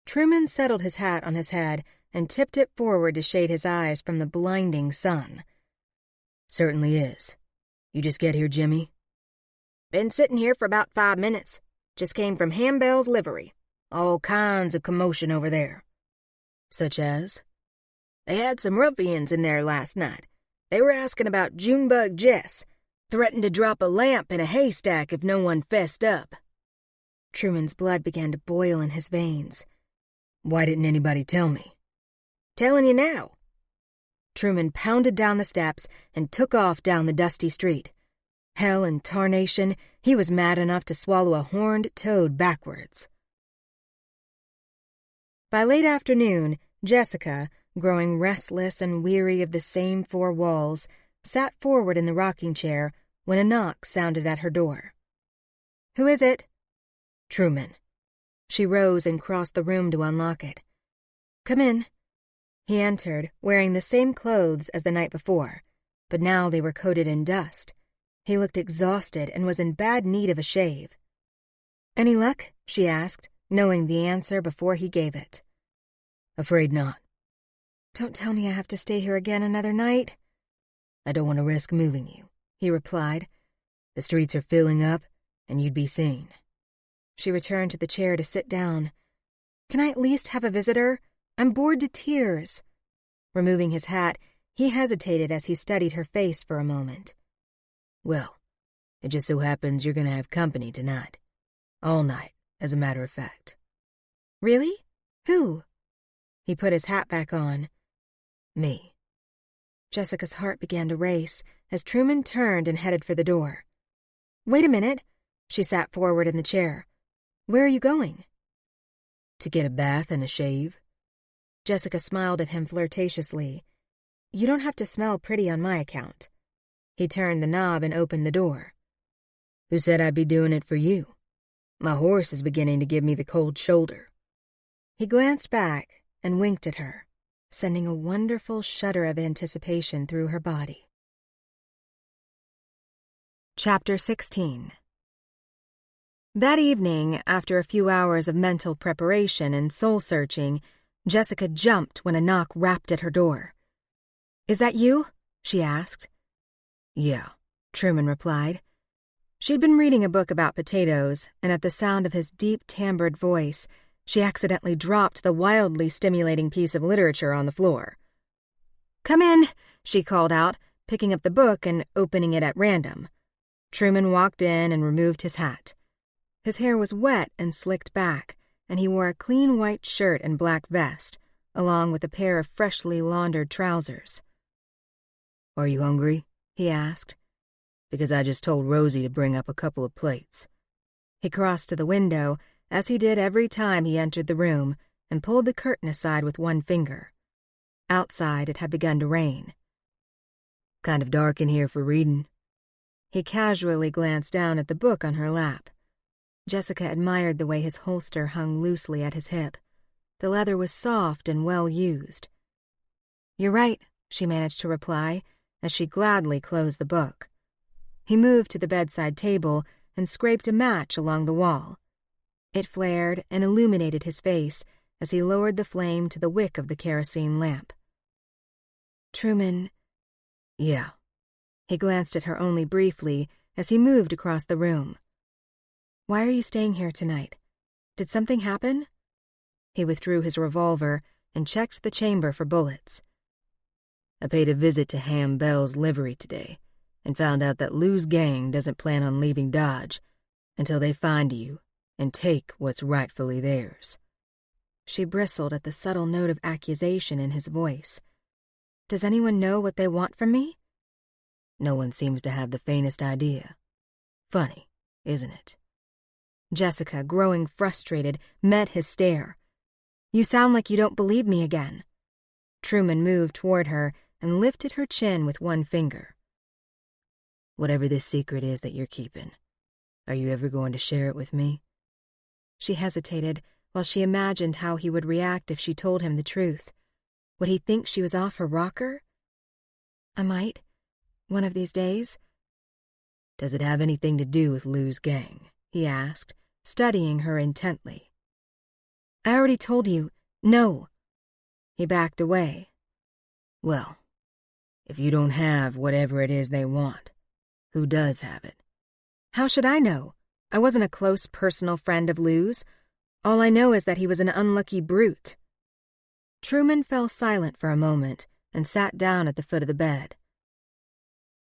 Truman settled his hat on his head and tipped it forward to shade his eyes from the blinding sun. "Certainly is. You just get here, Jimmy?" "Been sitting here for about 5 minutes. Just came from Hambell's livery. All kinds of commotion over there." "Such as?" "They had some ruffians in there last night. They were asking about Junebug Jess. Threatened to drop a lamp in a haystack if no one fessed up." Truman's blood began to boil in his veins. "Why didn't anybody tell me?" "Telling you now." Truman pounded down the steps and took off down the dusty street. Hell and tarnation, he was mad enough to swallow a horned toad backwards. By late afternoon, Jessica, growing restless and weary of the same 4 walls, sat forward in the rocking chair when a knock sounded at her door. "Who is it?" "Truman." She rose and crossed the room to unlock it. "Come in." He entered, wearing the same clothes as the night before, but now they were coated in dust. He looked exhausted and was in bad need of a shave. "Any luck?" she asked, knowing the answer before he gave it. "Afraid not." "Don't tell me I have to stay here again another night." "I don't want to risk moving you," he replied. "The streets are filling up, and you'd be seen." She returned to the chair to sit down. "Can I at least have a visitor? I'm bored to tears." Removing his hat, he hesitated as he studied her face for a moment. "Well, it just so happens you're going to have company tonight. All night, as a matter of fact." "Really? Who?" He put his hat back on. "Me." Jessica's heart began to race as Truman turned and headed for the door. "Wait a minute." She sat forward in the chair. "Where are you going?" "To get a bath and a shave." Jessica smiled at him flirtatiously. "You don't have to smell pretty on my account." He turned the knob and opened the door. "Who said I'd be doing it for you? My horse is beginning to give me the cold shoulder." He glanced back and winked at her, sending a wonderful shudder of anticipation through her body. Chapter 16. That evening, after a few hours of mental preparation and soul-searching, Jessica jumped when a knock rapped at her door. "Is that you?" she asked. "Yeah," Truman replied. She'd been reading a book about potatoes, and at the sound of his deep timbred voice, she accidentally dropped the wildly stimulating piece of literature on the floor. "Come in," she called out, picking up the book and opening it at random. Truman walked in and removed his hat. His hair was wet and slicked back, and he wore a clean white shirt and black vest, along with a pair of freshly laundered trousers. "Are you hungry?" he asked. "Because I just told Rosie to bring up a couple of plates." He crossed to the window, as he did every time he entered the room, and pulled the curtain aside with one finger. Outside it had begun to rain. Kind of dark in here for reading." He casually glanced down at the book on her lap. Jessica admired the way his holster hung loosely at his hip. The leather was soft and well used. "You're right," she managed to reply, as she gladly closed the book. He moved to the bedside table and scraped a match along the wall. It flared and illuminated his face as he lowered the flame to the wick of the kerosene lamp. "Truman." "Yeah." He glanced at her only briefly as he moved across the room. "Why are you staying here tonight? Did something happen?" He withdrew his revolver and checked the chamber for bullets. "I paid a visit to Ham Bell's livery today and found out that Lou's gang doesn't plan on leaving Dodge until they find you and take what's rightfully theirs." She bristled at the subtle note of accusation in his voice. "Does anyone know what they want from me?" "No one seems to have the faintest idea. Funny, isn't it?" Jessica, growing frustrated, met his stare. "You sound like you don't believe me again." Truman moved toward her and lifted her chin with one finger. "Whatever this secret is that you're keeping, are you ever going to share it with me?" She hesitated while she imagined how he would react if she told him the truth. Would he think she was off her rocker? "I might, one of these days." "Does it have anything to do with Lou's gang?" he asked, studying her intently. "I already told you, no." He backed away. "Well, if you don't have whatever it is they want, who does have it?" "How should I know? I wasn't a close personal friend of Lou's. All I know is that he was an unlucky brute." Truman fell silent for a moment and sat down at the foot of the bed.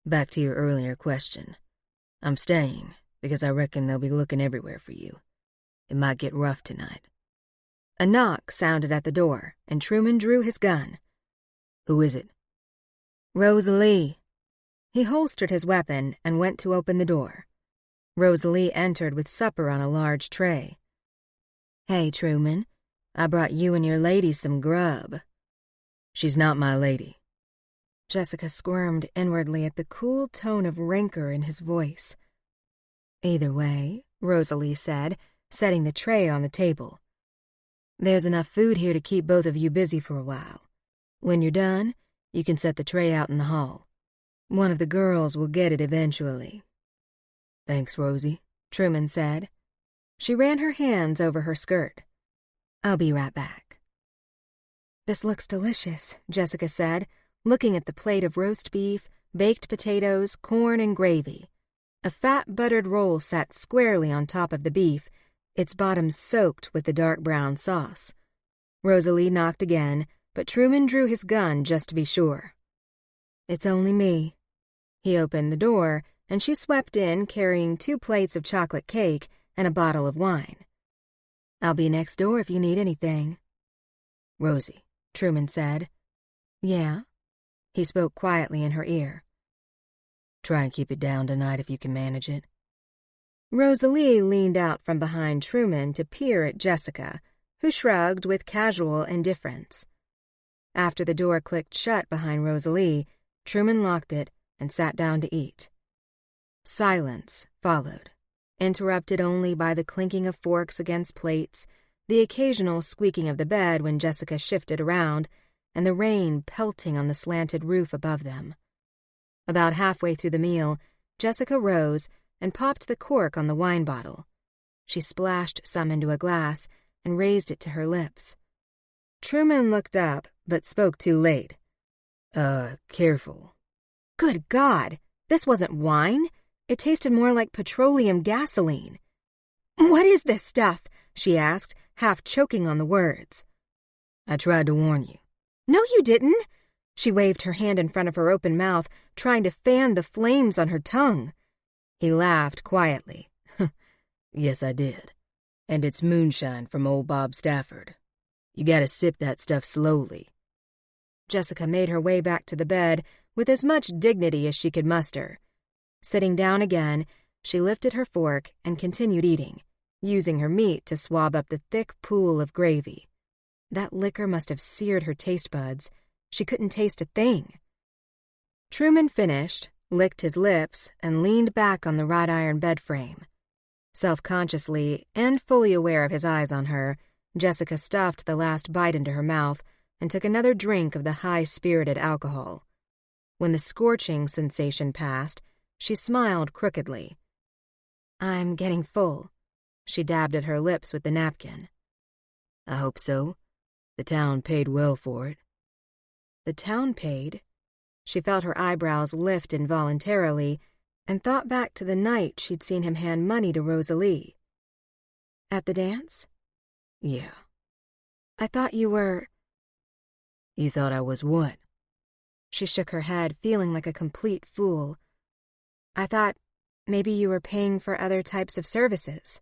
"Back to your earlier question. I'm staying because I reckon they'll be looking everywhere for you. It might get rough tonight." A knock sounded at the door, and Truman drew his gun. "Who is it?" "Rosalie." He holstered his weapon and went to open the door. Rosalie entered with supper on a large tray. "Hey, Truman, I brought you and your lady some grub." "She's not my lady." Jessica squirmed inwardly at the cool tone of rancor in his voice. "Either way," Rosalie said, setting the tray on the table. "There's enough food here to keep both of you busy for a while. When you're done, you can set the tray out in the hall. One of the girls will get it eventually." "Thanks, Rosie," Truman said. She ran her hands over her skirt. "I'll be right back." "This looks delicious," Jessica said, looking at the plate of roast beef, baked potatoes, corn, and gravy. A fat buttered roll sat squarely on top of the beef, its bottom soaked with the dark brown sauce. Rosalie knocked again, but Truman drew his gun just to be sure. "It's only me." He opened the door, and she swept in carrying 2 plates of chocolate cake and a bottle of wine. "I'll be next door if you need anything." "Rosie," Truman said. "Yeah?" He spoke quietly in her ear. "Try and keep it down tonight if you can manage it." Rosalie leaned out from behind Truman to peer at Jessica, who shrugged with casual indifference. After the door clicked shut behind Rosalie, Truman locked it and sat down to eat. Silence followed, interrupted only by the clinking of forks against plates, the occasional squeaking of the bed when Jessica shifted around, and the rain pelting on the slanted roof above them. About halfway through the meal, Jessica rose and popped the cork on the wine bottle. She splashed some into a glass and raised it to her lips. Truman looked up, but spoke too late. Careful." "Good God! This wasn't wine. It tasted more like petroleum gasoline." "What is this stuff?" she asked, half choking on the words. "I tried to warn you." "No, you didn't." She waved her hand in front of her open mouth, trying to fan the flames on her tongue. He laughed quietly. "Yes, I did. And it's moonshine from old Bob Stafford. You gotta sip that stuff slowly." Jessica made her way back to the bed with as much dignity as she could muster. Sitting down again, she lifted her fork and continued eating, using her meat to swab up the thick pool of gravy. That liquor must have seared her taste buds. She couldn't taste a thing. Truman finished, licked his lips, and leaned back on the wrought iron bed frame. Self-consciously and fully aware of his eyes on her, Jessica stuffed the last bite into her mouth and took another drink of the high-spirited alcohol. When the scorching sensation passed, she smiled crookedly. "I'm getting full." She dabbed at her lips with the napkin. "I hope so. The town paid well for it." The town paid? She felt her eyebrows lift involuntarily and thought back to the night she'd seen him hand money to Rosalie. "At the dance?" "Yeah." "I thought you were—" "You thought I was what?" She shook her head, feeling like a complete fool. "I thought maybe you were paying for other types of services."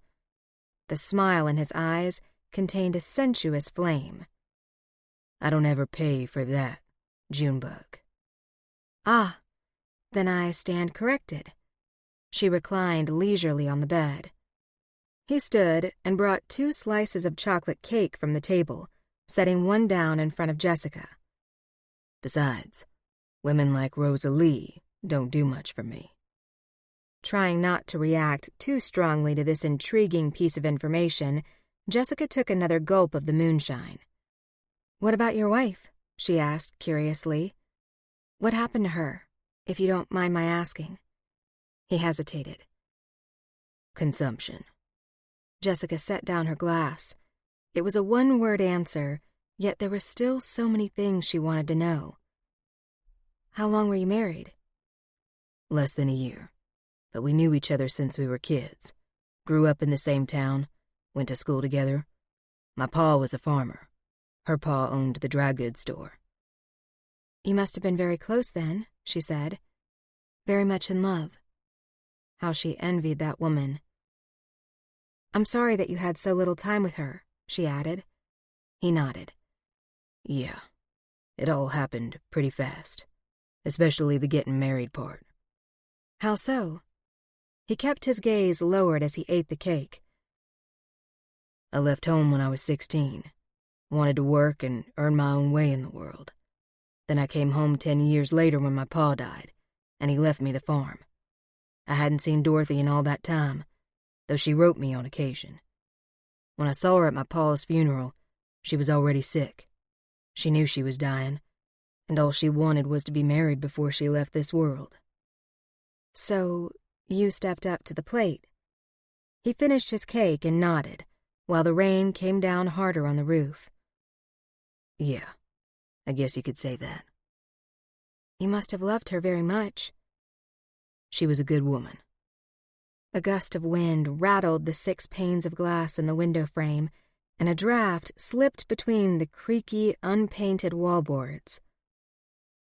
The smile in his eyes contained a sensuous flame. "I don't ever pay for that, Junebug." "Ah, then I stand corrected." She reclined leisurely on the bed. He stood and brought 2 slices of chocolate cake from the table, setting one down in front of Jessica. "Besides, women like Rosalie don't do much for me." Trying not to react too strongly to this intriguing piece of information, Jessica took another gulp of the moonshine. "What about your wife?" she asked curiously. "What happened to her, if you don't mind my asking?" He hesitated. "Consumption." Jessica set down her glass. It was a one-word answer, yet there were still so many things she wanted to know. "How long were you married?" "Less than a year, but we knew each other since we were kids. Grew up in the same town, went to school together. My pa was a farmer. Her pa owned the dry goods store." "You must have been very close then," she said. "Very much in love." How she envied that woman. "I'm sorry that you had so little time with her," she added. He nodded. "Yeah, it all happened pretty fast, especially the getting married part." "How so?" He kept his gaze lowered as he ate the cake. "I left home when I was 16. Wanted to work and earn my own way in the world. Then I came home 10 years later when my pa died, and he left me the farm. I hadn't seen Dorothy in all that time, though she wrote me on occasion. When I saw her at my pa's funeral, she was already sick. She knew she was dying, and all she wanted was to be married before she left this world." "So you stepped up to the plate." He finished his cake and nodded, while the rain came down harder on the roof. "Yeah, I guess you could say that." "You must have loved her very much." "She was a good woman." A gust of wind rattled the 6 panes of glass in the window frame, and a draft slipped between the creaky, unpainted wallboards.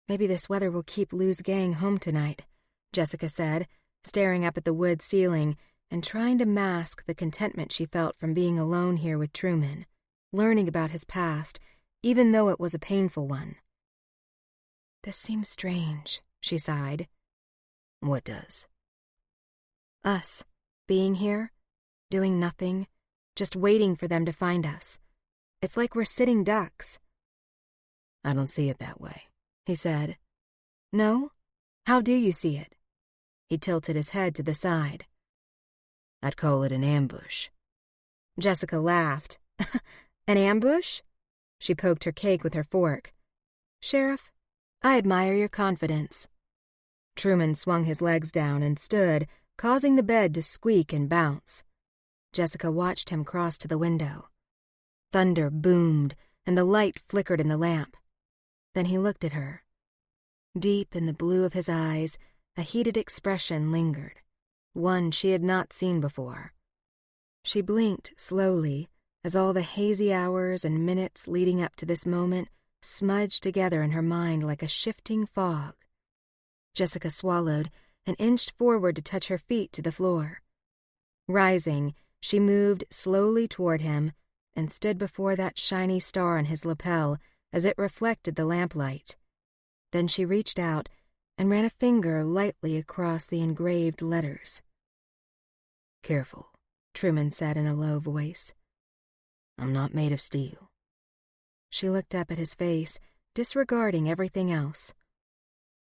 "Maybe this weather will keep Lou's gang home tonight," Jessica said, staring up at the wood ceiling and trying to mask the contentment she felt from being alone here with Truman, learning about his past, even though it was a painful one. "This seems strange," she sighed. "What does?" "Us, being here, doing nothing, just waiting for them to find us. It's like we're sitting ducks." "I don't see it that way," he said. "No? How do you see it?" He tilted his head to the side. "I'd call it an ambush." Jessica laughed. "An ambush?" She poked her cake with her fork. "Sheriff, I admire your confidence." Truman swung his legs down and stood, causing the bed to squeak and bounce. Jessica watched him cross to the window. Thunder boomed, and the light flickered in the lamp. Then he looked at her. Deep in the blue of his eyes, a heated expression lingered, one she had not seen before. She blinked slowly as all the hazy hours and minutes leading up to this moment smudged together in her mind like a shifting fog. Jessica swallowed and inched forward to touch her feet to the floor. Rising, she moved slowly toward him and stood before that shiny star on his lapel as it reflected the lamplight. Then she reached out and ran a finger lightly across the engraved letters. "Careful," Truman said in a low voice. "I'm not made of steel." She looked up at his face, disregarding everything else.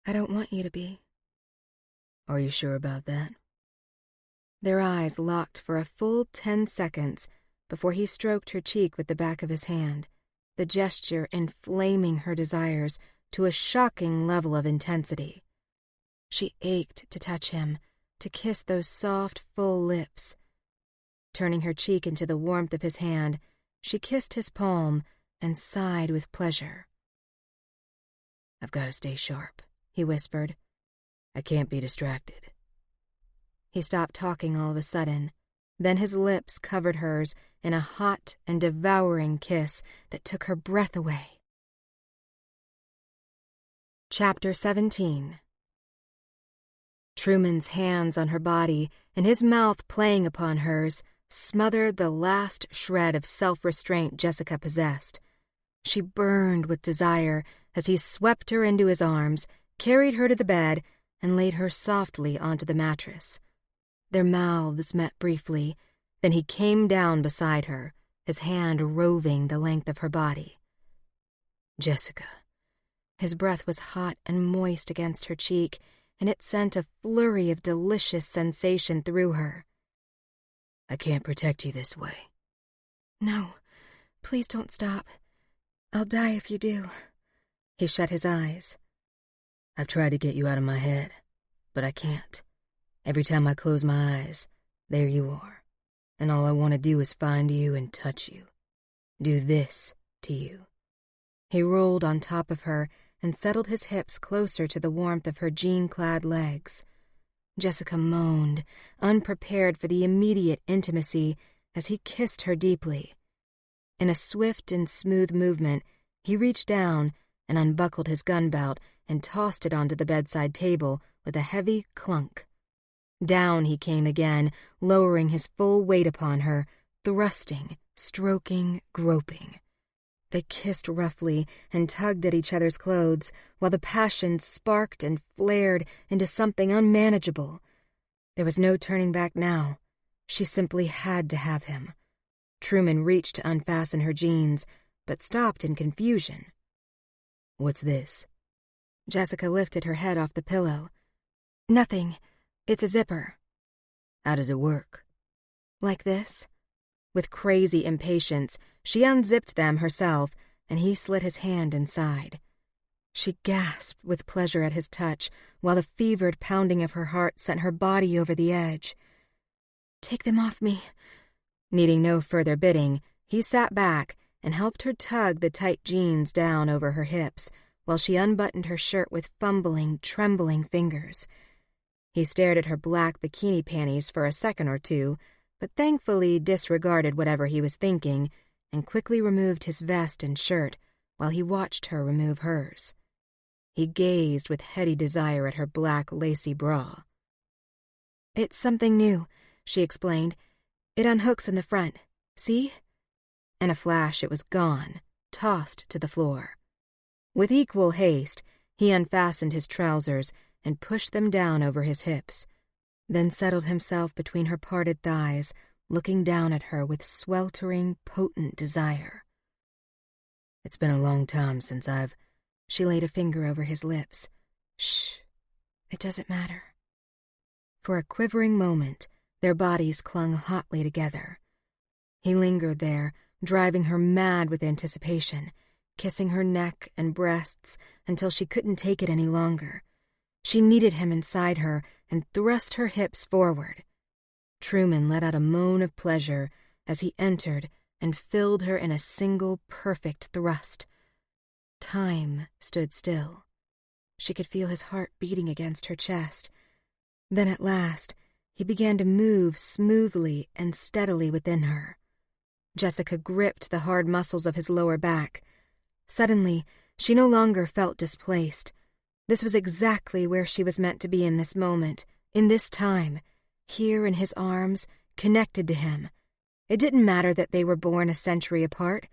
I don't want you to be. Are you sure about that? Their eyes locked for a full 10 seconds before he stroked her cheek with the back of his hand, the gesture inflaming her desires to a shocking level of intensity. She ached to touch him, to kiss those soft, full lips. Turning her cheek into the warmth of his hand, she kissed his palm and sighed with pleasure. I've got to stay sharp, he whispered. I can't be distracted. He stopped talking all of a sudden. Then his lips covered hers in a hot and devouring kiss that took her breath away. Chapter 17. Truman's hands on her body and his mouth playing upon hers smothered the last shred of self-restraint Jessica possessed. She burned with desire as he swept her into his arms, carried her to the bed, and laid her softly onto the mattress. Their mouths met briefly, then he came down beside her, his hand roving the length of her body. Jessica. His breath was hot and moist against her cheek, and it sent a flurry of delicious sensation through her. I can't protect you this way. No, please don't stop. I'll die if you do. He shut his eyes. I've tried to get you out of my head, but I can't. Every time I close my eyes, there you are, and all I want to do is find you and touch you. Do this to you. He rolled on top of her and settled his hips closer to the warmth of her jean-clad legs. Jessica moaned, unprepared for the immediate intimacy as he kissed her deeply. In a swift and smooth movement, he reached down and unbuckled his gun belt and tossed it onto the bedside table with a heavy clunk. Down he came again, lowering his full weight upon her, thrusting, stroking, groping. They kissed roughly and tugged at each other's clothes, while the passion sparked and flared into something unmanageable. There was no turning back now. She simply had to have him. Truman reached to unfasten her jeans, but stopped in confusion. What's this? Jessica lifted her head off the pillow. Nothing. It's a zipper. How does it work? Like this? With crazy impatience, she unzipped them herself, and he slid his hand inside. She gasped with pleasure at his touch, while the fevered pounding of her heart sent her body over the edge. Take them off me. Needing no further bidding, he sat back and helped her tug the tight jeans down over her hips, while she unbuttoned her shirt with fumbling, trembling fingers. He stared at her black bikini panties for a second or two, but thankfully disregarded whatever he was thinking and quickly removed his vest and shirt while he watched her remove hers. He gazed with heady desire at her black, lacy bra. It's something new, she explained. It unhooks in the front. See? In a flash, it was gone, tossed to the floor. With equal haste, he unfastened his trousers and pushed them down over his hips, then settled himself between her parted thighs, looking down at her with sweltering, potent desire. It's been a long time since I've... She laid a finger over his lips. Shh. It doesn't matter. For a quivering moment, their bodies clung hotly together. He lingered there, driving her mad with anticipation, kissing her neck and breasts until she couldn't take it any longer. She needed him inside her and thrust her hips forward. Truman let out a moan of pleasure as he entered and filled her in a single perfect thrust. Time stood still. She could feel his heart beating against her chest. Then at last, he began to move smoothly and steadily within her. Jessica gripped the hard muscles of his lower back. Suddenly, she no longer felt displaced. This was exactly where she was meant to be in this moment, in this time, here in his arms, connected to him. It didn't matter that they were born a century apart.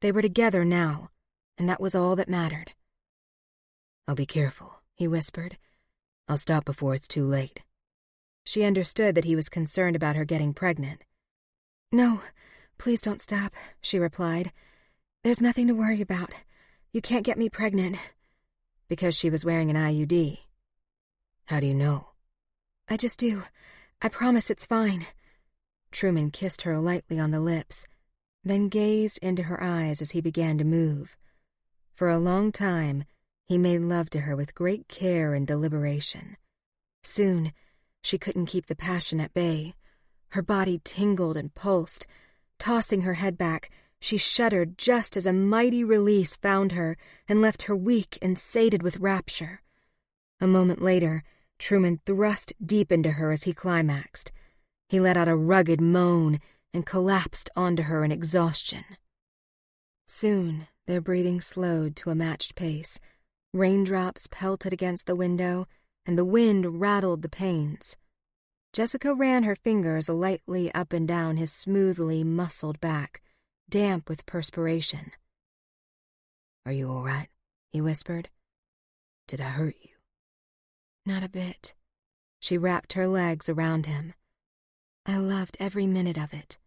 They were together now, and that was all that mattered. I'll be careful, he whispered. I'll stop before it's too late. She understood that he was concerned about her getting pregnant. No, please don't stop, she replied. There's nothing to worry about. You can't get me pregnant. Because she was wearing an IUD. How do you know? I just do. I promise it's fine. Truman kissed her lightly on the lips, then gazed into her eyes as he began to move. For a long time, he made love to her with great care and deliberation. Soon, she couldn't keep the passion at bay. Her body tingled and pulsed. Tossing her head back, she shuddered just as a mighty release found her and left her weak and sated with rapture. A moment later, Truman thrust deep into her as he climaxed. He let out a rugged moan and collapsed onto her in exhaustion. Soon, their breathing slowed to a matched pace. Raindrops pelted against the window, and the wind rattled the panes. Jessica ran her fingers lightly up and down his smoothly muscled back, damp with perspiration. Are you all right? He whispered. Did I hurt you? Not a bit. She wrapped her legs around him. I loved every minute of it.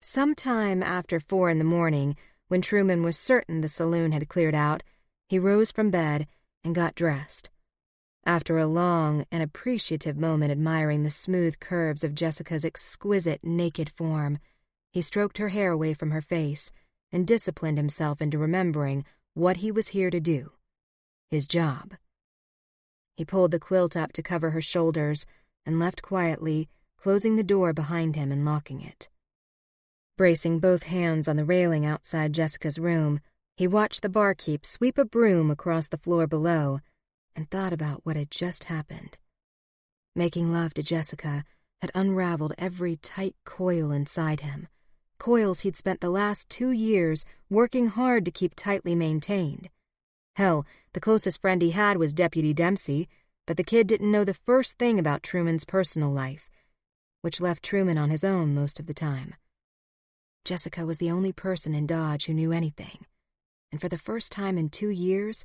Sometime after 4 a.m, when Truman was certain the saloon had cleared out, he rose from bed and got dressed. After a long and appreciative moment admiring the smooth curves of Jessica's exquisite naked form, he stroked her hair away from her face and disciplined himself into remembering what he was here to do. His job. He pulled the quilt up to cover her shoulders and left quietly, closing the door behind him and locking it. Bracing both hands on the railing outside Jessica's room, he watched the barkeep sweep a broom across the floor below and thought about what had just happened. Making love to Jessica had unraveled every tight coil inside him, coils he'd spent the last 2 years working hard to keep tightly maintained. Hell, the closest friend he had was Deputy Dempsey, but the kid didn't know the first thing about Truman's personal life, which left Truman on his own most of the time. Jessica was the only person in Dodge who knew anything, and for the first time in 2 years,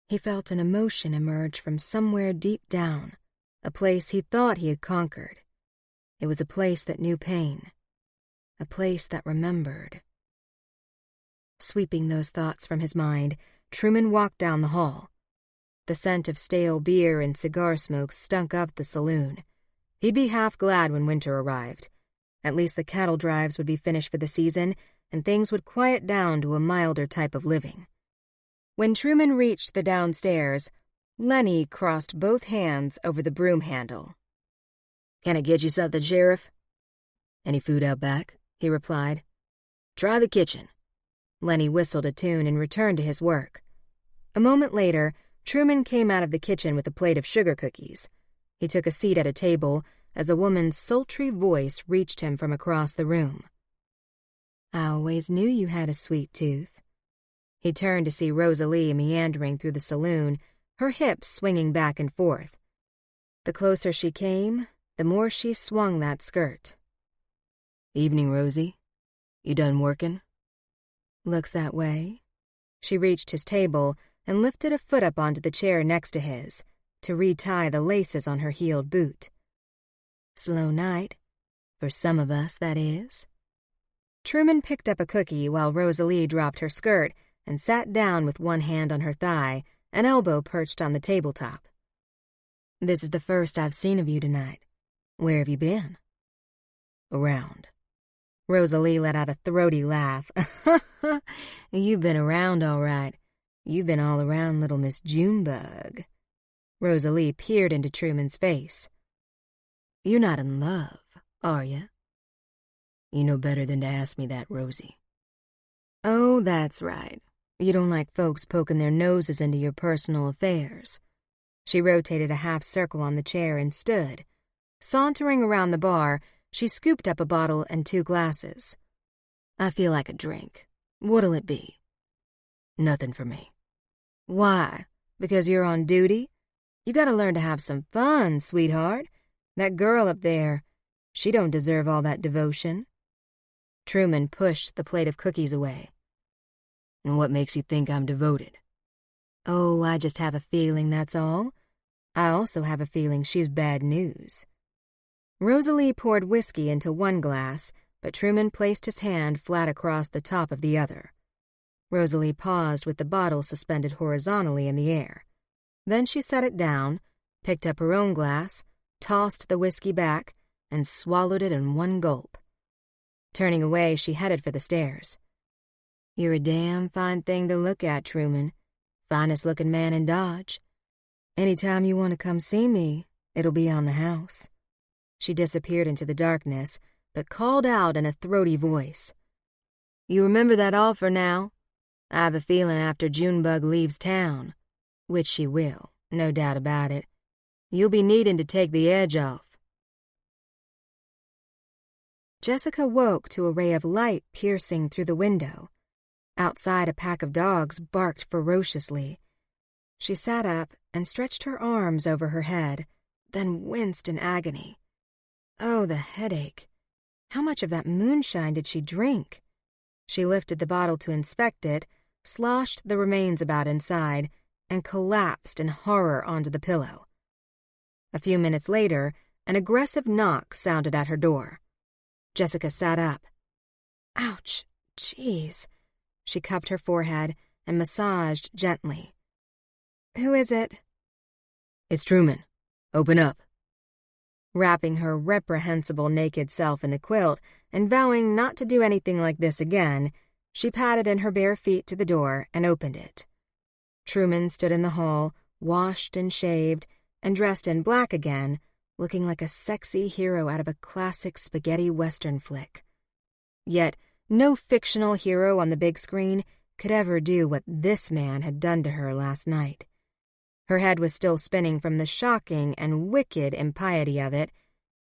he felt an emotion emerge from somewhere deep down, a place he thought he had conquered. It was a place that knew pain, a place that remembered. Sweeping those thoughts from his mind, Truman walked down the hall. The scent of stale beer and cigar smoke stunk up the saloon. He'd be half glad when winter arrived. At least the cattle drives would be finished for the season, and things would quiet down to a milder type of living. When Truman reached the downstairs, Lenny crossed both hands over the broom handle. "Can I get you something, Sheriff?" "Any food out back?" he replied. "Try the kitchen." Lenny whistled a tune and returned to his work. A moment later, Truman came out of the kitchen with a plate of sugar cookies. He took a seat at a table as a woman's sultry voice reached him from across the room. "I always knew you had a sweet tooth." He turned to see Rosalie meandering through the saloon, her hips swinging back and forth. The closer she came, the more she swung that skirt. "Evening, Rosie. You done working?" "Looks that way." She reached his table and lifted a foot up onto the chair next to his to retie the laces on her heeled boot. "Slow night. For some of us, that is." Truman picked up a cookie while Rosalie dropped her skirt and sat down with one hand on her thigh, an elbow perched on the tabletop. "This is the first I've seen of you tonight. Where have you been?" "Around." Rosalie let out a throaty laugh. "You've been around all right. You've been all around little Miss Junebug." Rosalie peered into Truman's face. "You're not in love, are you?" "You know better than to ask me that, Rosie." "Oh, that's right. You don't like folks poking their noses into your personal affairs." She rotated a half circle on the chair and stood. Sauntering around the bar, she scooped up a bottle and 2 glasses. "I feel like a drink. What'll it be?" "Nothing for me." "Why? Because you're on duty? You gotta learn to have some fun, sweetheart. That girl up there, she don't deserve all that devotion." Truman pushed the plate of cookies away. "And what makes you think I'm devoted?" "Oh, I just have a feeling, that's all. I also have a feeling she's bad news." Rosalie poured whiskey into one glass, but Truman placed his hand flat across the top of the other. Rosalie paused with the bottle suspended horizontally in the air. Then she set it down, picked up her own glass, tossed the whiskey back, and swallowed it in one gulp. Turning away, she headed for the stairs. "You're a damn fine thing to look at, Truman. Finest-looking man in Dodge. Anytime you want to come see me, it'll be on the house." She disappeared into the darkness, but called out in a throaty voice. "You remember that offer now? I have a feeling after Junebug leaves town, which she will, no doubt about it, you'll be needing to take the edge off." Jessica woke to a ray of light piercing through the window. Outside, a pack of dogs barked ferociously. She sat up and stretched her arms over her head, then winced in agony. Oh, the headache. How much of that moonshine did she drink? She lifted the bottle to inspect it, sloshed the remains about inside, and collapsed in horror onto the pillow. A few minutes later, an aggressive knock sounded at her door. Jessica sat up. Ouch, jeez. She cupped her forehead and massaged gently. "Who is it?" "It's Truman. Open up." Wrapping her reprehensible naked self in the quilt and vowing not to do anything like this again, she padded in her bare feet to the door and opened it. Truman stood in the hall, washed and shaved, and dressed in black again, looking like a sexy hero out of a classic spaghetti western flick. Yet, no fictional hero on the big screen could ever do what this man had done to her last night. Her head was still spinning from the shocking and wicked impiety of it,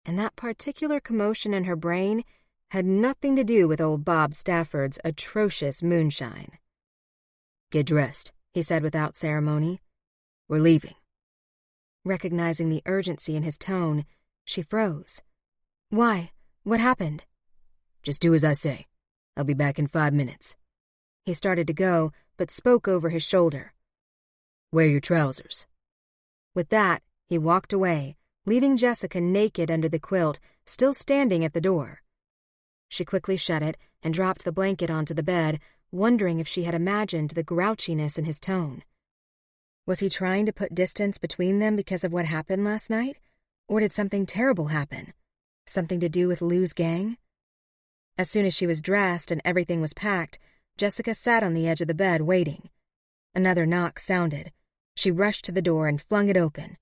and that particular commotion in her brain had nothing to do with old Bob Stafford's atrocious moonshine. "Get dressed," he said without ceremony. "We're leaving." Recognizing the urgency in his tone, she froze. "Why? What happened?" "Just do as I say. I'll be back in 5 minutes." He started to go, but spoke over his shoulder. "Wear your trousers." With that, he walked away, leaving Jessica naked under the quilt, still standing at the door. She quickly shut it and dropped the blanket onto the bed, wondering if she had imagined the grouchiness in his tone. Was he trying to put distance between them because of what happened last night? Or did something terrible happen? Something to do with Lou's gang? As soon as she was dressed and everything was packed, Jessica sat on the edge of the bed waiting. Another knock sounded. She rushed to the door and flung it open.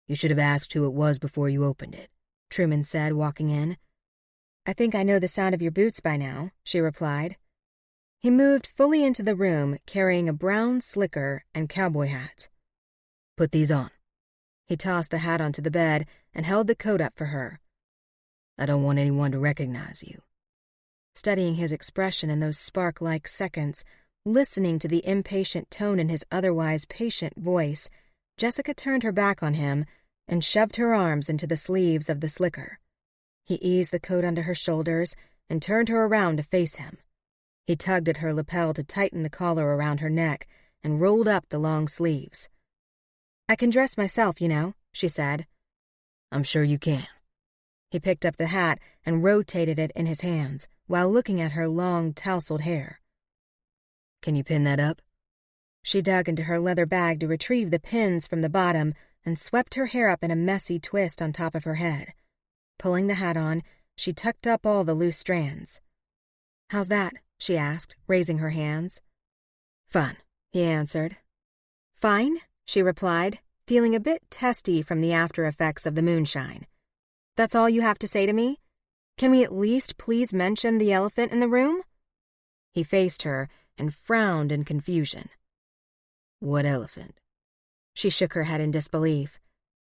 "You should have asked who it was before you opened it," Truman said, walking in. "I think I know the sound of your boots by now," she replied. He moved fully into the room, carrying a brown slicker and cowboy hat. "Put these on." He tossed the hat onto the bed and held the coat up for her. "I don't want anyone to recognize you." Studying his expression in those spark-like seconds, listening to the impatient tone in his otherwise patient voice, Jessica turned her back on him and shoved her arms into the sleeves of the slicker. He eased the coat under her shoulders and turned her around to face him. He tugged at her lapel to tighten the collar around her neck and rolled up the long sleeves. "I can dress myself, you know," she said. "I'm sure you can." He picked up the hat and rotated it in his hands while looking at her long, tousled hair. "Can you pin that up?" She dug into her leather bag to retrieve the pins from the bottom and swept her hair up in a messy twist on top of her head. Pulling the hat on, she tucked up all the loose strands. "How's that?" she asked, raising her hands. "Fine," he answered. "Fine?" she replied, feeling a bit testy from the after effects of the moonshine. "That's all you have to say to me? Can we at least please mention the elephant in the room?" He faced her and frowned in confusion. "What elephant?" She shook her head in disbelief.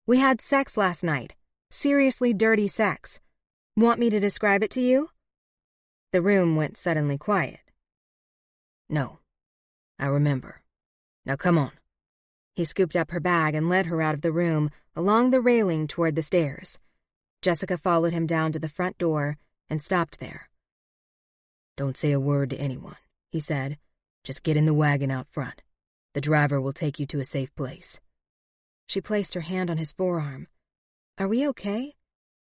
"We had sex last night. Seriously dirty sex. Want me to describe it to you?" The room went suddenly quiet. "No, I remember. Now come on." He scooped up her bag and led her out of the room, along the railing toward the stairs. Jessica followed him down to the front door and stopped there. "Don't say a word to anyone," he said. "Just get in the wagon out front. The driver will take you to a safe place." She placed her hand on his forearm. "Are we okay?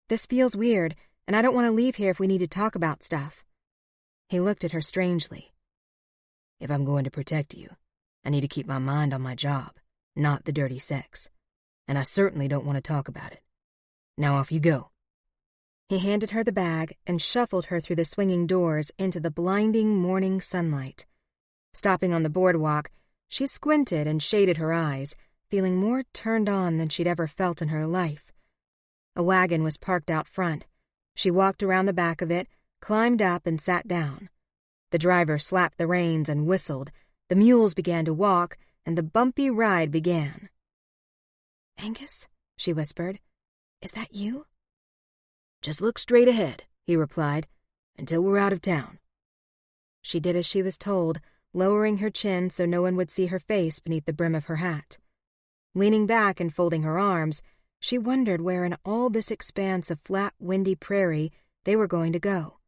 This feels weird, and I don't want to leave here if we need to talk about stuff." He looked at her strangely. If I'm going to protect you, I need to keep my mind on my job, not the dirty sex. And I certainly don't want to talk about it. Now off you go." He handed her the bag and shuffled her through the swinging doors into the blinding morning sunlight. Stopping on the boardwalk, she squinted and shaded her eyes, feeling more turned on than she'd ever felt in her life. A wagon was parked out front. She walked around the back of it, climbed up, and sat down. The driver slapped the reins and whistled. The mules began to walk, and the bumpy ride began. "Angus," she whispered, "is that you?" "Just look straight ahead," he replied, "until we're out of town." She did as she was told, lowering her chin so no one would see her face beneath the brim of her hat. Leaning back and folding her arms, she wondered where in all this expanse of flat, windy prairie they were going to go,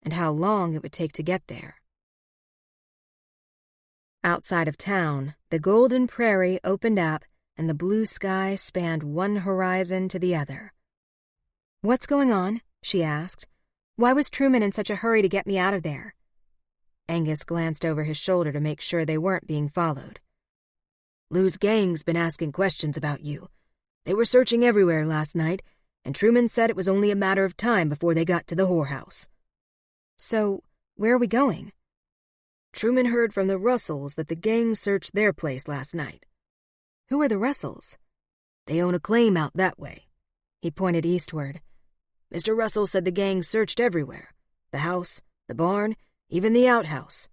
and how long it would take to get there. Outside of town, the golden prairie opened up and the blue sky spanned one horizon to the other. "What's going on?" she asked. "Why was Truman in such a hurry to get me out of there?" Angus glanced over his shoulder to make sure they weren't being followed. "Lou's gang's been asking questions about you. They were searching everywhere last night, and Truman said it was only a matter of time before they got to the whorehouse." "So, where are we going?" "Truman heard from the Russells that the gang searched their place last night." "Who are the Russells?" "They own a claim out that way." He pointed eastward. "Mr. Russell said the gang searched everywhere. The house, the barn, even the outhouse.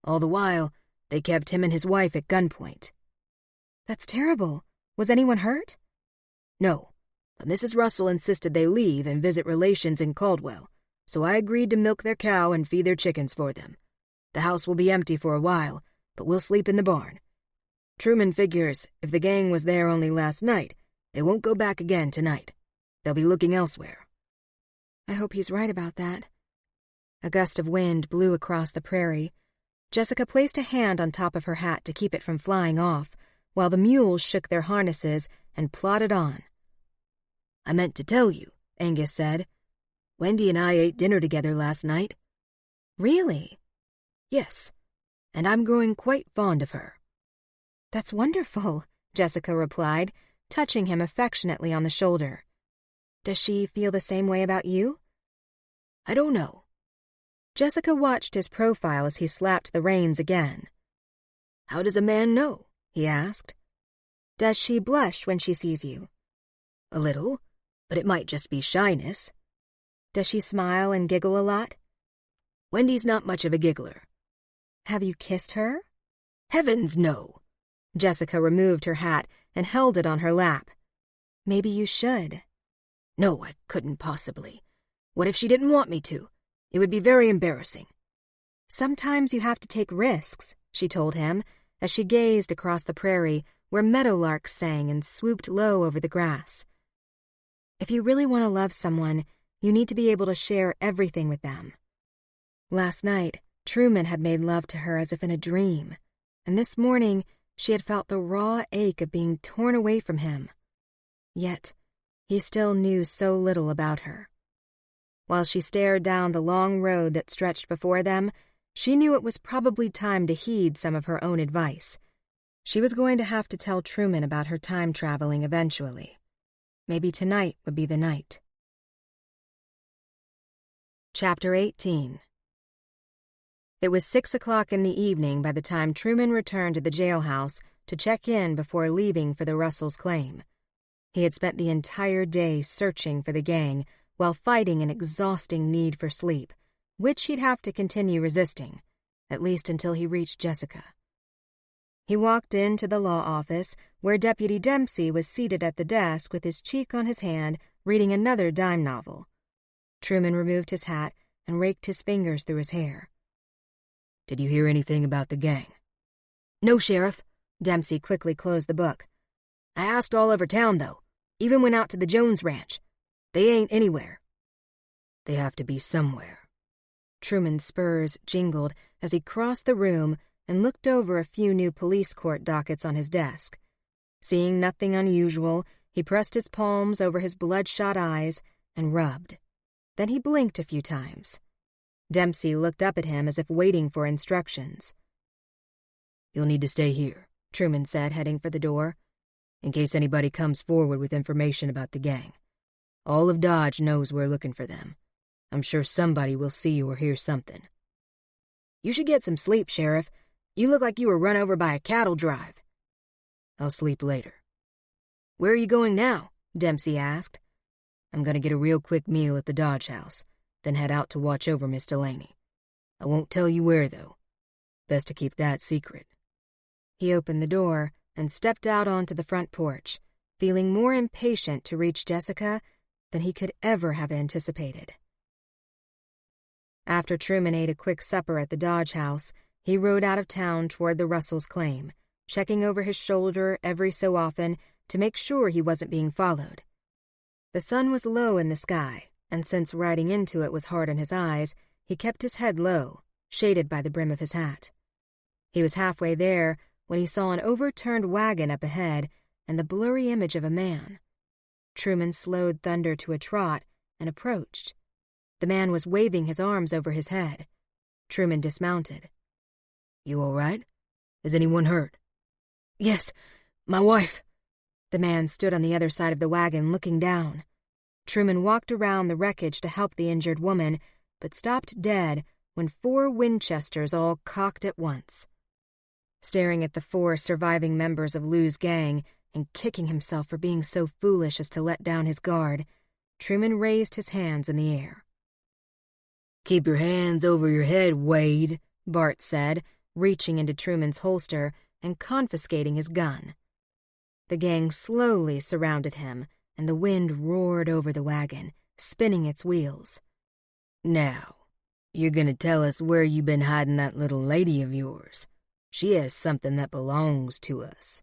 All the while, they kept him and his wife at gunpoint." "That's terrible. Was anyone hurt?" "No, but Mrs. Russell insisted they leave and visit relations in Caldwell, so I agreed to milk their cow and feed their chickens for them. The house will be empty for a while, but we'll sleep in the barn. Truman figures if the gang was there only last night, they won't go back again tonight. They'll be looking elsewhere." "I hope he's right about that." A gust of wind blew across the prairie. Jessica placed a hand on top of her hat to keep it from flying off, while the mules shook their harnesses and plodded on. "I meant to tell you," Angus said. "Wendy and I ate dinner together last night." "Really?" "Yes, and I'm growing quite fond of her." "That's wonderful," Jessica replied, touching him affectionately on the shoulder. "Does she feel the same way about you?" "I don't know." Jessica watched his profile as he slapped the reins again. "How does a man know?" he asked. "Does she blush when she sees you?" "A little, but it might just be shyness." "Does she smile and giggle a lot?" "Wendy's not much of a giggler." "Have you kissed her?" "Heavens, no." Jessica removed her hat and held it on her lap. "Maybe you should." "No, I couldn't possibly. What if she didn't want me to? It would be very embarrassing." "Sometimes you have to take risks," she told him, as she gazed across the prairie where meadowlarks sang and swooped low over the grass. "If you really want to love someone, you need to be able to share everything with them." Last night, Truman had made love to her as if in a dream, and this morning she had felt the raw ache of being torn away from him. Yet, he still knew so little about her. While she stared down the long road that stretched before them, she knew it was probably time to heed some of her own advice. She was going to have to tell Truman about her time traveling eventually. Maybe tonight would be the night. Chapter 18. It was 6 o'clock in the evening by the time Truman returned to the jailhouse to check in before leaving for the Russells' claim. He had spent the entire day searching for the gang while fighting an exhausting need for sleep, which he'd have to continue resisting, at least until he reached Jessica. He walked into the law office, where Deputy Dempsey was seated at the desk with his cheek on his hand, reading another dime novel. Truman removed his hat and raked his fingers through his hair. "Did you hear anything about the gang?" "No, Sheriff." Dempsey quickly closed the book. "I asked all over town, though. Even went out to the Jones Ranch. They ain't anywhere." "They have to be somewhere." Truman's spurs jingled as he crossed the room and looked over a few new police court dockets on his desk. Seeing nothing unusual, he pressed his palms over his bloodshot eyes and rubbed. Then he blinked a few times. Dempsey looked up at him as if waiting for instructions. You'll need to stay here, Truman said, heading for the door, in case anybody comes forward with information about the gang. All of Dodge knows we're looking for them. I'm sure somebody will see or hear something. You should get some sleep, Sheriff. You look like you were run over by a cattle drive. I'll sleep later. Where are you going now? Dempsey asked. I'm going to get a real quick meal at the Dodge house, then head out to watch over Miss Delaney. I won't tell you where, though. Best to keep that secret. He opened the door and stepped out onto the front porch, feeling more impatient to reach Jessica than he could ever have anticipated. After Truman ate a quick supper at the Dodge house, he rode out of town toward the Russells' claim, checking over his shoulder every so often to make sure he wasn't being followed. The sun was low in the sky, and since riding into it was hard on his eyes, he kept his head low, shaded by the brim of his hat. He was halfway there when he saw an overturned wagon up ahead and the blurry image of a man. Truman slowed Thunder to a trot and approached. The man was waving his arms over his head. Truman dismounted. You all right? Is anyone hurt? Yes, my wife. The man stood on the other side of the wagon looking down. Truman walked around the wreckage to help the injured woman, but stopped dead when 4 Winchesters all cocked at once. Staring at the 4 surviving members of Lou's gang and kicking himself for being so foolish as to let down his guard, Truman raised his hands in the air. Keep your hands over your head, Wade, Bart said, reaching into Truman's holster and confiscating his gun. The gang slowly surrounded him, and the wind roared over the wagon, spinning its wheels. Now, you're gonna tell us where you been hiding that little lady of yours. She has something that belongs to us.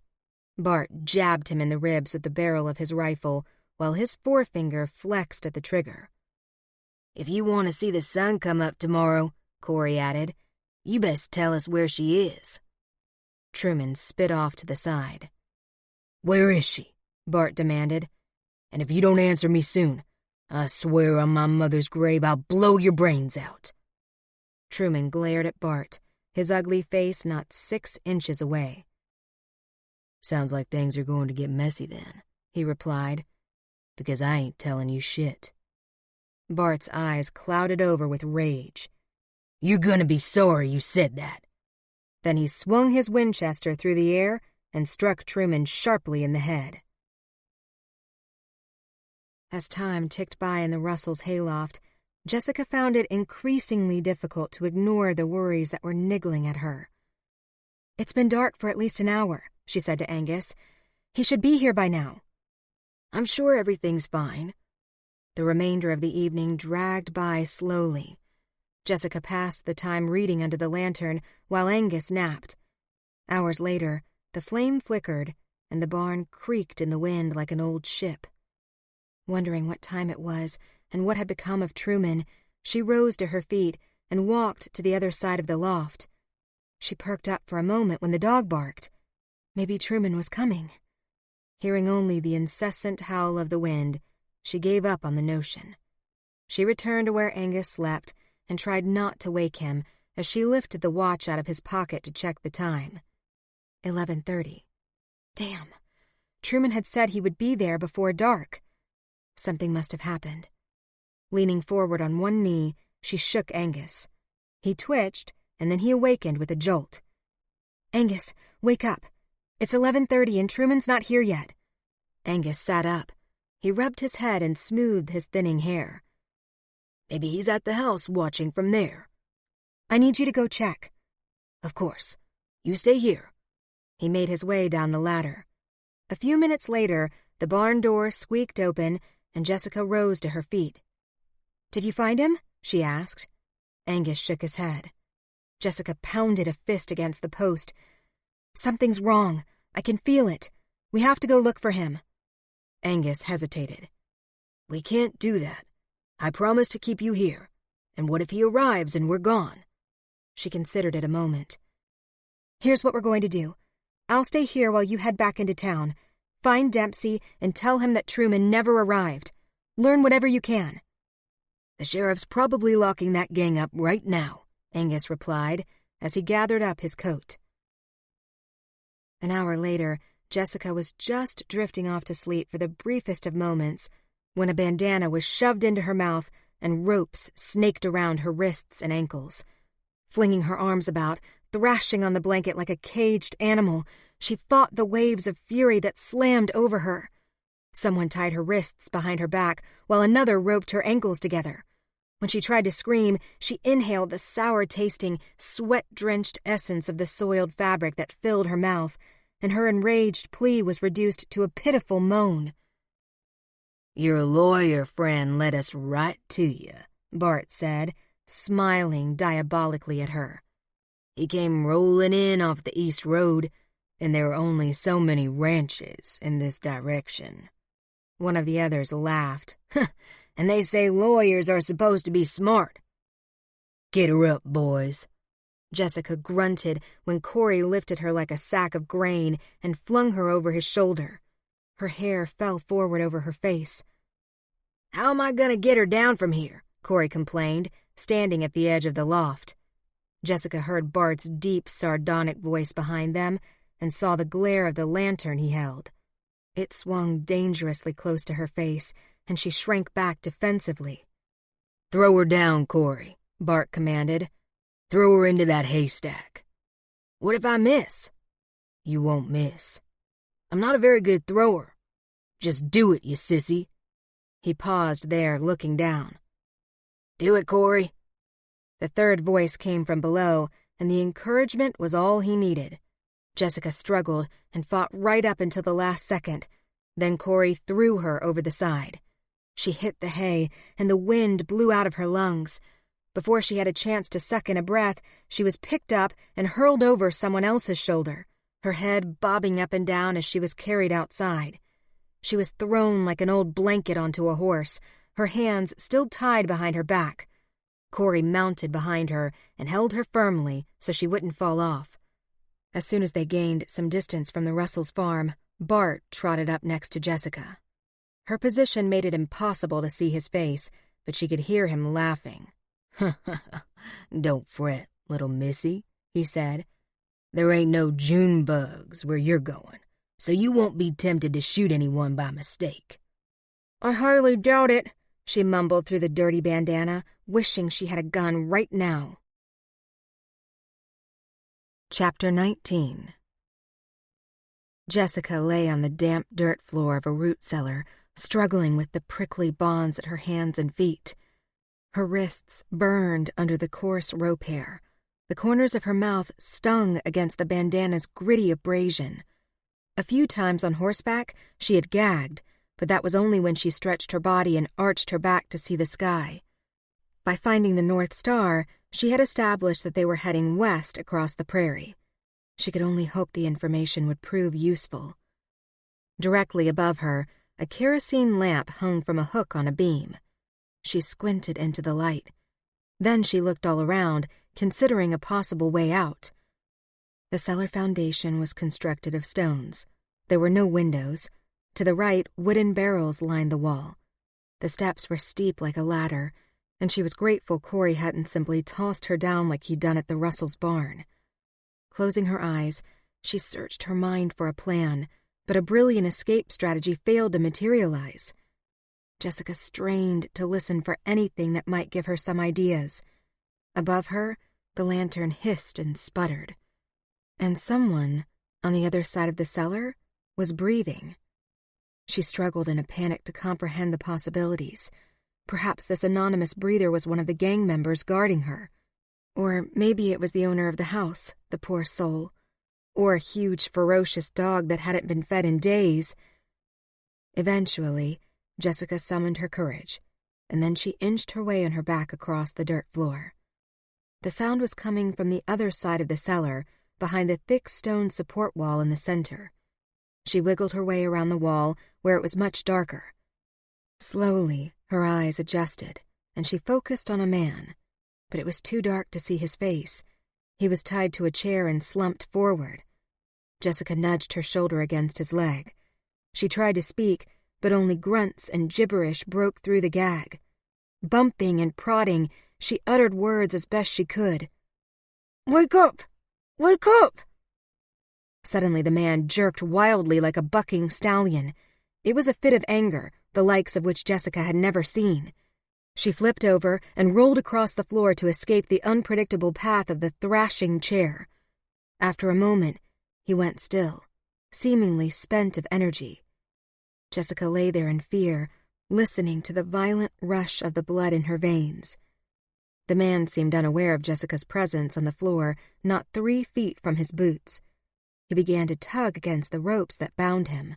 Bart jabbed him in the ribs with the barrel of his rifle, while his forefinger flexed at the trigger. If you want to see the sun come up tomorrow, Corey added, you best tell us where she is. Truman spit off to the side. Where is she? Bart demanded. And if you don't answer me soon, I swear on my mother's grave I'll blow your brains out. Truman glared at Bart, his ugly face not 6 inches away. Sounds like things are going to get messy then, he replied, because I ain't telling you shit. Bart's eyes clouded over with rage. You're gonna be sorry you said that. Then he swung his Winchester through the air and struck Truman sharply in the head. As time ticked by in the Russells' hayloft, Jessica found it increasingly difficult to ignore the worries that were niggling at her. It's been dark for at least an hour, she said to Angus. He should be here by now. I'm sure everything's fine. The remainder of the evening dragged by slowly. Jessica passed the time reading under the lantern while Angus napped. Hours later, the flame flickered and the barn creaked in the wind like an old ship. Wondering what time it was and what had become of Truman, she rose to her feet and walked to the other side of the loft. She perked up for a moment when the dog barked. Maybe Truman was coming. Hearing only the incessant howl of the wind, she gave up on the notion. She returned to where Angus slept and tried not to wake him as she lifted the watch out of his pocket to check the time. 11:30. Damn. Truman had said he would be there before dark. Something must have happened. Leaning forward on one knee, she shook Angus. He twitched, and then he awakened with a jolt. Angus, wake up. It's 11:30 and Truman's not here yet. Angus sat up. He rubbed his head and smoothed his thinning hair. Maybe he's at the house watching from there. I need you to go check. Of course. You stay here. He made his way down the ladder. A few minutes later, the barn door squeaked open and Jessica rose to her feet. Did you find him? She asked. Angus shook his head. Jessica pounded a fist against the post. Something's wrong. I can feel it. We have to go look for him. Angus hesitated. We can't do that. I promised to keep you here. And what if he arrives and we're gone? She considered it a moment. Here's what we're going to do. I'll stay here while you head back into town. Find Dempsey and tell him that Truman never arrived. Learn whatever you can. The sheriff's probably locking that gang up right now, Angus replied as he gathered up his coat. An hour later, Jessica was just drifting off to sleep for the briefest of moments when a bandana was shoved into her mouth and ropes snaked around her wrists and ankles. Flinging her arms about, thrashing on the blanket like a caged animal, she fought the waves of fury that slammed over her. Someone tied her wrists behind her back while another roped her ankles together. When she tried to scream, she inhaled the sour-tasting, sweat-drenched essence of the soiled fabric that filled her mouth, and her enraged plea was reduced to a pitiful moan. "Your lawyer friend led us right to you," Bart said, smiling diabolically at her. "He came rolling in off the East Road, and there are only so many ranches in this direction." One of the others laughed. "And they say lawyers are supposed to be smart." "Get her up, boys." Jessica grunted when Corey lifted her like a sack of grain and flung her over his shoulder. Her hair fell forward over her face. "How am I going to get her down from here?" Corey complained, standing at the edge of the loft. Jessica heard Bart's deep, sardonic voice behind them and saw the glare of the lantern he held. It swung dangerously close to her face, and she shrank back defensively. "Throw her down, Corey," Bart commanded. "Throw her into that haystack." "What if I miss?" "You won't miss." "I'm not a very good thrower." "Just do it, you sissy." He paused there, looking down. "Do it, Corey." The third voice came from below, and the encouragement was all he needed. Jessica struggled and fought right up until the last second. Then Corey threw her over the side. She hit the hay, and the wind blew out of her lungs. Before she had a chance to suck in a breath, she was picked up and hurled over someone else's shoulder, her head bobbing up and down as she was carried outside. She was thrown like an old blanket onto a horse, her hands still tied behind her back. Corey mounted behind her and held her firmly so she wouldn't fall off. As soon as they gained some distance from the Russells' farm, Bart trotted up next to Jessica. Her position made it impossible to see his face, but she could hear him laughing. "Don't fret, little missy," he said. "There ain't no June bugs where you're going, so you won't be tempted to shoot anyone by mistake." "I highly doubt it," she mumbled through the dirty bandana, wishing she had a gun right now. Chapter 19. Jessica lay on the damp dirt floor of a root cellar, struggling with the prickly bonds at her hands and feet. Her wrists burned under the coarse rope hair. The corners of her mouth stung against the bandana's gritty abrasion. A few times on horseback, she had gagged, but that was only when she stretched her body and arched her back to see the sky. By finding the North Star, she had established that they were heading west across the prairie. She could only hope the information would prove useful. Directly above her, a kerosene lamp hung from a hook on a beam. She squinted into the light. Then she looked all around, considering a possible way out. The cellar foundation was constructed of stones. There were no windows. To the right, wooden barrels lined the wall. The steps were steep like a ladder, and she was grateful Corey hadn't simply tossed her down like he'd done at the Russells' barn. Closing her eyes, she searched her mind for a plan, but a brilliant escape strategy failed to materialize. Jessica strained to listen for anything that might give her some ideas. Above her, the lantern hissed and sputtered. And someone, on the other side of the cellar, was breathing. She struggled in a panic to comprehend the possibilities. Perhaps this anonymous breather was one of the gang members guarding her. Or maybe it was the owner of the house, the poor soul. Or a huge, ferocious dog that hadn't been fed in days. Eventually, Jessica summoned her courage, and then she inched her way on her back across the dirt floor. The sound was coming from the other side of the cellar, behind the thick stone support wall in the center. She wiggled her way around the wall, where it was much darker. Slowly, her eyes adjusted, and she focused on a man. But it was too dark to see his face. He was tied to a chair and slumped forward. Jessica nudged her shoulder against his leg. She tried to speak, but only grunts and gibberish broke through the gag. Bumping and prodding, she uttered words as best she could. "Wake up! Wake up!" Suddenly the man jerked wildly like a bucking stallion. It was a fit of anger, the likes of which Jessica had never seen. She flipped over and rolled across the floor to escape the unpredictable path of the thrashing chair. After a moment, he went still, seemingly spent of energy. Jessica lay there in fear, listening to the violent rush of the blood in her veins. The man seemed unaware of Jessica's presence on the floor, not 3 feet from his boots. He began to tug against the ropes that bound him.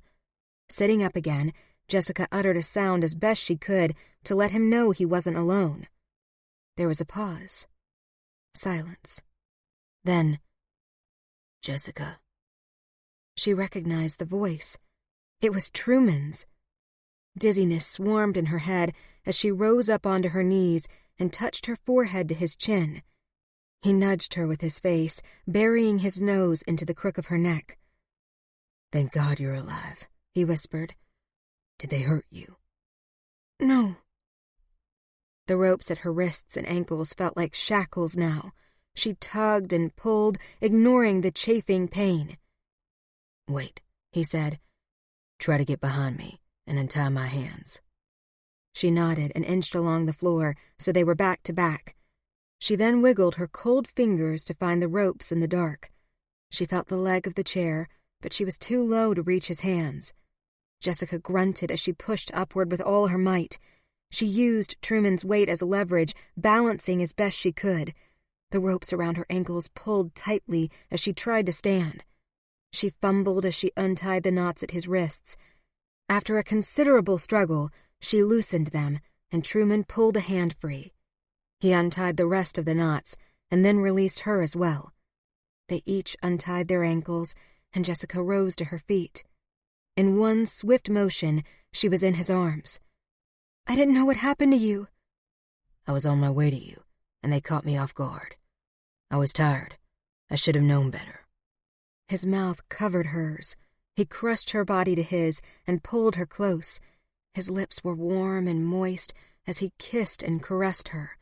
Sitting up again, Jessica uttered a sound as best she could to let him know he wasn't alone. There was a pause. Silence. Then, "Jessica." She recognized the voice. It was Truman's. Dizziness swarmed in her head as she rose up onto her knees and touched her forehead to his chin. He nudged her with his face, burying his nose into the crook of her neck. "Thank God you're alive," he whispered. "Did they hurt you?" "No." The ropes at her wrists and ankles felt like shackles now. She tugged and pulled, ignoring the chafing pain. "Wait," he said. "Try to get behind me and untie my hands." She nodded and inched along the floor so they were back to back. She then wiggled her cold fingers to find the ropes in the dark. She felt the leg of the chair, but she was too low to reach his hands. Jessica grunted as she pushed upward with all her might. She used Truman's weight as leverage, balancing as best she could. The ropes around her ankles pulled tightly as she tried to stand. She fumbled as she untied the knots at his wrists. After a considerable struggle, she loosened them, and Truman pulled a hand free. He untied the rest of the knots, and then released her as well. They each untied their ankles, and Jessica rose to her feet. In one swift motion, she was in his arms. "I didn't know what happened to you." "I was on my way to you, and they caught me off guard. I was tired. I should have known better." His mouth covered hers. He crushed her body to his and pulled her close. His lips were warm and moist as he kissed and caressed her,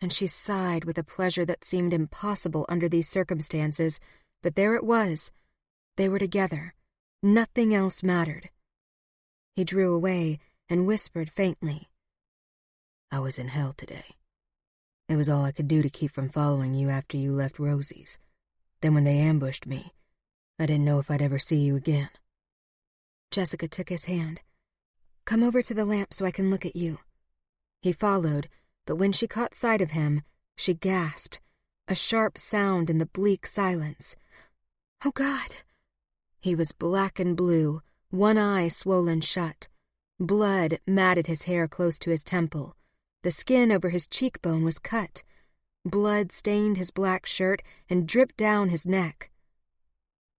and she sighed with a pleasure that seemed impossible under these circumstances, but there it was. They were together. Nothing else mattered. He drew away and whispered faintly, "I was in hell today. It was all I could do to keep from following you after you left Rosie's. Then when they ambushed me, I didn't know if I'd ever see you again." Jessica took his hand. "Come over to the lamp so I can look at you." He followed, but when she caught sight of him, she gasped, a sharp sound in the bleak silence. "Oh, God!" He was black and blue, one eye swollen shut. Blood matted his hair close to his temple. The skin over his cheekbone was cut. Blood stained his black shirt and dripped down his neck.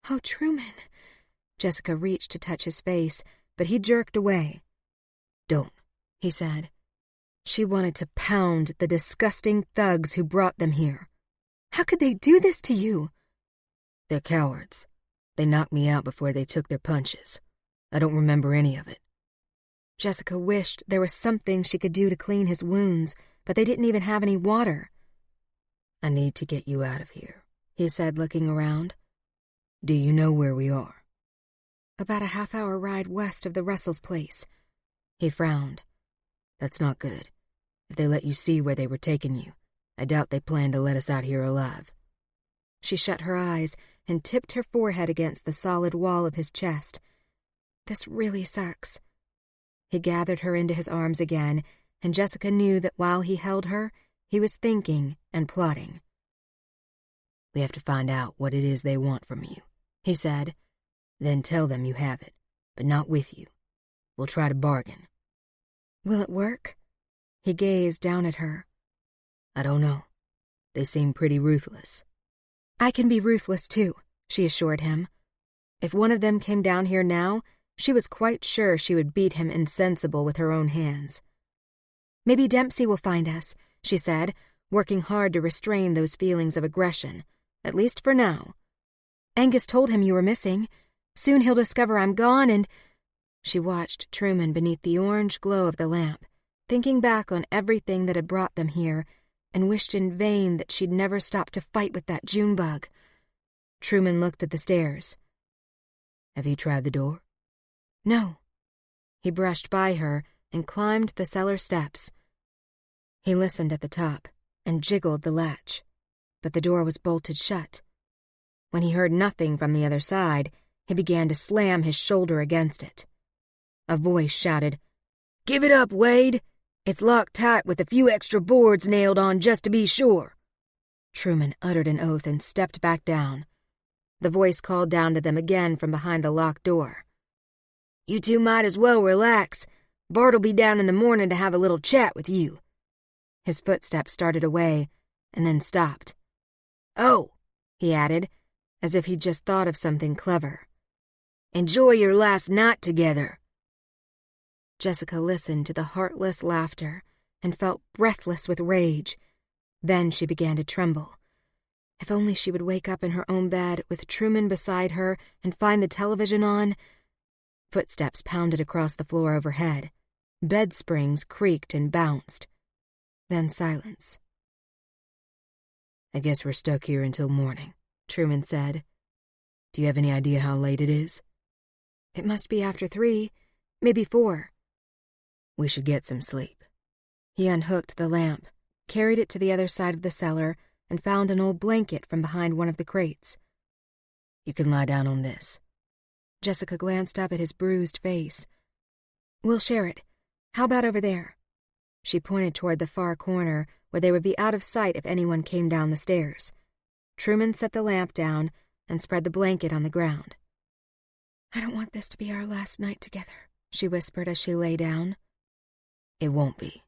"Oh, Truman!" Jessica reached to touch his face, but he jerked away. "Don't," he said. She wanted to pound the disgusting thugs who brought them here. "How could they do this to you?" "They're cowards. They knocked me out before they took their punches. I don't remember any of it." Jessica wished there was something she could do to clean his wounds, but they didn't even have any water. "I need to get you out of here," he said, looking around. "Do you know where we are?" "About a half-hour ride west of the Russells' place." He frowned. "That's not good. If they let you see where they were taking you, I doubt they plan to let us out here alive." She shut her eyes and tipped her forehead against the solid wall of his chest. "This really sucks." He gathered her into his arms again, and Jessica knew that while he held her, he was thinking and plotting. "We have to find out what it is they want from you," he said. "Then tell them you have it, but not with you. We'll try to bargain." "Will it work?" He gazed down at her. "I don't know. They seem pretty ruthless." "I can be ruthless too," she assured him. If one of them came down here now, she was quite sure she would beat him insensible with her own hands. "Maybe Dempsey will find us," she said, working hard to restrain those feelings of aggression, at least for now. "Angus told him you were missing. Soon he'll discover I'm gone and—" She watched Truman beneath the orange glow of the lamp, thinking back on everything that had brought them here, and wished in vain that she'd never stopped to fight with that Junebug. Truman looked at the stairs. Have you tried the door? No. He brushed by her and climbed the cellar steps. He listened at the top and jiggled the latch, but the door was bolted shut. When he heard nothing from the other side, he began to slam his shoulder against it. A voice shouted, "Give it up, Wade! It's locked tight with a few extra boards nailed on just to be sure." Truman uttered an oath and stepped back down. The voice called down to them again from behind the locked door. "You two might as well relax. Bart'll be down in the morning to have a little chat with you." His footsteps started away and then stopped. "Oh," he added, as if he'd just thought of something clever. "Enjoy your last night together." Jessica listened to the heartless laughter and felt breathless with rage. Then she began to tremble. If only she would wake up in her own bed with Truman beside her and find the television on. Footsteps pounded across the floor overhead. Bed springs creaked and bounced. Then silence. "I guess we're stuck here until morning," Truman said. "Do you have any idea how late it is?" "It must be after 3, maybe 4. "We should get some sleep." He unhooked the lamp, carried it to the other side of the cellar, and found an old blanket from behind one of the crates. "You can lie down on this." Jessica glanced up at his bruised face. "We'll share it. How about over there?" She pointed toward the far corner where they would be out of sight if anyone came down the stairs. Truman set the lamp down and spread the blanket on the ground. "I don't want this to be our last night together," she whispered as she lay down. "It won't be."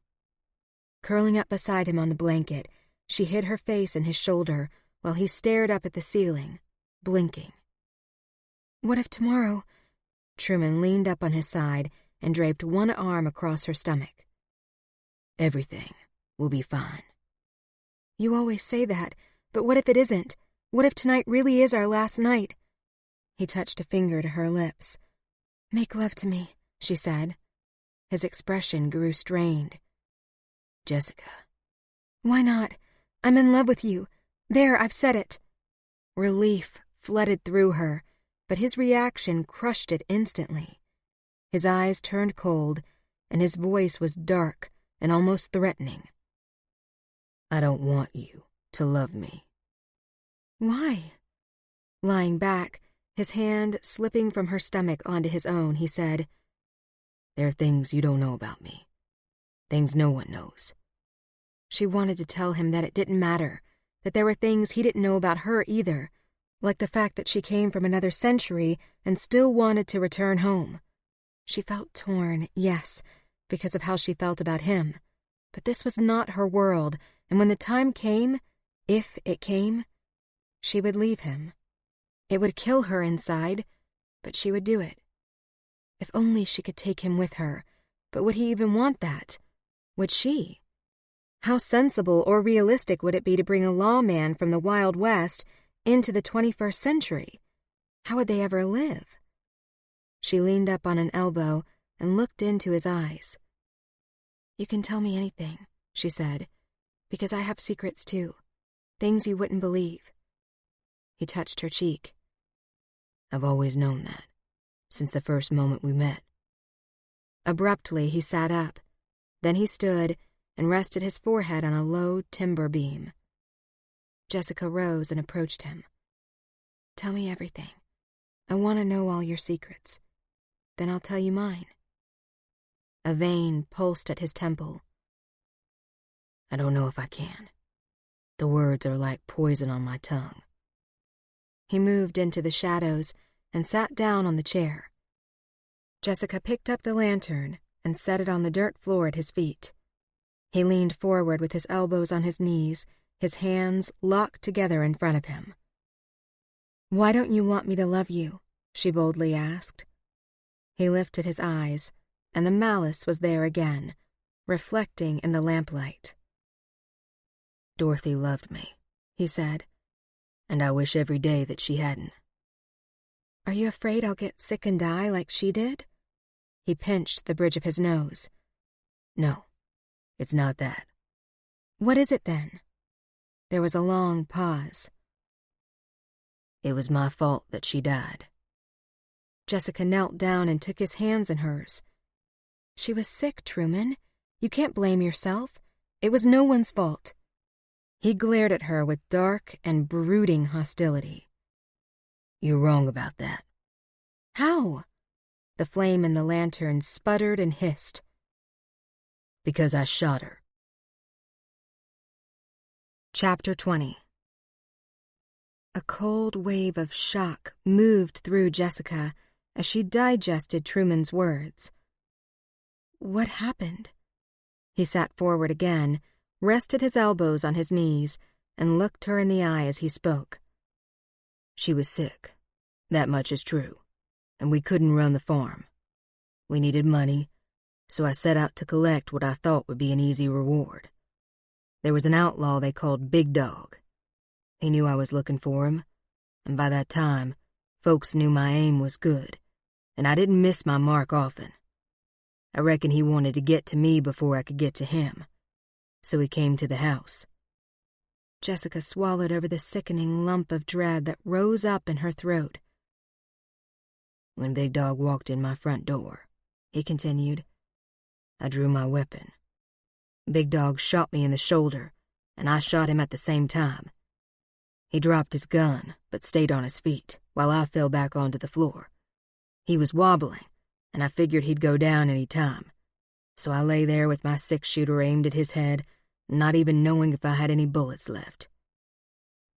Curling up beside him on the blanket, she hid her face in his shoulder while he stared up at the ceiling, blinking. "What if tomorrow—" Truman leaned up on his side and draped one arm across her stomach. "Everything will be fine." "You always say that, but what if it isn't? What if tonight really is our last night?" He touched a finger to her lips. "Make love to me," she said. His expression grew strained. "Jessica." "Why not? I'm in love with you. There, I've said it." Relief flooded through her, but his reaction crushed it instantly. His eyes turned cold, and his voice was dark and almost threatening. "I don't want you to love me." "Why?" Lying back, his hand slipping from her stomach onto his own, he said, "There are things you don't know about me. Things no one knows." She wanted to tell him that it didn't matter, that there were things he didn't know about her either, like the fact that she came from another century and still wanted to return home. She felt torn, yes, because of how she felt about him, but this was not her world, and when the time came, if it came, she would leave him. It would kill her inside, but she would do it. If only she could take him with her, but would he even want that? Would she? How sensible or realistic would it be to bring a lawman from the Wild West into the 21st century? How would they ever live? She leaned up on an elbow and looked into his eyes. "You can tell me anything," she said, "because I have secrets too, things you wouldn't believe." He touched her cheek. "I've always known that, since the first moment we met." Abruptly, he sat up. Then he stood and rested his forehead on a low timber beam. Jessica rose and approached him. "Tell me everything. I want to know all your secrets. Then I'll tell you mine." A vein pulsed at his temple. "I don't know if I can. The words are like poison on my tongue." He moved into the shadows and sat down on the chair. Jessica picked up the lantern and set it on the dirt floor at his feet. He leaned forward with his elbows on his knees, his hands locked together in front of him. "Why don't you want me to love you?" she boldly asked. He lifted his eyes, and the malice was there again, reflecting in the lamplight. "Dorothy loved me," he said, "and I wish every day that she hadn't." "Are you afraid I'll get sick and die like she did?" He pinched the bridge of his nose. "No, it's not that." "What is it then?" There was a long pause. "It was my fault that she died." Jessica knelt down and took his hands in hers. "She was sick, Truman. You can't blame yourself. It was no one's fault." He glared at her with dark and brooding hostility. "You're wrong about that." "How?" The flame in the lantern sputtered and hissed. "Because I shot her." Chapter 20. A cold wave of shock moved through Jessica as she digested Truman's words. What happened? He sat forward again, rested his elbows on his knees, and looked her in the eye as he spoke. "She was sick. That much is true. And we couldn't run the farm. We needed money, so I set out to collect what I thought would be an easy reward. There was an outlaw they called Big Dog. He knew I was looking for him, and by that time, folks knew my aim was good, and I didn't miss my mark often. I reckon he wanted to get to me before I could get to him, so he came to the house." Jessica swallowed over the sickening lump of dread that rose up in her throat. "When Big Dog walked in my front door," he continued, "I drew my weapon. Big Dog shot me in the shoulder, and I shot him at the same time. He dropped his gun, but stayed on his feet, while I fell back onto the floor. He was wobbling, and I figured he'd go down any time. So I lay there with my 6-shooter aimed at his head, not even knowing if I had any bullets left."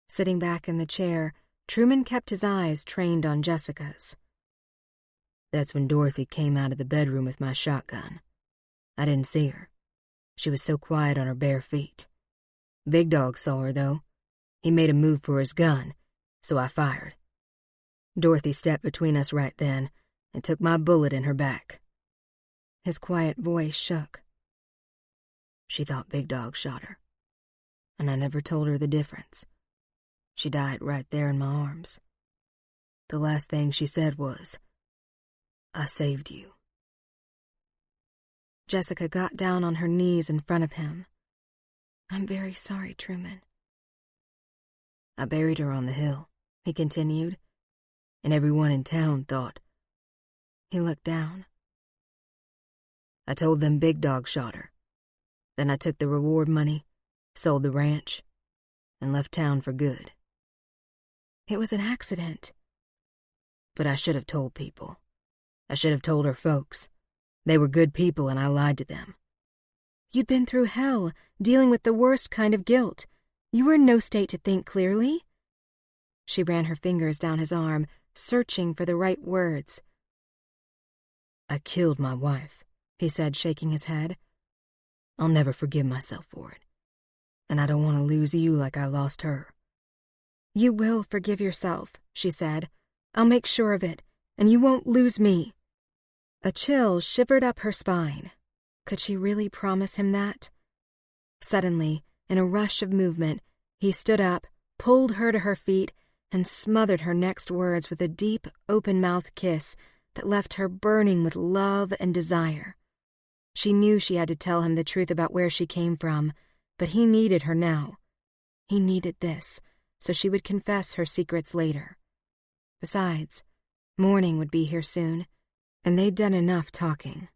Sitting back in the chair, Truman kept his eyes trained on Jessica's. "That's when Dorothy came out of the bedroom with my shotgun. I didn't see her. She was so quiet on her bare feet. Big Dog saw her, though. He made a move for his gun, so I fired. Dorothy stepped between us right then and took my bullet in her back." His quiet voice shook. "She thought Big Dog shot her, and I never told her the difference. She died right there in my arms. The last thing she said was, 'I saved you.'" Jessica got down on her knees in front of him. "I'm very sorry, Truman." "I buried her on the hill," he continued, "and everyone in town thought." He looked down. "I told them Big Dog shot her. Then I took the reward money, sold the ranch, and left town for good." "It was an accident." "But I should have told people. I should have told her folks. They were good people and I lied to them." "You'd been through hell, dealing with the worst kind of guilt. You were in no state to think clearly." She ran her fingers down his arm, searching for the right words. "I killed my wife," he said, shaking his head. "I'll never forgive myself for it. And I don't want to lose you like I lost her." "You will forgive yourself," she said. "I'll make sure of it, and you won't lose me." A chill shivered up her spine. Could she really promise him that? Suddenly, in a rush of movement, he stood up, pulled her to her feet, and smothered her next words with a deep, open-mouthed kiss that left her burning with love and desire. She knew she had to tell him the truth about where she came from, but he needed her now. He needed this, so she would confess her secrets later. Besides, morning would be here soon, and they'd done enough talking.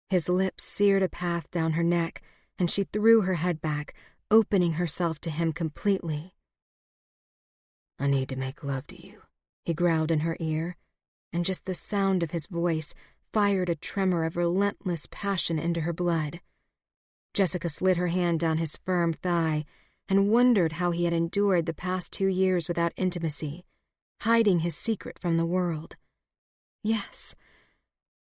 His lips seared a path down her neck, and she threw her head back, opening herself to him completely. "I need to make love to you," he growled in her ear, and just the sound of his voice fired a tremor of relentless passion into her blood. Jessica slid her hand down his firm thigh and wondered how he had endured the past 2 years without intimacy, hiding his secret from the world. Yes.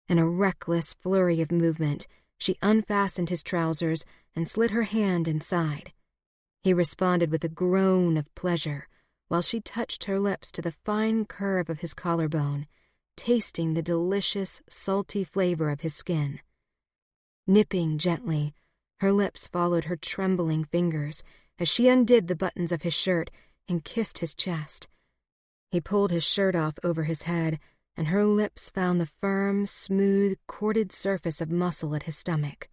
In a reckless flurry of movement, she unfastened his trousers and slid her hand inside. He responded with a groan of pleasure while she touched her lips to the fine curve of his collarbone, tasting the delicious, salty flavor of his skin. Nipping gently, her lips followed her trembling fingers as she undid the buttons of his shirt and kissed his chest. He pulled his shirt off over his head, and her lips found the firm, smooth, corded surface of muscle at his stomach.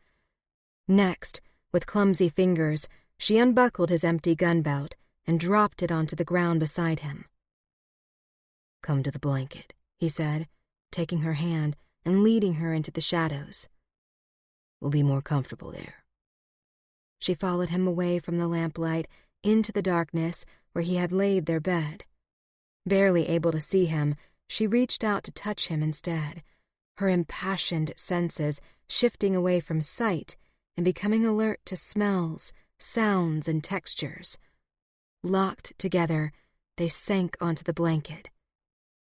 Next, with clumsy fingers, she unbuckled his empty gun belt and dropped it onto the ground beside him. "Come to the blanket," he said, taking her hand and leading her into the shadows. "We'll be more comfortable there." She followed him away from the lamplight into the darkness where he had laid their bed. Barely able to see him, she reached out to touch him instead, her impassioned senses shifting away from sight and becoming alert to smells, sounds, and textures. Locked together, they sank onto the blanket.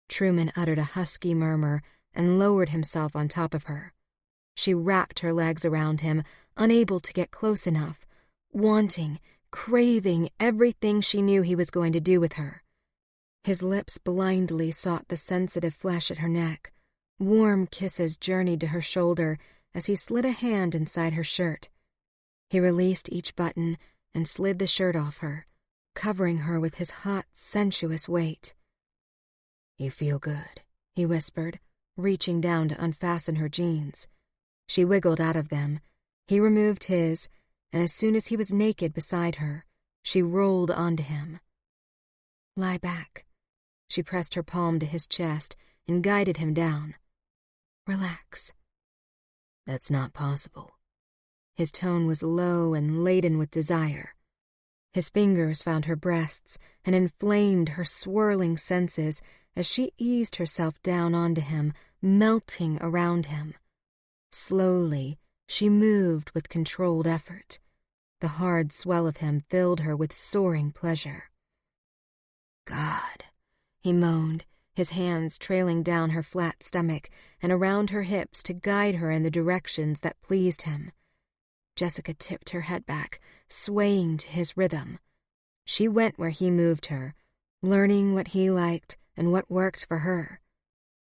Truman uttered a husky murmur and lowered himself on top of her. She wrapped her legs around him, unable to get close enough, wanting, craving everything she knew he was going to do with her. His lips blindly sought the sensitive flesh at her neck. Warm kisses journeyed to her shoulder as he slid a hand inside her shirt. He released each button and slid the shirt off her, covering her with his hot, sensuous weight. "You feel good," he whispered, reaching down to unfasten her jeans. She wiggled out of them. He removed his, and as soon as he was naked beside her, she rolled onto him. "Lie back." She pressed her palm to his chest and guided him down. "Relax." "That's not possible." His tone was low and laden with desire. His fingers found her breasts and inflamed her swirling senses as she eased herself down onto him, melting around him. Slowly, she moved with controlled effort. The hard swell of him filled her with soaring pleasure. "God," he moaned, his hands trailing down her flat stomach and around her hips to guide her in the directions that pleased him. Jessica tipped her head back, swaying to his rhythm. She went where he moved her, learning what he liked and what worked for her.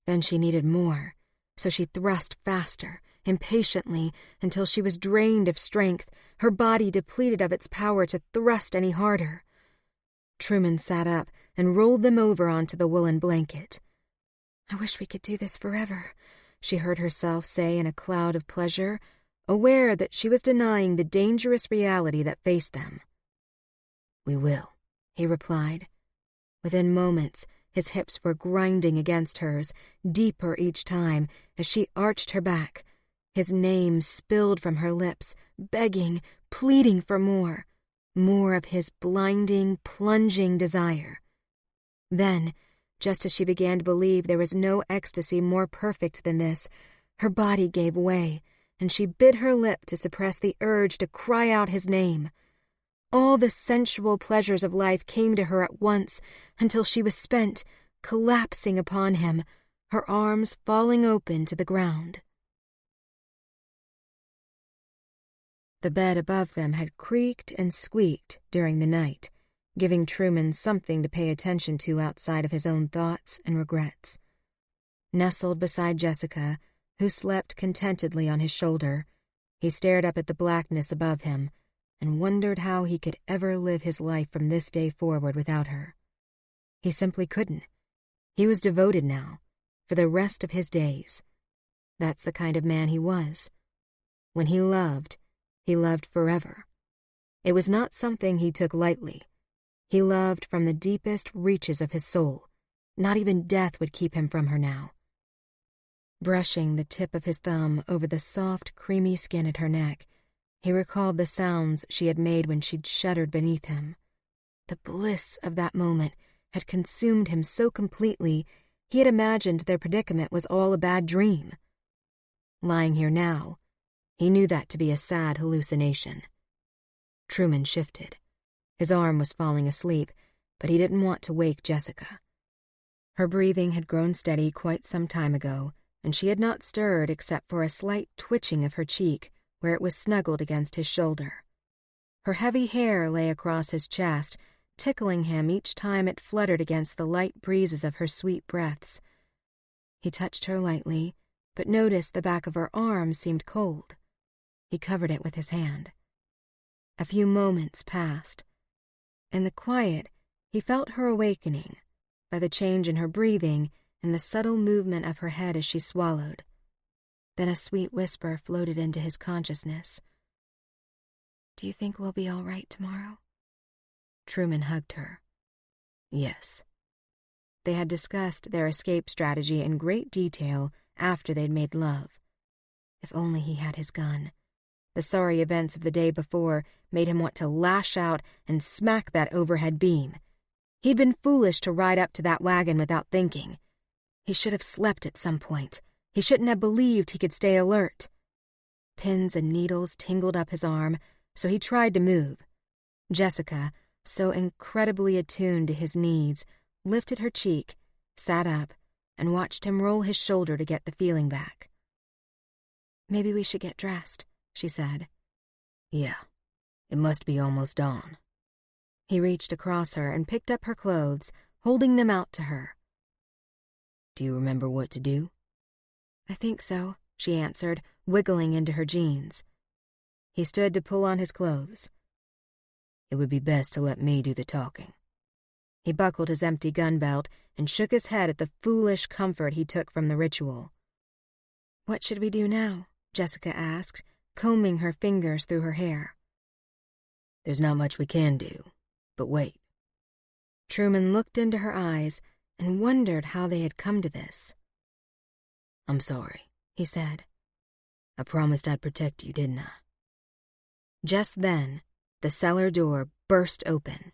Then she needed more, so she thrust faster, impatiently, until she was drained of strength, her body depleted of its power to thrust any harder. Truman sat up and rolled them over onto the woolen blanket. "I wish we could do this forever," she heard herself say in a cloud of pleasure, aware that she was denying the dangerous reality that faced them. "We will," he replied. Within moments, his hips were grinding against hers, deeper each time, as she arched her back. His name spilled from her lips, begging, pleading for more. More of his blinding, plunging desire. Then, just as she began to believe there was no ecstasy more perfect than this, her body gave way, and she bit her lip to suppress the urge to cry out his name. All the sensual pleasures of life came to her at once, until she was spent, collapsing upon him, her arms falling open to the ground. The bed above them had creaked and squeaked during the night, giving Truman something to pay attention to outside of his own thoughts and regrets. Nestled beside Jessica, who slept contentedly on his shoulder, he stared up at the blackness above him and wondered how he could ever live his life from this day forward without her. He simply couldn't. He was devoted now, for the rest of his days. That's the kind of man he was. When he loved forever. It was not something he took lightly. He loved from the deepest reaches of his soul. Not even death would keep him from her now. Brushing the tip of his thumb over the soft, creamy skin at her neck, he recalled the sounds she had made when she'd shuddered beneath him. The bliss of that moment had consumed him so completely, he had imagined their predicament was all a bad dream. Lying here now, he knew that to be a sad hallucination. Truman shifted. His arm was falling asleep, but he didn't want to wake Jessica. Her breathing had grown steady quite some time ago, and she had not stirred except for a slight twitching of her cheek where it was snuggled against his shoulder. Her heavy hair lay across his chest, tickling him each time it fluttered against the light breezes of her sweet breaths. He touched her lightly, but noticed the back of her arm seemed cold. He covered it with his hand. A few moments passed. In the quiet, he felt her awakening, by the change in her breathing and the subtle movement of her head as she swallowed. Then a sweet whisper floated into his consciousness. "Do you think we'll be all right tomorrow?" Truman hugged her. "Yes." They had discussed their escape strategy in great detail after they'd made love. If only he had his gun. The sorry events of the day before made him want to lash out and smack that overhead beam. He'd been foolish to ride up to that wagon without thinking. He should have slept at some point. He shouldn't have believed he could stay alert. Pins and needles tingled up his arm, so he tried to move. Jessica, so incredibly attuned to his needs, lifted her cheek, sat up, and watched him roll his shoulder to get the feeling back. "Maybe we should get dressed," she said. "Yeah, it must be almost dawn." He reached across her and picked up her clothes, holding them out to her. "Do you remember what to do?" "I think so," she answered, wiggling into her jeans. He stood to pull on his clothes. "It would be best to let me do the talking." He buckled his empty gun belt and shook his head at the foolish comfort he took from the ritual. "What should we do now?" Jessica asked, combing her fingers through her hair. "There's not much we can do, but wait." Truman looked into her eyes and wondered how they had come to this. "I'm sorry," he said. "I promised I'd protect you, didn't I?" Just then, the cellar door burst open.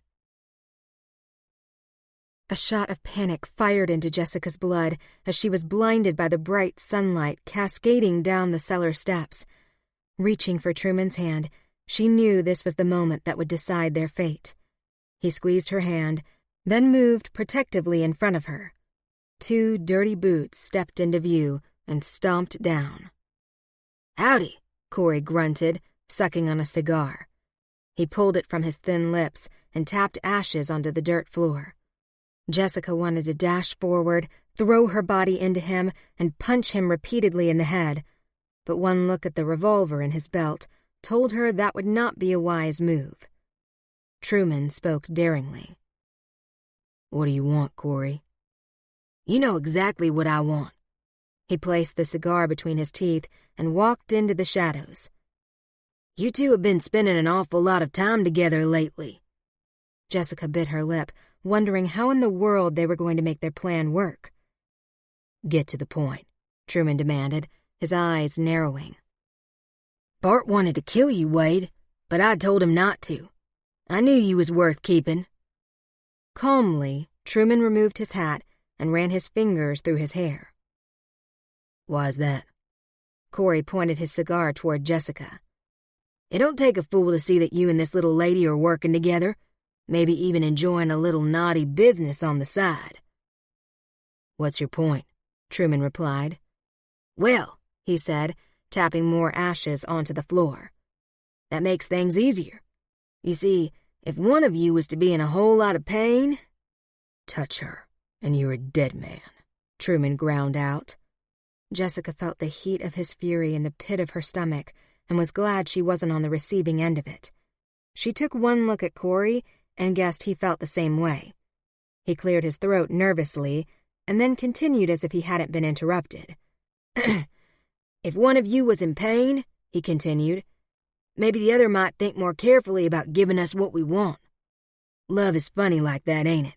A shot of panic fired into Jessica's blood as she was blinded by the bright sunlight cascading down the cellar steps. Reaching for Truman's hand, she knew this was the moment that would decide their fate. He squeezed her hand, then moved protectively in front of her. 2 dirty boots stepped into view and stomped down. "Howdy," Corey grunted, sucking on a cigar. He pulled it from his thin lips and tapped ashes onto the dirt floor. Jessica wanted to dash forward, throw her body into him, and punch him repeatedly in the head, but one look at the revolver in his belt told her that would not be a wise move. Truman spoke daringly. "What do you want, Corey?" "You know exactly what I want." He placed the cigar between his teeth and walked into the shadows. "You two have been spending an awful lot of time together lately." Jessica bit her lip, wondering how in the world they were going to make their plan work. "Get to the point," Truman demanded, his eyes narrowing. "Bart wanted to kill you, Wade, but I told him not to. I knew you was worth keeping." Calmly, Truman removed his hat and ran his fingers through his hair. "Why's that?" Corey pointed his cigar toward Jessica. "It don't take a fool to see that you and this little lady are working together, maybe even enjoying a little naughty business on the side." "What's your point?" Truman replied. "Well," he said, tapping more ashes onto the floor, "that makes things easier. You see, if one of you was to be in a whole lot of pain—" "Touch her, and you're a dead man," Truman ground out. Jessica felt the heat of his fury in the pit of her stomach and was glad she wasn't on the receiving end of it. She took one look at Corey and guessed he felt the same way. He cleared his throat nervously and then continued as if he hadn't been interrupted. "If one of you was in pain," he continued, "maybe the other might think more carefully about giving us what we want. Love is funny like that, ain't it?"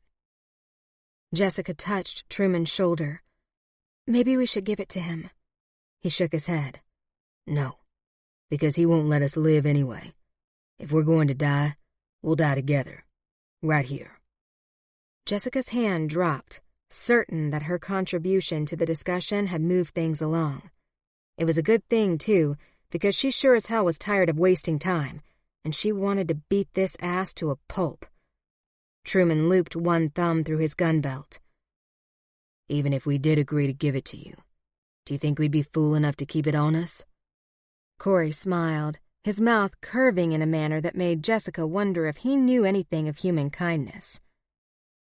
Jessica touched Truman's shoulder. "Maybe we should give it to him." He shook his head. "No, because he won't let us live anyway. If we're going to die, we'll die together, right here." Jessica's hand dropped, certain that her contribution to the discussion had moved things along. It was a good thing, too, because she sure as hell was tired of wasting time, and she wanted to beat this ass to a pulp. Truman looped one thumb through his gun belt. "Even if we did agree to give it to you, do you think we'd be fool enough to keep it on us?" Corey smiled, his mouth curving in a manner that made Jessica wonder if he knew anything of human kindness.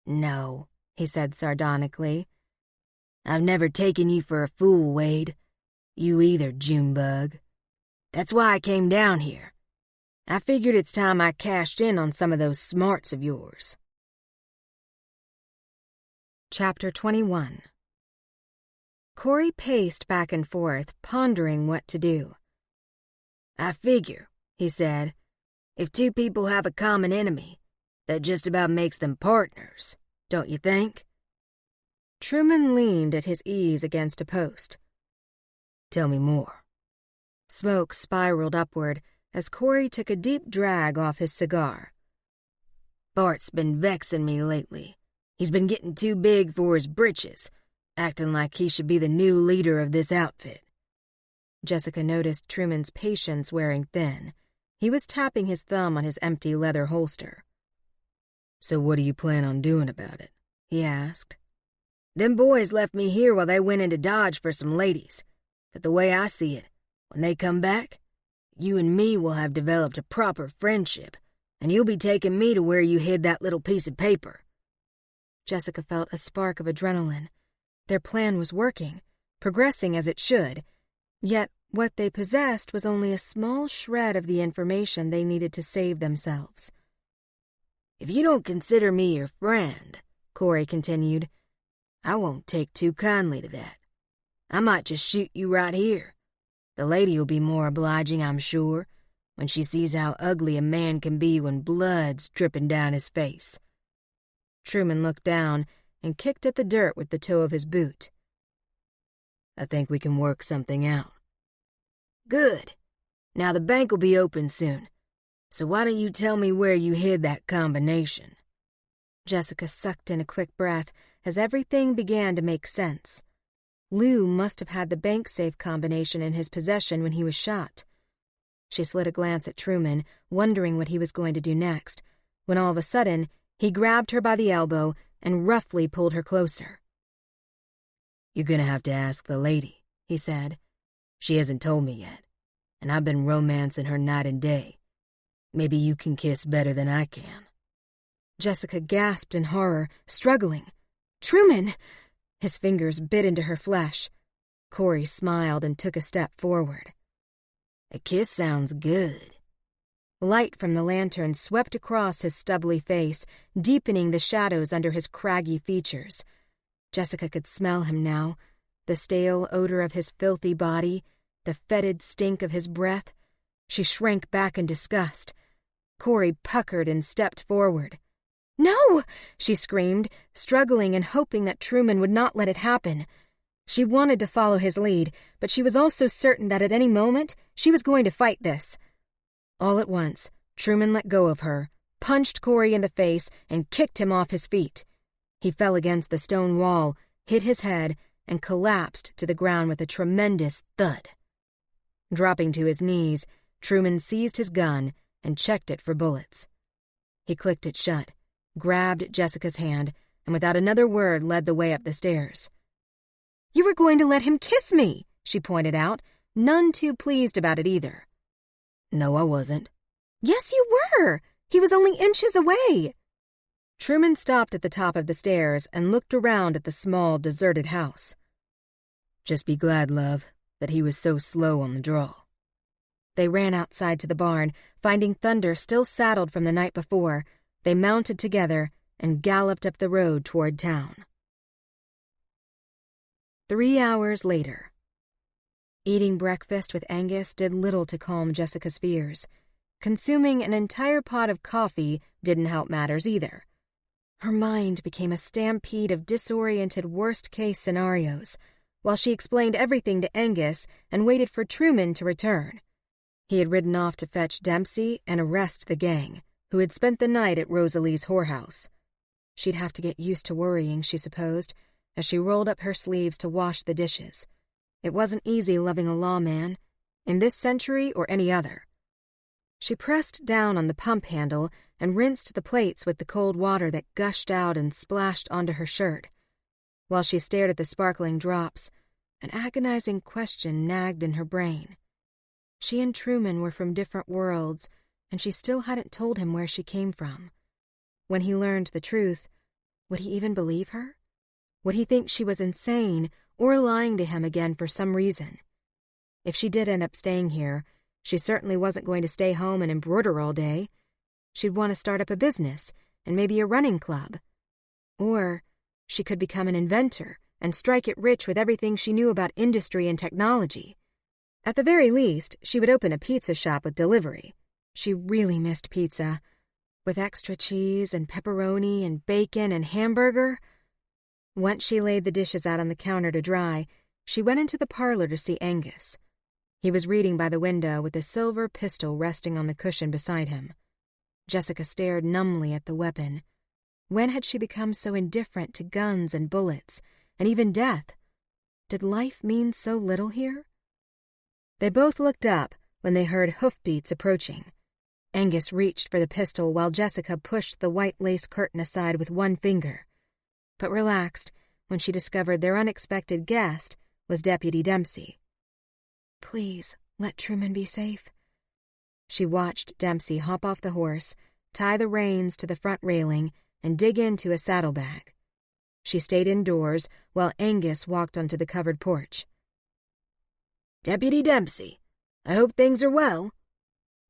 "No," he said sardonically. "I've never taken you for a fool, Wade. You either, Junebug. That's why I came down here. I figured it's time I cashed in on some of those smarts of yours." Chapter 21. Corey paced back and forth, pondering what to do. "I figure," he said, "if two people have a common enemy, that just about makes them partners, don't you think?" Truman leaned at his ease against a post. Tell me more. Smoke spiraled upward as Corey took a deep drag off his cigar. Bart's been vexing me lately. He's been getting too big for his britches, acting like he should be the new leader of this outfit. Jessica noticed Truman's patience wearing thin. He was tapping his thumb on his empty leather holster. So what do you plan on doing about it? He asked. Them boys left me here while they went into Dodge for some ladies. But the way I see it, when they come back, you and me will have developed a proper friendship, and you'll be taking me to where you hid that little piece of paper. Jessica felt a spark of adrenaline. Their plan was working, progressing as it should, yet what they possessed was only a small shred of the information they needed to save themselves. If you don't consider me your friend, Corey continued, I won't take too kindly to that. I might just shoot you right here. The lady'll be more obliging, I'm sure, when she sees how ugly a man can be when blood's dripping down his face. Truman looked down and kicked at the dirt with the toe of his boot. I think we can work something out. Good. Now the bank will be open soon, so why don't you tell me where you hid that combination? Jessica sucked in a quick breath as everything began to make sense. Lou must have had the bank safe combination in his possession when he was shot. She slid a glance at Truman, wondering what he was going to do next, when all of a sudden, he grabbed her by the elbow and roughly pulled her closer. You're gonna have to ask the lady, he said. She hasn't told me yet, and I've been romancing her night and day. Maybe you can kiss better than I can. Jessica gasped in horror, struggling. Truman! His fingers bit into her flesh. Corey smiled and took a step forward. A kiss sounds good. Light from the lantern swept across his stubbly face, deepening the shadows under his craggy features. Jessica could smell him now, the stale odor of his filthy body, the fetid stink of his breath. She shrank back in disgust. Corey puckered and stepped forward. "No!" she screamed, struggling and hoping that Truman would not let it happen. She wanted to follow his lead, but she was also certain that at any moment she was going to fight this. All at once, Truman let go of her, punched Corey in the face, and kicked him off his feet. He fell against the stone wall, hit his head, and collapsed to the ground with a tremendous thud. Dropping to his knees, Truman seized his gun and checked it for bullets. He clicked it shut, grabbed Jessica's hand, and without another word led the way up the stairs. "You were going to let him kiss me," she pointed out, none too pleased about it either. No, I wasn't. "Yes, you were. He was only inches away." Truman stopped at the top of the stairs and looked around at the small, deserted house. Just be glad, love, that he was so slow on the draw. They ran outside to the barn, finding Thunder still saddled from the night before. They mounted together and galloped up the road toward town. 3 hours later. Eating breakfast with Angus did little to calm Jessica's fears. Consuming an entire pot of coffee didn't help matters either. Her mind became a stampede of disoriented worst-case scenarios, while she explained everything to Angus and waited for Truman to return. He had ridden off to fetch Dempsey and arrest the gang, who had spent the night at Rosalie's whorehouse. She'd have to get used to worrying, she supposed, as she rolled up her sleeves to wash the dishes. It wasn't easy loving a lawman, in this century or any other. She pressed down on the pump handle and rinsed the plates with the cold water that gushed out and splashed onto her shirt. While she stared at the sparkling drops, an agonizing question nagged in her brain. She and Truman were from different worlds, and she still hadn't told him where she came from. When he learned the truth, would he even believe her? Would he think she was insane or lying to him again for some reason? If she did end up staying here, she certainly wasn't going to stay home and embroider all day. She'd want to start up a business and maybe a running club. Or she could become an inventor and strike it rich with everything she knew about industry and technology. At the very least, she would open a pizza shop with delivery. She really missed pizza. With extra cheese and pepperoni and bacon and hamburger. Once she laid the dishes out on the counter to dry, she went into the parlor to see Angus. He was reading by the window with a silver pistol resting on the cushion beside him. Jessica stared numbly at the weapon. When had she become so indifferent to guns and bullets, and even death? Did life mean so little here? They both looked up when they heard hoofbeats approaching. Angus reached for the pistol while Jessica pushed the white lace curtain aside with one finger, but relaxed when she discovered their unexpected guest was Deputy Dempsey. Please, let Truman be safe. She watched Dempsey hop off the horse, tie the reins to the front railing, and dig into a saddlebag. She stayed indoors while Angus walked onto the covered porch. Deputy Dempsey, I hope things are well.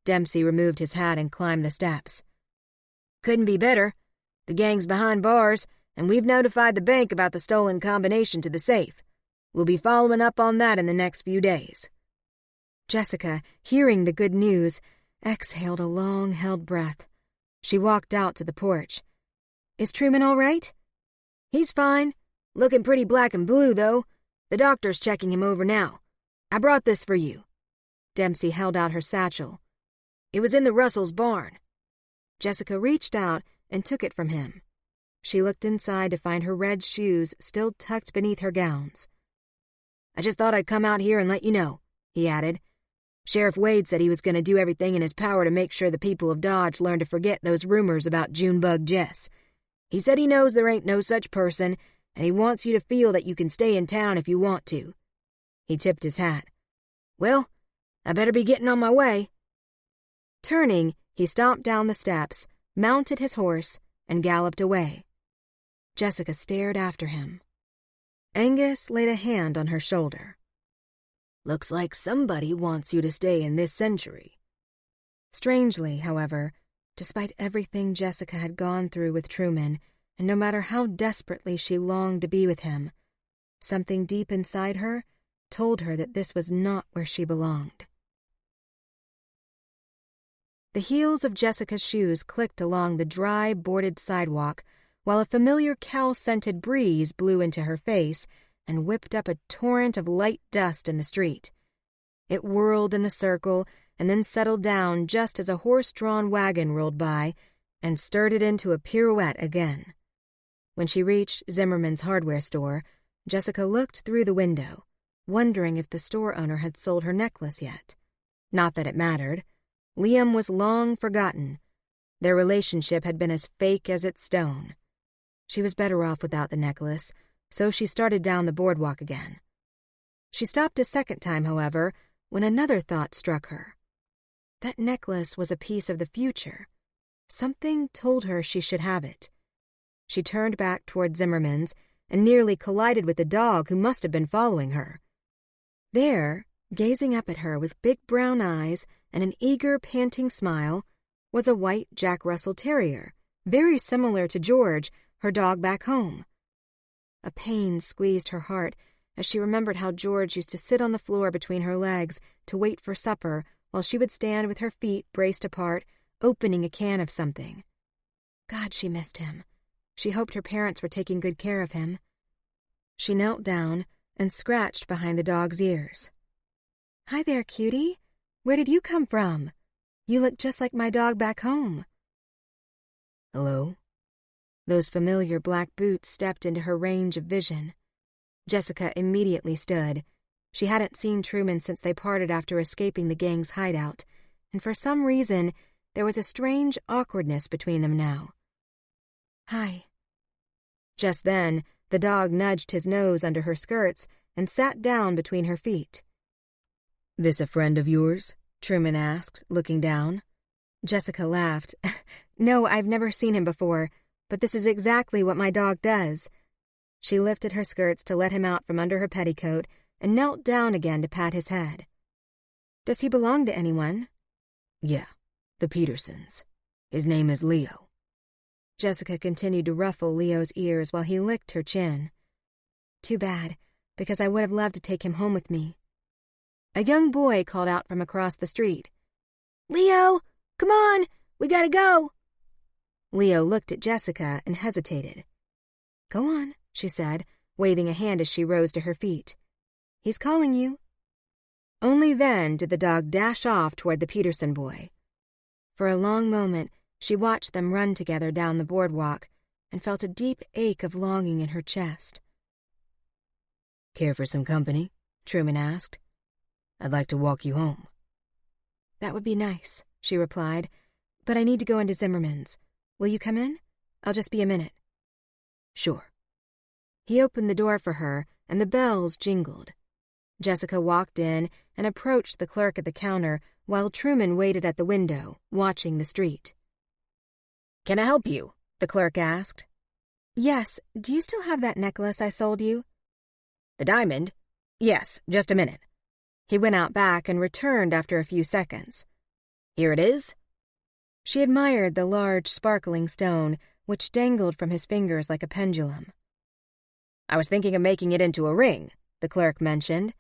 Dempsey removed his hat and climbed the steps. Couldn't be better. The gang's behind bars, and we've notified the bank about the stolen combination to the safe. We'll be following up on that in the next few days. Jessica, hearing the good news, exhaled a long-held breath. She walked out to the porch. Is Truman all right? He's fine. Looking pretty black and blue, though. The doctor's checking him over now. I brought this for you. Dempsey held out her satchel. It was in the Russells' barn. Jessica reached out and took it from him. She looked inside to find her red shoes still tucked beneath her gowns. I just thought I'd come out here and let you know, he added. Sheriff Wade said he was going to do everything in his power to make sure the people of Dodge learn to forget those rumors about Junebug Jess. He said he knows there ain't no such person, and he wants you to feel that you can stay in town if you want to. He tipped his hat. Well, I better be getting on my way. Turning, he stomped down the steps, mounted his horse, and galloped away. Jessica stared after him. Angus laid a hand on her shoulder. Looks like somebody wants you to stay in this century. Strangely, however, despite everything Jessica had gone through with Truman, and no matter how desperately she longed to be with him, something deep inside her told her that this was not where she belonged. The heels of Jessica's shoes clicked along the dry, boarded sidewalk, while a familiar cow-scented breeze blew into her face and whipped up a torrent of light dust in the street. It whirled in a circle and then settled down just as a horse-drawn wagon rolled by and stirred it into a pirouette again. When she reached Zimmerman's hardware store, Jessica looked through the window, wondering if the store owner had sold her necklace yet. Not that it mattered. Liam was long forgotten. Their relationship had been as fake as its stone. She was better off without the necklace, so she started down the boardwalk again. She stopped a second time, however, when another thought struck her. That necklace was a piece of the future. Something told her she should have it. She turned back toward Zimmerman's and nearly collided with the dog who must have been following her. There, gazing up at her with big brown eyes and an eager, panting smile, was a white Jack Russell Terrier, very similar to George, her dog back home. A pain squeezed her heart as she remembered how George used to sit on the floor between her legs to wait for supper while she would stand with her feet braced apart, opening a can of something. God, she missed him. She hoped her parents were taking good care of him. She knelt down and scratched behind the dog's ears. Hi there, cutie. Where did you come from? You look just like my dog back home. Hello? Those familiar black boots stepped into her range of vision. Jessica immediately stood. She hadn't seen Truman since they parted after escaping the gang's hideout, and for some reason, there was a strange awkwardness between them now. Hi. Just then, the dog nudged his nose under her skirts and sat down between her feet. This a friend of yours? Truman asked, looking down. Jessica laughed. No, I've never seen him before, but this is exactly what my dog does. She lifted her skirts to let him out from under her petticoat and knelt down again to pat his head. Does he belong to anyone? Yeah, the Petersons. His name is Leo. Jessica continued to ruffle Leo's ears while he licked her chin. Too bad, because I would have loved to take him home with me. A young boy called out from across the street. Leo, come on, we gotta go. Leo looked at Jessica and hesitated. Go on, she said, waving a hand as she rose to her feet. He's calling you. Only then did the dog dash off toward the Peterson boy. For a long moment, she watched them run together down the boardwalk and felt a deep ache of longing in her chest. Care for some company? Truman asked. I'd like to walk you home. That would be nice, she replied, but I need to go into Zimmerman's. Will you come in? I'll just be a minute. Sure. He opened the door for her, and the bells jingled. Jessica walked in and approached the clerk at the counter while Truman waited at the window, watching the street. Can I help you? The clerk asked. Yes, do you still have that necklace I sold you? The diamond? Yes, just a minute. He went out back and returned after a few seconds. Here it is. She admired the large, sparkling stone, which dangled from his fingers like a pendulum. I was thinking of making it into a ring, the clerk mentioned.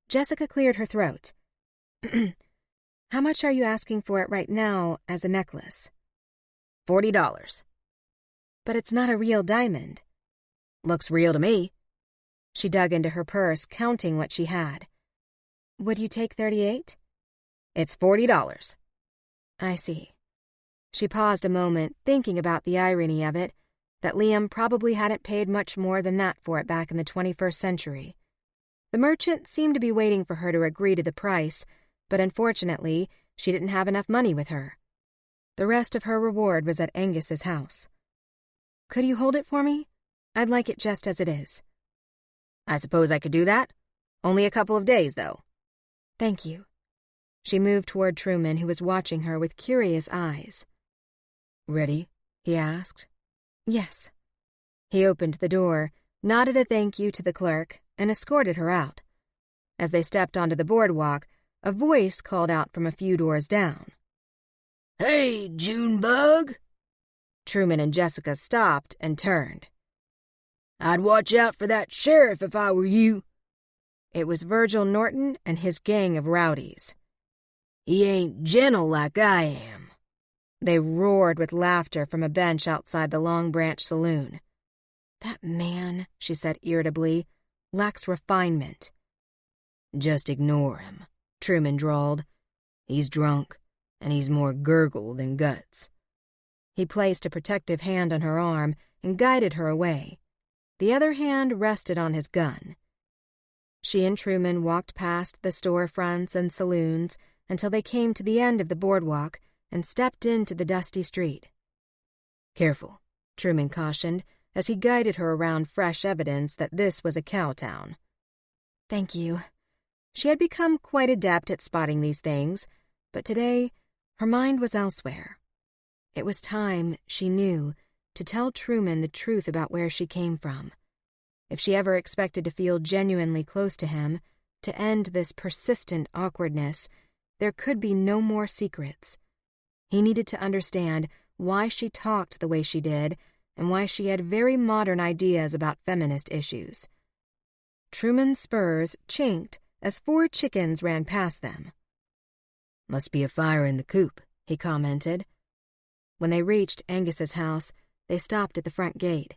Jessica cleared her throat. How much are you asking for it right now as a necklace? $40. But it's not a real diamond. Looks real to me. She dug into her purse, counting what she had. Would you take $38? It's $40. I see. She paused a moment, thinking about the irony of it, that Liam probably hadn't paid much more than that for it back in the 21st century. The merchant seemed to be waiting for her to agree to the price, but unfortunately, she didn't have enough money with her. The rest of her reward was at Angus's house. Could you hold it for me? I'd like it just as it is. I suppose I could do that. Only a couple of days, though. Thank you. She moved toward Truman, who was watching her with curious eyes. Ready? He asked. Yes. He opened the door, nodded a thank you to the clerk, and escorted her out. As they stepped onto the boardwalk, a voice called out from a few doors down. Hey, Junebug! Truman and Jessica stopped and turned. I'd watch out for that sheriff if I were you. It was Virgil Norton and his gang of rowdies. He ain't gentle like I am. They roared with laughter from a bench outside the Long Branch saloon. That man, she said irritably, lacks refinement. Just ignore him, Truman drawled. He's drunk, and he's more gurgle than guts. He placed a protective hand on her arm and guided her away. The other hand rested on his gun. She and Truman walked past the storefronts and saloons until they came to the end of the boardwalk and stepped into the dusty street. Careful, Truman cautioned as he guided her around fresh evidence that this was a cow town. Thank you. She had become quite adept at spotting these things, but today her mind was elsewhere. It was time, she knew, to tell Truman the truth about where she came from. If she ever expected to feel genuinely close to him, to end this persistent awkwardness, there could be no more secrets. He needed to understand why she talked the way she did and why she had very modern ideas about feminist issues. Truman's spurs chinked as 4 chickens ran past them. Must be a fire in the coop, he commented. When they reached Angus's house, they stopped at the front gate.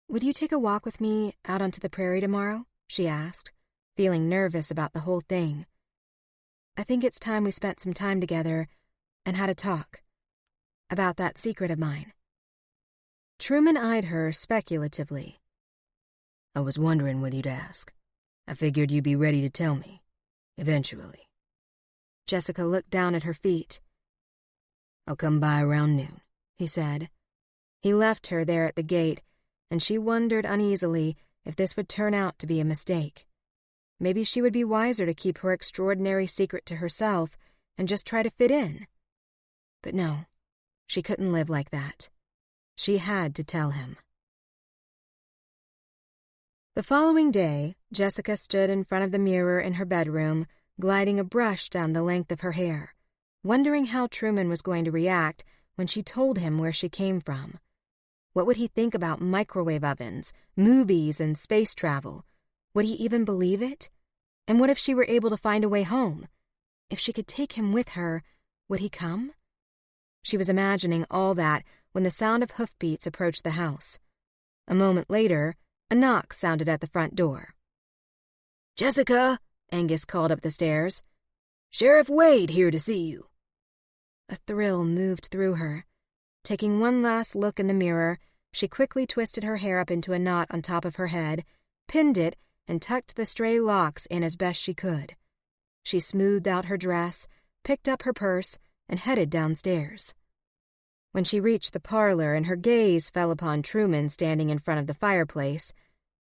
Would you take a walk with me out onto the prairie tomorrow? She asked, feeling nervous about the whole thing. I think it's time we spent some time together and had a talk about that secret of mine. Truman eyed her speculatively. I was wondering what you'd ask. I figured you'd be ready to tell me, eventually. Jessica looked down at her feet. I'll come by around noon, he said. He left her there at the gate, and she wondered uneasily if this would turn out to be a mistake. Maybe she would be wiser to keep her extraordinary secret to herself and just try to fit in. But no, she couldn't live like that. She had to tell him. The following day, Jessica stood in front of the mirror in her bedroom, gliding a brush down the length of her hair, wondering how Truman was going to react when she told him where she came from. What would he think about microwave ovens, movies, and space travel? Would he even believe it? And what if she were able to find a way home? If she could take him with her, would he come? She was imagining all that when the sound of hoofbeats approached the house. A moment later, a knock sounded at the front door. "Jessica," Angus called up the stairs. "Sheriff Wade here to see you." A thrill moved through her. Taking one last look in the mirror, she quickly twisted her hair up into a knot on top of her head, pinned it, and tucked the stray locks in as best she could. She smoothed out her dress, picked up her purse, and headed downstairs. When she reached the parlor and her gaze fell upon Truman standing in front of the fireplace,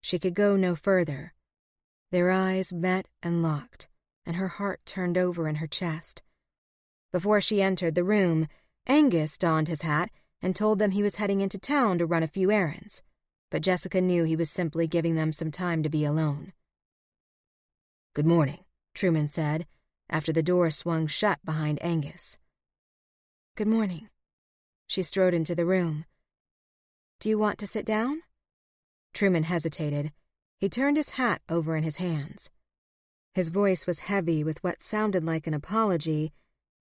she could go no further. Their eyes met and locked, and her heart turned over in her chest. Before she entered the room, Angus donned his hat and told them he was heading into town to run a few errands, but Jessica knew he was simply giving them some time to be alone. "Good morning," Truman said, after the door swung shut behind Angus. "Good morning." She strode into the room. "Do you want to sit down?" Truman hesitated. He turned his hat over in his hands. His voice was heavy with what sounded like an apology,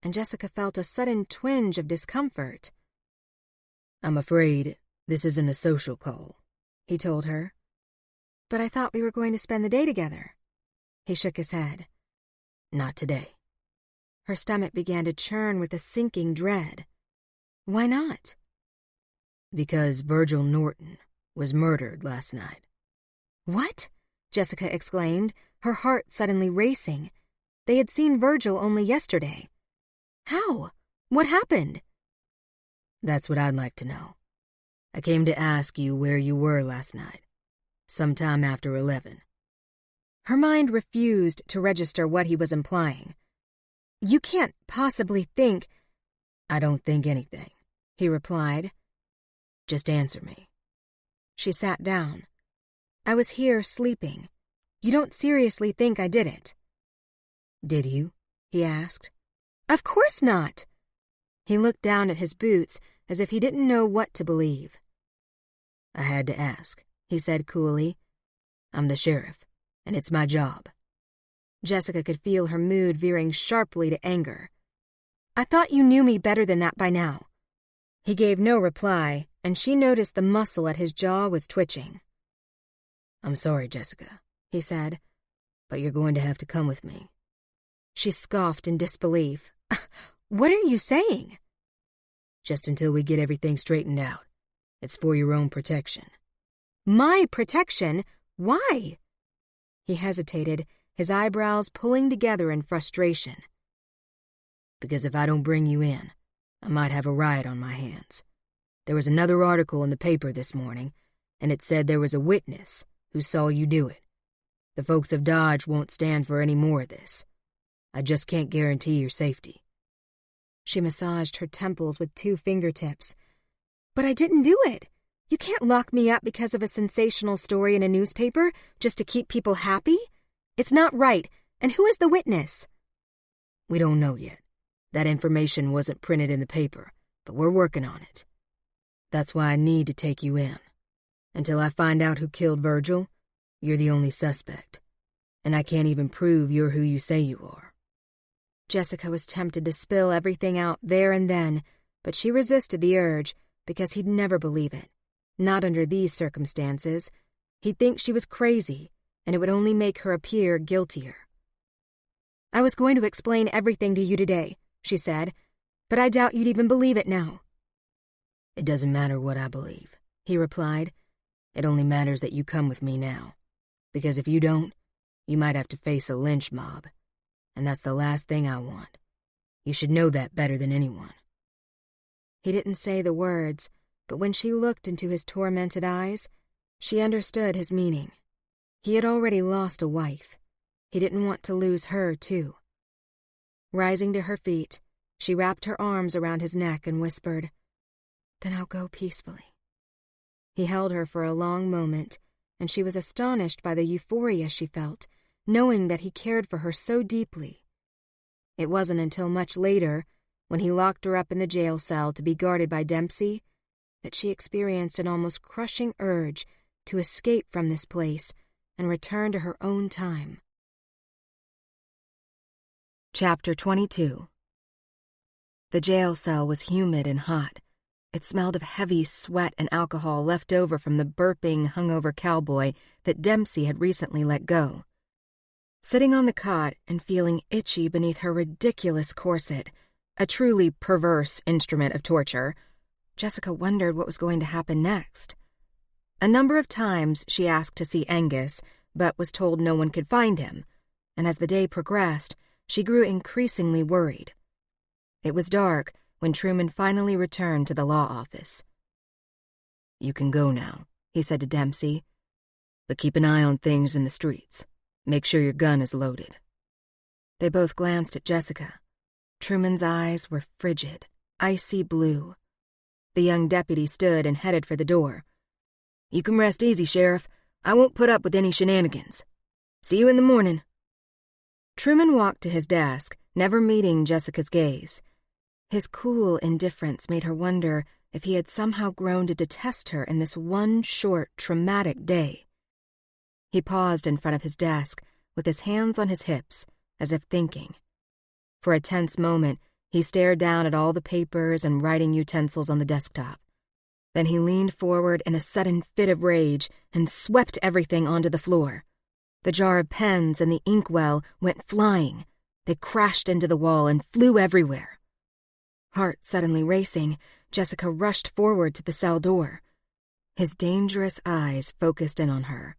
and Jessica felt a sudden twinge of discomfort. "I'm afraid this isn't a social call," he told her. "But I thought we were going to spend the day together." He shook his head. "Not today." Her stomach began to churn with a sinking dread. Why not? "Because Virgil Norton was murdered last night." "What?" Jessica exclaimed, her heart suddenly racing. They had seen Virgil only yesterday. How? What happened? "That's what I'd like to know. I came to ask you where you were last night, sometime after 11. Her mind refused to register what he was implying. "You can't possibly think—" "I don't think anything," he replied. "Just answer me." She sat down. "I was here sleeping. You don't seriously think I did it?" "Did you?" he asked. "Of course not." He looked down at his boots as if he didn't know what to believe. "I had to ask," he said coolly. "I'm the sheriff, and it's my job." Jessica could feel her mood veering sharply to anger. "I thought you knew me better than that by now." He gave no reply, and she noticed the muscle at his jaw was twitching. "I'm sorry, Jessica," he said, "but you're going to have to come with me." She scoffed in disbelief. "What are you saying?" "Just until we get everything straightened out. It's for your own protection." "My protection? Why?" He hesitated, his eyebrows pulling together in frustration. "Because if I don't bring you in, I might have a riot on my hands. There was another article in the paper this morning, and it said there was a witness who saw you do it. The folks of Dodge won't stand for any more of this. I just can't guarantee your safety." She massaged her temples with 2 fingertips. "But I didn't do it. You can't lock me up because of a sensational story in a newspaper just to keep people happy. It's not right. And who is the witness?" "We don't know yet. That information wasn't printed in the paper, but we're working on it. That's why I need to take you in. Until I find out who killed Virgil, you're the only suspect. And I can't even prove you're who you say you are." Jessica was tempted to spill everything out there and then, but she resisted the urge because he'd never believe it. Not under these circumstances. He'd think she was crazy, and it would only make her appear guiltier. "I was going to explain everything to you today," she said, "but I doubt you'd even believe it now." "It doesn't matter what I believe," he replied. "It only matters that you come with me now. Because if you don't, you might have to face a lynch mob. And that's the last thing I want. You should know that better than anyone." He didn't say the words, but when she looked into his tormented eyes, she understood his meaning. He had already lost a wife. He didn't want to lose her, too. Rising to her feet, she wrapped her arms around his neck and whispered, "Then I'll go peacefully." He held her for a long moment, and she was astonished by the euphoria she felt, knowing that he cared for her so deeply. It wasn't until much later, when he locked her up in the jail cell to be guarded by Dempsey, that she experienced an almost crushing urge to escape from this place and return to her own time. Chapter 22. The jail cell was humid and hot. It smelled of heavy sweat and alcohol left over from the burping, hungover cowboy that Dempsey had recently let go. Sitting on the cot and feeling itchy beneath her ridiculous corset, a truly perverse instrument of torture, Jessica wondered what was going to happen next. A number of times she asked to see Angus, but was told no one could find him, and as the day progressed, she grew increasingly worried. It was dark when Truman finally returned to the law office. "You can go now," he said to Dempsey, "but keep an eye on things in the streets. Make sure your gun is loaded." They both glanced at Jessica. Truman's eyes were frigid, icy blue. The young deputy stood and headed for the door. "You can rest easy, Sheriff. I won't put up with any shenanigans. See you in the morning." Truman walked to his desk, never meeting Jessica's gaze. His cool indifference made her wonder if he had somehow grown to detest her in this one short, traumatic day. He paused in front of his desk, with his hands on his hips, as if thinking. For a tense moment, he stared down at all the papers and writing utensils on the desktop. Then he leaned forward in a sudden fit of rage and swept everything onto the floor. The jar of pens and the inkwell went flying. They crashed into the wall and flew everywhere. Heart suddenly racing, Jessica rushed forward to the cell door. His dangerous eyes focused in on her.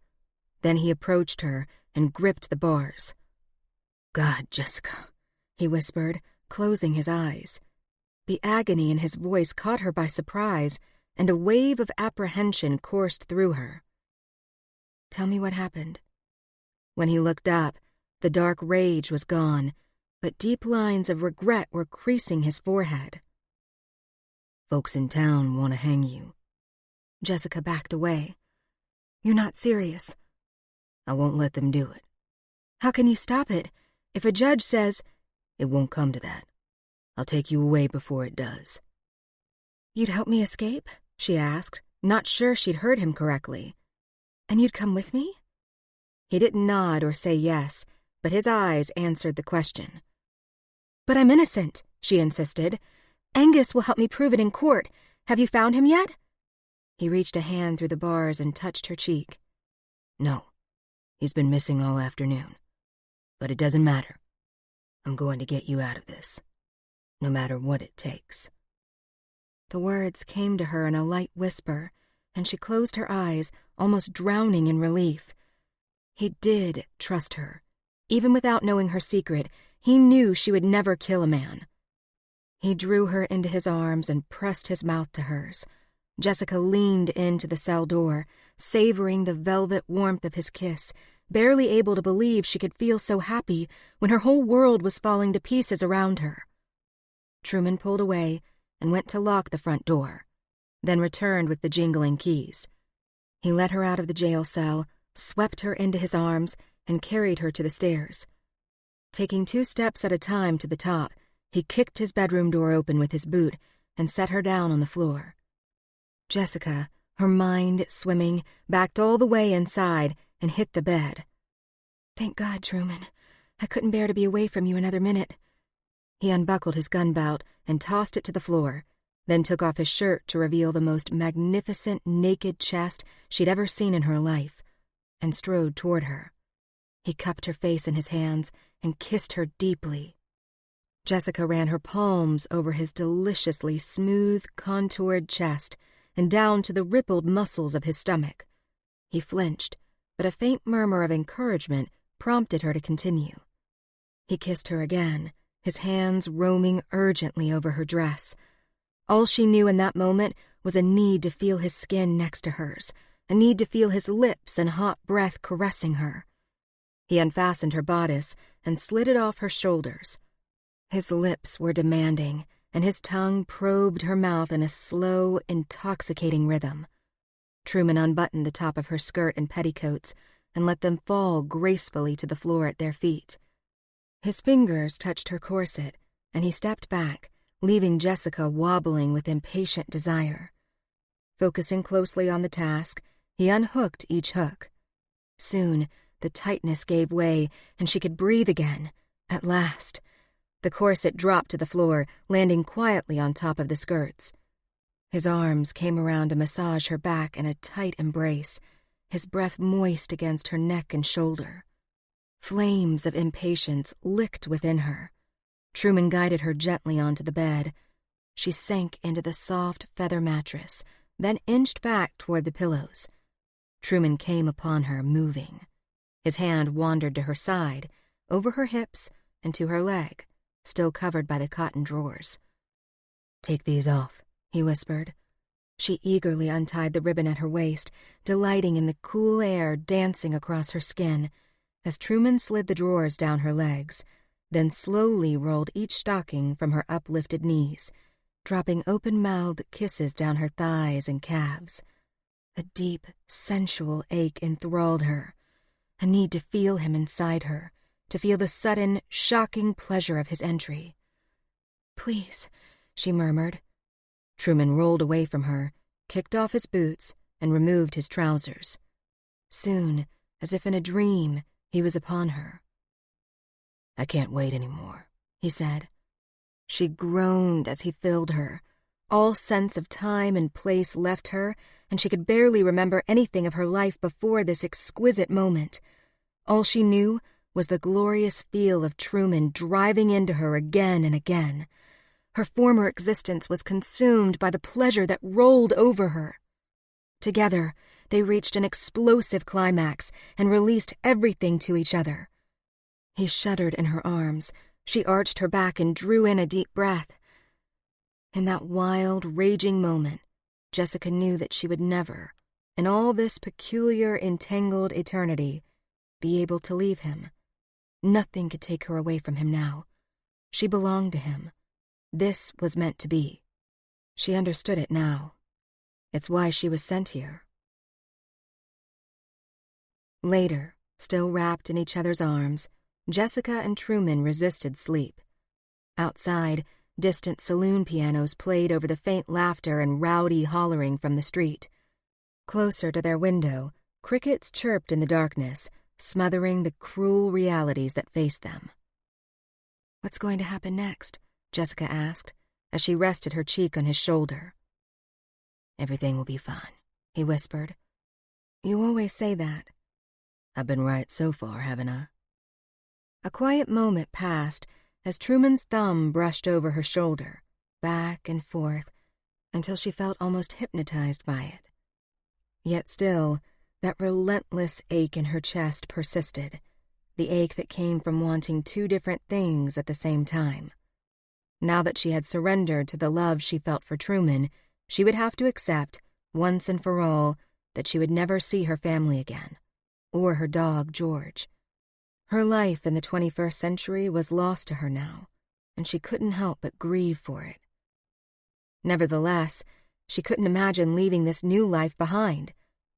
Then he approached her and gripped the bars. "God, Jessica," he whispered, closing his eyes. The agony in his voice caught her by surprise, and a wave of apprehension coursed through her. "Tell me what happened." When he looked up, the dark rage was gone, but deep lines of regret were creasing his forehead. "Folks in town want to hang you." Jessica backed away. "You're not serious." "I won't let them do it." "How can you stop it? If a judge says—" "It won't come to that. I'll take you away before it does." "You'd help me escape?" she asked, not sure she'd heard him correctly. "And you'd come with me?" He didn't nod or say yes, but his eyes answered the question. "But I'm innocent," she insisted. "Angus will help me prove it in court. Have you found him yet?" He reached a hand through the bars and touched her cheek. "No, he's been missing all afternoon. But it doesn't matter. I'm going to get you out of this, no matter what it takes." The words came to her in a light whisper, and she closed her eyes, almost drowning in relief. He did trust her. Even without knowing her secret, he knew she would never kill a man. He drew her into his arms and pressed his mouth to hers. Jessica leaned into the cell door, savoring the velvet warmth of his kiss, barely able to believe she could feel so happy when her whole world was falling to pieces around her. Truman pulled away and went to lock the front door, then returned with the jingling keys. He let her out of the jail cell, swept her into his arms, and carried her to the stairs. Taking 2 steps at a time to the top, he kicked his bedroom door open with his boot and set her down on the floor. Jessica, her mind swimming, backed all the way inside and hit the bed. "Thank God, Truman. I couldn't bear to be away from you another minute." He unbuckled his gun belt and tossed it to the floor, then took off his shirt to reveal the most magnificent naked chest she'd ever seen in her life, and strode toward her. He cupped her face in his hands and kissed her deeply. Jessica ran her palms over his deliciously smooth, contoured chest and down to the rippled muscles of his stomach. He flinched, but a faint murmur of encouragement prompted her to continue. He kissed her again, his hands roaming urgently over her dress. All she knew in that moment was a need to feel his skin next to hers, a need to feel his lips and hot breath caressing her. He unfastened her bodice and slid it off her shoulders. His lips were demanding, and his tongue probed her mouth in a slow, intoxicating rhythm. Truman unbuttoned the top of her skirt and petticoats and let them fall gracefully to the floor at their feet. His fingers touched her corset, and he stepped back, leaving Jessica wobbling with impatient desire. Focusing closely on the task, he unhooked each hook. Soon, the tightness gave way, and she could breathe again. At last. The corset dropped to the floor, landing quietly on top of the skirts. His arms came around to massage her back in a tight embrace, his breath moist against her neck and shoulder. Flames of impatience licked within her. Truman guided her gently onto the bed. She sank into the soft feather mattress, then inched back toward the pillows. Truman came upon her, moving. His hand wandered to her side, over her hips, and to her leg, still covered by the cotton drawers. "Take these off," he whispered. She eagerly untied the ribbon at her waist, delighting in the cool air dancing across her skin, as Truman slid the drawers down her legs, then slowly rolled each stocking from her uplifted knees, dropping open-mouthed kisses down her thighs and calves. A deep, sensual ache enthralled her, a need to feel him inside her, to feel the sudden, shocking pleasure of his entry. "Please," she murmured. Truman rolled away from her, kicked off his boots, and removed his trousers. Soon, as if in a dream, he was upon her. "I can't wait anymore," he said. She groaned as he filled her. All sense of time and place left her, and she could barely remember anything of her life before this exquisite moment. All she knew was the glorious feel of Truman driving into her again and again. Her former existence was consumed by the pleasure that rolled over her. Together, they reached an explosive climax and released everything to each other. He shuddered in her arms. She arched her back and drew in a deep breath. In that wild, raging moment, Jessica knew that she would never, in all this peculiar, entangled eternity, be able to leave him. Nothing could take her away from him now. She belonged to him. This was meant to be. She understood it now. It's why she was sent here. Later, still wrapped in each other's arms, Jessica and Truman resisted sleep. Outside, distant saloon pianos played over the faint laughter and rowdy hollering from the street. Closer to their window, crickets chirped in the darkness, smothering the cruel realities that faced them. "What's going to happen next?" Jessica asked, as she rested her cheek on his shoulder. "Everything will be fine," he whispered. "You always say that." "I've been right so far, haven't I?" A quiet moment passed as Truman's thumb brushed over her shoulder, back and forth, until she felt almost hypnotized by it. Yet still, that relentless ache in her chest persisted, the ache that came from wanting two different things at the same time. Now that she had surrendered to the love she felt for Truman, she would have to accept, once and for all, that she would never see her family again, or her dog, George. Her life in the 21st century was lost to her now, and she couldn't help but grieve for it. Nevertheless, she couldn't imagine leaving this new life behind.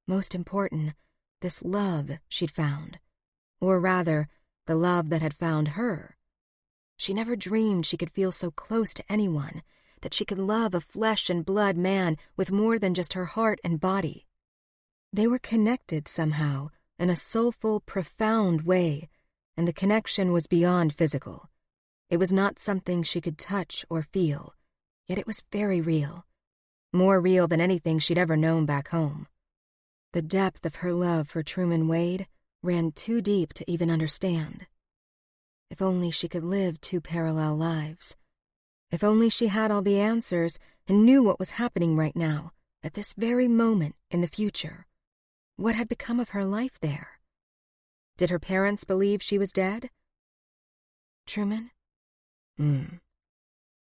Most important, this love she'd found. Or rather, the love that had found her. She never dreamed she could feel so close to anyone, that she could love a flesh-and-blood man with more than just her heart and body. They were connected somehow, in a soulful, profound way, and the connection was beyond physical. It was not something she could touch or feel, yet it was very real. More real than anything she'd ever known back home. The depth of her love for Truman Wade ran too deep to even understand. If only she could live two parallel lives. If only she had all the answers and knew what was happening right now, at this very moment in the future. What had become of her life there? Did her parents believe she was dead? Truman?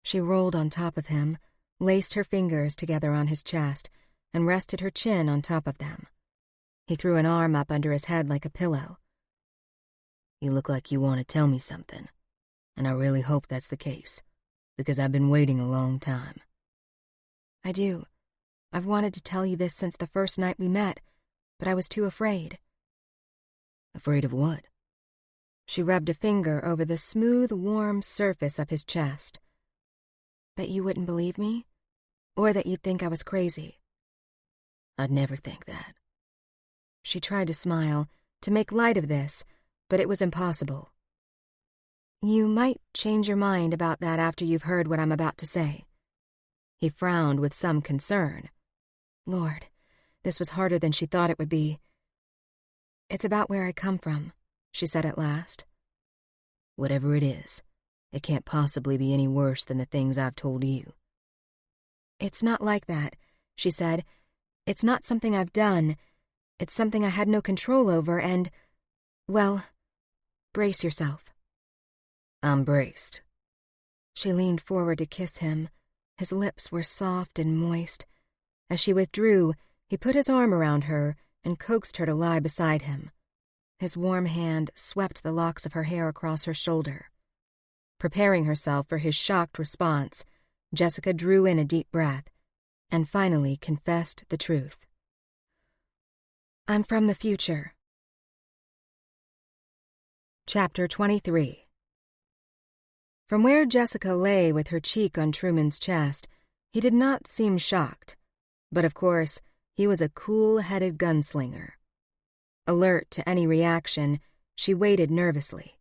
She rolled on top of him, laced her fingers together on his chest, and rested her chin on top of them. He threw an arm up under his head like a pillow. "You look like you want to tell me something, and I really hope that's the case, because I've been waiting a long time." "I do. I've wanted to tell you this since the first night we met, but I was too afraid." "Afraid of what?" She rubbed a finger over the smooth, warm surface of his chest. "That you wouldn't believe me? Or that you'd think I was crazy?" "I'd never think that." She tried to smile, to make light of this, but it was impossible. "You might change your mind about that after you've heard what I'm about to say." He frowned with some concern. Lord, this was harder than she thought it would be. It's about where I come from, she said at last. Whatever it is, it can't possibly be any worse than the things I've told you. It's not like that, she said. It's not something I've done. It's something I had no control over and, well, brace yourself. I'm braced. She leaned forward to kiss him. His lips were soft and moist. As she withdrew, he put his arm around her and coaxed her to lie beside him. His warm hand swept the locks of her hair across her shoulder. Preparing herself for his shocked response, Jessica drew in a deep breath and finally confessed the truth. I'm from the future. Chapter 23. From where Jessica lay with her cheek on Truman's chest, he did not seem shocked. But of course, he was a cool-headed gunslinger. Alert to any reaction, she waited nervously,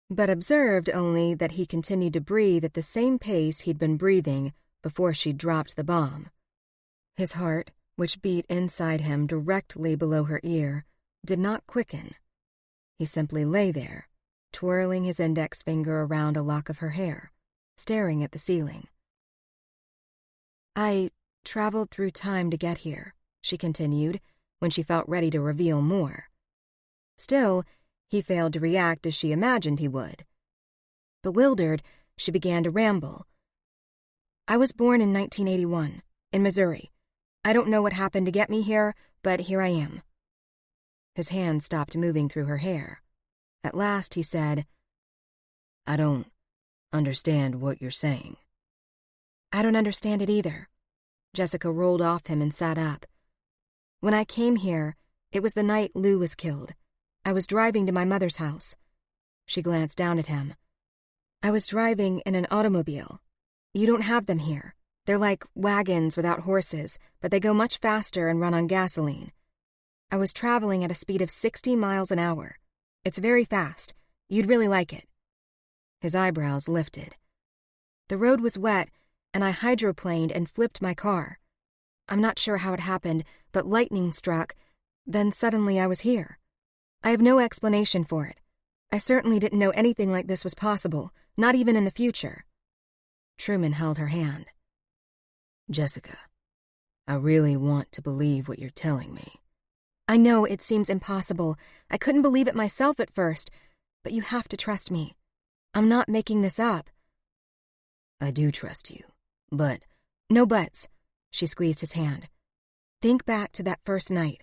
but observed only that he continued to breathe at the same pace he'd been breathing before she dropped the bomb. His heart, which beat inside him directly below her ear, did not quicken. He simply lay there, twirling his index finger around a lock of her hair, staring at the ceiling. I traveled through time to get here, she continued, when she felt ready to reveal more. Still, he failed to react as she imagined he would. Bewildered, she began to ramble. I was born in 1981, in Missouri. I don't know what happened to get me here, but here I am. His hand stopped moving through her hair. At last he said, I don't understand what you're saying. I don't understand it either. Jessica rolled off him and sat up. When I came here, it was the night Lou was killed. I was driving to my mother's house. She glanced down at him. I was driving in an automobile. You don't have them here. They're like wagons without horses, but they go much faster and run on gasoline. I was traveling at a speed of 60 miles an hour. It's very fast. You'd really like it. His eyebrows lifted. The road was wet, and I hydroplaned and flipped my car. I'm not sure how it happened, but lightning struck. Then suddenly I was here. I have no explanation for it. I certainly didn't know anything like this was possible, not even in the future. Truman held her hand. Jessica, I really want to believe what you're telling me. I know it seems impossible. I couldn't believe it myself at first, but you have to trust me. I'm not making this up. I do trust you, but... No buts. She squeezed his hand. Think back to that first night.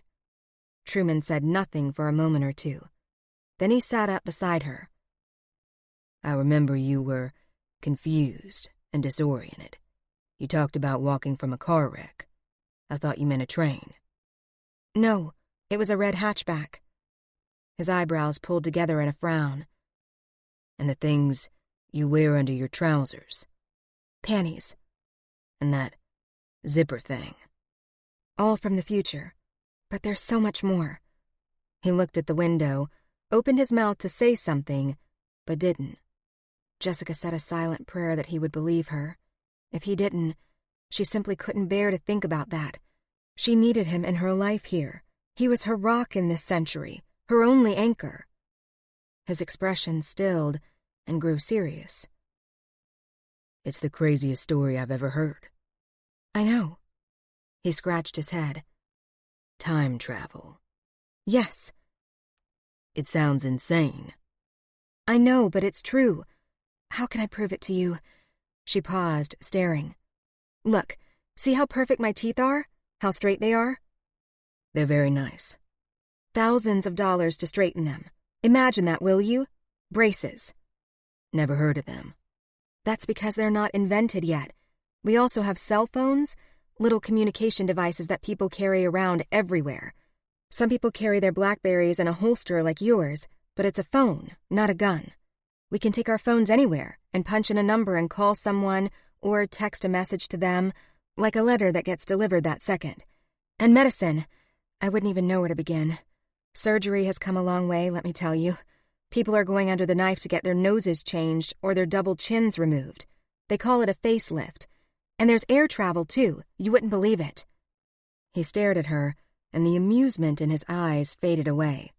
Truman said nothing for a moment or two. Then he sat up beside her. I remember you were confused and disoriented. You talked about walking from a car wreck. I thought you meant a train. No, it was a red hatchback. His eyebrows pulled together in a frown. And the things you wear under your trousers. Panties. And that zipper thing. All from the future. But there's so much more. He looked at the window, opened his mouth to say something, but didn't. Jessica said a silent prayer that he would believe her. If he didn't, she simply couldn't bear to think about that. She needed him in her life here. He was her rock in this century, her only anchor. His expression stilled and grew serious. It's the craziest story I've ever heard. I know. He scratched his head. Time travel. Yes. It sounds insane. I know, but it's true. How can I prove it to you? She paused, staring. Look, see how perfect my teeth are? How straight they are? They're very nice. Thousands of dollars to straighten them. Imagine that, will you? Braces. Never heard of them. That's because they're not invented yet. We also have cell phones, little communication devices that people carry around everywhere. Some people carry their Blackberries in a holster like yours, but it's a phone, not a gun. We can take our phones anywhere and punch in a number and call someone or text a message to them, like a letter that gets delivered that second. And medicine, I wouldn't even know where to begin. Surgery has come a long way, let me tell you. People are going under the knife to get their noses changed or their double chins removed. They call it a facelift. And there's air travel, too. You wouldn't believe it. He stared at her, and the amusement in his eyes faded away.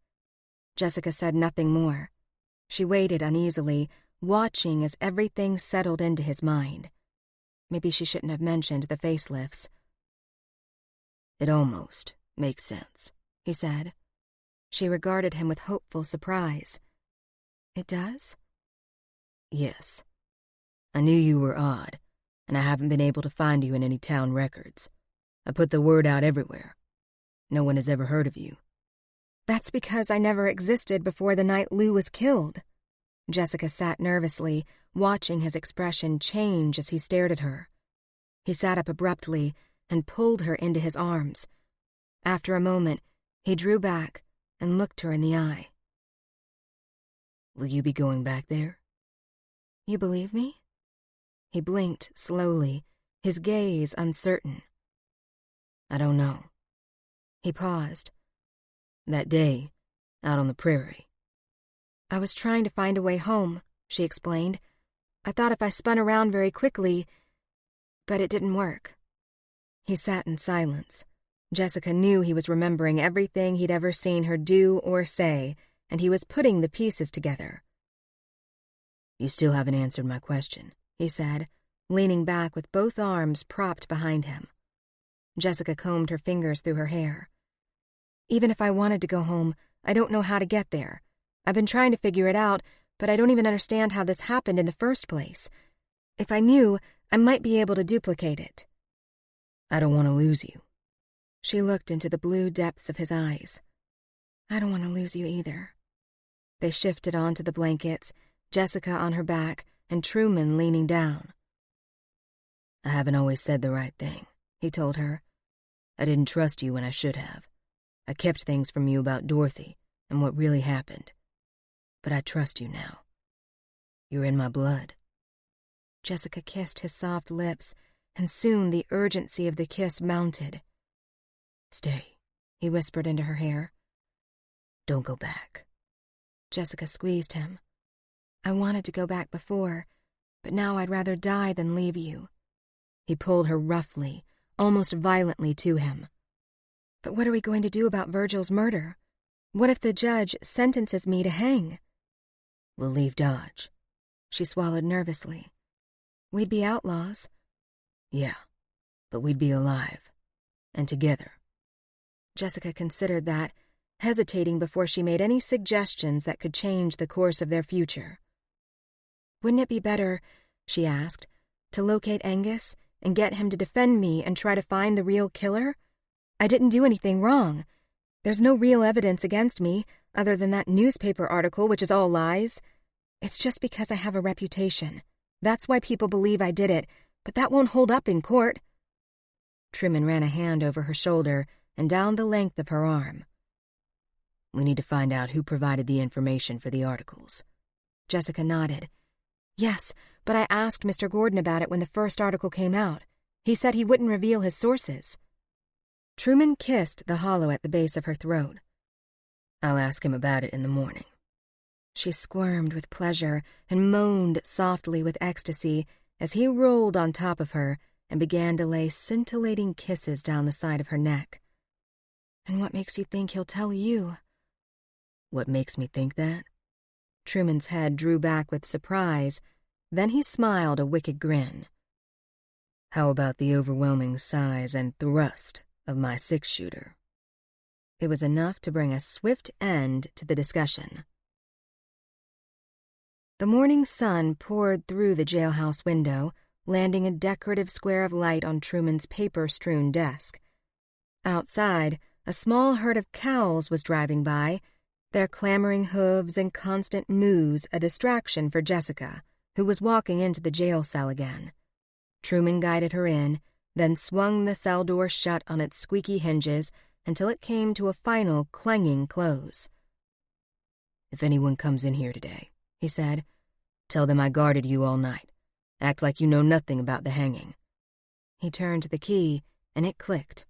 Jessica said nothing more. She waited uneasily, watching as everything settled into his mind. Maybe she shouldn't have mentioned the facelifts. It almost makes sense, he said. She regarded him with hopeful surprise. It does? Yes. I knew you were odd, and I haven't been able to find you in any town records. I put the word out everywhere. No one has ever heard of you. That's because I never existed before the night Lou was killed. Jessica sat nervously, watching his expression change as he stared at her. He sat up abruptly and pulled her into his arms. After a moment, he drew back and looked her in the eye. Will you be going back there? You believe me? He blinked slowly, his gaze uncertain. I don't know. He paused. That day, out on the prairie. I was trying to find a way home, she explained. I thought if I spun around very quickly, but it didn't work. He sat in silence. Jessica knew he was remembering everything he'd ever seen her do or say, and he was putting the pieces together. You still haven't answered my question, he said, leaning back with both arms propped behind him. Jessica combed her fingers through her hair. Even if I wanted to go home, I don't know how to get there. I've been trying to figure it out, but I don't even understand how this happened in the first place. If I knew, I might be able to duplicate it. I don't want to lose you. She looked into the blue depths of his eyes. I don't want to lose you either. They shifted onto the blankets, Jessica on her back and Truman leaning down. I haven't always said the right thing, he told her. I didn't trust you when I should have. I kept things from you about Dorothy and what really happened. But I trust you now. You're in my blood. Jessica kissed his soft lips, and soon the urgency of the kiss mounted. Stay, he whispered into her hair. Don't go back. Jessica squeezed him. I wanted to go back before, but now I'd rather die than leave you. He pulled her roughly, almost violently to him. But what are we going to do about Virgil's murder? What if the judge sentences me to hang? We'll leave Dodge. She swallowed nervously. We'd be outlaws. Yeah, but we'd be alive. And together. Jessica considered that, hesitating before she made any suggestions that could change the course of their future. Wouldn't it be better, she asked, to locate Angus and get him to defend me and try to find the real killer? I didn't do anything wrong. There's no real evidence against me, other than that newspaper article, which is all lies. It's just because I have a reputation. That's why people believe I did it, but that won't hold up in court. Truman ran a hand over her shoulder and down the length of her arm. We need to find out who provided the information for the articles. Jessica nodded. Yes, but I asked Mr. Gordon about it when the first article came out. He said he wouldn't reveal his sources. Truman kissed the hollow at the base of her throat. I'll ask him about it in the morning. She squirmed with pleasure and moaned softly with ecstasy as he rolled on top of her and began to lay scintillating kisses down the side of her neck. And what makes you think he'll tell you? What makes me think that? Truman's head drew back with surprise, then he smiled a wicked grin. How about the overwhelming size and thrust of my six-shooter? It was enough to bring a swift end to the discussion. The morning sun poured through the jailhouse window, landing a decorative square of light on Truman's paper-strewn desk. Outside, a small herd of cows was driving by, their clamoring hooves and constant moos a distraction for Jessica, who was walking into the jail cell again. Truman guided her in, then swung the cell door shut on its squeaky hinges until it came to a final clanging close. If anyone comes in here today, he said, tell them I guarded you all night. Act like you know nothing about the hanging. He turned to the key, and it clicked.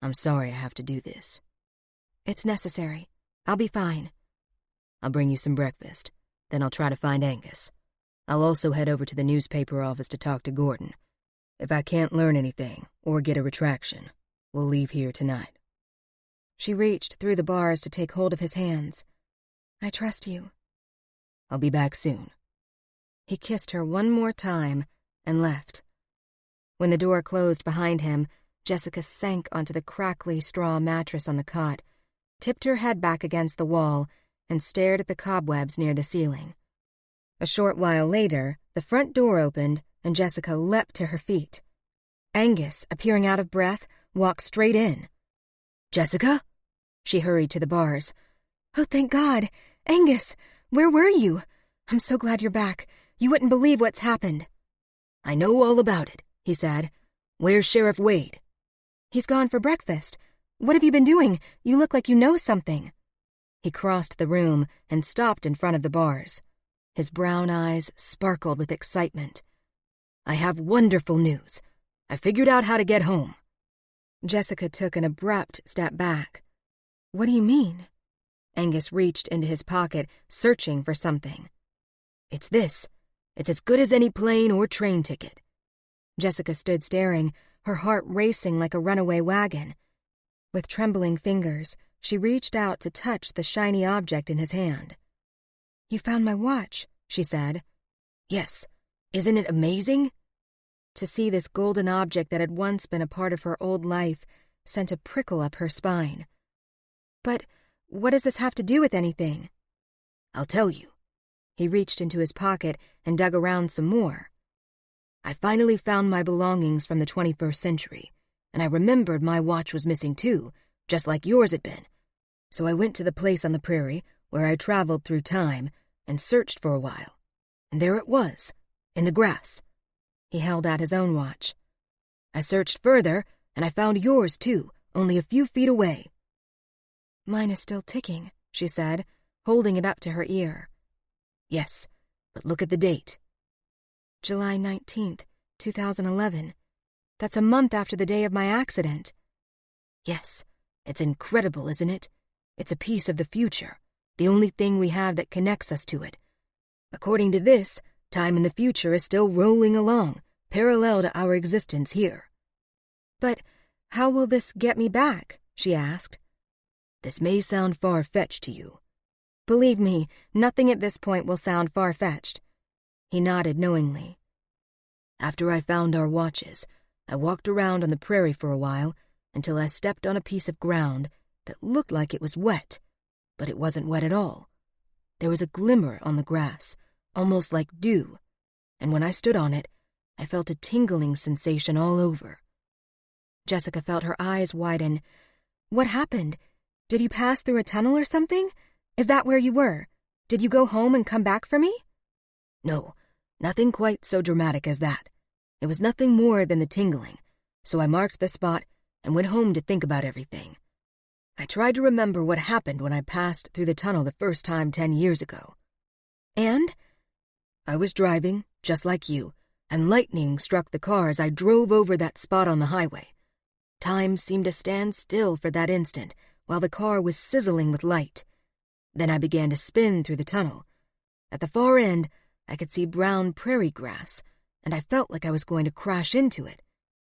I'm sorry I have to do this. It's necessary. I'll be fine. I'll bring you some breakfast. Then I'll try to find Angus. I'll also head over to the newspaper office to talk to Gordon. If I can't learn anything or get a retraction, we'll leave here tonight. She reached through the bars to take hold of his hands. I trust you. I'll be back soon. He kissed her one more time and left. When the door closed behind him, Jessica sank onto the crackly straw mattress on the cot, tipped her head back against the wall, and stared at the cobwebs near the ceiling. A short while later, the front door opened and Jessica leapt to her feet. Angus, appearing out of breath, walked straight in. Jessica? She hurried to the bars. Oh, thank God! Angus, where were you? I'm so glad you're back. You wouldn't believe what's happened. I know all about it, he said. Where's Sheriff Wade? He's gone for breakfast. What have you been doing? You look like you know something. He crossed the room and stopped in front of the bars. His brown eyes sparkled with excitement. I have wonderful news. I figured out how to get home. Jessica took an abrupt step back. What do you mean? Angus reached into his pocket, searching for something. It's this. It's as good as any plane or train ticket. Jessica stood staring, her heart racing like a runaway wagon. With trembling fingers, she reached out to touch the shiny object in his hand. You found my watch, she said. Yes. Isn't it amazing? To see this golden object that had once been a part of her old life sent a prickle up her spine. But what does this have to do with anything? I'll tell you. He reached into his pocket and dug around some more. I finally found my belongings from the 21st century, and I remembered my watch was missing too, just like yours had been. So I went to the place on the prairie where I traveled through time and searched for a while. And there it was, in the grass. He held out his own watch. I searched further, and I found yours too, only a few feet away. Mine is still ticking, she said, holding it up to her ear. Yes, but look at the date. July 19th, 2011. That's a month after the day of my accident. Yes, it's incredible, isn't it? It's a piece of the future, the only thing we have that connects us to it. According to this, time in the future is still rolling along, parallel to our existence here. But how will this get me back? She asked. This may sound far-fetched to you. Believe me, nothing at this point will sound far-fetched. He nodded knowingly. After I found our watches, I walked around on the prairie for a while until I stepped on a piece of ground that looked like it was wet, but it wasn't wet at all. There was a glimmer on the grass, almost like dew, and when I stood on it, I felt a tingling sensation all over. Jessica felt her eyes widen. What happened? Did you pass through a tunnel or something? Is that where you were? Did you go home and come back for me? No, nothing quite so dramatic as that. It was nothing more than the tingling, so I marked the spot and went home to think about everything. I tried to remember what happened when I passed through the tunnel the first time 10 years ago. And? I was driving, just like you, and lightning struck the car as I drove over that spot on the highway. Time seemed to stand still for that instant while the car was sizzling with light. Then I began to spin through the tunnel. At the far end, I could see brown prairie grass, and I felt like I was going to crash into it.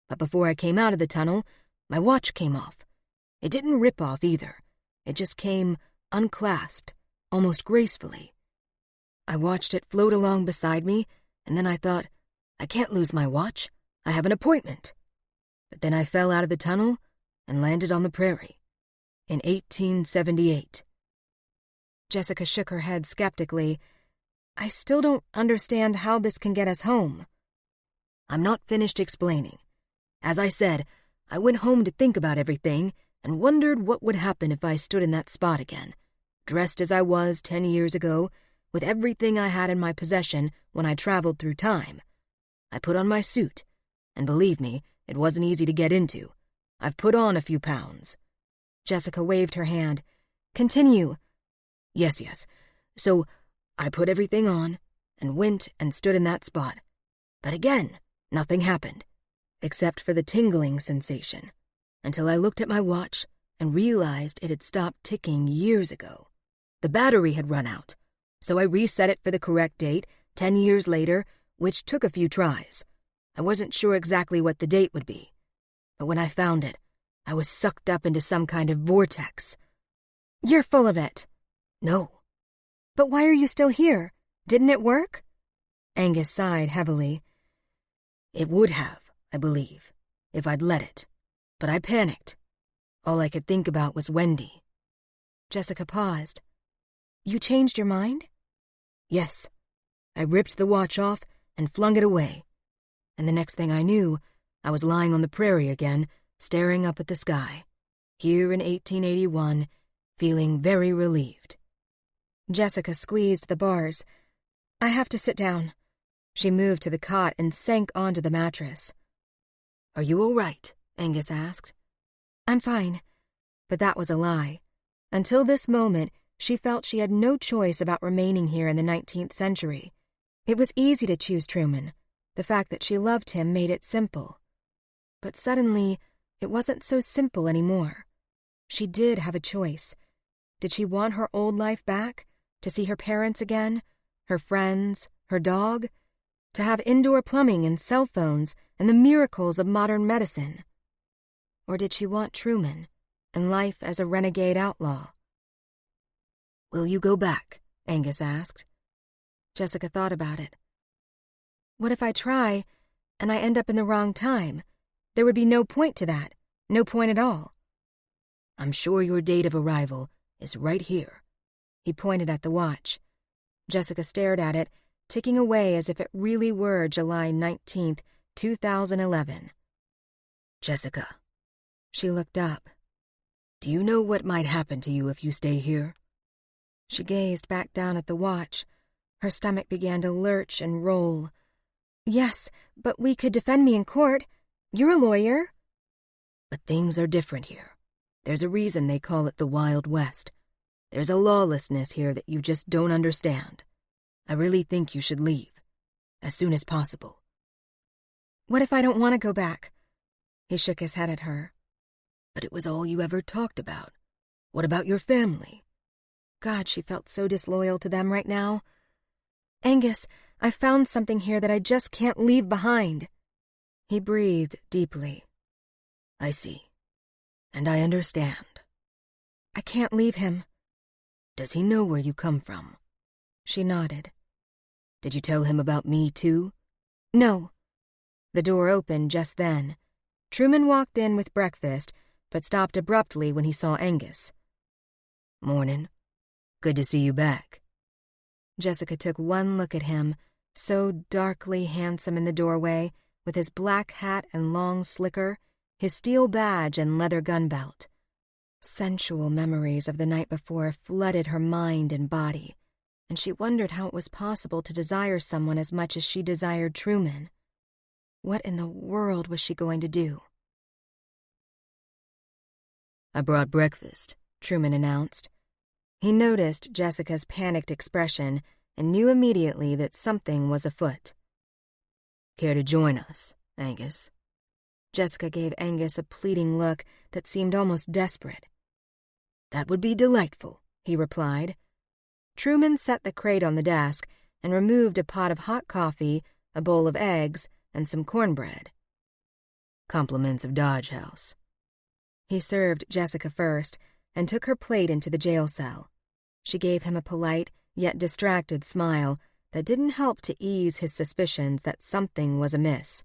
But before I came out of the tunnel, my watch came off. It didn't rip off either. It just came unclasped, almost gracefully. I watched it float along beside me, and then I thought, I can't lose my watch. I have an appointment. But then I fell out of the tunnel and landed on the prairie. In 1878. Jessica shook her head skeptically. I still don't understand how this can get us home. I'm not finished explaining. As I said, I went home to think about everything and wondered what would happen if I stood in that spot again, dressed as I was 10 years ago, with everything I had in my possession when I traveled through time. I put on my suit, and believe me, it wasn't easy to get into. I've put on a few pounds. Jessica waved her hand. Continue. Yes. So I put everything on and went and stood in that spot. But again, nothing happened, except for the tingling sensation, until I looked at my watch and realized it had stopped ticking years ago. The battery had run out, so I reset it for the correct date 10 years later, which took a few tries. I wasn't sure exactly what the date would be, but when I found it, I was sucked up into some kind of vortex. You're full of it. No. But why are you still here? Didn't it work? Angus sighed heavily. It would have, I believe, if I'd let it. But I panicked. All I could think about was Wendy. Jessica paused. You changed your mind? Yes. I ripped the watch off and flung it away. And the next thing I knew, I was lying on the prairie again, staring up at the sky, here in 1881, feeling very relieved. Jessica squeezed the bars. I have to sit down. She moved to the cot and sank onto the mattress. Are you all right? Angus asked. I'm fine. But that was a lie. Until this moment, she felt she had no choice about remaining here in the 19th century. It was easy to choose Truman. The fact that she loved him made it simple. But suddenly, it wasn't so simple anymore. She did have a choice. Did she want her old life back? To see her parents again? Her friends? Her dog? To have indoor plumbing and cell phones and the miracles of modern medicine? Or did she want Truman and life as a renegade outlaw? Will you go back? Angus asked. Jessica thought about it. What if I try and I end up in the wrong time? There would be no point to that. No point at all. I'm sure your date of arrival is right here. He pointed at the watch. Jessica stared at it, ticking away as if it really were July 19th, 2011. Jessica. She looked up. Do you know what might happen to you if you stay here? She gazed back down at the watch. Her stomach began to lurch and roll. Yes, but we could defend me in court. You're a lawyer. But things are different here. There's a reason they call it the Wild West. There's a lawlessness here that you just don't understand. I really think you should leave. As soon as possible. What if I don't want to go back? He shook his head at her. But it was all you ever talked about. What about your family? God, she felt so disloyal to them right now. Angus, I found something here that I just can't leave behind. He breathed deeply. I see. And I understand. I can't leave him. Does he know where you come from? She nodded. Did you tell him about me, too? No. The door opened just then. Truman walked in with breakfast, but stopped abruptly when he saw Angus. Morning. Good to see you back. Jessica took one look at him, so darkly handsome in the doorway, with his black hat and long slicker, his steel badge and leather gun belt. Sensual memories of the night before flooded her mind and body, and she wondered how it was possible to desire someone as much as she desired Truman. What in the world was she going to do? I brought breakfast, Truman announced. He noticed Jessica's panicked expression and knew immediately that something was afoot. Care to join us, Angus? Jessica gave Angus a pleading look that seemed almost desperate. That would be delightful, he replied. Truman set the crate on the desk and removed a pot of hot coffee, a bowl of eggs, and some cornbread. Compliments of Dodge House. He served Jessica first and took her plate into the jail cell. She gave him a polite yet distracted smile that didn't help to ease his suspicions that something was amiss.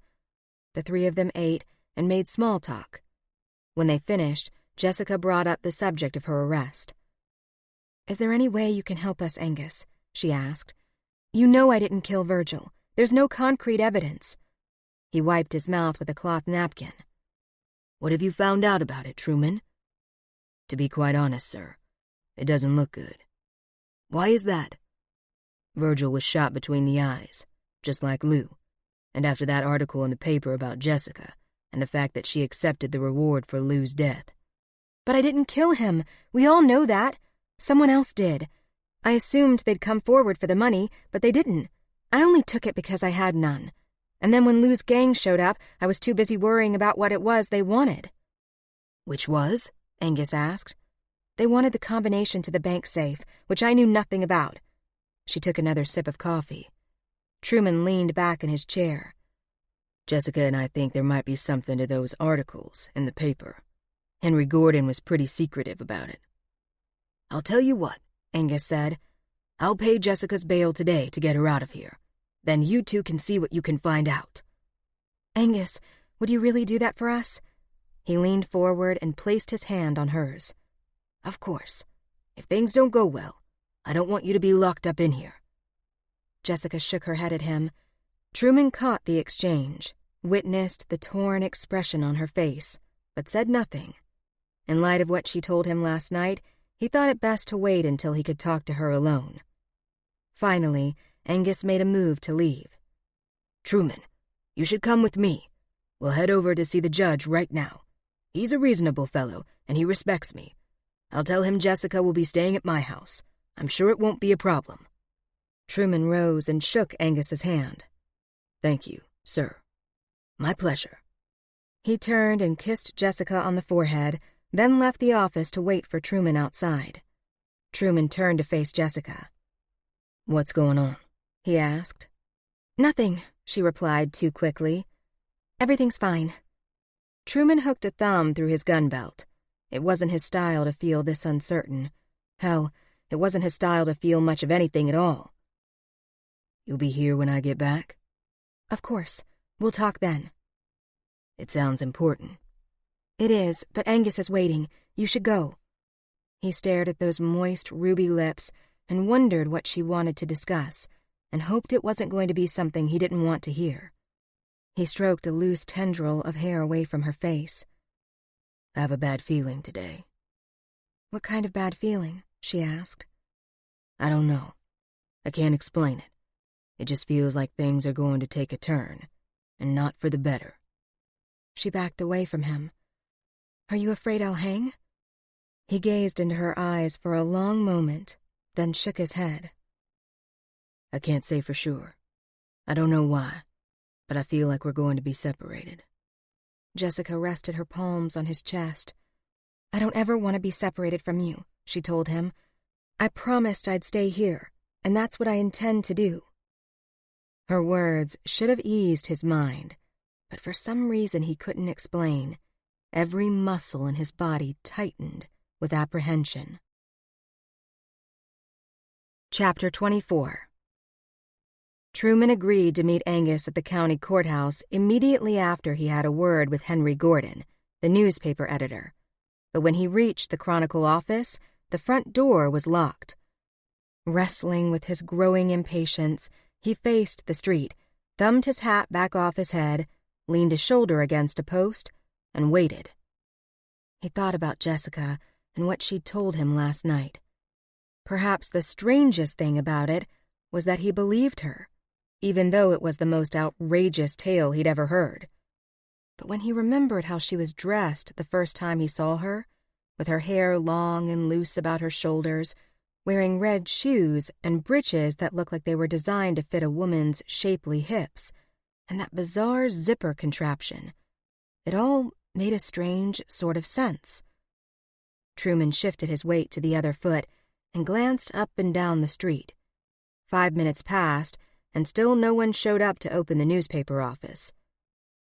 The three of them ate and made small talk. When they finished, Jessica brought up the subject of her arrest. "Is there any way you can help us, Angus?" she asked. "You know I didn't kill Virgil. There's no concrete evidence." He wiped his mouth with a cloth napkin. What have you found out about it, Truman? To be quite honest, sir, it doesn't look good. Why is that? Virgil was shot between the eyes, just like Lou. And after that article in the paper about Jessica, and the fact that she accepted the reward for Lou's death. "But I didn't kill him. We all know that. Someone else did. I assumed they'd come forward for the money, but they didn't. I only took it because I had none. And then when Lou's gang showed up, I was too busy worrying about what it was they wanted." "Which was?" Angus asked. "They wanted the combination to the bank safe, which I knew nothing about." She took another sip of coffee. Truman leaned back in his chair. Jessica and I think there might be something to those articles in the paper. Henry Gordon was pretty secretive about it. I'll tell you what, Angus said. I'll pay Jessica's bail today to get her out of here. Then you two can see what you can find out. Angus, would you really do that for us? He leaned forward and placed his hand on hers. Of course. If things don't go well, I don't want you to be locked up in here. Jessica shook her head at him. Truman caught the exchange, witnessed the torn expression on her face, but said nothing. In light of what she told him last night, he thought it best to wait until he could talk to her alone. Finally, Angus made a move to leave. Truman, you should come with me. We'll head over to see the judge right now. He's a reasonable fellow, and he respects me. I'll tell him Jessica will be staying at my house. I'm sure it won't be a problem. Truman rose and shook Angus's hand. Thank you, sir. My pleasure. He turned and kissed Jessica on the forehead, then left the office to wait for Truman outside. Truman turned to face Jessica. What's going on? He asked. Nothing, she replied too quickly. Everything's fine. Truman hooked a thumb through his gun belt. It wasn't his style to feel this uncertain. Hell, it wasn't his style to feel much of anything at all. You'll be here when I get back? Of course. We'll talk then. It sounds important. It is, but Angus is waiting. You should go. He stared at those moist, ruby lips and wondered what she wanted to discuss, and hoped it wasn't going to be something he didn't want to hear. He stroked a loose tendril of hair away from her face. I have a bad feeling today. What kind of bad feeling? She asked. I don't know. I can't explain it. It just feels like things are going to take a turn, and not for the better. She backed away from him. Are you afraid I'll hang? He gazed into her eyes for a long moment, then shook his head. I can't say for sure. I don't know why, but I feel like we're going to be separated. Jessica rested her palms on his chest. I don't ever want to be separated from you, she told him. I promised I'd stay here, and that's what I intend to do. Her words should have eased his mind, but for some reason he couldn't explain. Every muscle in his body tightened with apprehension. Chapter 24. Truman agreed to meet Angus at the county courthouse immediately after he had a word with Henry Gordon, the newspaper editor. But when he reached the Chronicle office, the front door was locked. Wrestling with his growing impatience, he faced the street, thumbed his hat back off his head, leaned a shoulder against a post, and waited. He thought about Jessica and what she'd told him last night. Perhaps the strangest thing about it was that he believed her, even though it was the most outrageous tale he'd ever heard. But when he remembered how she was dressed the first time he saw her, with her hair long and loose about her shoulders, wearing red shoes and breeches that looked like they were designed to fit a woman's shapely hips, and that bizarre zipper contraption, it all made a strange sort of sense. Truman shifted his weight to the other foot and glanced up and down the street. 5 minutes passed, and still no one showed up to open the newspaper office.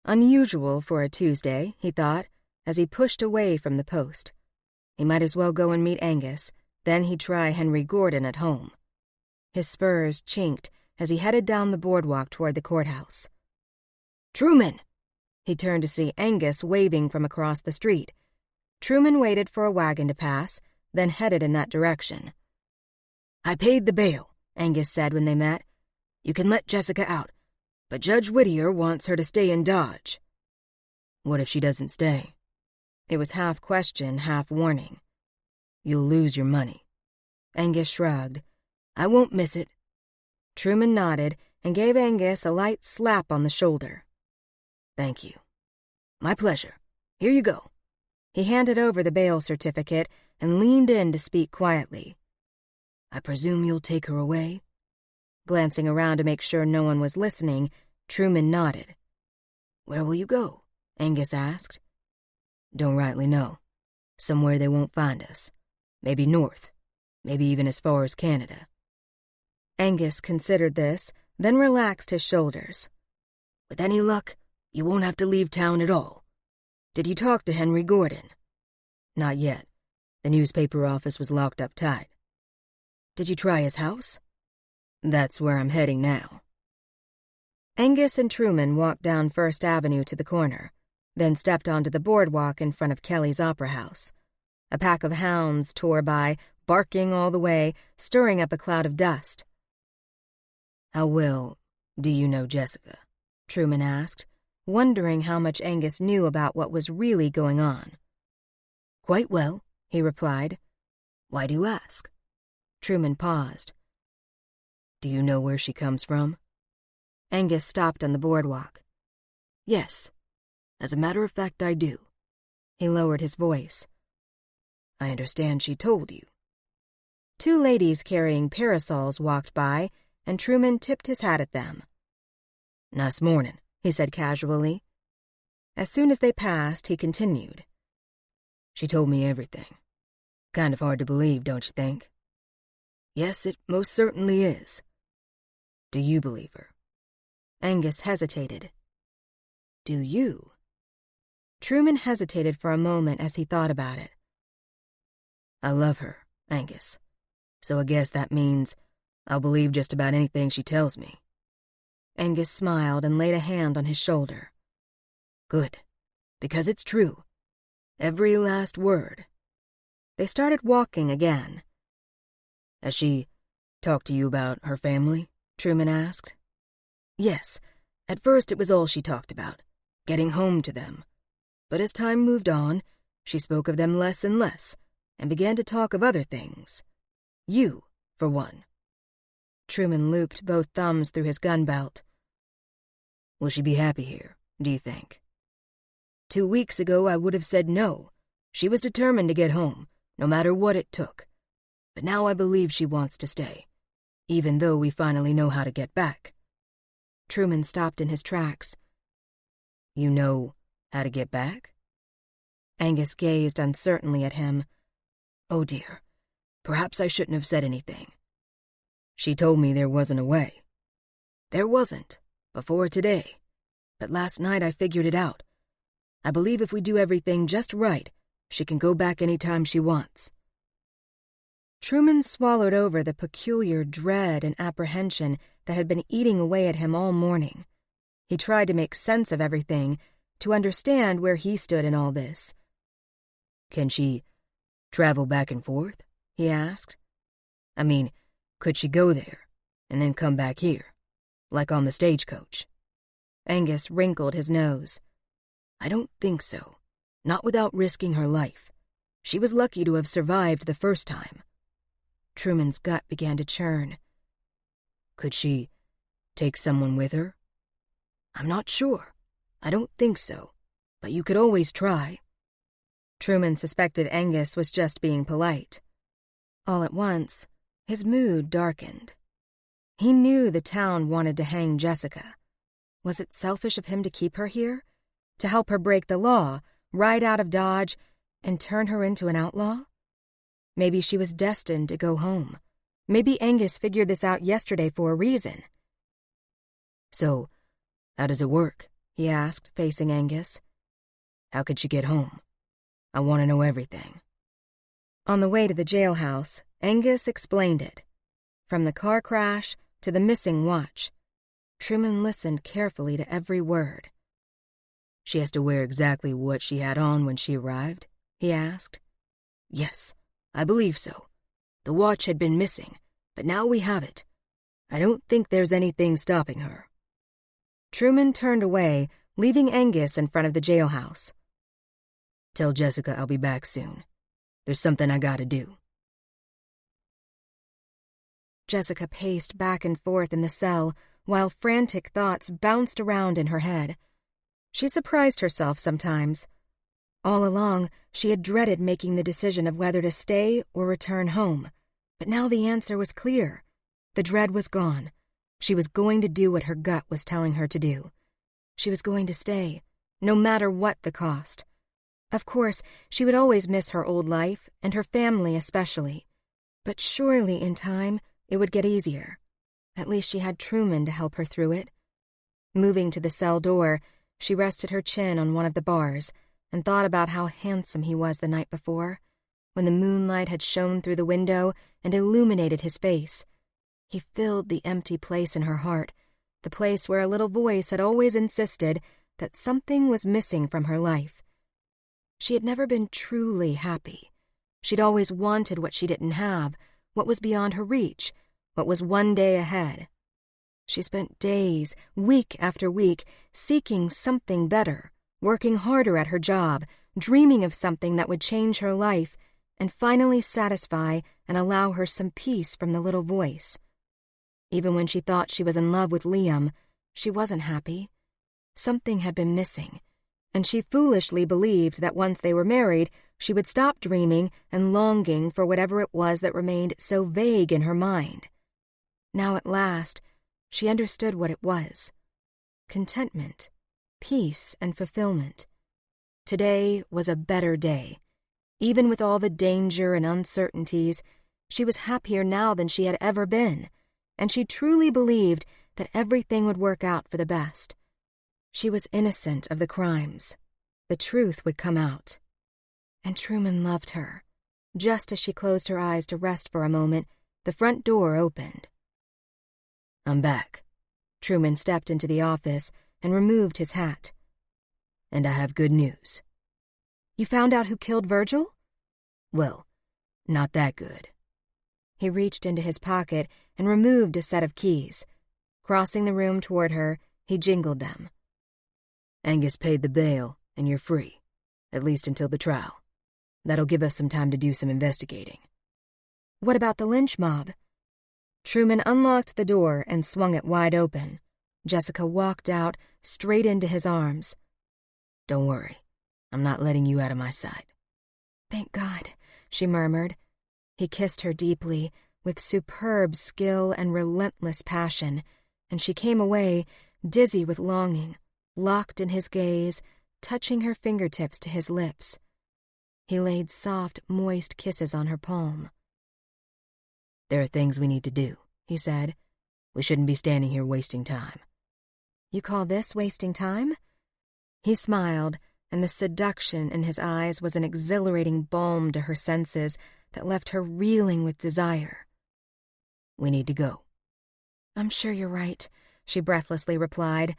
Unusual for a Tuesday, he thought, as he pushed away from the post. He might as well go and meet Angus, then he'd try Henry Gordon at home. His spurs chinked as he headed down the boardwalk toward the courthouse. Truman! He turned to see Angus waving from across the street. Truman waited for a wagon to pass, then headed in that direction. I paid the bail, Angus said when they met. You can let Jessica out, but Judge Whittier wants her to stay in Dodge. What if she doesn't stay? It was half question, half warning. You'll lose your money. Angus shrugged. I won't miss it. Truman nodded and gave Angus a light slap on the shoulder. Thank you. My pleasure. Here you go. He handed over the bail certificate and leaned in to speak quietly. I presume you'll take her away? Glancing around to make sure no one was listening, Truman nodded. Where will you go? Angus asked. Don't rightly know. Somewhere they won't find us. Maybe north. Maybe even as far as Canada. Angus considered this, then relaxed his shoulders. With any luck, You won't have to leave town at all. Did you talk to Henry Gordon? Not yet. The newspaper office was locked up tight. Did you try his house? That's where I'm heading now. Angus and Truman walked down First Avenue to the corner, then stepped onto the boardwalk in front of Kelly's Opera House. A pack of hounds tore by, barking all the way, stirring up a cloud of dust. How well do you know Jessica? Truman asked, wondering how much Angus knew about what was really going on. Quite well, he replied. Why do you ask? Truman paused. Do you know where she comes from? Angus stopped on the boardwalk. Yes. As a matter of fact, I do. He lowered his voice. I understand she told you. Two ladies carrying parasols walked by, and Truman tipped his hat at them. Nice morning, he said casually. As soon as they passed, he continued. She told me everything. Kind of hard to believe, don't you think? Yes, it most certainly is. Do you believe her? Angus hesitated. Do you? Truman hesitated for a moment as he thought about it. I love her, Angus. So I guess that means I'll believe just about anything she tells me. Angus smiled and laid a hand on his shoulder. Good, because it's true. Every last word. They started walking again. Has she talked to you about her family? Truman asked. Yes. At first it was all she talked about, getting home to them. But as time moved on, she spoke of them less and less, and began to talk of other things. You, for one. Truman looped both thumbs through his gun belt. Will she be happy here, do you think? 2 weeks ago I would have said no. She was determined to get home, no matter what it took. But now I believe she wants to stay, even though we finally know how to get back. Truman stopped in his tracks. You know how to get back? Angus gazed uncertainly at him. Oh dear, perhaps I shouldn't have said anything. She told me there wasn't a way. There wasn't, before today. But last night I figured it out. I believe if we do everything just right, she can go back any time she wants. Truman swallowed over the peculiar dread and apprehension that had been eating away at him all morning. He tried to make sense of everything, to understand where he stood in all this. Can she travel back and forth? He asked. I mean, could she go there, and then come back here, like on the stagecoach? Angus wrinkled his nose. I don't think so. Not without risking her life. She was lucky to have survived the first time. Truman's gut began to churn. Could she take someone with her? I'm not sure. I don't think so. But you could always try. Truman suspected Angus was just being polite. All at once, his mood darkened. He knew the town wanted to hang Jessica. Was it selfish of him to keep her here? To help her break the law, ride out of Dodge, and turn her into an outlaw? Maybe she was destined to go home. Maybe Angus figured this out yesterday for a reason. So, how does it work? He asked, facing Angus. How could she get home? I want to know everything. On the way to the jailhouse, Angus explained it. From the car crash to the missing watch. Truman listened carefully to every word. She has to wear exactly what she had on when she arrived? He asked. Yes, I believe so. The watch had been missing, but now we have it. I don't think there's anything stopping her. Truman turned away, leaving Angus in front of the jailhouse. Tell Jessica I'll be back soon. There's something I gotta do. Jessica paced back and forth in the cell, while frantic thoughts bounced around in her head. She surprised herself sometimes. All along, she had dreaded making the decision of whether to stay or return home. But now the answer was clear. The dread was gone. She was going to do what her gut was telling her to do. She was going to stay, no matter what the cost. Of course, she would always miss her old life, and her family especially. But surely, in time, it would get easier. At least she had Truman to help her through it. Moving to the cell door, She rested her chin on one of the bars and thought about how handsome he was the night before, when the moonlight had shone through the window and illuminated his face. He filled the empty place in her heart, the place where a little voice had always insisted that something was missing from her life. She had never been truly happy. She'd always wanted what she didn't have, what was beyond her reach, what was one day ahead. She spent days, week after week, seeking something better, working harder at her job, dreaming of something that would change her life, and finally satisfy and allow her some peace from the little voice. Even when she thought she was in love with Liam, she wasn't happy. Something had been missing, and she foolishly believed that once they were married, she would stop dreaming and longing for whatever it was that remained so vague in her mind. Now at last, she understood what it was. Contentment, peace, and fulfillment. Today was a better day. Even with all the danger and uncertainties, she was happier now than she had ever been, and she truly believed that everything would work out for the best. She was innocent of the crimes. The truth would come out. And Truman loved her. Just as she closed her eyes to rest for a moment, the front door opened. "I'm back." Truman stepped into the office and removed his hat. "And I have good news." "You found out who killed Virgil?" "Well, not that good." He reached into his pocket and removed a set of keys. Crossing the room toward her, he jingled them. "Angus paid the bail, and you're free, at least until the trial. That'll give us some time to do some investigating." "What about the lynch mob?" Truman unlocked the door and swung it wide open. Jessica walked out, straight into his arms. "Don't worry, I'm not letting you out of my sight." "Thank God," she murmured. He kissed her deeply, with superb skill and relentless passion, and she came away, dizzy with longing, locked in his gaze, touching her fingertips to his lips. He laid soft, moist kisses on her palm. "There are things we need to do," he said. "We shouldn't be standing here wasting time." "You call this wasting time?" He smiled, and the seduction in his eyes was an exhilarating balm to her senses that left her reeling with desire. "We need to go." "I'm sure you're right," she breathlessly replied,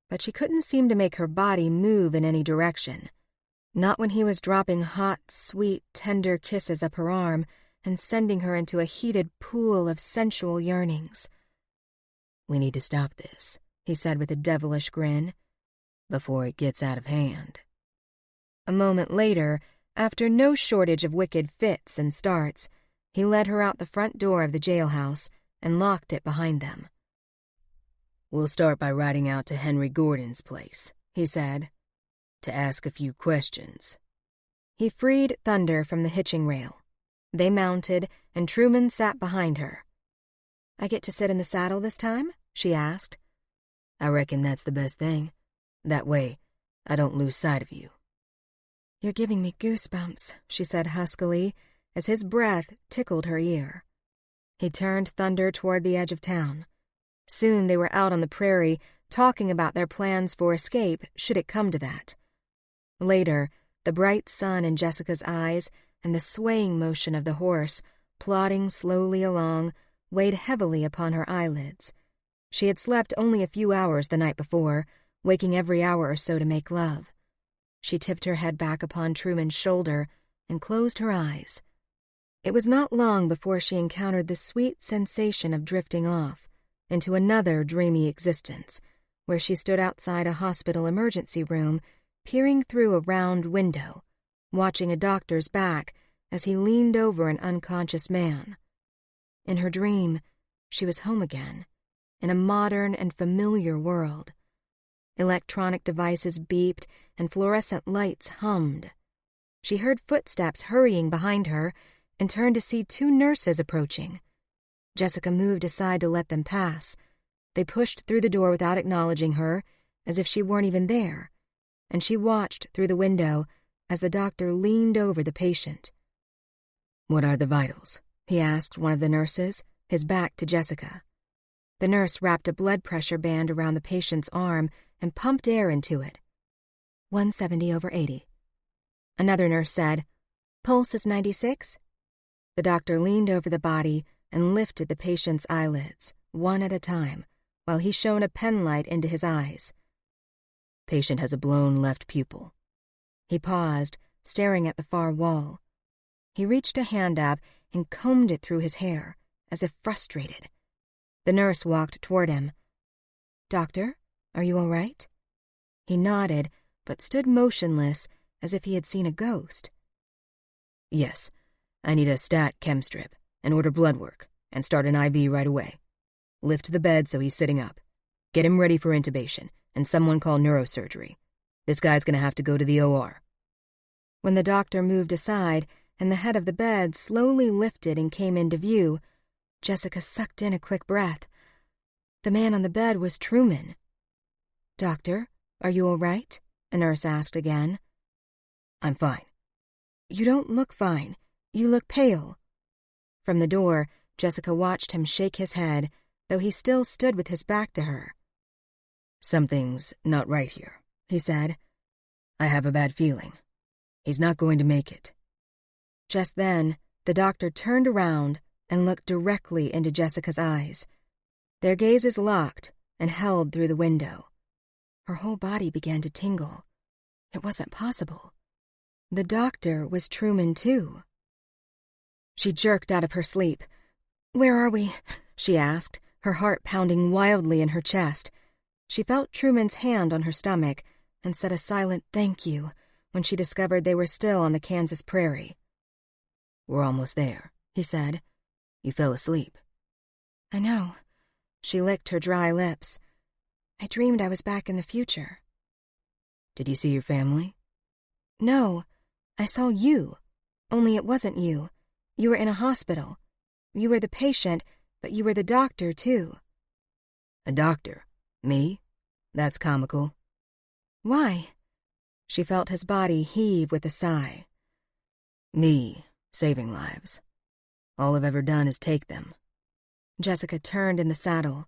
but she couldn't seem to make her body move in any direction. Not when he was dropping hot, sweet, tender kisses up her arm and sending her into a heated pool of sensual yearnings. "We need to stop this," he said with a devilish grin, "before it gets out of hand." A moment later, after no shortage of wicked fits and starts, he led her out the front door of the jailhouse and locked it behind them. "We'll start by riding out to Henry Gordon's place," he said, "to ask a few questions." He freed Thunder from the hitching rail. They mounted, and Truman sat behind her. "I get to sit in the saddle this time?" she asked. "I reckon that's the best thing. That way, I don't lose sight of you." "You're giving me goosebumps," she said huskily, as his breath tickled her ear. He turned Thunder toward the edge of town. Soon they were out on the prairie, talking about their plans for escape should it come to that. Later, the bright sun in Jessica's eyes and the swaying motion of the horse, plodding slowly along, weighed heavily upon her eyelids. She had slept only a few hours the night before, waking every hour or so to make love. She tipped her head back upon Truman's shoulder and closed her eyes. It was not long before she encountered the sweet sensation of drifting off into another dreamy existence, where she stood outside a hospital emergency room, peering through a round window, watching a doctor's back as he leaned over an unconscious man. In her dream, she was home again, in a modern and familiar world. Electronic devices beeped and fluorescent lights hummed. She heard footsteps hurrying behind her and turned to see two nurses approaching. Jessica moved aside to let them pass. They pushed through the door without acknowledging her, as if she weren't even there, and she watched through the window as the doctor leaned over the patient. "What are the vitals?" he asked one of the nurses, his back to Jessica. The nurse wrapped a blood pressure band around the patient's arm and pumped air into it, 170/80. Another nurse said, "Pulse is 96." The doctor leaned over the body and lifted the patient's eyelids, one at a time, while he shone a penlight into his eyes. Patient has a blown left pupil. He paused, staring at the far wall. He reached a hand up and combed it through his hair, as if frustrated. The nurse walked toward him. "Doctor, are you all right?" He nodded, but stood motionless, as if he had seen a ghost. Yes, I need a stat chem strip, and order blood work, and start an IV right away. Lift the bed so he's sitting up. Get him ready for intubation, and someone call neurosurgery. This guy's gonna have to go to the OR. When the doctor moved aside and the head of the bed slowly lifted and came into view, Jessica sucked in a quick breath. The man on the bed was Truman. "Doctor, are you all right?" a nurse asked again. I'm fine. "You don't look fine. You look pale." From the door, Jessica watched him shake his head, though he still stood with his back to her. Something's not right here, he said. I have a bad feeling. He's not going to make it. Just then, the doctor turned around and looked directly into Jessica's eyes. Their gazes locked and held through the window. Her whole body began to tingle. It wasn't possible. The doctor was Truman, too. She jerked out of her sleep. "Where are we?" she asked, her heart pounding wildly in her chest. She felt Truman's hand on her stomach and said a silent thank you when she discovered they were still on the Kansas prairie. We're almost there, he said. You fell asleep. I know. She licked her dry lips. I dreamed I was back in the future. Did you see your family? No, I saw you. Only it wasn't you. You were in a hospital. You were the patient, but you were the doctor, too. A doctor? Me? That's comical. Why? She felt his body heave with a sigh. Me, saving lives. All I've ever done is take them. Jessica turned in the saddle.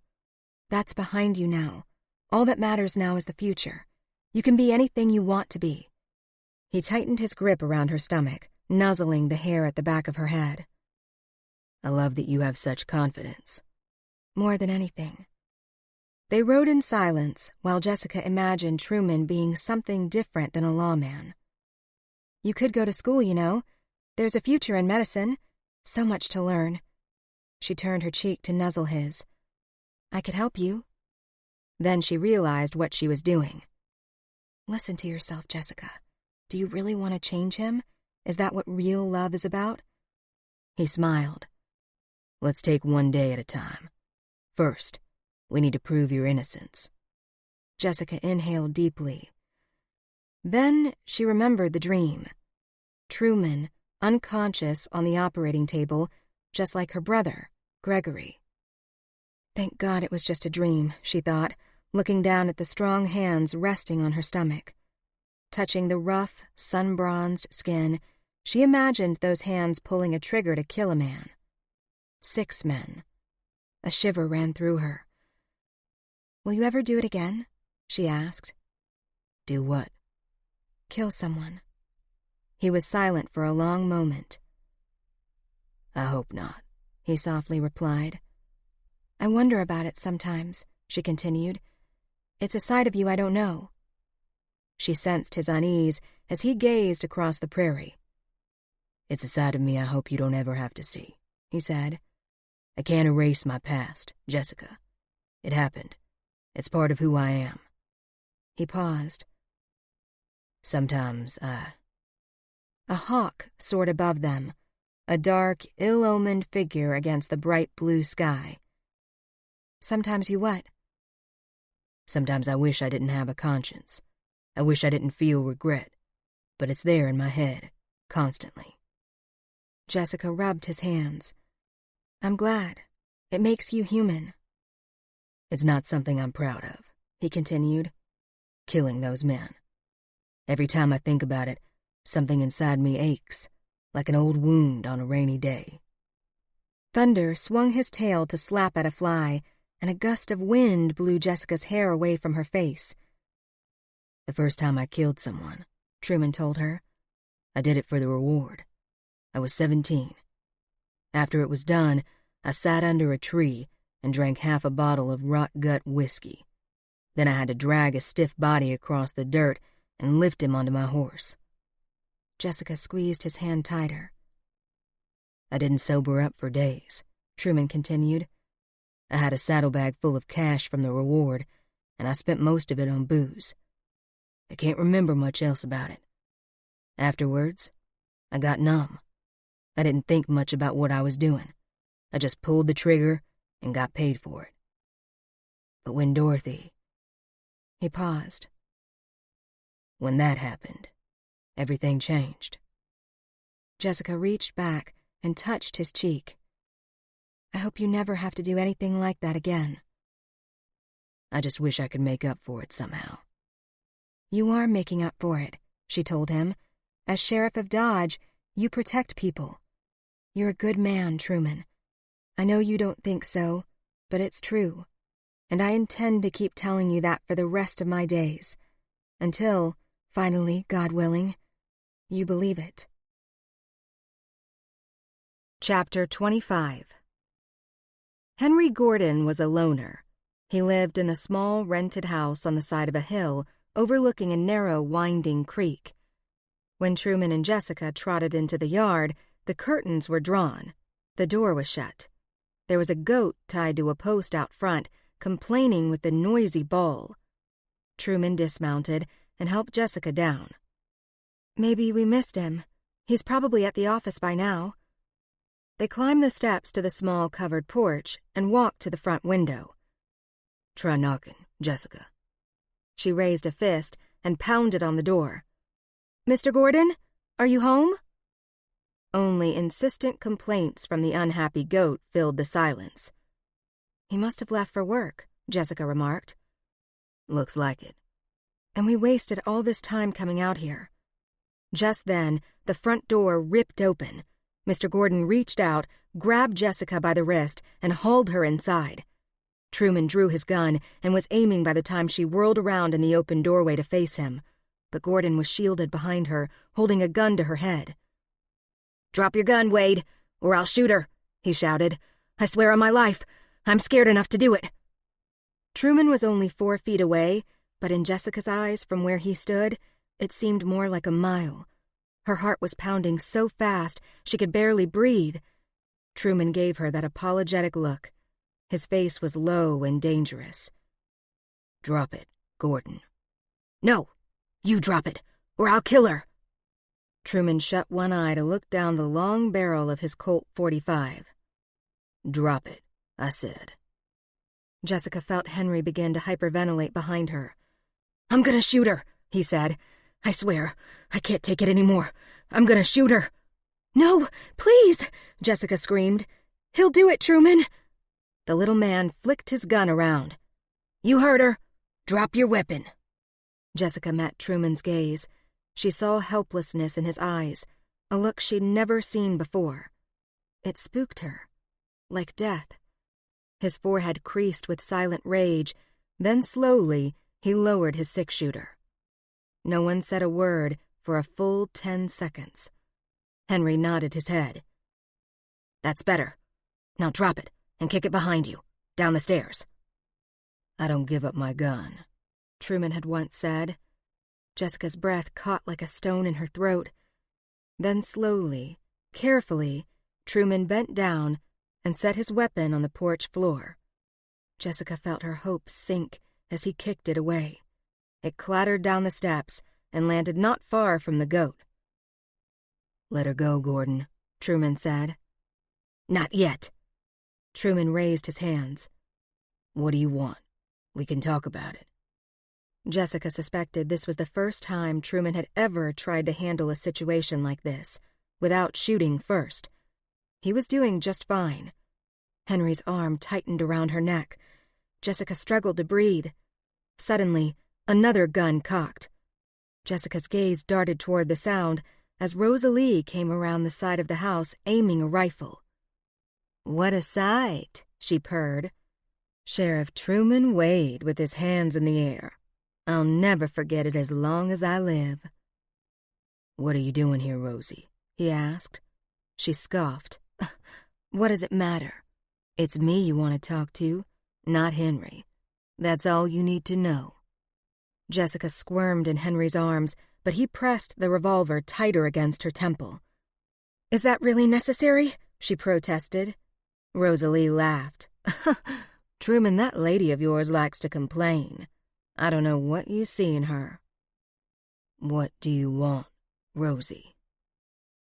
That's behind you now. All that matters now is the future. You can be anything you want to be. He tightened his grip around her stomach, nuzzling the hair at the back of her head. I love that you have such confidence. More than anything. They rode in silence while Jessica imagined Truman being something different than a lawman. You could go to school, you know. There's a future in medicine. So much to learn. She turned her cheek to nuzzle his. I could help you. Then she realized what she was doing. Listen to yourself, Jessica. Do you really want to change him? Is that what real love is about? He smiled. Let's take one day at a time. First, we need to prove your innocence. Jessica inhaled deeply. Then she remembered the dream. Truman, unconscious on the operating table, just like her brother, Gregory. Thank God it was just a dream, she thought, looking down at the strong hands resting on her stomach. Touching the rough, sun-bronzed skin, she imagined those hands pulling a trigger to kill a man. 6 men. A shiver ran through her. Will you ever do it again? She asked. Do what? Kill someone. He was silent for a long moment. I hope not, he softly replied. I wonder about it sometimes, she continued. It's a side of you I don't know. She sensed his unease as he gazed across the prairie. It's a side of me I hope you don't ever have to see, he said. I can't erase my past, Jessica. It happened. It's part of who I am. He paused. Sometimes A hawk soared above them, a dark, ill-omened figure against the bright blue sky. Sometimes you what? Sometimes I wish I didn't have a conscience. I wish I didn't feel regret. But it's there in my head, constantly. Jessica rubbed his hands. I'm glad. It makes you human. It's not something I'm proud of, he continued. Killing those men. Every time I think about it, something inside me aches, like an old wound on a rainy day. Thunder swung his tail to slap at a fly, and a gust of wind blew Jessica's hair away from her face. The first time I killed someone, Truman told her. I did it for the reward. I was 17. After it was done, I sat under a tree and drank half a bottle of rot-gut whiskey. Then I had to drag a stiff body across the dirt and lift him onto my horse. Jessica squeezed his hand tighter. I didn't sober up for days, Truman continued. I had a saddlebag full of cash from the reward, and I spent most of it on booze. I can't remember much else about it. Afterwards, I got numb. I didn't think much about what I was doing. I just pulled the trigger and got paid for it. But when Dorothy... He paused. When that happened, everything changed. Jessica reached back and touched his cheek. I hope you never have to do anything like that again. I just wish I could make up for it somehow. You are making up for it, she told him. As Sheriff of Dodge, you protect people. You're a good man, Truman. I know you don't think so, but it's true. And I intend to keep telling you that for the rest of my days. Until, finally, God willing, you believe it. Chapter 25. Henry Gordon was a loner. He lived in a small rented house on the side of a hill overlooking a narrow, winding creek. When Truman and Jessica trotted into the yard, the curtains were drawn. The door was shut. There was a goat tied to a post out front, complaining with the noisy bawl. Truman dismounted and helped Jessica down. Maybe we missed him. He's probably at the office by now. They climbed the steps to the small covered porch and walked to the front window. Try knocking, Jessica. She raised a fist and pounded on the door. Mr. Gordon, are you home? Only insistent complaints from the unhappy goat filled the silence. He must have left for work, Jessica remarked. Looks like it. And we wasted all this time coming out here. Just then, the front door ripped open. Mr. Gordon reached out, grabbed Jessica by the wrist, and hauled her inside. Truman drew his gun and was aiming by the time she whirled around in the open doorway to face him. But Gordon was shielded behind her, holding a gun to her head. "Drop your gun, Wade, or I'll shoot her," he shouted. "I swear on my life, I'm scared enough to do it." Truman was only 4 feet away, but in Jessica's eyes from where he stood, it seemed more like a mile. Her heart was pounding so fast she could barely breathe. Truman gave her that apologetic look. His face was low and dangerous. "Drop it, Gordon." "No, you drop it, or I'll kill her." Truman shut one eye to look down the long barrel of his Colt .45. "Drop it," I said. Jessica felt Henry begin to hyperventilate behind her. "I'm gonna shoot her," he said. "I swear, I can't take it anymore. I'm gonna shoot her." "No, please," Jessica screamed. "He'll do it, Truman." The little man flicked his gun around. "You heard her. Drop your weapon." Jessica met Truman's gaze. She saw helplessness in his eyes, a look she'd never seen before. It spooked her, like death. His forehead creased with silent rage, then slowly he lowered his six-shooter. No one said a word for a full 10 seconds. Henry nodded his head. "That's better. Now drop it and kick it behind you, down the stairs." "I don't give up my gun," Truman had once said. Jessica's breath caught like a stone in her throat. Then slowly, carefully, Truman bent down and set his weapon on the porch floor. Jessica felt her hopes sink as he kicked it away. It clattered down the steps and landed not far from the goat. "Let her go, Gordon," Truman said. "Not yet." Truman raised his hands. "What do you want? We can talk about it." Jessica suspected this was the first time Truman had ever tried to handle a situation like this, without shooting first. He was doing just fine. Henry's arm tightened around her neck. Jessica struggled to breathe. Suddenly, another gun cocked. Jessica's gaze darted toward the sound as Rosalie came around the side of the house aiming a rifle. "What a sight," she purred. Sheriff Truman Wade with his hands in the air. I'll never forget it as long as I live. "What are you doing here, Rosie?" he asked. She scoffed. What does it matter? It's me you want to talk to, not Henry. That's all you need to know. Jessica squirmed in Henry's arms, but he pressed the revolver tighter against her temple. "Is that really necessary?" she protested. Rosalie laughed. "Truman, that lady of yours likes to complain. I don't know what you see in her." "What do you want, Rosie?"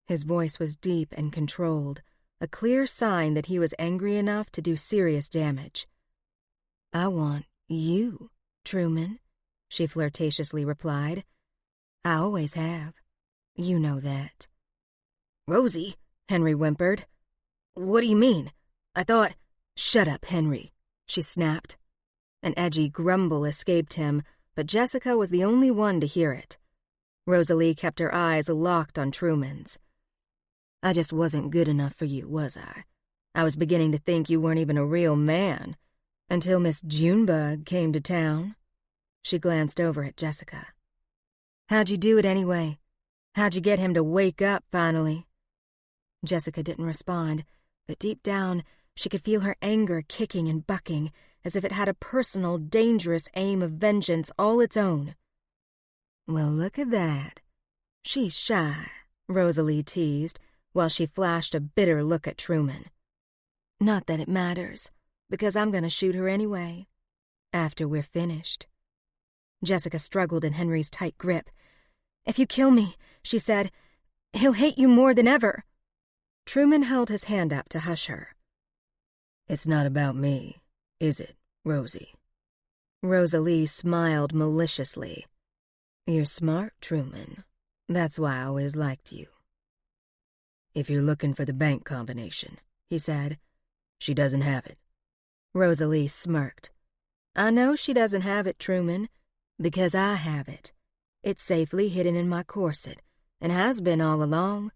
His voice was deep and controlled, a clear sign that he was angry enough to do serious damage. "I want you, Truman," she flirtatiously replied. "I always have. You know that." "Rosie," Henry whimpered. "What do you mean? I thought—" "Shut up, Henry," she snapped. An edgy grumble escaped him, but Jessica was the only one to hear it. Rosalie kept her eyes locked on Truman's. "I just wasn't good enough for you, was I? I was beginning to think you weren't even a real man, until Miss Junebug came to town." She glanced over at Jessica. "How'd you do it anyway? How'd you get him to wake up, finally?" Jessica didn't respond, but deep down, she could feel her anger kicking and bucking, as if it had a personal, dangerous aim of vengeance all its own. "Well, look at that. She's shy," Rosalie teased, while she flashed a bitter look at Truman. "Not that it matters, because I'm going to shoot her anyway, after we're finished." Jessica struggled in Henry's tight grip. "If you kill me," she said, "he'll hate you more than ever." Truman held his hand up to hush her. "It's not about me, is it, Rosie?" Rosalie smiled maliciously. "You're smart, Truman. That's why I always liked you." "If you're looking for the bank combination," he said, "she doesn't have it." Rosalie smirked. "I know she doesn't have it, Truman, because I have it. It's safely hidden in my corset, and has been all along.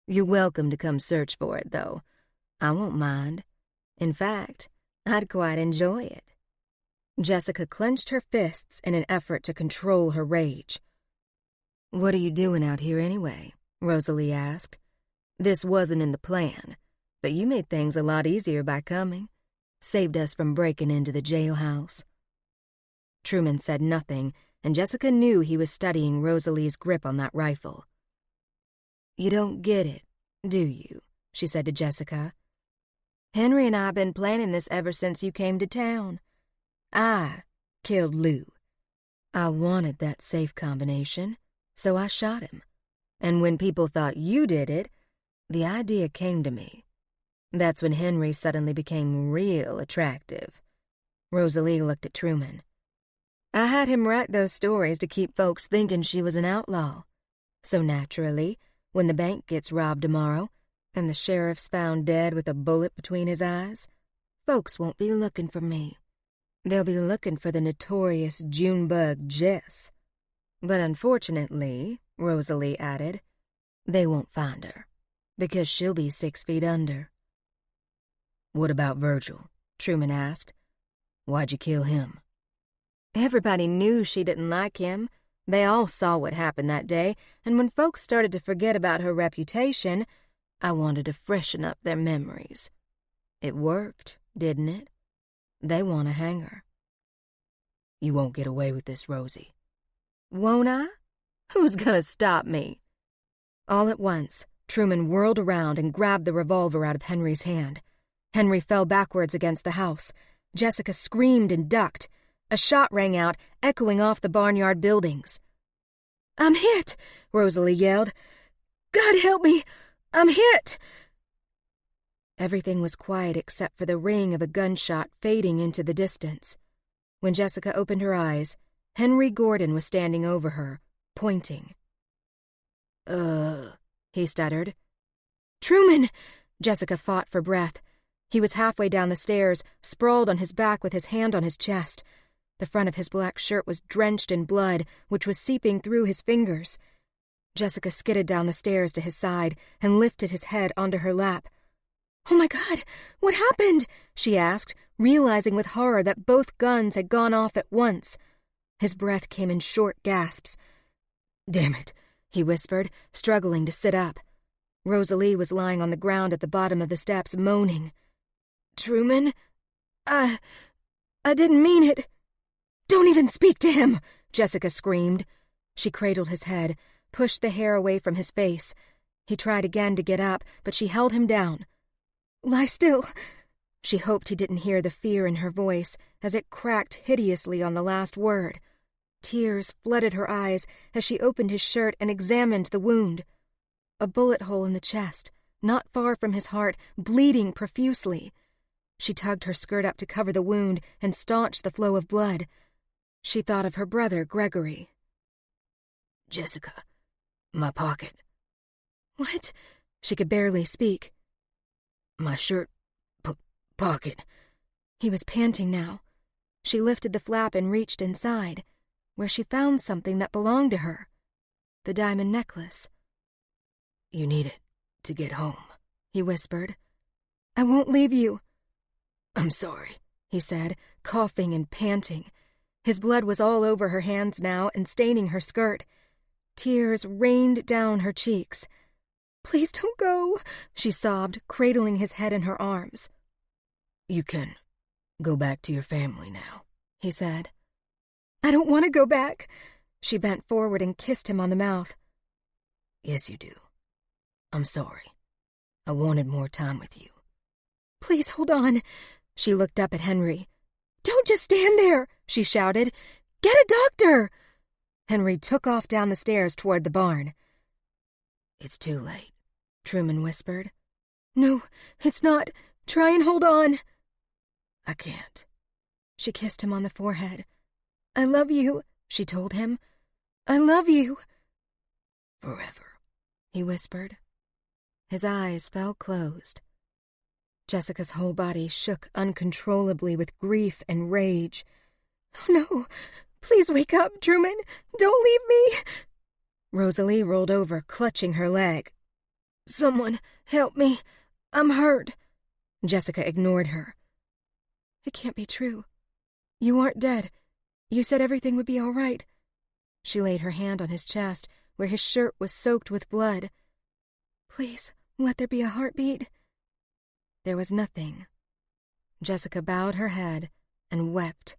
You're welcome to come search for it, though. I won't mind. In fact, I'd quite enjoy it." Jessica clenched her fists in an effort to control her rage. "What are you doing out here anyway?" Rosalie asked. "This wasn't in the plan, but you made things a lot easier by coming. Saved us from breaking into the jailhouse." Truman said nothing, and Jessica knew he was studying Rosalie's grip on that rifle. "You don't get it, do you?" she said to Jessica. "Henry and I have been planning this ever since you came to town. I killed Lou. I wanted that safe combination, so I shot him. And when people thought you did it, the idea came to me. That's when Henry suddenly became real attractive." Rosalie looked at Truman. "I had him write those stories to keep folks thinking she was an outlaw. So naturally, when the bank gets robbed tomorrow, and the sheriff's found dead with a bullet between his eyes, folks won't be looking for me. They'll be looking for the notorious Junebug Jess. But unfortunately," Rosalie added, "they won't find her, because she'll be 6 feet under." "What about Virgil?" Truman asked. "Why'd you kill him?" "Everybody knew she didn't like him. They all saw what happened that day, and when folks started to forget about her reputation, I wanted to freshen up their memories. It worked, didn't it? They want to hang her." "You won't get away with this, Rosie." "Won't I? Who's gonna stop me?" All at once, Truman whirled around and grabbed the revolver out of Henry's hand. Henry fell backwards against the house. Jessica screamed and ducked. A shot rang out, echoing off the barnyard buildings. "I'm hit!" Rosalie yelled. "God help me! I'm hit!" Everything was quiet except for the ring of a gunshot fading into the distance. When Jessica opened her eyes, Henry Gordon was standing over her, pointing. He stuttered. "Truman!" Jessica fought for breath. He was halfway down the stairs, sprawled on his back with his hand on his chest. The front of his black shirt was drenched in blood, which was seeping through his fingers. Jessica skidded down the stairs to his side and lifted his head onto her lap. "Oh my God, what happened?" she asked, realizing with horror that both guns had gone off at once. His breath came in short gasps. "Damn it," he whispered, struggling to sit up. Rosalie was lying on the ground at the bottom of the steps, moaning. "Truman? I didn't mean it." "Don't even speak to him," Jessica screamed. She cradled his head, pushed the hair away from his face. He tried again to get up, but she held him down. "Lie still." She hoped he didn't hear the fear in her voice as it cracked hideously on the last word. Tears flooded her eyes as she opened his shirt and examined the wound. A bullet hole in the chest, not far from his heart, bleeding profusely. She tugged her skirt up to cover the wound and staunch the flow of blood. She thought of her brother, Gregory. "Jessica, my pocket." "What?" She could barely speak. "My shirt pocket." He was panting now. She lifted the flap and reached inside, where she found something that belonged to her. The diamond necklace. "You need it to get home," he whispered. "I won't leave you." "I'm sorry," he said, coughing and panting. His blood was all over her hands now and staining her skirt. Tears rained down her cheeks. "Please don't go," she sobbed, cradling his head in her arms. "You can go back to your family now," he said. "I don't want to go back." She bent forward and kissed him on the mouth. "Yes, you do. I'm sorry. I wanted more time with you." "Please hold on." She looked up at Henry. "Don't just stand there," she shouted. "Get a doctor." Henry took off down the stairs toward the barn. "It's too late," Truman whispered. "No, it's not. Try and hold on." "I can't." She kissed him on the forehead. "I love you," she told him. "I love you." "Forever," he whispered. His eyes fell closed. Jessica's whole body shook uncontrollably with grief and rage. "Oh, no. Please wake up, Truman. Don't leave me." Rosalie rolled over, clutching her leg. "Someone help me. I'm hurt." Jessica ignored her. "It can't be true. You aren't dead. You said everything would be all right." She laid her hand on his chest, where his shirt was soaked with blood. "Please, let there be a heartbeat." There was nothing. Jessica bowed her head and wept.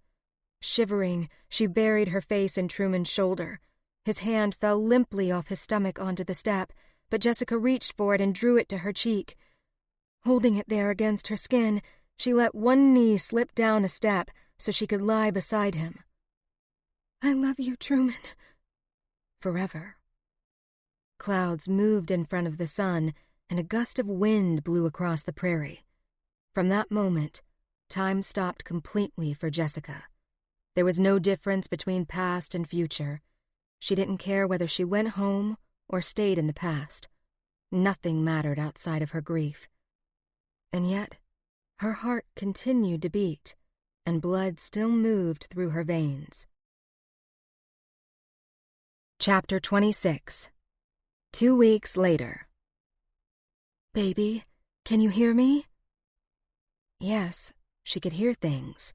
Shivering, she buried her face in Truman's shoulder. His hand fell limply off his stomach onto the step, but Jessica reached for it and drew it to her cheek. Holding it there against her skin, she let one knee slip down a step so she could lie beside him. "I love you, Truman." Forever. Clouds moved in front of the sun, and a gust of wind blew across the prairie. From that moment, time stopped completely for Jessica. There was no difference between past and future. She didn't care whether she went home or stayed in the past. Nothing mattered outside of her grief. And yet, her heart continued to beat, and blood still moved through her veins. Chapter 26. 2 weeks later. "Baby, can you hear me?" Yes, she could hear things.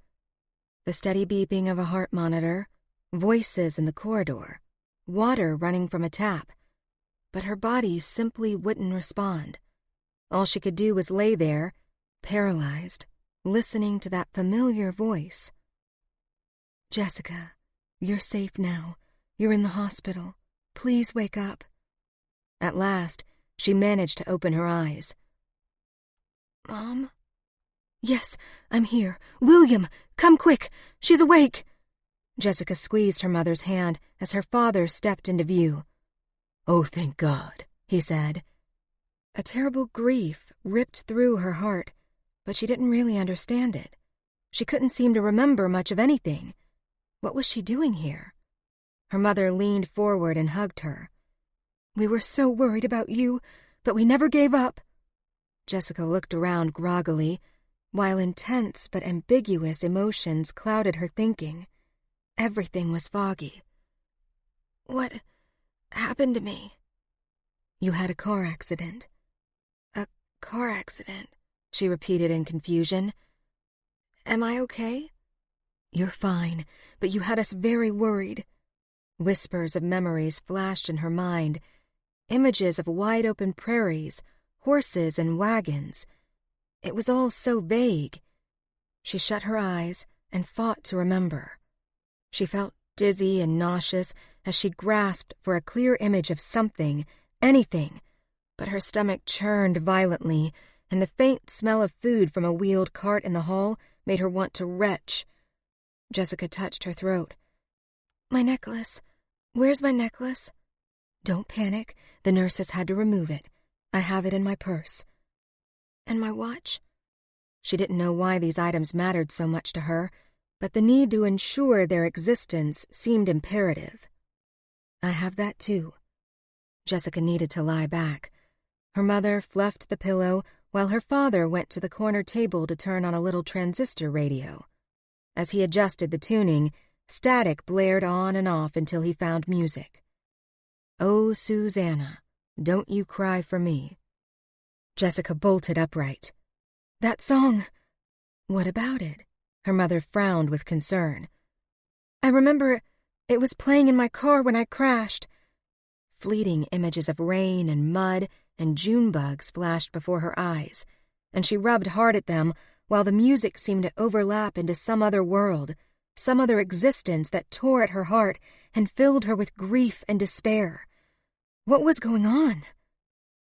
The steady beeping of a heart monitor, voices in the corridor, water running from a tap. But her body simply wouldn't respond. All she could do was lay there, paralyzed, listening to that familiar voice. "Jessica, you're safe now. You're in the hospital. Please wake up." At last, she managed to open her eyes. "Mom?" "Yes, I'm here. William, come quick. She's awake." Jessica squeezed her mother's hand as her father stepped into view. "Oh, thank God," he said. A terrible grief ripped through her heart, but she didn't really understand it. She couldn't seem to remember much of anything. What was she doing here? Her mother leaned forward and hugged her. "We were so worried about you, but we never gave up." Jessica looked around groggily, while intense but ambiguous emotions clouded her thinking. Everything was foggy. "What happened to me?" "You had a car accident." "A car accident," she repeated in confusion. "Am I okay?" You're fine, but you had us very worried. Whispers of memories flashed in her mind, images of wide-open prairies, horses and wagons. It was all so vague. She shut her eyes and fought to remember. She felt dizzy and nauseous as she grasped for a clear image of something, anything, but her stomach churned violently, and the faint smell of food from a wheeled cart in the hall made her want to retch. Jessica touched her throat. My necklace. Where's my necklace? Don't panic. The nurses had to remove it. I have it in my purse. And my watch? She didn't know why these items mattered so much to her, but the need to ensure their existence seemed imperative. I have that too. Jessica needed to lie back. Her mother fluffed the pillow while her father went to the corner table to turn on a little transistor radio. As he adjusted the tuning, static blared on and off until he found music. Oh, Susanna, don't you cry for me. Jessica bolted upright. That song! What about it? Her mother frowned with concern. I remember it was playing in my car when I crashed. Fleeting images of rain and mud and June bugs flashed before her eyes, and she rubbed hard at them while the music seemed to overlap into some other world, some other existence that tore at her heart and filled her with grief and despair. What was going on?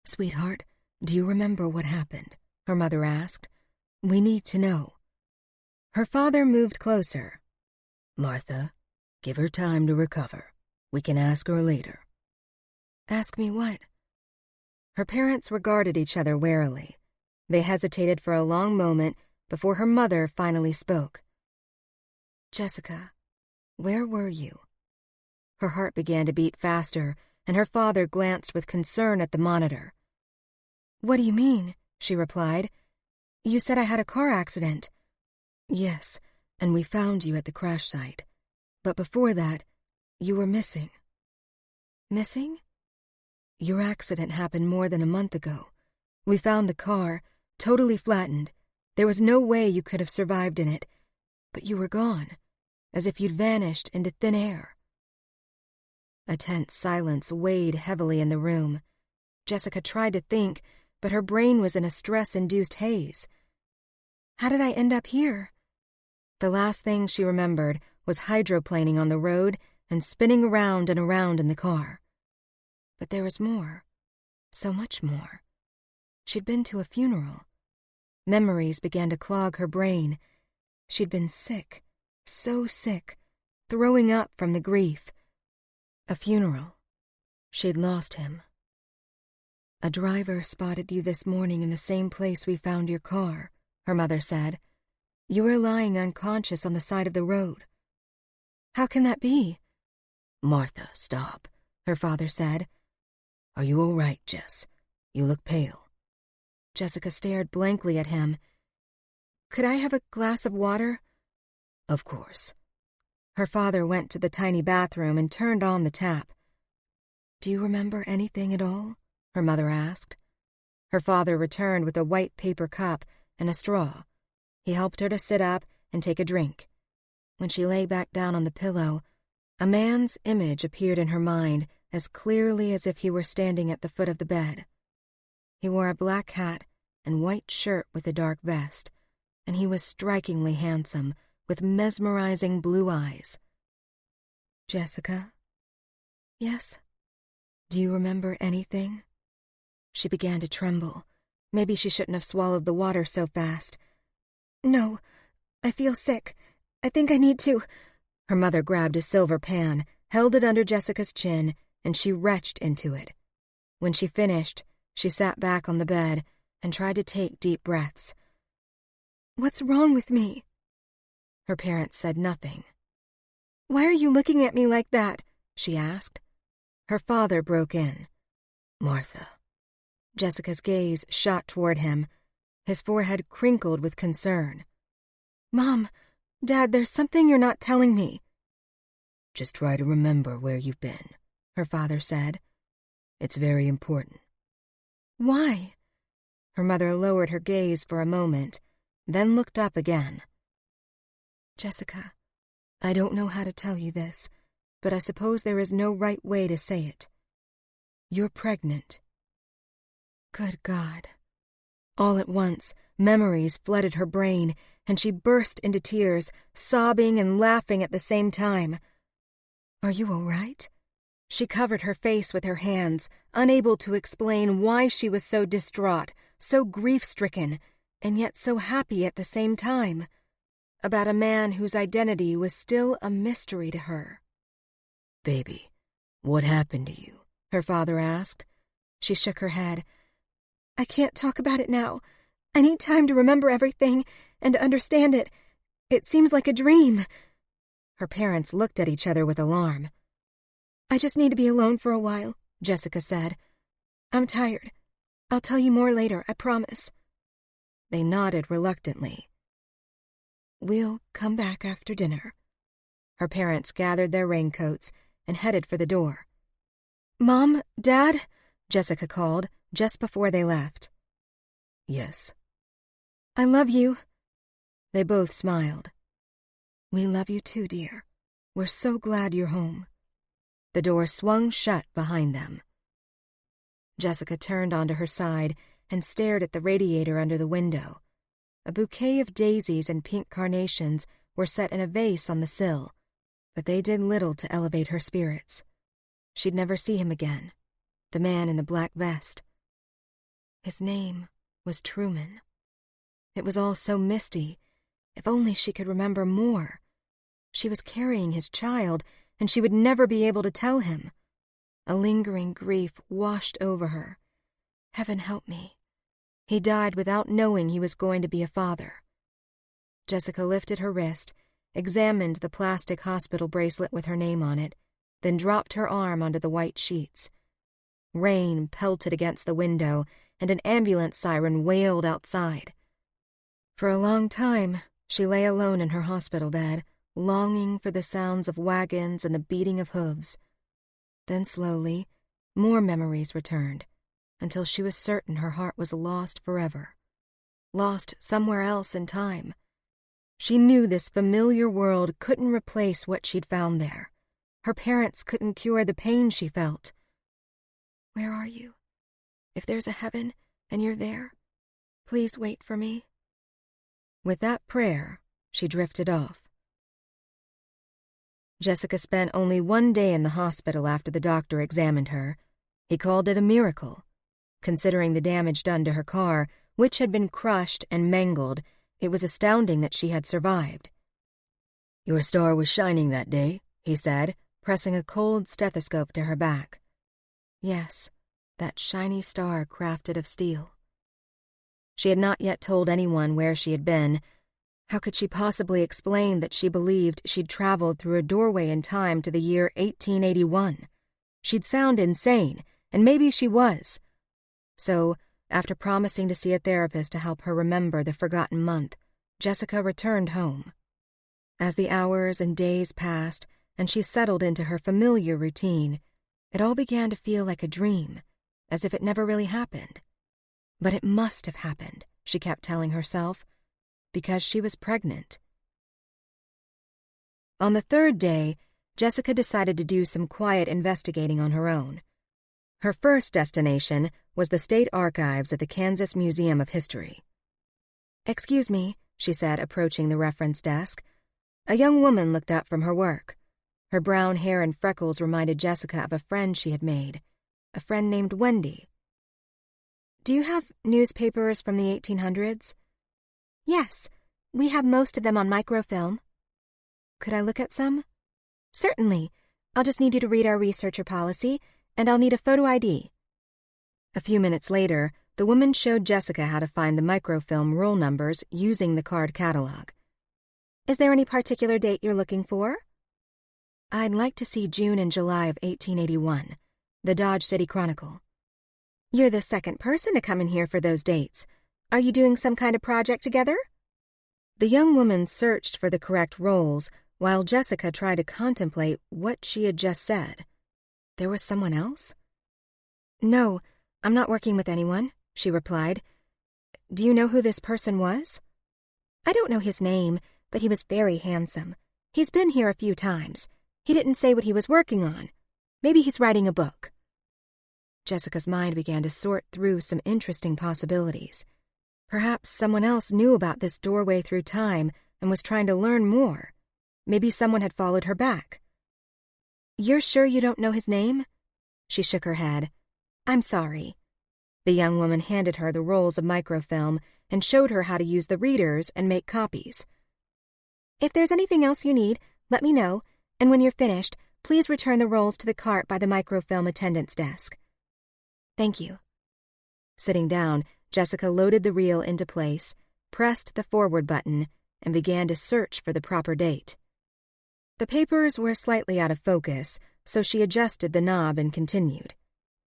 Sweetheart, do you remember what happened? Her mother asked. We need to know. Her father moved closer. Martha, give her time to recover. We can ask her later. Ask me what? Her parents regarded each other warily. They hesitated for a long moment before her mother finally spoke. Jessica, where were you? Her heart began to beat faster, and her father glanced with concern at the monitor. What do you mean? She replied. You said I had a car accident. Yes, and we found you at the crash site. But before that, you were missing. Missing? Your accident happened more than a month ago. We found the car, totally flattened. There was no way you could have survived in it. But you were gone, as if you'd vanished into thin air. A tense silence weighed heavily in the room. Jessica tried to think, but her brain was in a stress-induced haze. How did I end up here? The last thing she remembered was hydroplaning on the road and spinning around and around in the car. But there was more, so much more. She'd been to a funeral. Memories began to clog her brain. She'd been sick, so sick, throwing up from the grief. A funeral. She'd lost him. A driver spotted you this morning in the same place we found your car, her mother said. You were lying unconscious on the side of the road. How can that be? Martha, stop, her father said. Are you all right, Jess? You look pale. Jessica stared blankly at him. Could I have a glass of water? Of course. Her father went to the tiny bathroom and turned on the tap. Do you remember anything at all? Her mother asked. Her father returned with a white paper cup and a straw. He helped her to sit up and take a drink. When she lay back down on the pillow, a man's image appeared in her mind as clearly as if he were standing at the foot of the bed. He wore a black hat and white shirt with a dark vest, and he was strikingly handsome, with mesmerizing blue eyes. Jessica? Yes? Do you remember anything? She began to tremble. Maybe she shouldn't have swallowed the water so fast. No, I feel sick. I think I need to. Her mother grabbed a silver pan, held it under Jessica's chin, and she retched into it. When she finished, she sat back on the bed and tried to take deep breaths. What's wrong with me? Her parents said nothing. Why are you looking at me like that? She asked. Her father broke in. Martha. Jessica's gaze shot toward him. His forehead crinkled with concern. Mom, Dad, there's something you're not telling me. Just try to remember where you've been, her father said. It's very important. Why? Her mother lowered her gaze for a moment, then looked up again. Jessica, I don't know how to tell you this, but I suppose there is no right way to say it. You're pregnant. Good God. All at once, memories flooded her brain, and she burst into tears, sobbing and laughing at the same time. Are you all right? She covered her face with her hands, unable to explain why she was so distraught, so grief-stricken, and yet so happy at the same time, about a man whose identity was still a mystery to her. Baby, what happened to you? Her father asked. She shook her head. I can't talk about it now. I need time to remember everything and to understand it. It seems like a dream. Her parents looked at each other with alarm. I just need to be alone for a while, Jessica said. I'm tired. I'll tell you more later, I promise. They nodded reluctantly. We'll come back after dinner. Her parents gathered their raincoats and headed for the door. Mom, Dad, Jessica called just before they left. Yes. I love you. They both smiled. We love you too, dear. We're so glad you're home. The door swung shut behind them. Jessica turned onto her side and stared at the radiator under the window. A bouquet of daisies and pink carnations were set in a vase on the sill, but they did little to elevate her spirits. She'd never see him again, the man in the black vest. His name was Truman. It was all so misty. If only she could remember more. She was carrying his child, and she would never be able to tell him. A lingering grief washed over her. Heaven help me. He died without knowing he was going to be a father. Jessica lifted her wrist, examined the plastic hospital bracelet with her name on it, then dropped her arm onto the white sheets. Rain pelted against the window, and an ambulance siren wailed outside. For a long time, she lay alone in her hospital bed, longing for the sounds of wagons and the beating of hooves. Then slowly, more memories returned, until she was certain her heart was lost forever. Lost somewhere else in time. She knew this familiar world couldn't replace what she'd found there. Her parents couldn't cure the pain she felt. Where are you? If there's a heaven and you're there, please wait for me. With that prayer, she drifted off. Jessica spent only one day in the hospital after the doctor examined her. He called it a miracle. Considering the damage done to her car, which had been crushed and mangled, it was astounding that she had survived. Your star was shining that day, he said, pressing a cold stethoscope to her back. Yes, that shiny star crafted of steel. She had not yet told anyone where she had been. How could she possibly explain that she believed she'd traveled through a doorway in time to the year 1881? She'd sound insane, and maybe she was. So, after promising to see a therapist to help her remember the forgotten month, Jessica returned home. As the hours and days passed, and she settled into her familiar routine, it all began to feel like a dream, as if it never really happened. But it must have happened, she kept telling herself, because she was pregnant. On the third day, Jessica decided to do some quiet investigating on her own. Her first destination was the State Archives at the Kansas Museum of History. "Excuse me," she said, approaching the reference desk. A young woman looked up from her work. Her brown hair and freckles reminded Jessica of a friend she had made, a friend named Wendy. "Do you have newspapers from the 1800s? "Yes, we have most of them on microfilm." "Could I look at some?" "Certainly. I'll just need you to read our researcher policy, and I'll need a photo ID." A few minutes later, the woman showed Jessica how to find the microfilm roll numbers using the card catalog. "Is there any particular date you're looking for?" "I'd like to see June and July of 1881, the Dodge City Chronicle." "You're the second person to come in here for those dates. Are you doing some kind of project together?" The young woman searched for the correct rolls while Jessica tried to contemplate what she had just said. There was someone else? "No, I'm not working with anyone," she replied. "Do you know who this person was?" "I don't know his name, but he was very handsome. He's been here a few times. He didn't say what he was working on. Maybe he's writing a book. Jessica's mind began to sort through some interesting possibilities. Perhaps someone else knew about this doorway through time and was trying to learn more. Maybe someone had followed her back. You're sure you don't know his name? She shook her head. I'm sorry. The young woman handed her the rolls of microfilm and showed her how to use the readers and make copies. If there's anything else you need, let me know, and when you're finished, please return the rolls to the cart by the microfilm attendant's desk. Thank you. Sitting down, Jessica loaded the reel into place, pressed the forward button, and began to search for the proper date. The papers were slightly out of focus, so she adjusted the knob and continued.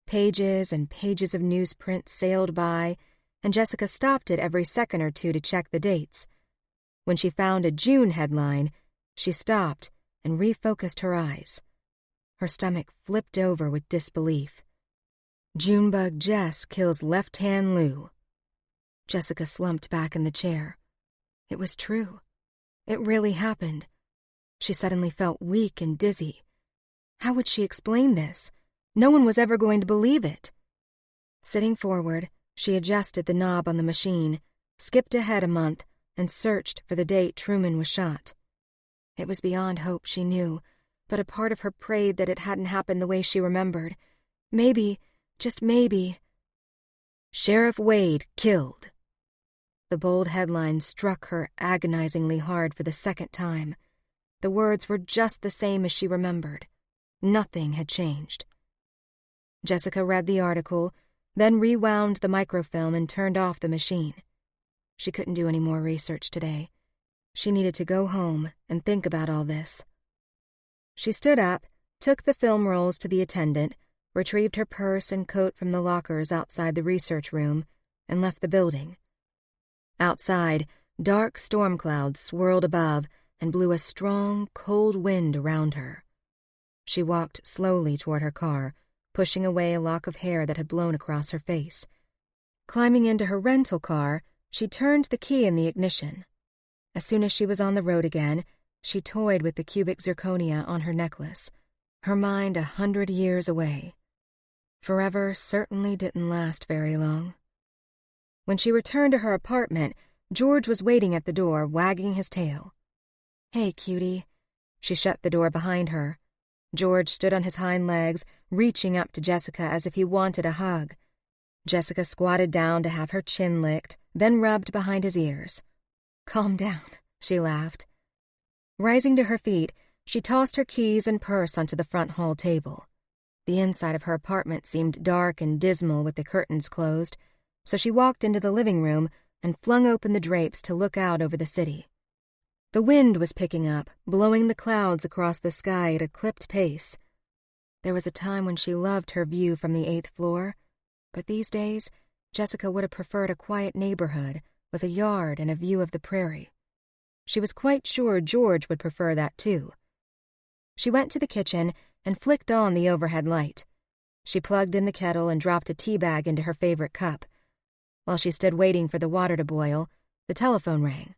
Pages and pages of newsprint sailed by, and Jessica stopped it every second or two to check the dates. When she found a June headline, she stopped and refocused her eyes. Her stomach flipped over with disbelief. Junebug Jess kills left-hand Lou. Jessica slumped back in the chair. It was true. It really happened. She suddenly felt weak and dizzy. How would she explain this? No one was ever going to believe it. Sitting forward, she adjusted the knob on the machine, skipped ahead a month, and searched for the date Truman was shot. It was beyond hope, she knew, but a part of her prayed that it hadn't happened the way she remembered. Maybe, just maybe. Sheriff Wade killed. The bold headline struck her agonizingly hard for the second time. The words were just the same as she remembered. Nothing had changed. Jessica read the article, then rewound the microfilm and turned off the machine. She couldn't do any more research today. She needed to go home and think about all this. She stood up, took the film rolls to the attendant, retrieved her purse and coat from the lockers outside the research room, and left the building. Outside, dark storm clouds swirled above and blew a strong, cold wind around her. She walked slowly toward her car, pushing away a lock of hair that had blown across her face. Climbing into her rental car, she turned the key in the ignition. As soon as she was on the road again, she toyed with the cubic zirconia on her necklace, her mind 100 years away. Forever certainly didn't last very long. When she returned to her apartment, George was waiting at the door, wagging his tail. "Hey, cutie." She shut the door behind her. George stood on his hind legs, reaching up to Jessica as if he wanted a hug. Jessica squatted down to have her chin licked, then rubbed behind his ears. "Calm down," she laughed. Rising to her feet, she tossed her keys and purse onto the front hall table. The inside of her apartment seemed dark and dismal with the curtains closed, so she walked into the living room and flung open the drapes to look out over the city. The wind was picking up, blowing the clouds across the sky at a clipped pace. There was a time when she loved her view from the 8th floor, but these days, Jessica would have preferred a quiet neighborhood with a yard and a view of the prairie. She was quite sure George would prefer that too. She went to the kitchen and flicked on the overhead light. She plugged in the kettle and dropped a tea bag into her favorite cup. While she stood waiting for the water to boil, the telephone rang.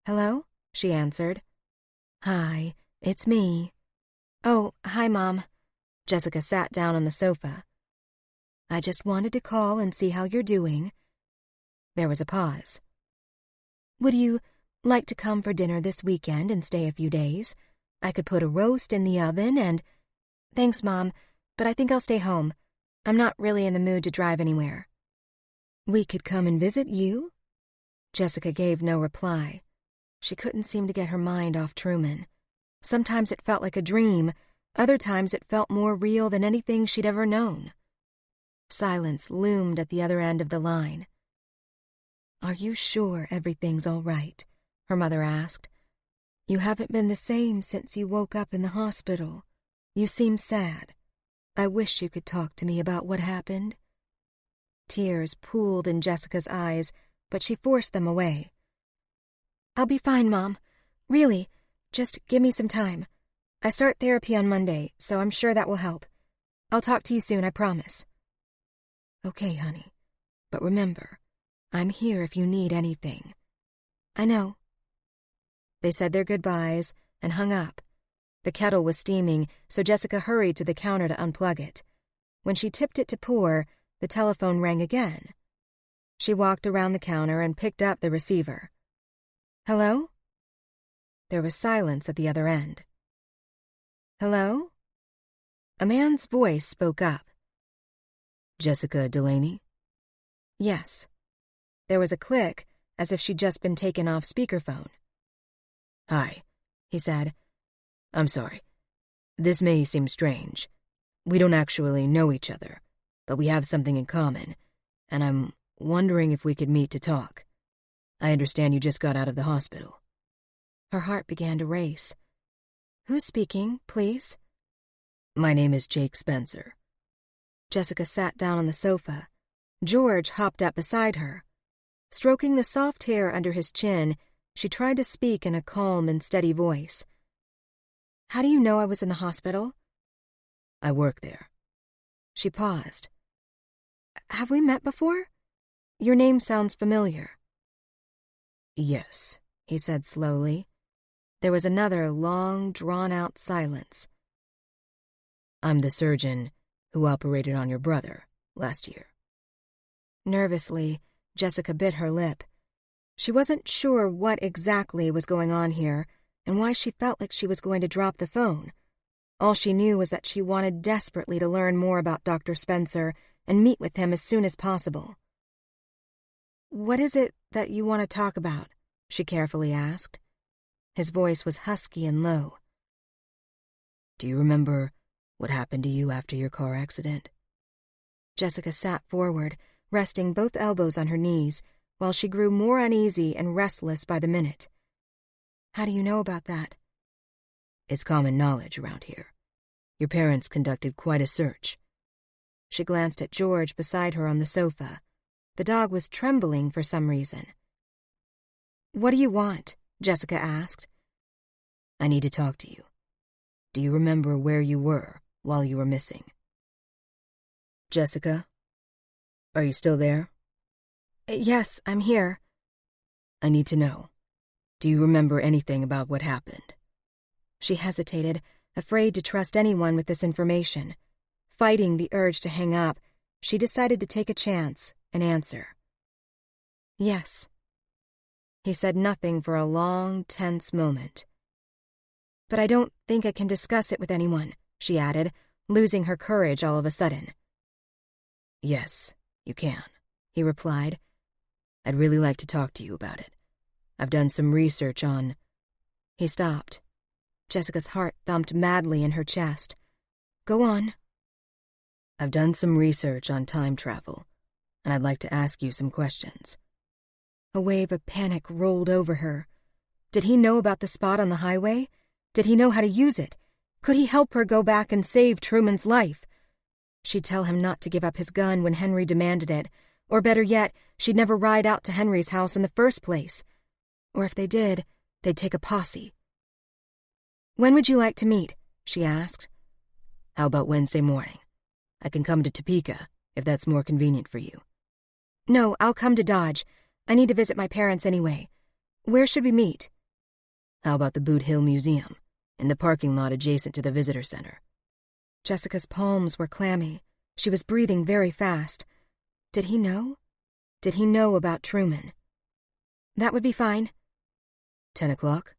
"Hello?" she answered. "Hi, it's me." "Oh, hi, Mom." Jessica sat down on the sofa. "I just wanted to call and see how you're doing." There was a pause. "Would you like to come for dinner this weekend and stay a few days? I could put a roast in the oven and—" "Thanks, Mom, but I think I'll stay home. I'm not really in the mood to drive anywhere." "We could come and visit you?" Jessica gave no reply. She couldn't seem to get her mind off Truman. Sometimes it felt like a dream, other times it felt more real than anything she'd ever known. Silence loomed at the other end of the line. "Are you sure everything's all right?" her mother asked. "You haven't been the same since you woke up in the hospital. You seem sad. I wish you could talk to me about what happened." Tears pooled in Jessica's eyes, but she forced them away. "I'll be fine, Mom. Really, just give me some time. I start therapy on Monday, so I'm sure that will help. I'll talk to you soon, I promise." "Okay, honey. But remember, I'm here if you need anything." "I know." They said their goodbyes, and hung up. The kettle was steaming, so Jessica hurried to the counter to unplug it. When she tipped it to pour, the telephone rang again. She walked around the counter and picked up the receiver. "Hello?" There was silence at the other end. "Hello?" A man's voice spoke up. "Jessica Delaney?" "Yes." There was a click, as if she'd just been taken off speakerphone. "Hi," he said. "I'm sorry. This may seem strange. We don't actually know each other, but we have something in common, and I'm wondering if we could meet to talk. I understand you just got out of the hospital." Her heart began to race. "Who's speaking, please?" "My name is Jake Spencer." Jessica sat down on the sofa. George hopped up beside her. Stroking the soft hair under his chin, she tried to speak in a calm and steady voice. "How do you know I was in the hospital?" "I work there." She paused. "Have we met before? Your name sounds familiar." "Yes," he said slowly. There was another long, drawn-out silence. "I'm the surgeon who operated on your brother last year." Nervously, Jessica bit her lip. She wasn't sure what exactly was going on here and why she felt like she was going to drop the phone. All she knew was that she wanted desperately to learn more about Dr. Spencer and meet with him as soon as possible. "What is it that you want to talk about?" she carefully asked. His voice was husky and low. "Do you remember what happened to you after your car accident?" Jessica sat forward, resting both elbows on her knees, while she grew more uneasy and restless by the minute. "How do you know about that?" "It's common knowledge around here. Your parents conducted quite a search." She glanced at George beside her on the sofa. The dog was trembling for some reason. "What do you want?" Jessica asked. "I need to talk to you. Do you remember where you were while you were missing?" "Jessica? Are you still there?" "Yes, I'm here." "I need to know. Do you remember anything about what happened?" She hesitated, afraid to trust anyone with this information. Fighting the urge to hang up, she decided to take a chance and answer. "Yes." He said nothing for a long, tense moment. "But I don't think I can discuss it with anyone," she added, losing her courage all of a sudden. "Yes, you can," he replied. "I'd really like to talk to you about it. I've done some research on—" He stopped. Jessica's heart thumped madly in her chest. "Go on." "I've done some research on time travel, and I'd like to ask you some questions." A wave of panic rolled over her. Did he know about the spot on the highway? Did he know how to use it? Could he help her go back and save Truman's life? She'd tell him not to give up his gun when Henry demanded it, or better yet, she'd never ride out to Henry's house in the first place. Or if they did, they'd take a posse. "When would you like to meet?" she asked. "How about Wednesday morning? I can come to Topeka, if that's more convenient for you." "No, I'll come to Dodge. I need to visit my parents anyway. Where should we meet?" "How about the Boot Hill Museum, in the parking lot adjacent to the visitor center?" Jessica's palms were clammy. She was breathing very fast. Did he know? Did he know about Truman? "That would be fine." 10 o'clock?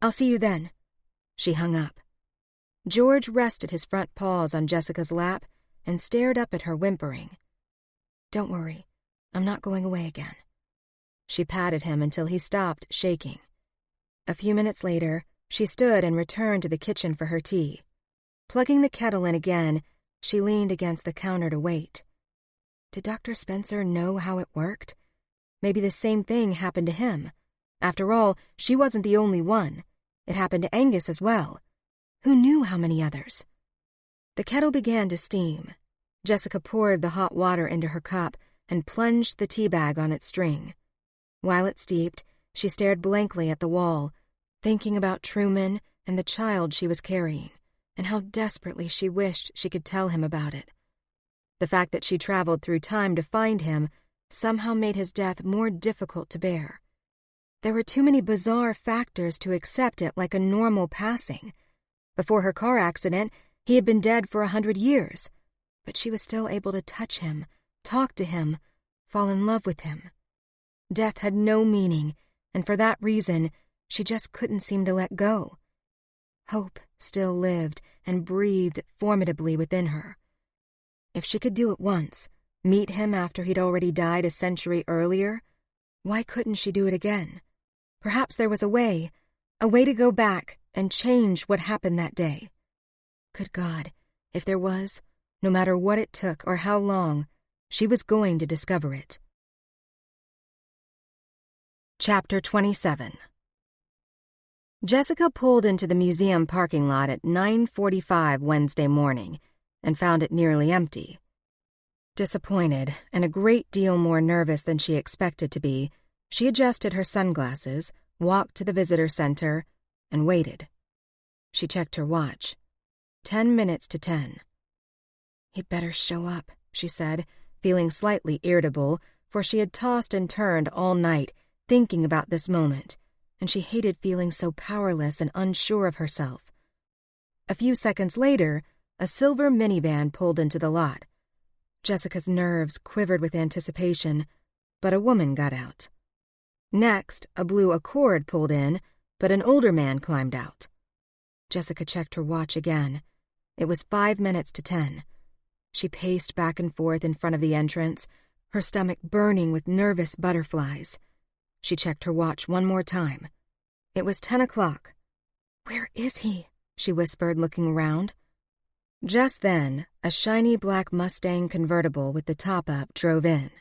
"I'll see you then." She hung up. George rested his front paws on Jessica's lap and stared up at her, whimpering. "Don't worry, I'm not going away again." She patted him until he stopped shaking. A few minutes later, she stood and returned to the kitchen for her tea. Plugging the kettle in again, she leaned against the counter to wait. Did Dr. Spencer know how it worked? Maybe the same thing happened to him. After all, she wasn't the only one. It happened to Angus as well. Who knew how many others? The kettle began to steam. Jessica poured the hot water into her cup and plunged the tea bag on its string. While it steeped, she stared blankly at the wall, thinking about Truman and the child she was carrying, and how desperately she wished she could tell him about it. The fact that she traveled through time to find him somehow made his death more difficult to bear. There were too many bizarre factors to accept it like a normal passing. Before her car accident, he had been dead for 100 years, but she was still able to touch him, talk to him, fall in love with him. Death had no meaning, and for that reason, she just couldn't seem to let go. Hope still lived and breathed formidably within her. If she could do it once, meet him after he'd already died a century earlier, why couldn't she do it again? Perhaps there was a way to go back and change what happened that day. Good God, if there was, no matter what it took or how long, she was going to discover it. Chapter 27. Jessica pulled into the museum parking lot at 9:45 Wednesday morning and found it nearly empty. Disappointed and a great deal more nervous than she expected to be, she adjusted her sunglasses, walked to the visitor center, and waited. She checked her watch. 10 minutes to 10. He'd better show up, she said, feeling slightly irritable, for she had tossed and turned all night, thinking about this moment, and she hated feeling so powerless and unsure of herself. A few seconds later, a silver minivan pulled into the lot. Jessica's nerves quivered with anticipation, but a woman got out. Next, a blue Accord pulled in, but an older man climbed out. Jessica checked her watch again. It was 5 minutes to 10. She paced back and forth in front of the entrance, her stomach burning with nervous butterflies. She checked her watch one more time. It was 10 o'clock. "Where is he?" she whispered, looking around. Just then, a shiny black Mustang convertible with the top up drove in.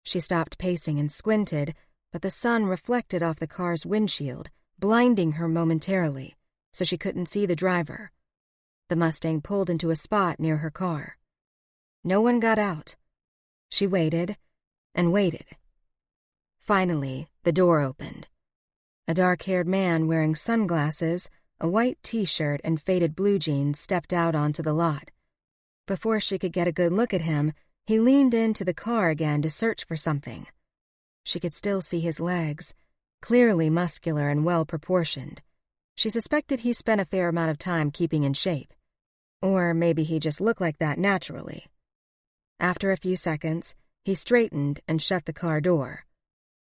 She stopped pacing and squinted, but the sun reflected off the car's windshield, blinding her momentarily, so she couldn't see the driver. The Mustang pulled into a spot near her car. No one got out. She waited and waited. Finally, the door opened. A dark-haired man wearing sunglasses, a white t-shirt, and faded blue jeans stepped out onto the lot. Before she could get a good look at him, he leaned into the car again to search for something. She could still see his legs, clearly muscular and well-proportioned. She suspected he spent a fair amount of time keeping in shape. Or maybe he just looked like that naturally. After a few seconds, he straightened and shut the car door.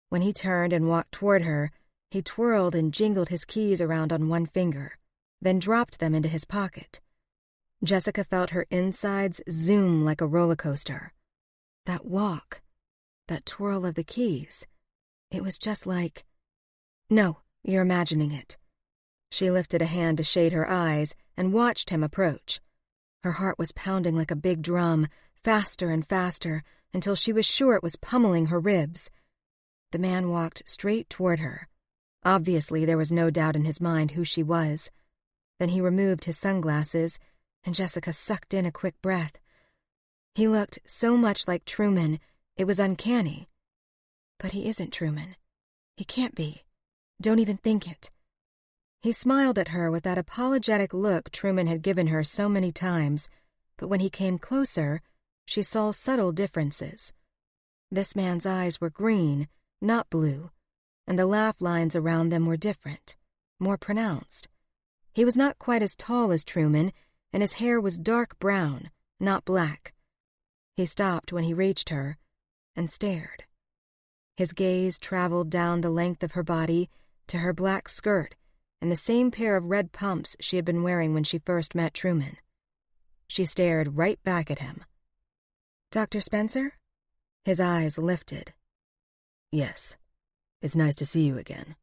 When he turned and walked toward her, he twirled and jingled his keys around on one finger, then dropped them into his pocket. Jessica felt her insides zoom like a roller coaster. That walk, that twirl of the keys, it was just like... No, you're imagining it. She lifted a hand to shade her eyes and watched him approach. Her heart was pounding like a big drum, faster and faster, until she was sure it was pummeling her ribs. The man walked straight toward her. Obviously, there was no doubt in his mind who she was. Then he removed his sunglasses, and Jessica sucked in a quick breath. He looked so much like Truman, it was uncanny. But he isn't Truman. He can't be. Don't even think it. He smiled at her with that apologetic look Truman had given her so many times, but when he came closer, she saw subtle differences. This man's eyes were green, not blue, and the laugh lines around them were different, more pronounced. He was not quite as tall as Truman, and his hair was dark brown, not black. He stopped when he reached her and stared. His gaze traveled down the length of her body to her black skirt and the same pair of red pumps she had been wearing when she first met Truman. She stared right back at him. "Dr. Spencer?" His eyes lifted. "Yes. It's nice to see you again.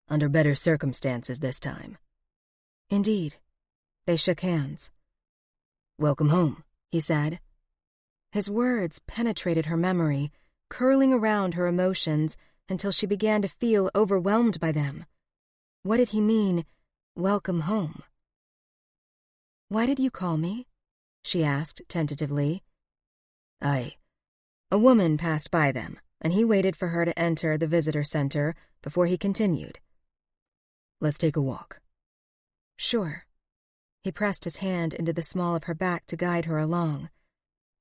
Under better circumstances this time." "Indeed." They shook hands. "Welcome home," he said. His words penetrated her memory, curling around her emotions until she began to feel overwhelmed by them. What did he mean, welcome home? "Why did you call me?" she asked tentatively. A woman passed by them, and he waited for her to enter the visitor center before he continued. "Let's take a walk." "Sure." He pressed his hand into the small of her back to guide her along.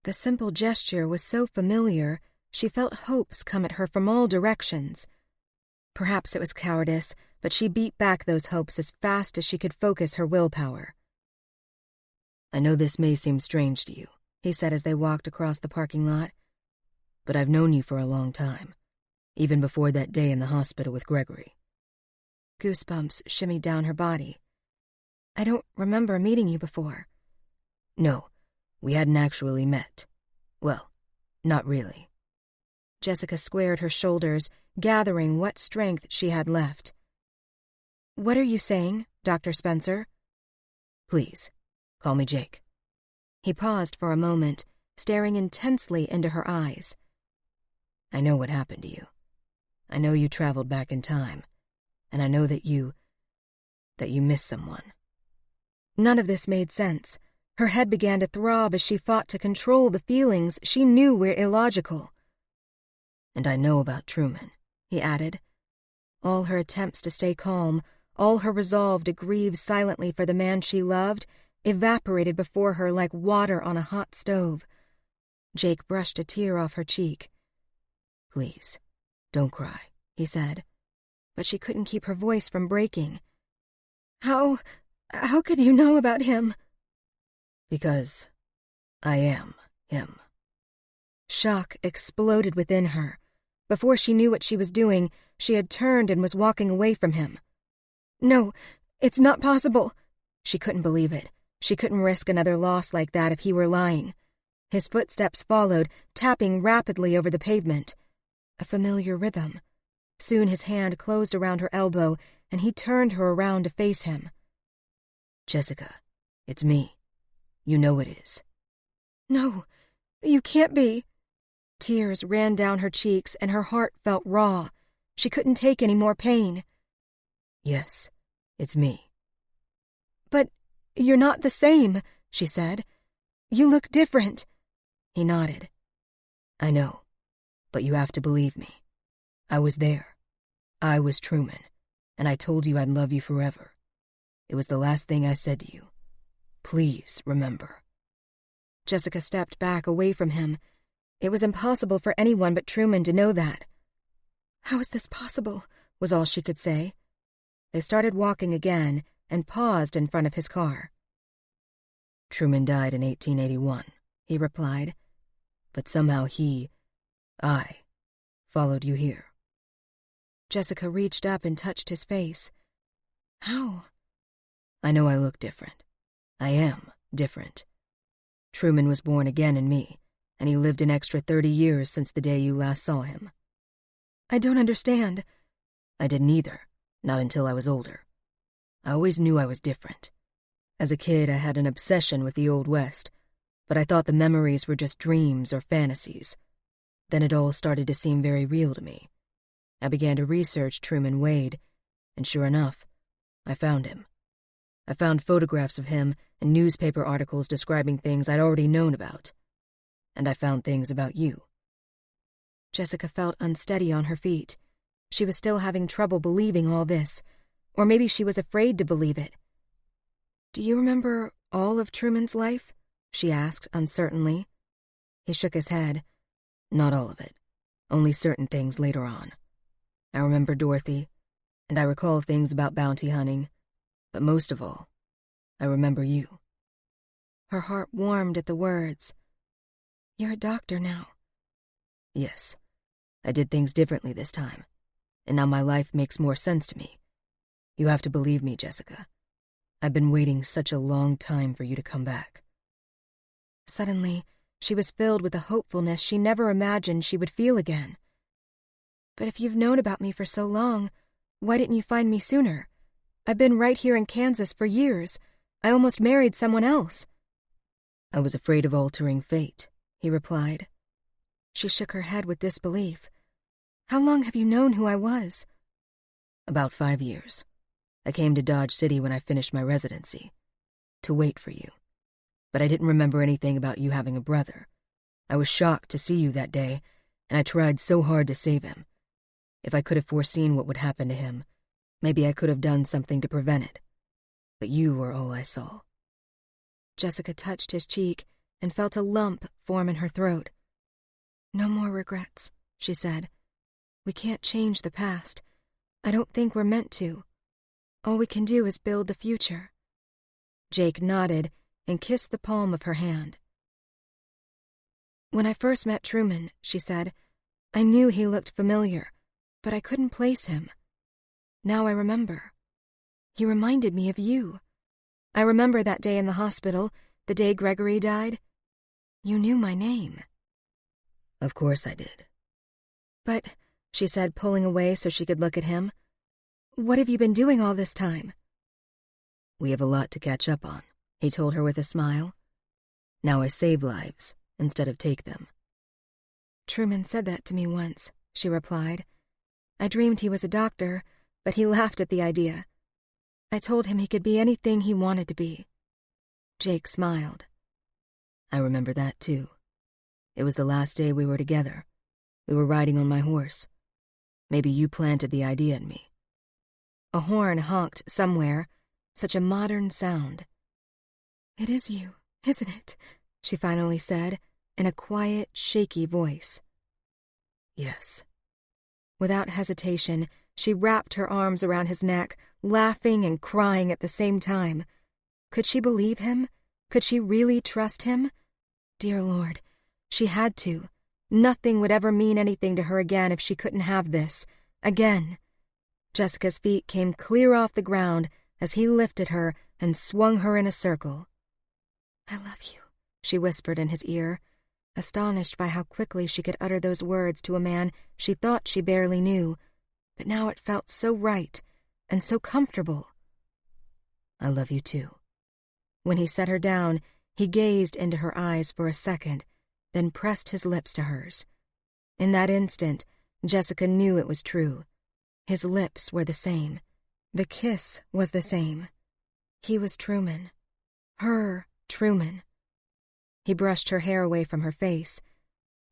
The simple gesture was so familiar, she felt hopes come at her from all directions. Perhaps it was cowardice, but she beat back those hopes as fast as she could focus her willpower. "I know this may seem strange to you," he said as they walked across the parking lot, "but I've known you for a long time, even before that day in the hospital with Gregory." Goosebumps shimmied down her body. "I don't remember meeting you before." "No, we hadn't actually met. Well, not really." Jessica squared her shoulders, gathering what strength she had left. "What are you saying, Dr. Spencer?" "Please, call me Jake." He paused for a moment, staring intensely into her eyes. "I know what happened to you. I know you traveled back in time, and I know that you missed someone." None of this made sense. Her head began to throb as she fought to control the feelings she knew were illogical. "And I know about Truman," he added. All her attempts to stay calm, all her resolve to grieve silently for the man she loved, evaporated before her like water on a hot stove. Jake brushed a tear off her cheek. "Please, don't cry," he said. But she couldn't keep her voice from breaking. How could you know about him?" "Because I am him." Shock exploded within her. Before she knew what she was doing, she had turned and was walking away from him. "No, it's not possible." She couldn't believe it. She couldn't risk another loss like that if he were lying. His footsteps followed, tapping rapidly over the pavement. A familiar rhythm. Soon his hand closed around her elbow, and he turned her around to face him. "Jessica, it's me. You know it is." "No, you can't be." Tears ran down her cheeks, and her heart felt raw. She couldn't take any more pain. "Yes, it's me." "But you're not the same," she said. "You look different." He nodded. "I know, but you have to believe me. I was there. I was Truman, and I told you I'd love you forever. It was the last thing I said to you. Please remember." Jessica stepped back away from him. It was impossible for anyone but Truman to know that. "How is this possible?" was all she could say. They started walking again and paused in front of his car. "Truman died in 1881, he replied. "But somehow I, followed you here." Jessica reached up and touched his face. "How?" "I know I look different. I am different. Truman was born again in me, and he lived an extra 30 years since the day you last saw him." "I don't understand." "I didn't either, not until I was older. I always knew I was different. As a kid, I had an obsession with the Old West, but I thought the memories were just dreams or fantasies. Then it all started to seem very real to me. I began to research Truman Wade, and sure enough, I found him. I found photographs of him and newspaper articles describing things I'd already known about. And I found things about you." Jessica felt unsteady on her feet. She was still having trouble believing all this, or maybe she was afraid to believe it. "Do you remember all of Truman's life?" she asked uncertainly. He shook his head. "Not all of it. Only certain things later on. I remember Dorothy, and I recall things about bounty hunting, but most of all, I remember you." Her heart warmed at the words. "You're a doctor now." "Yes, I did things differently this time, and now my life makes more sense to me. You have to believe me, Jessica. I've been waiting such a long time for you to come back." Suddenly, she was filled with a hopefulness she never imagined she would feel again. "But if you've known about me for so long, why didn't you find me sooner? I've been right here in Kansas for years. I almost married someone else." "I was afraid of altering fate," he replied. She shook her head with disbelief. "How long have you known who I was?" "About 5 years. I came to Dodge City when I finished my residency, to wait for you. But I didn't remember anything about you having a brother. I was shocked to see you that day, and I tried so hard to save him. If I could have foreseen what would happen to him, maybe I could have done something to prevent it. But you were all I saw." Jessica touched his cheek and felt a lump form in her throat. "No more regrets," she said. "We can't change the past. I don't think we're meant to. All we can do is build the future. Jake nodded and kissed the palm of her hand. When I first met Truman, she said, I knew he looked familiar, but I couldn't place him. Now I remember. He reminded me of you. I remember that day in the hospital, the day Gregory died. You knew my name. Of course I did. But, she said, pulling away so she could look at him, what have you been doing all this time? We have a lot to catch up on, he told her with a smile. Now I save lives instead of take them. Truman said that to me once, she replied. I dreamed he was a doctor, but he laughed at the idea. I told him he could be anything he wanted to be. Jake smiled. I remember that, too. It was the last day we were together. We were riding on my horse. Maybe you planted the idea in me. A horn honked somewhere, such a modern sound. It is you, isn't it? She finally said, in a quiet, shaky voice. Yes. Without hesitation, she wrapped her arms around his neck, laughing and crying at the same time. Could she believe him? Could she really trust him? Dear Lord, she had to. Nothing would ever mean anything to her again if she couldn't have this. Again. Jessica's feet came clear off the ground as he lifted her and swung her in a circle. I love you, she whispered in his ear, astonished by how quickly she could utter those words to a man she thought she barely knew, but now it felt so right and so comfortable. I love you too. When he set her down, he gazed into her eyes for a second, then pressed his lips to hers. In that instant, Jessica knew it was true. His lips were the same. The kiss was the same. He was Truman. Her Truman. He brushed her hair away from her face.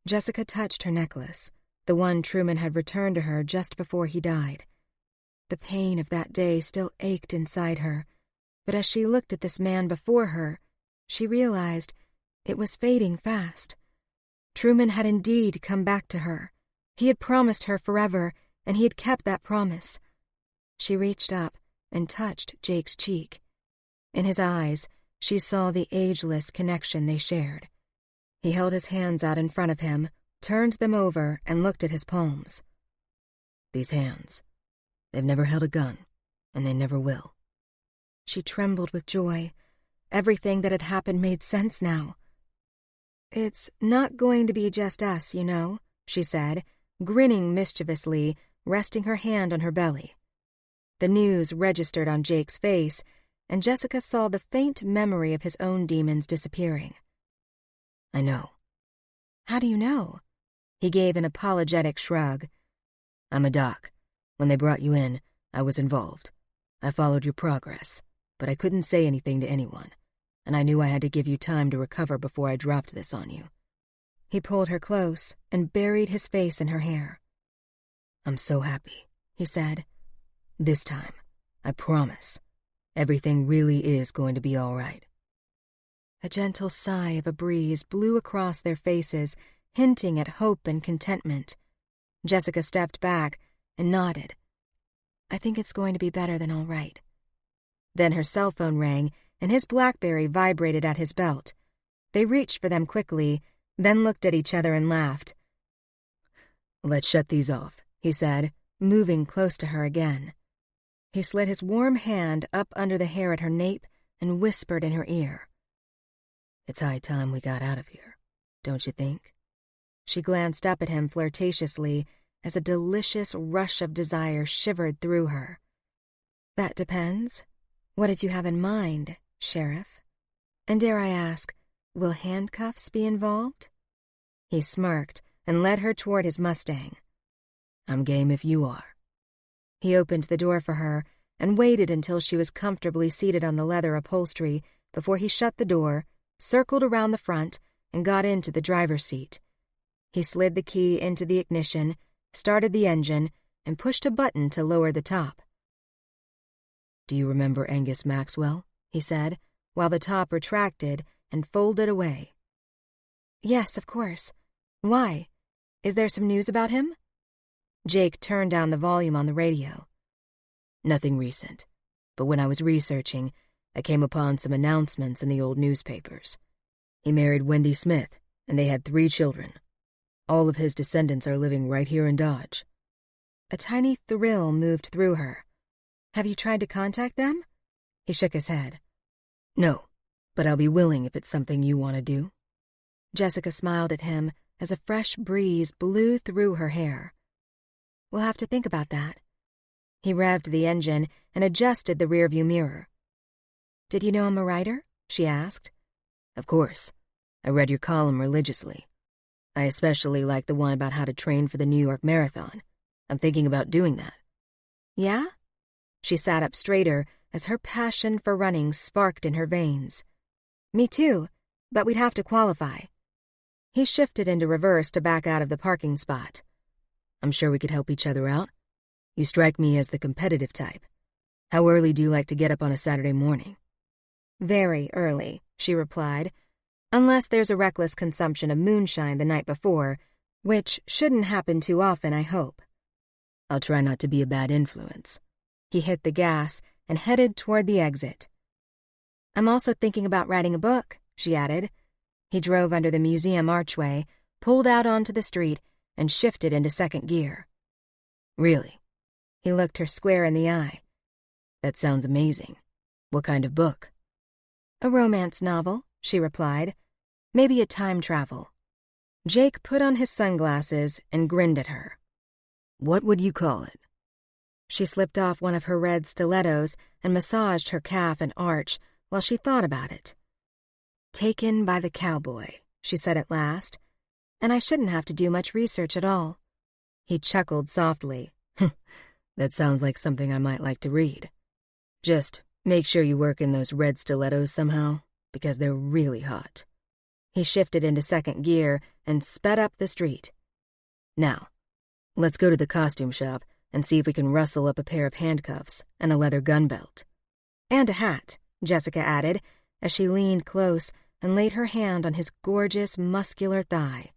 Jessica touched her necklace, the one Truman had returned to her just before he died. The pain of that day still ached inside her, but as she looked at this man before her, she realized it was fading fast. Truman had indeed come back to her. He had promised her forever, and he had kept that promise. She reached up and touched Jake's cheek. In his eyes, she saw the ageless connection they shared. He held his hands out in front of him, turned them over, and looked at his palms. These hands, they've never held a gun, and they never will. She trembled with joy. Everything that had happened made sense now. It's not going to be just us, you know, she said, grinning mischievously, resting her hand on her belly. The news registered on Jake's face, and Jessica saw the faint memory of his own demons disappearing. I know. How do you know? He gave an apologetic shrug. I'm a doc. When they brought you in, I was involved. I followed your progress, but I couldn't say anything to anyone, and I knew I had to give you time to recover before I dropped this on you. He pulled her close and buried his face in her hair. I'm so happy, he said. This time, I promise, everything really is going to be all right. A gentle sigh of a breeze blew across their faces, hinting at hope and contentment. Jessica stepped back and nodded. I think it's going to be better than all right. Then her cell phone rang, and his BlackBerry vibrated at his belt. They reached for them quickly, then looked at each other and laughed. Let's shut these off, he said, moving close to her again. He slid his warm hand up under the hair at her nape and whispered in her ear. It's high time we got out of here, don't you think? She glanced up at him flirtatiously as a delicious rush of desire shivered through her. That depends. What did you have in mind, Sheriff? And dare I ask, will handcuffs be involved? He smirked and led her toward his Mustang. I'm game if you are. He opened the door for her and waited until she was comfortably seated on the leather upholstery before he shut the door, circled around the front, and got into the driver's seat. He slid the key into the ignition, started the engine, and pushed a button to lower the top. Do you remember Angus Maxwell? He said, while the top retracted and folded away. Yes, of course. Why? Is there some news about him? Jake turned down the volume on the radio. Nothing recent. But when I was researching, I came upon some announcements in the old newspapers. He married Wendy Smith, and they had 3 children. All of his descendants are living right here in Dodge. A tiny thrill moved through her. Have you tried to contact them? He shook his head. No, but I'll be willing if it's something you want to do. Jessica smiled at him as a fresh breeze blew through her hair. We'll have to think about that. He revved the engine and adjusted the rearview mirror. Did you know I'm a writer? She asked. Of course. I read your column religiously. I especially like the one about how to train for the New York Marathon. I'm thinking about doing that. Yeah? She sat up straighter as her passion for running sparked in her veins. Me too, but we'd have to qualify. He shifted into reverse to back out of the parking spot. I'm sure we could help each other out. You strike me as the competitive type. How early do you like to get up on a Saturday morning? Very early, she replied, unless there's a reckless consumption of moonshine the night before, which shouldn't happen too often, I hope. I'll try not to be a bad influence. He hit the gas and headed toward the exit. I'm also thinking about writing a book, she added. He drove under the museum archway, pulled out onto the street, and shifted into second gear. Really? He looked her square in the eye. That sounds amazing. What kind of book? A romance novel, she replied. Maybe a time travel. Jake put on his sunglasses and grinned at her. What would you call it? She slipped off one of her red stilettos and massaged her calf and arch while she thought about it. Taken by the Cowboy, she said at last, and I shouldn't have to do much research at all. He chuckled softly. That sounds like something I might like to read. Just make sure you work in those red stilettos somehow, because they're really hot. He shifted into second gear and sped up the street. Now, let's go to the costume shop and see if we can rustle up a pair of handcuffs and a leather gun belt. And a hat, Jessica added, as she leaned close and laid her hand on his gorgeous, muscular thigh.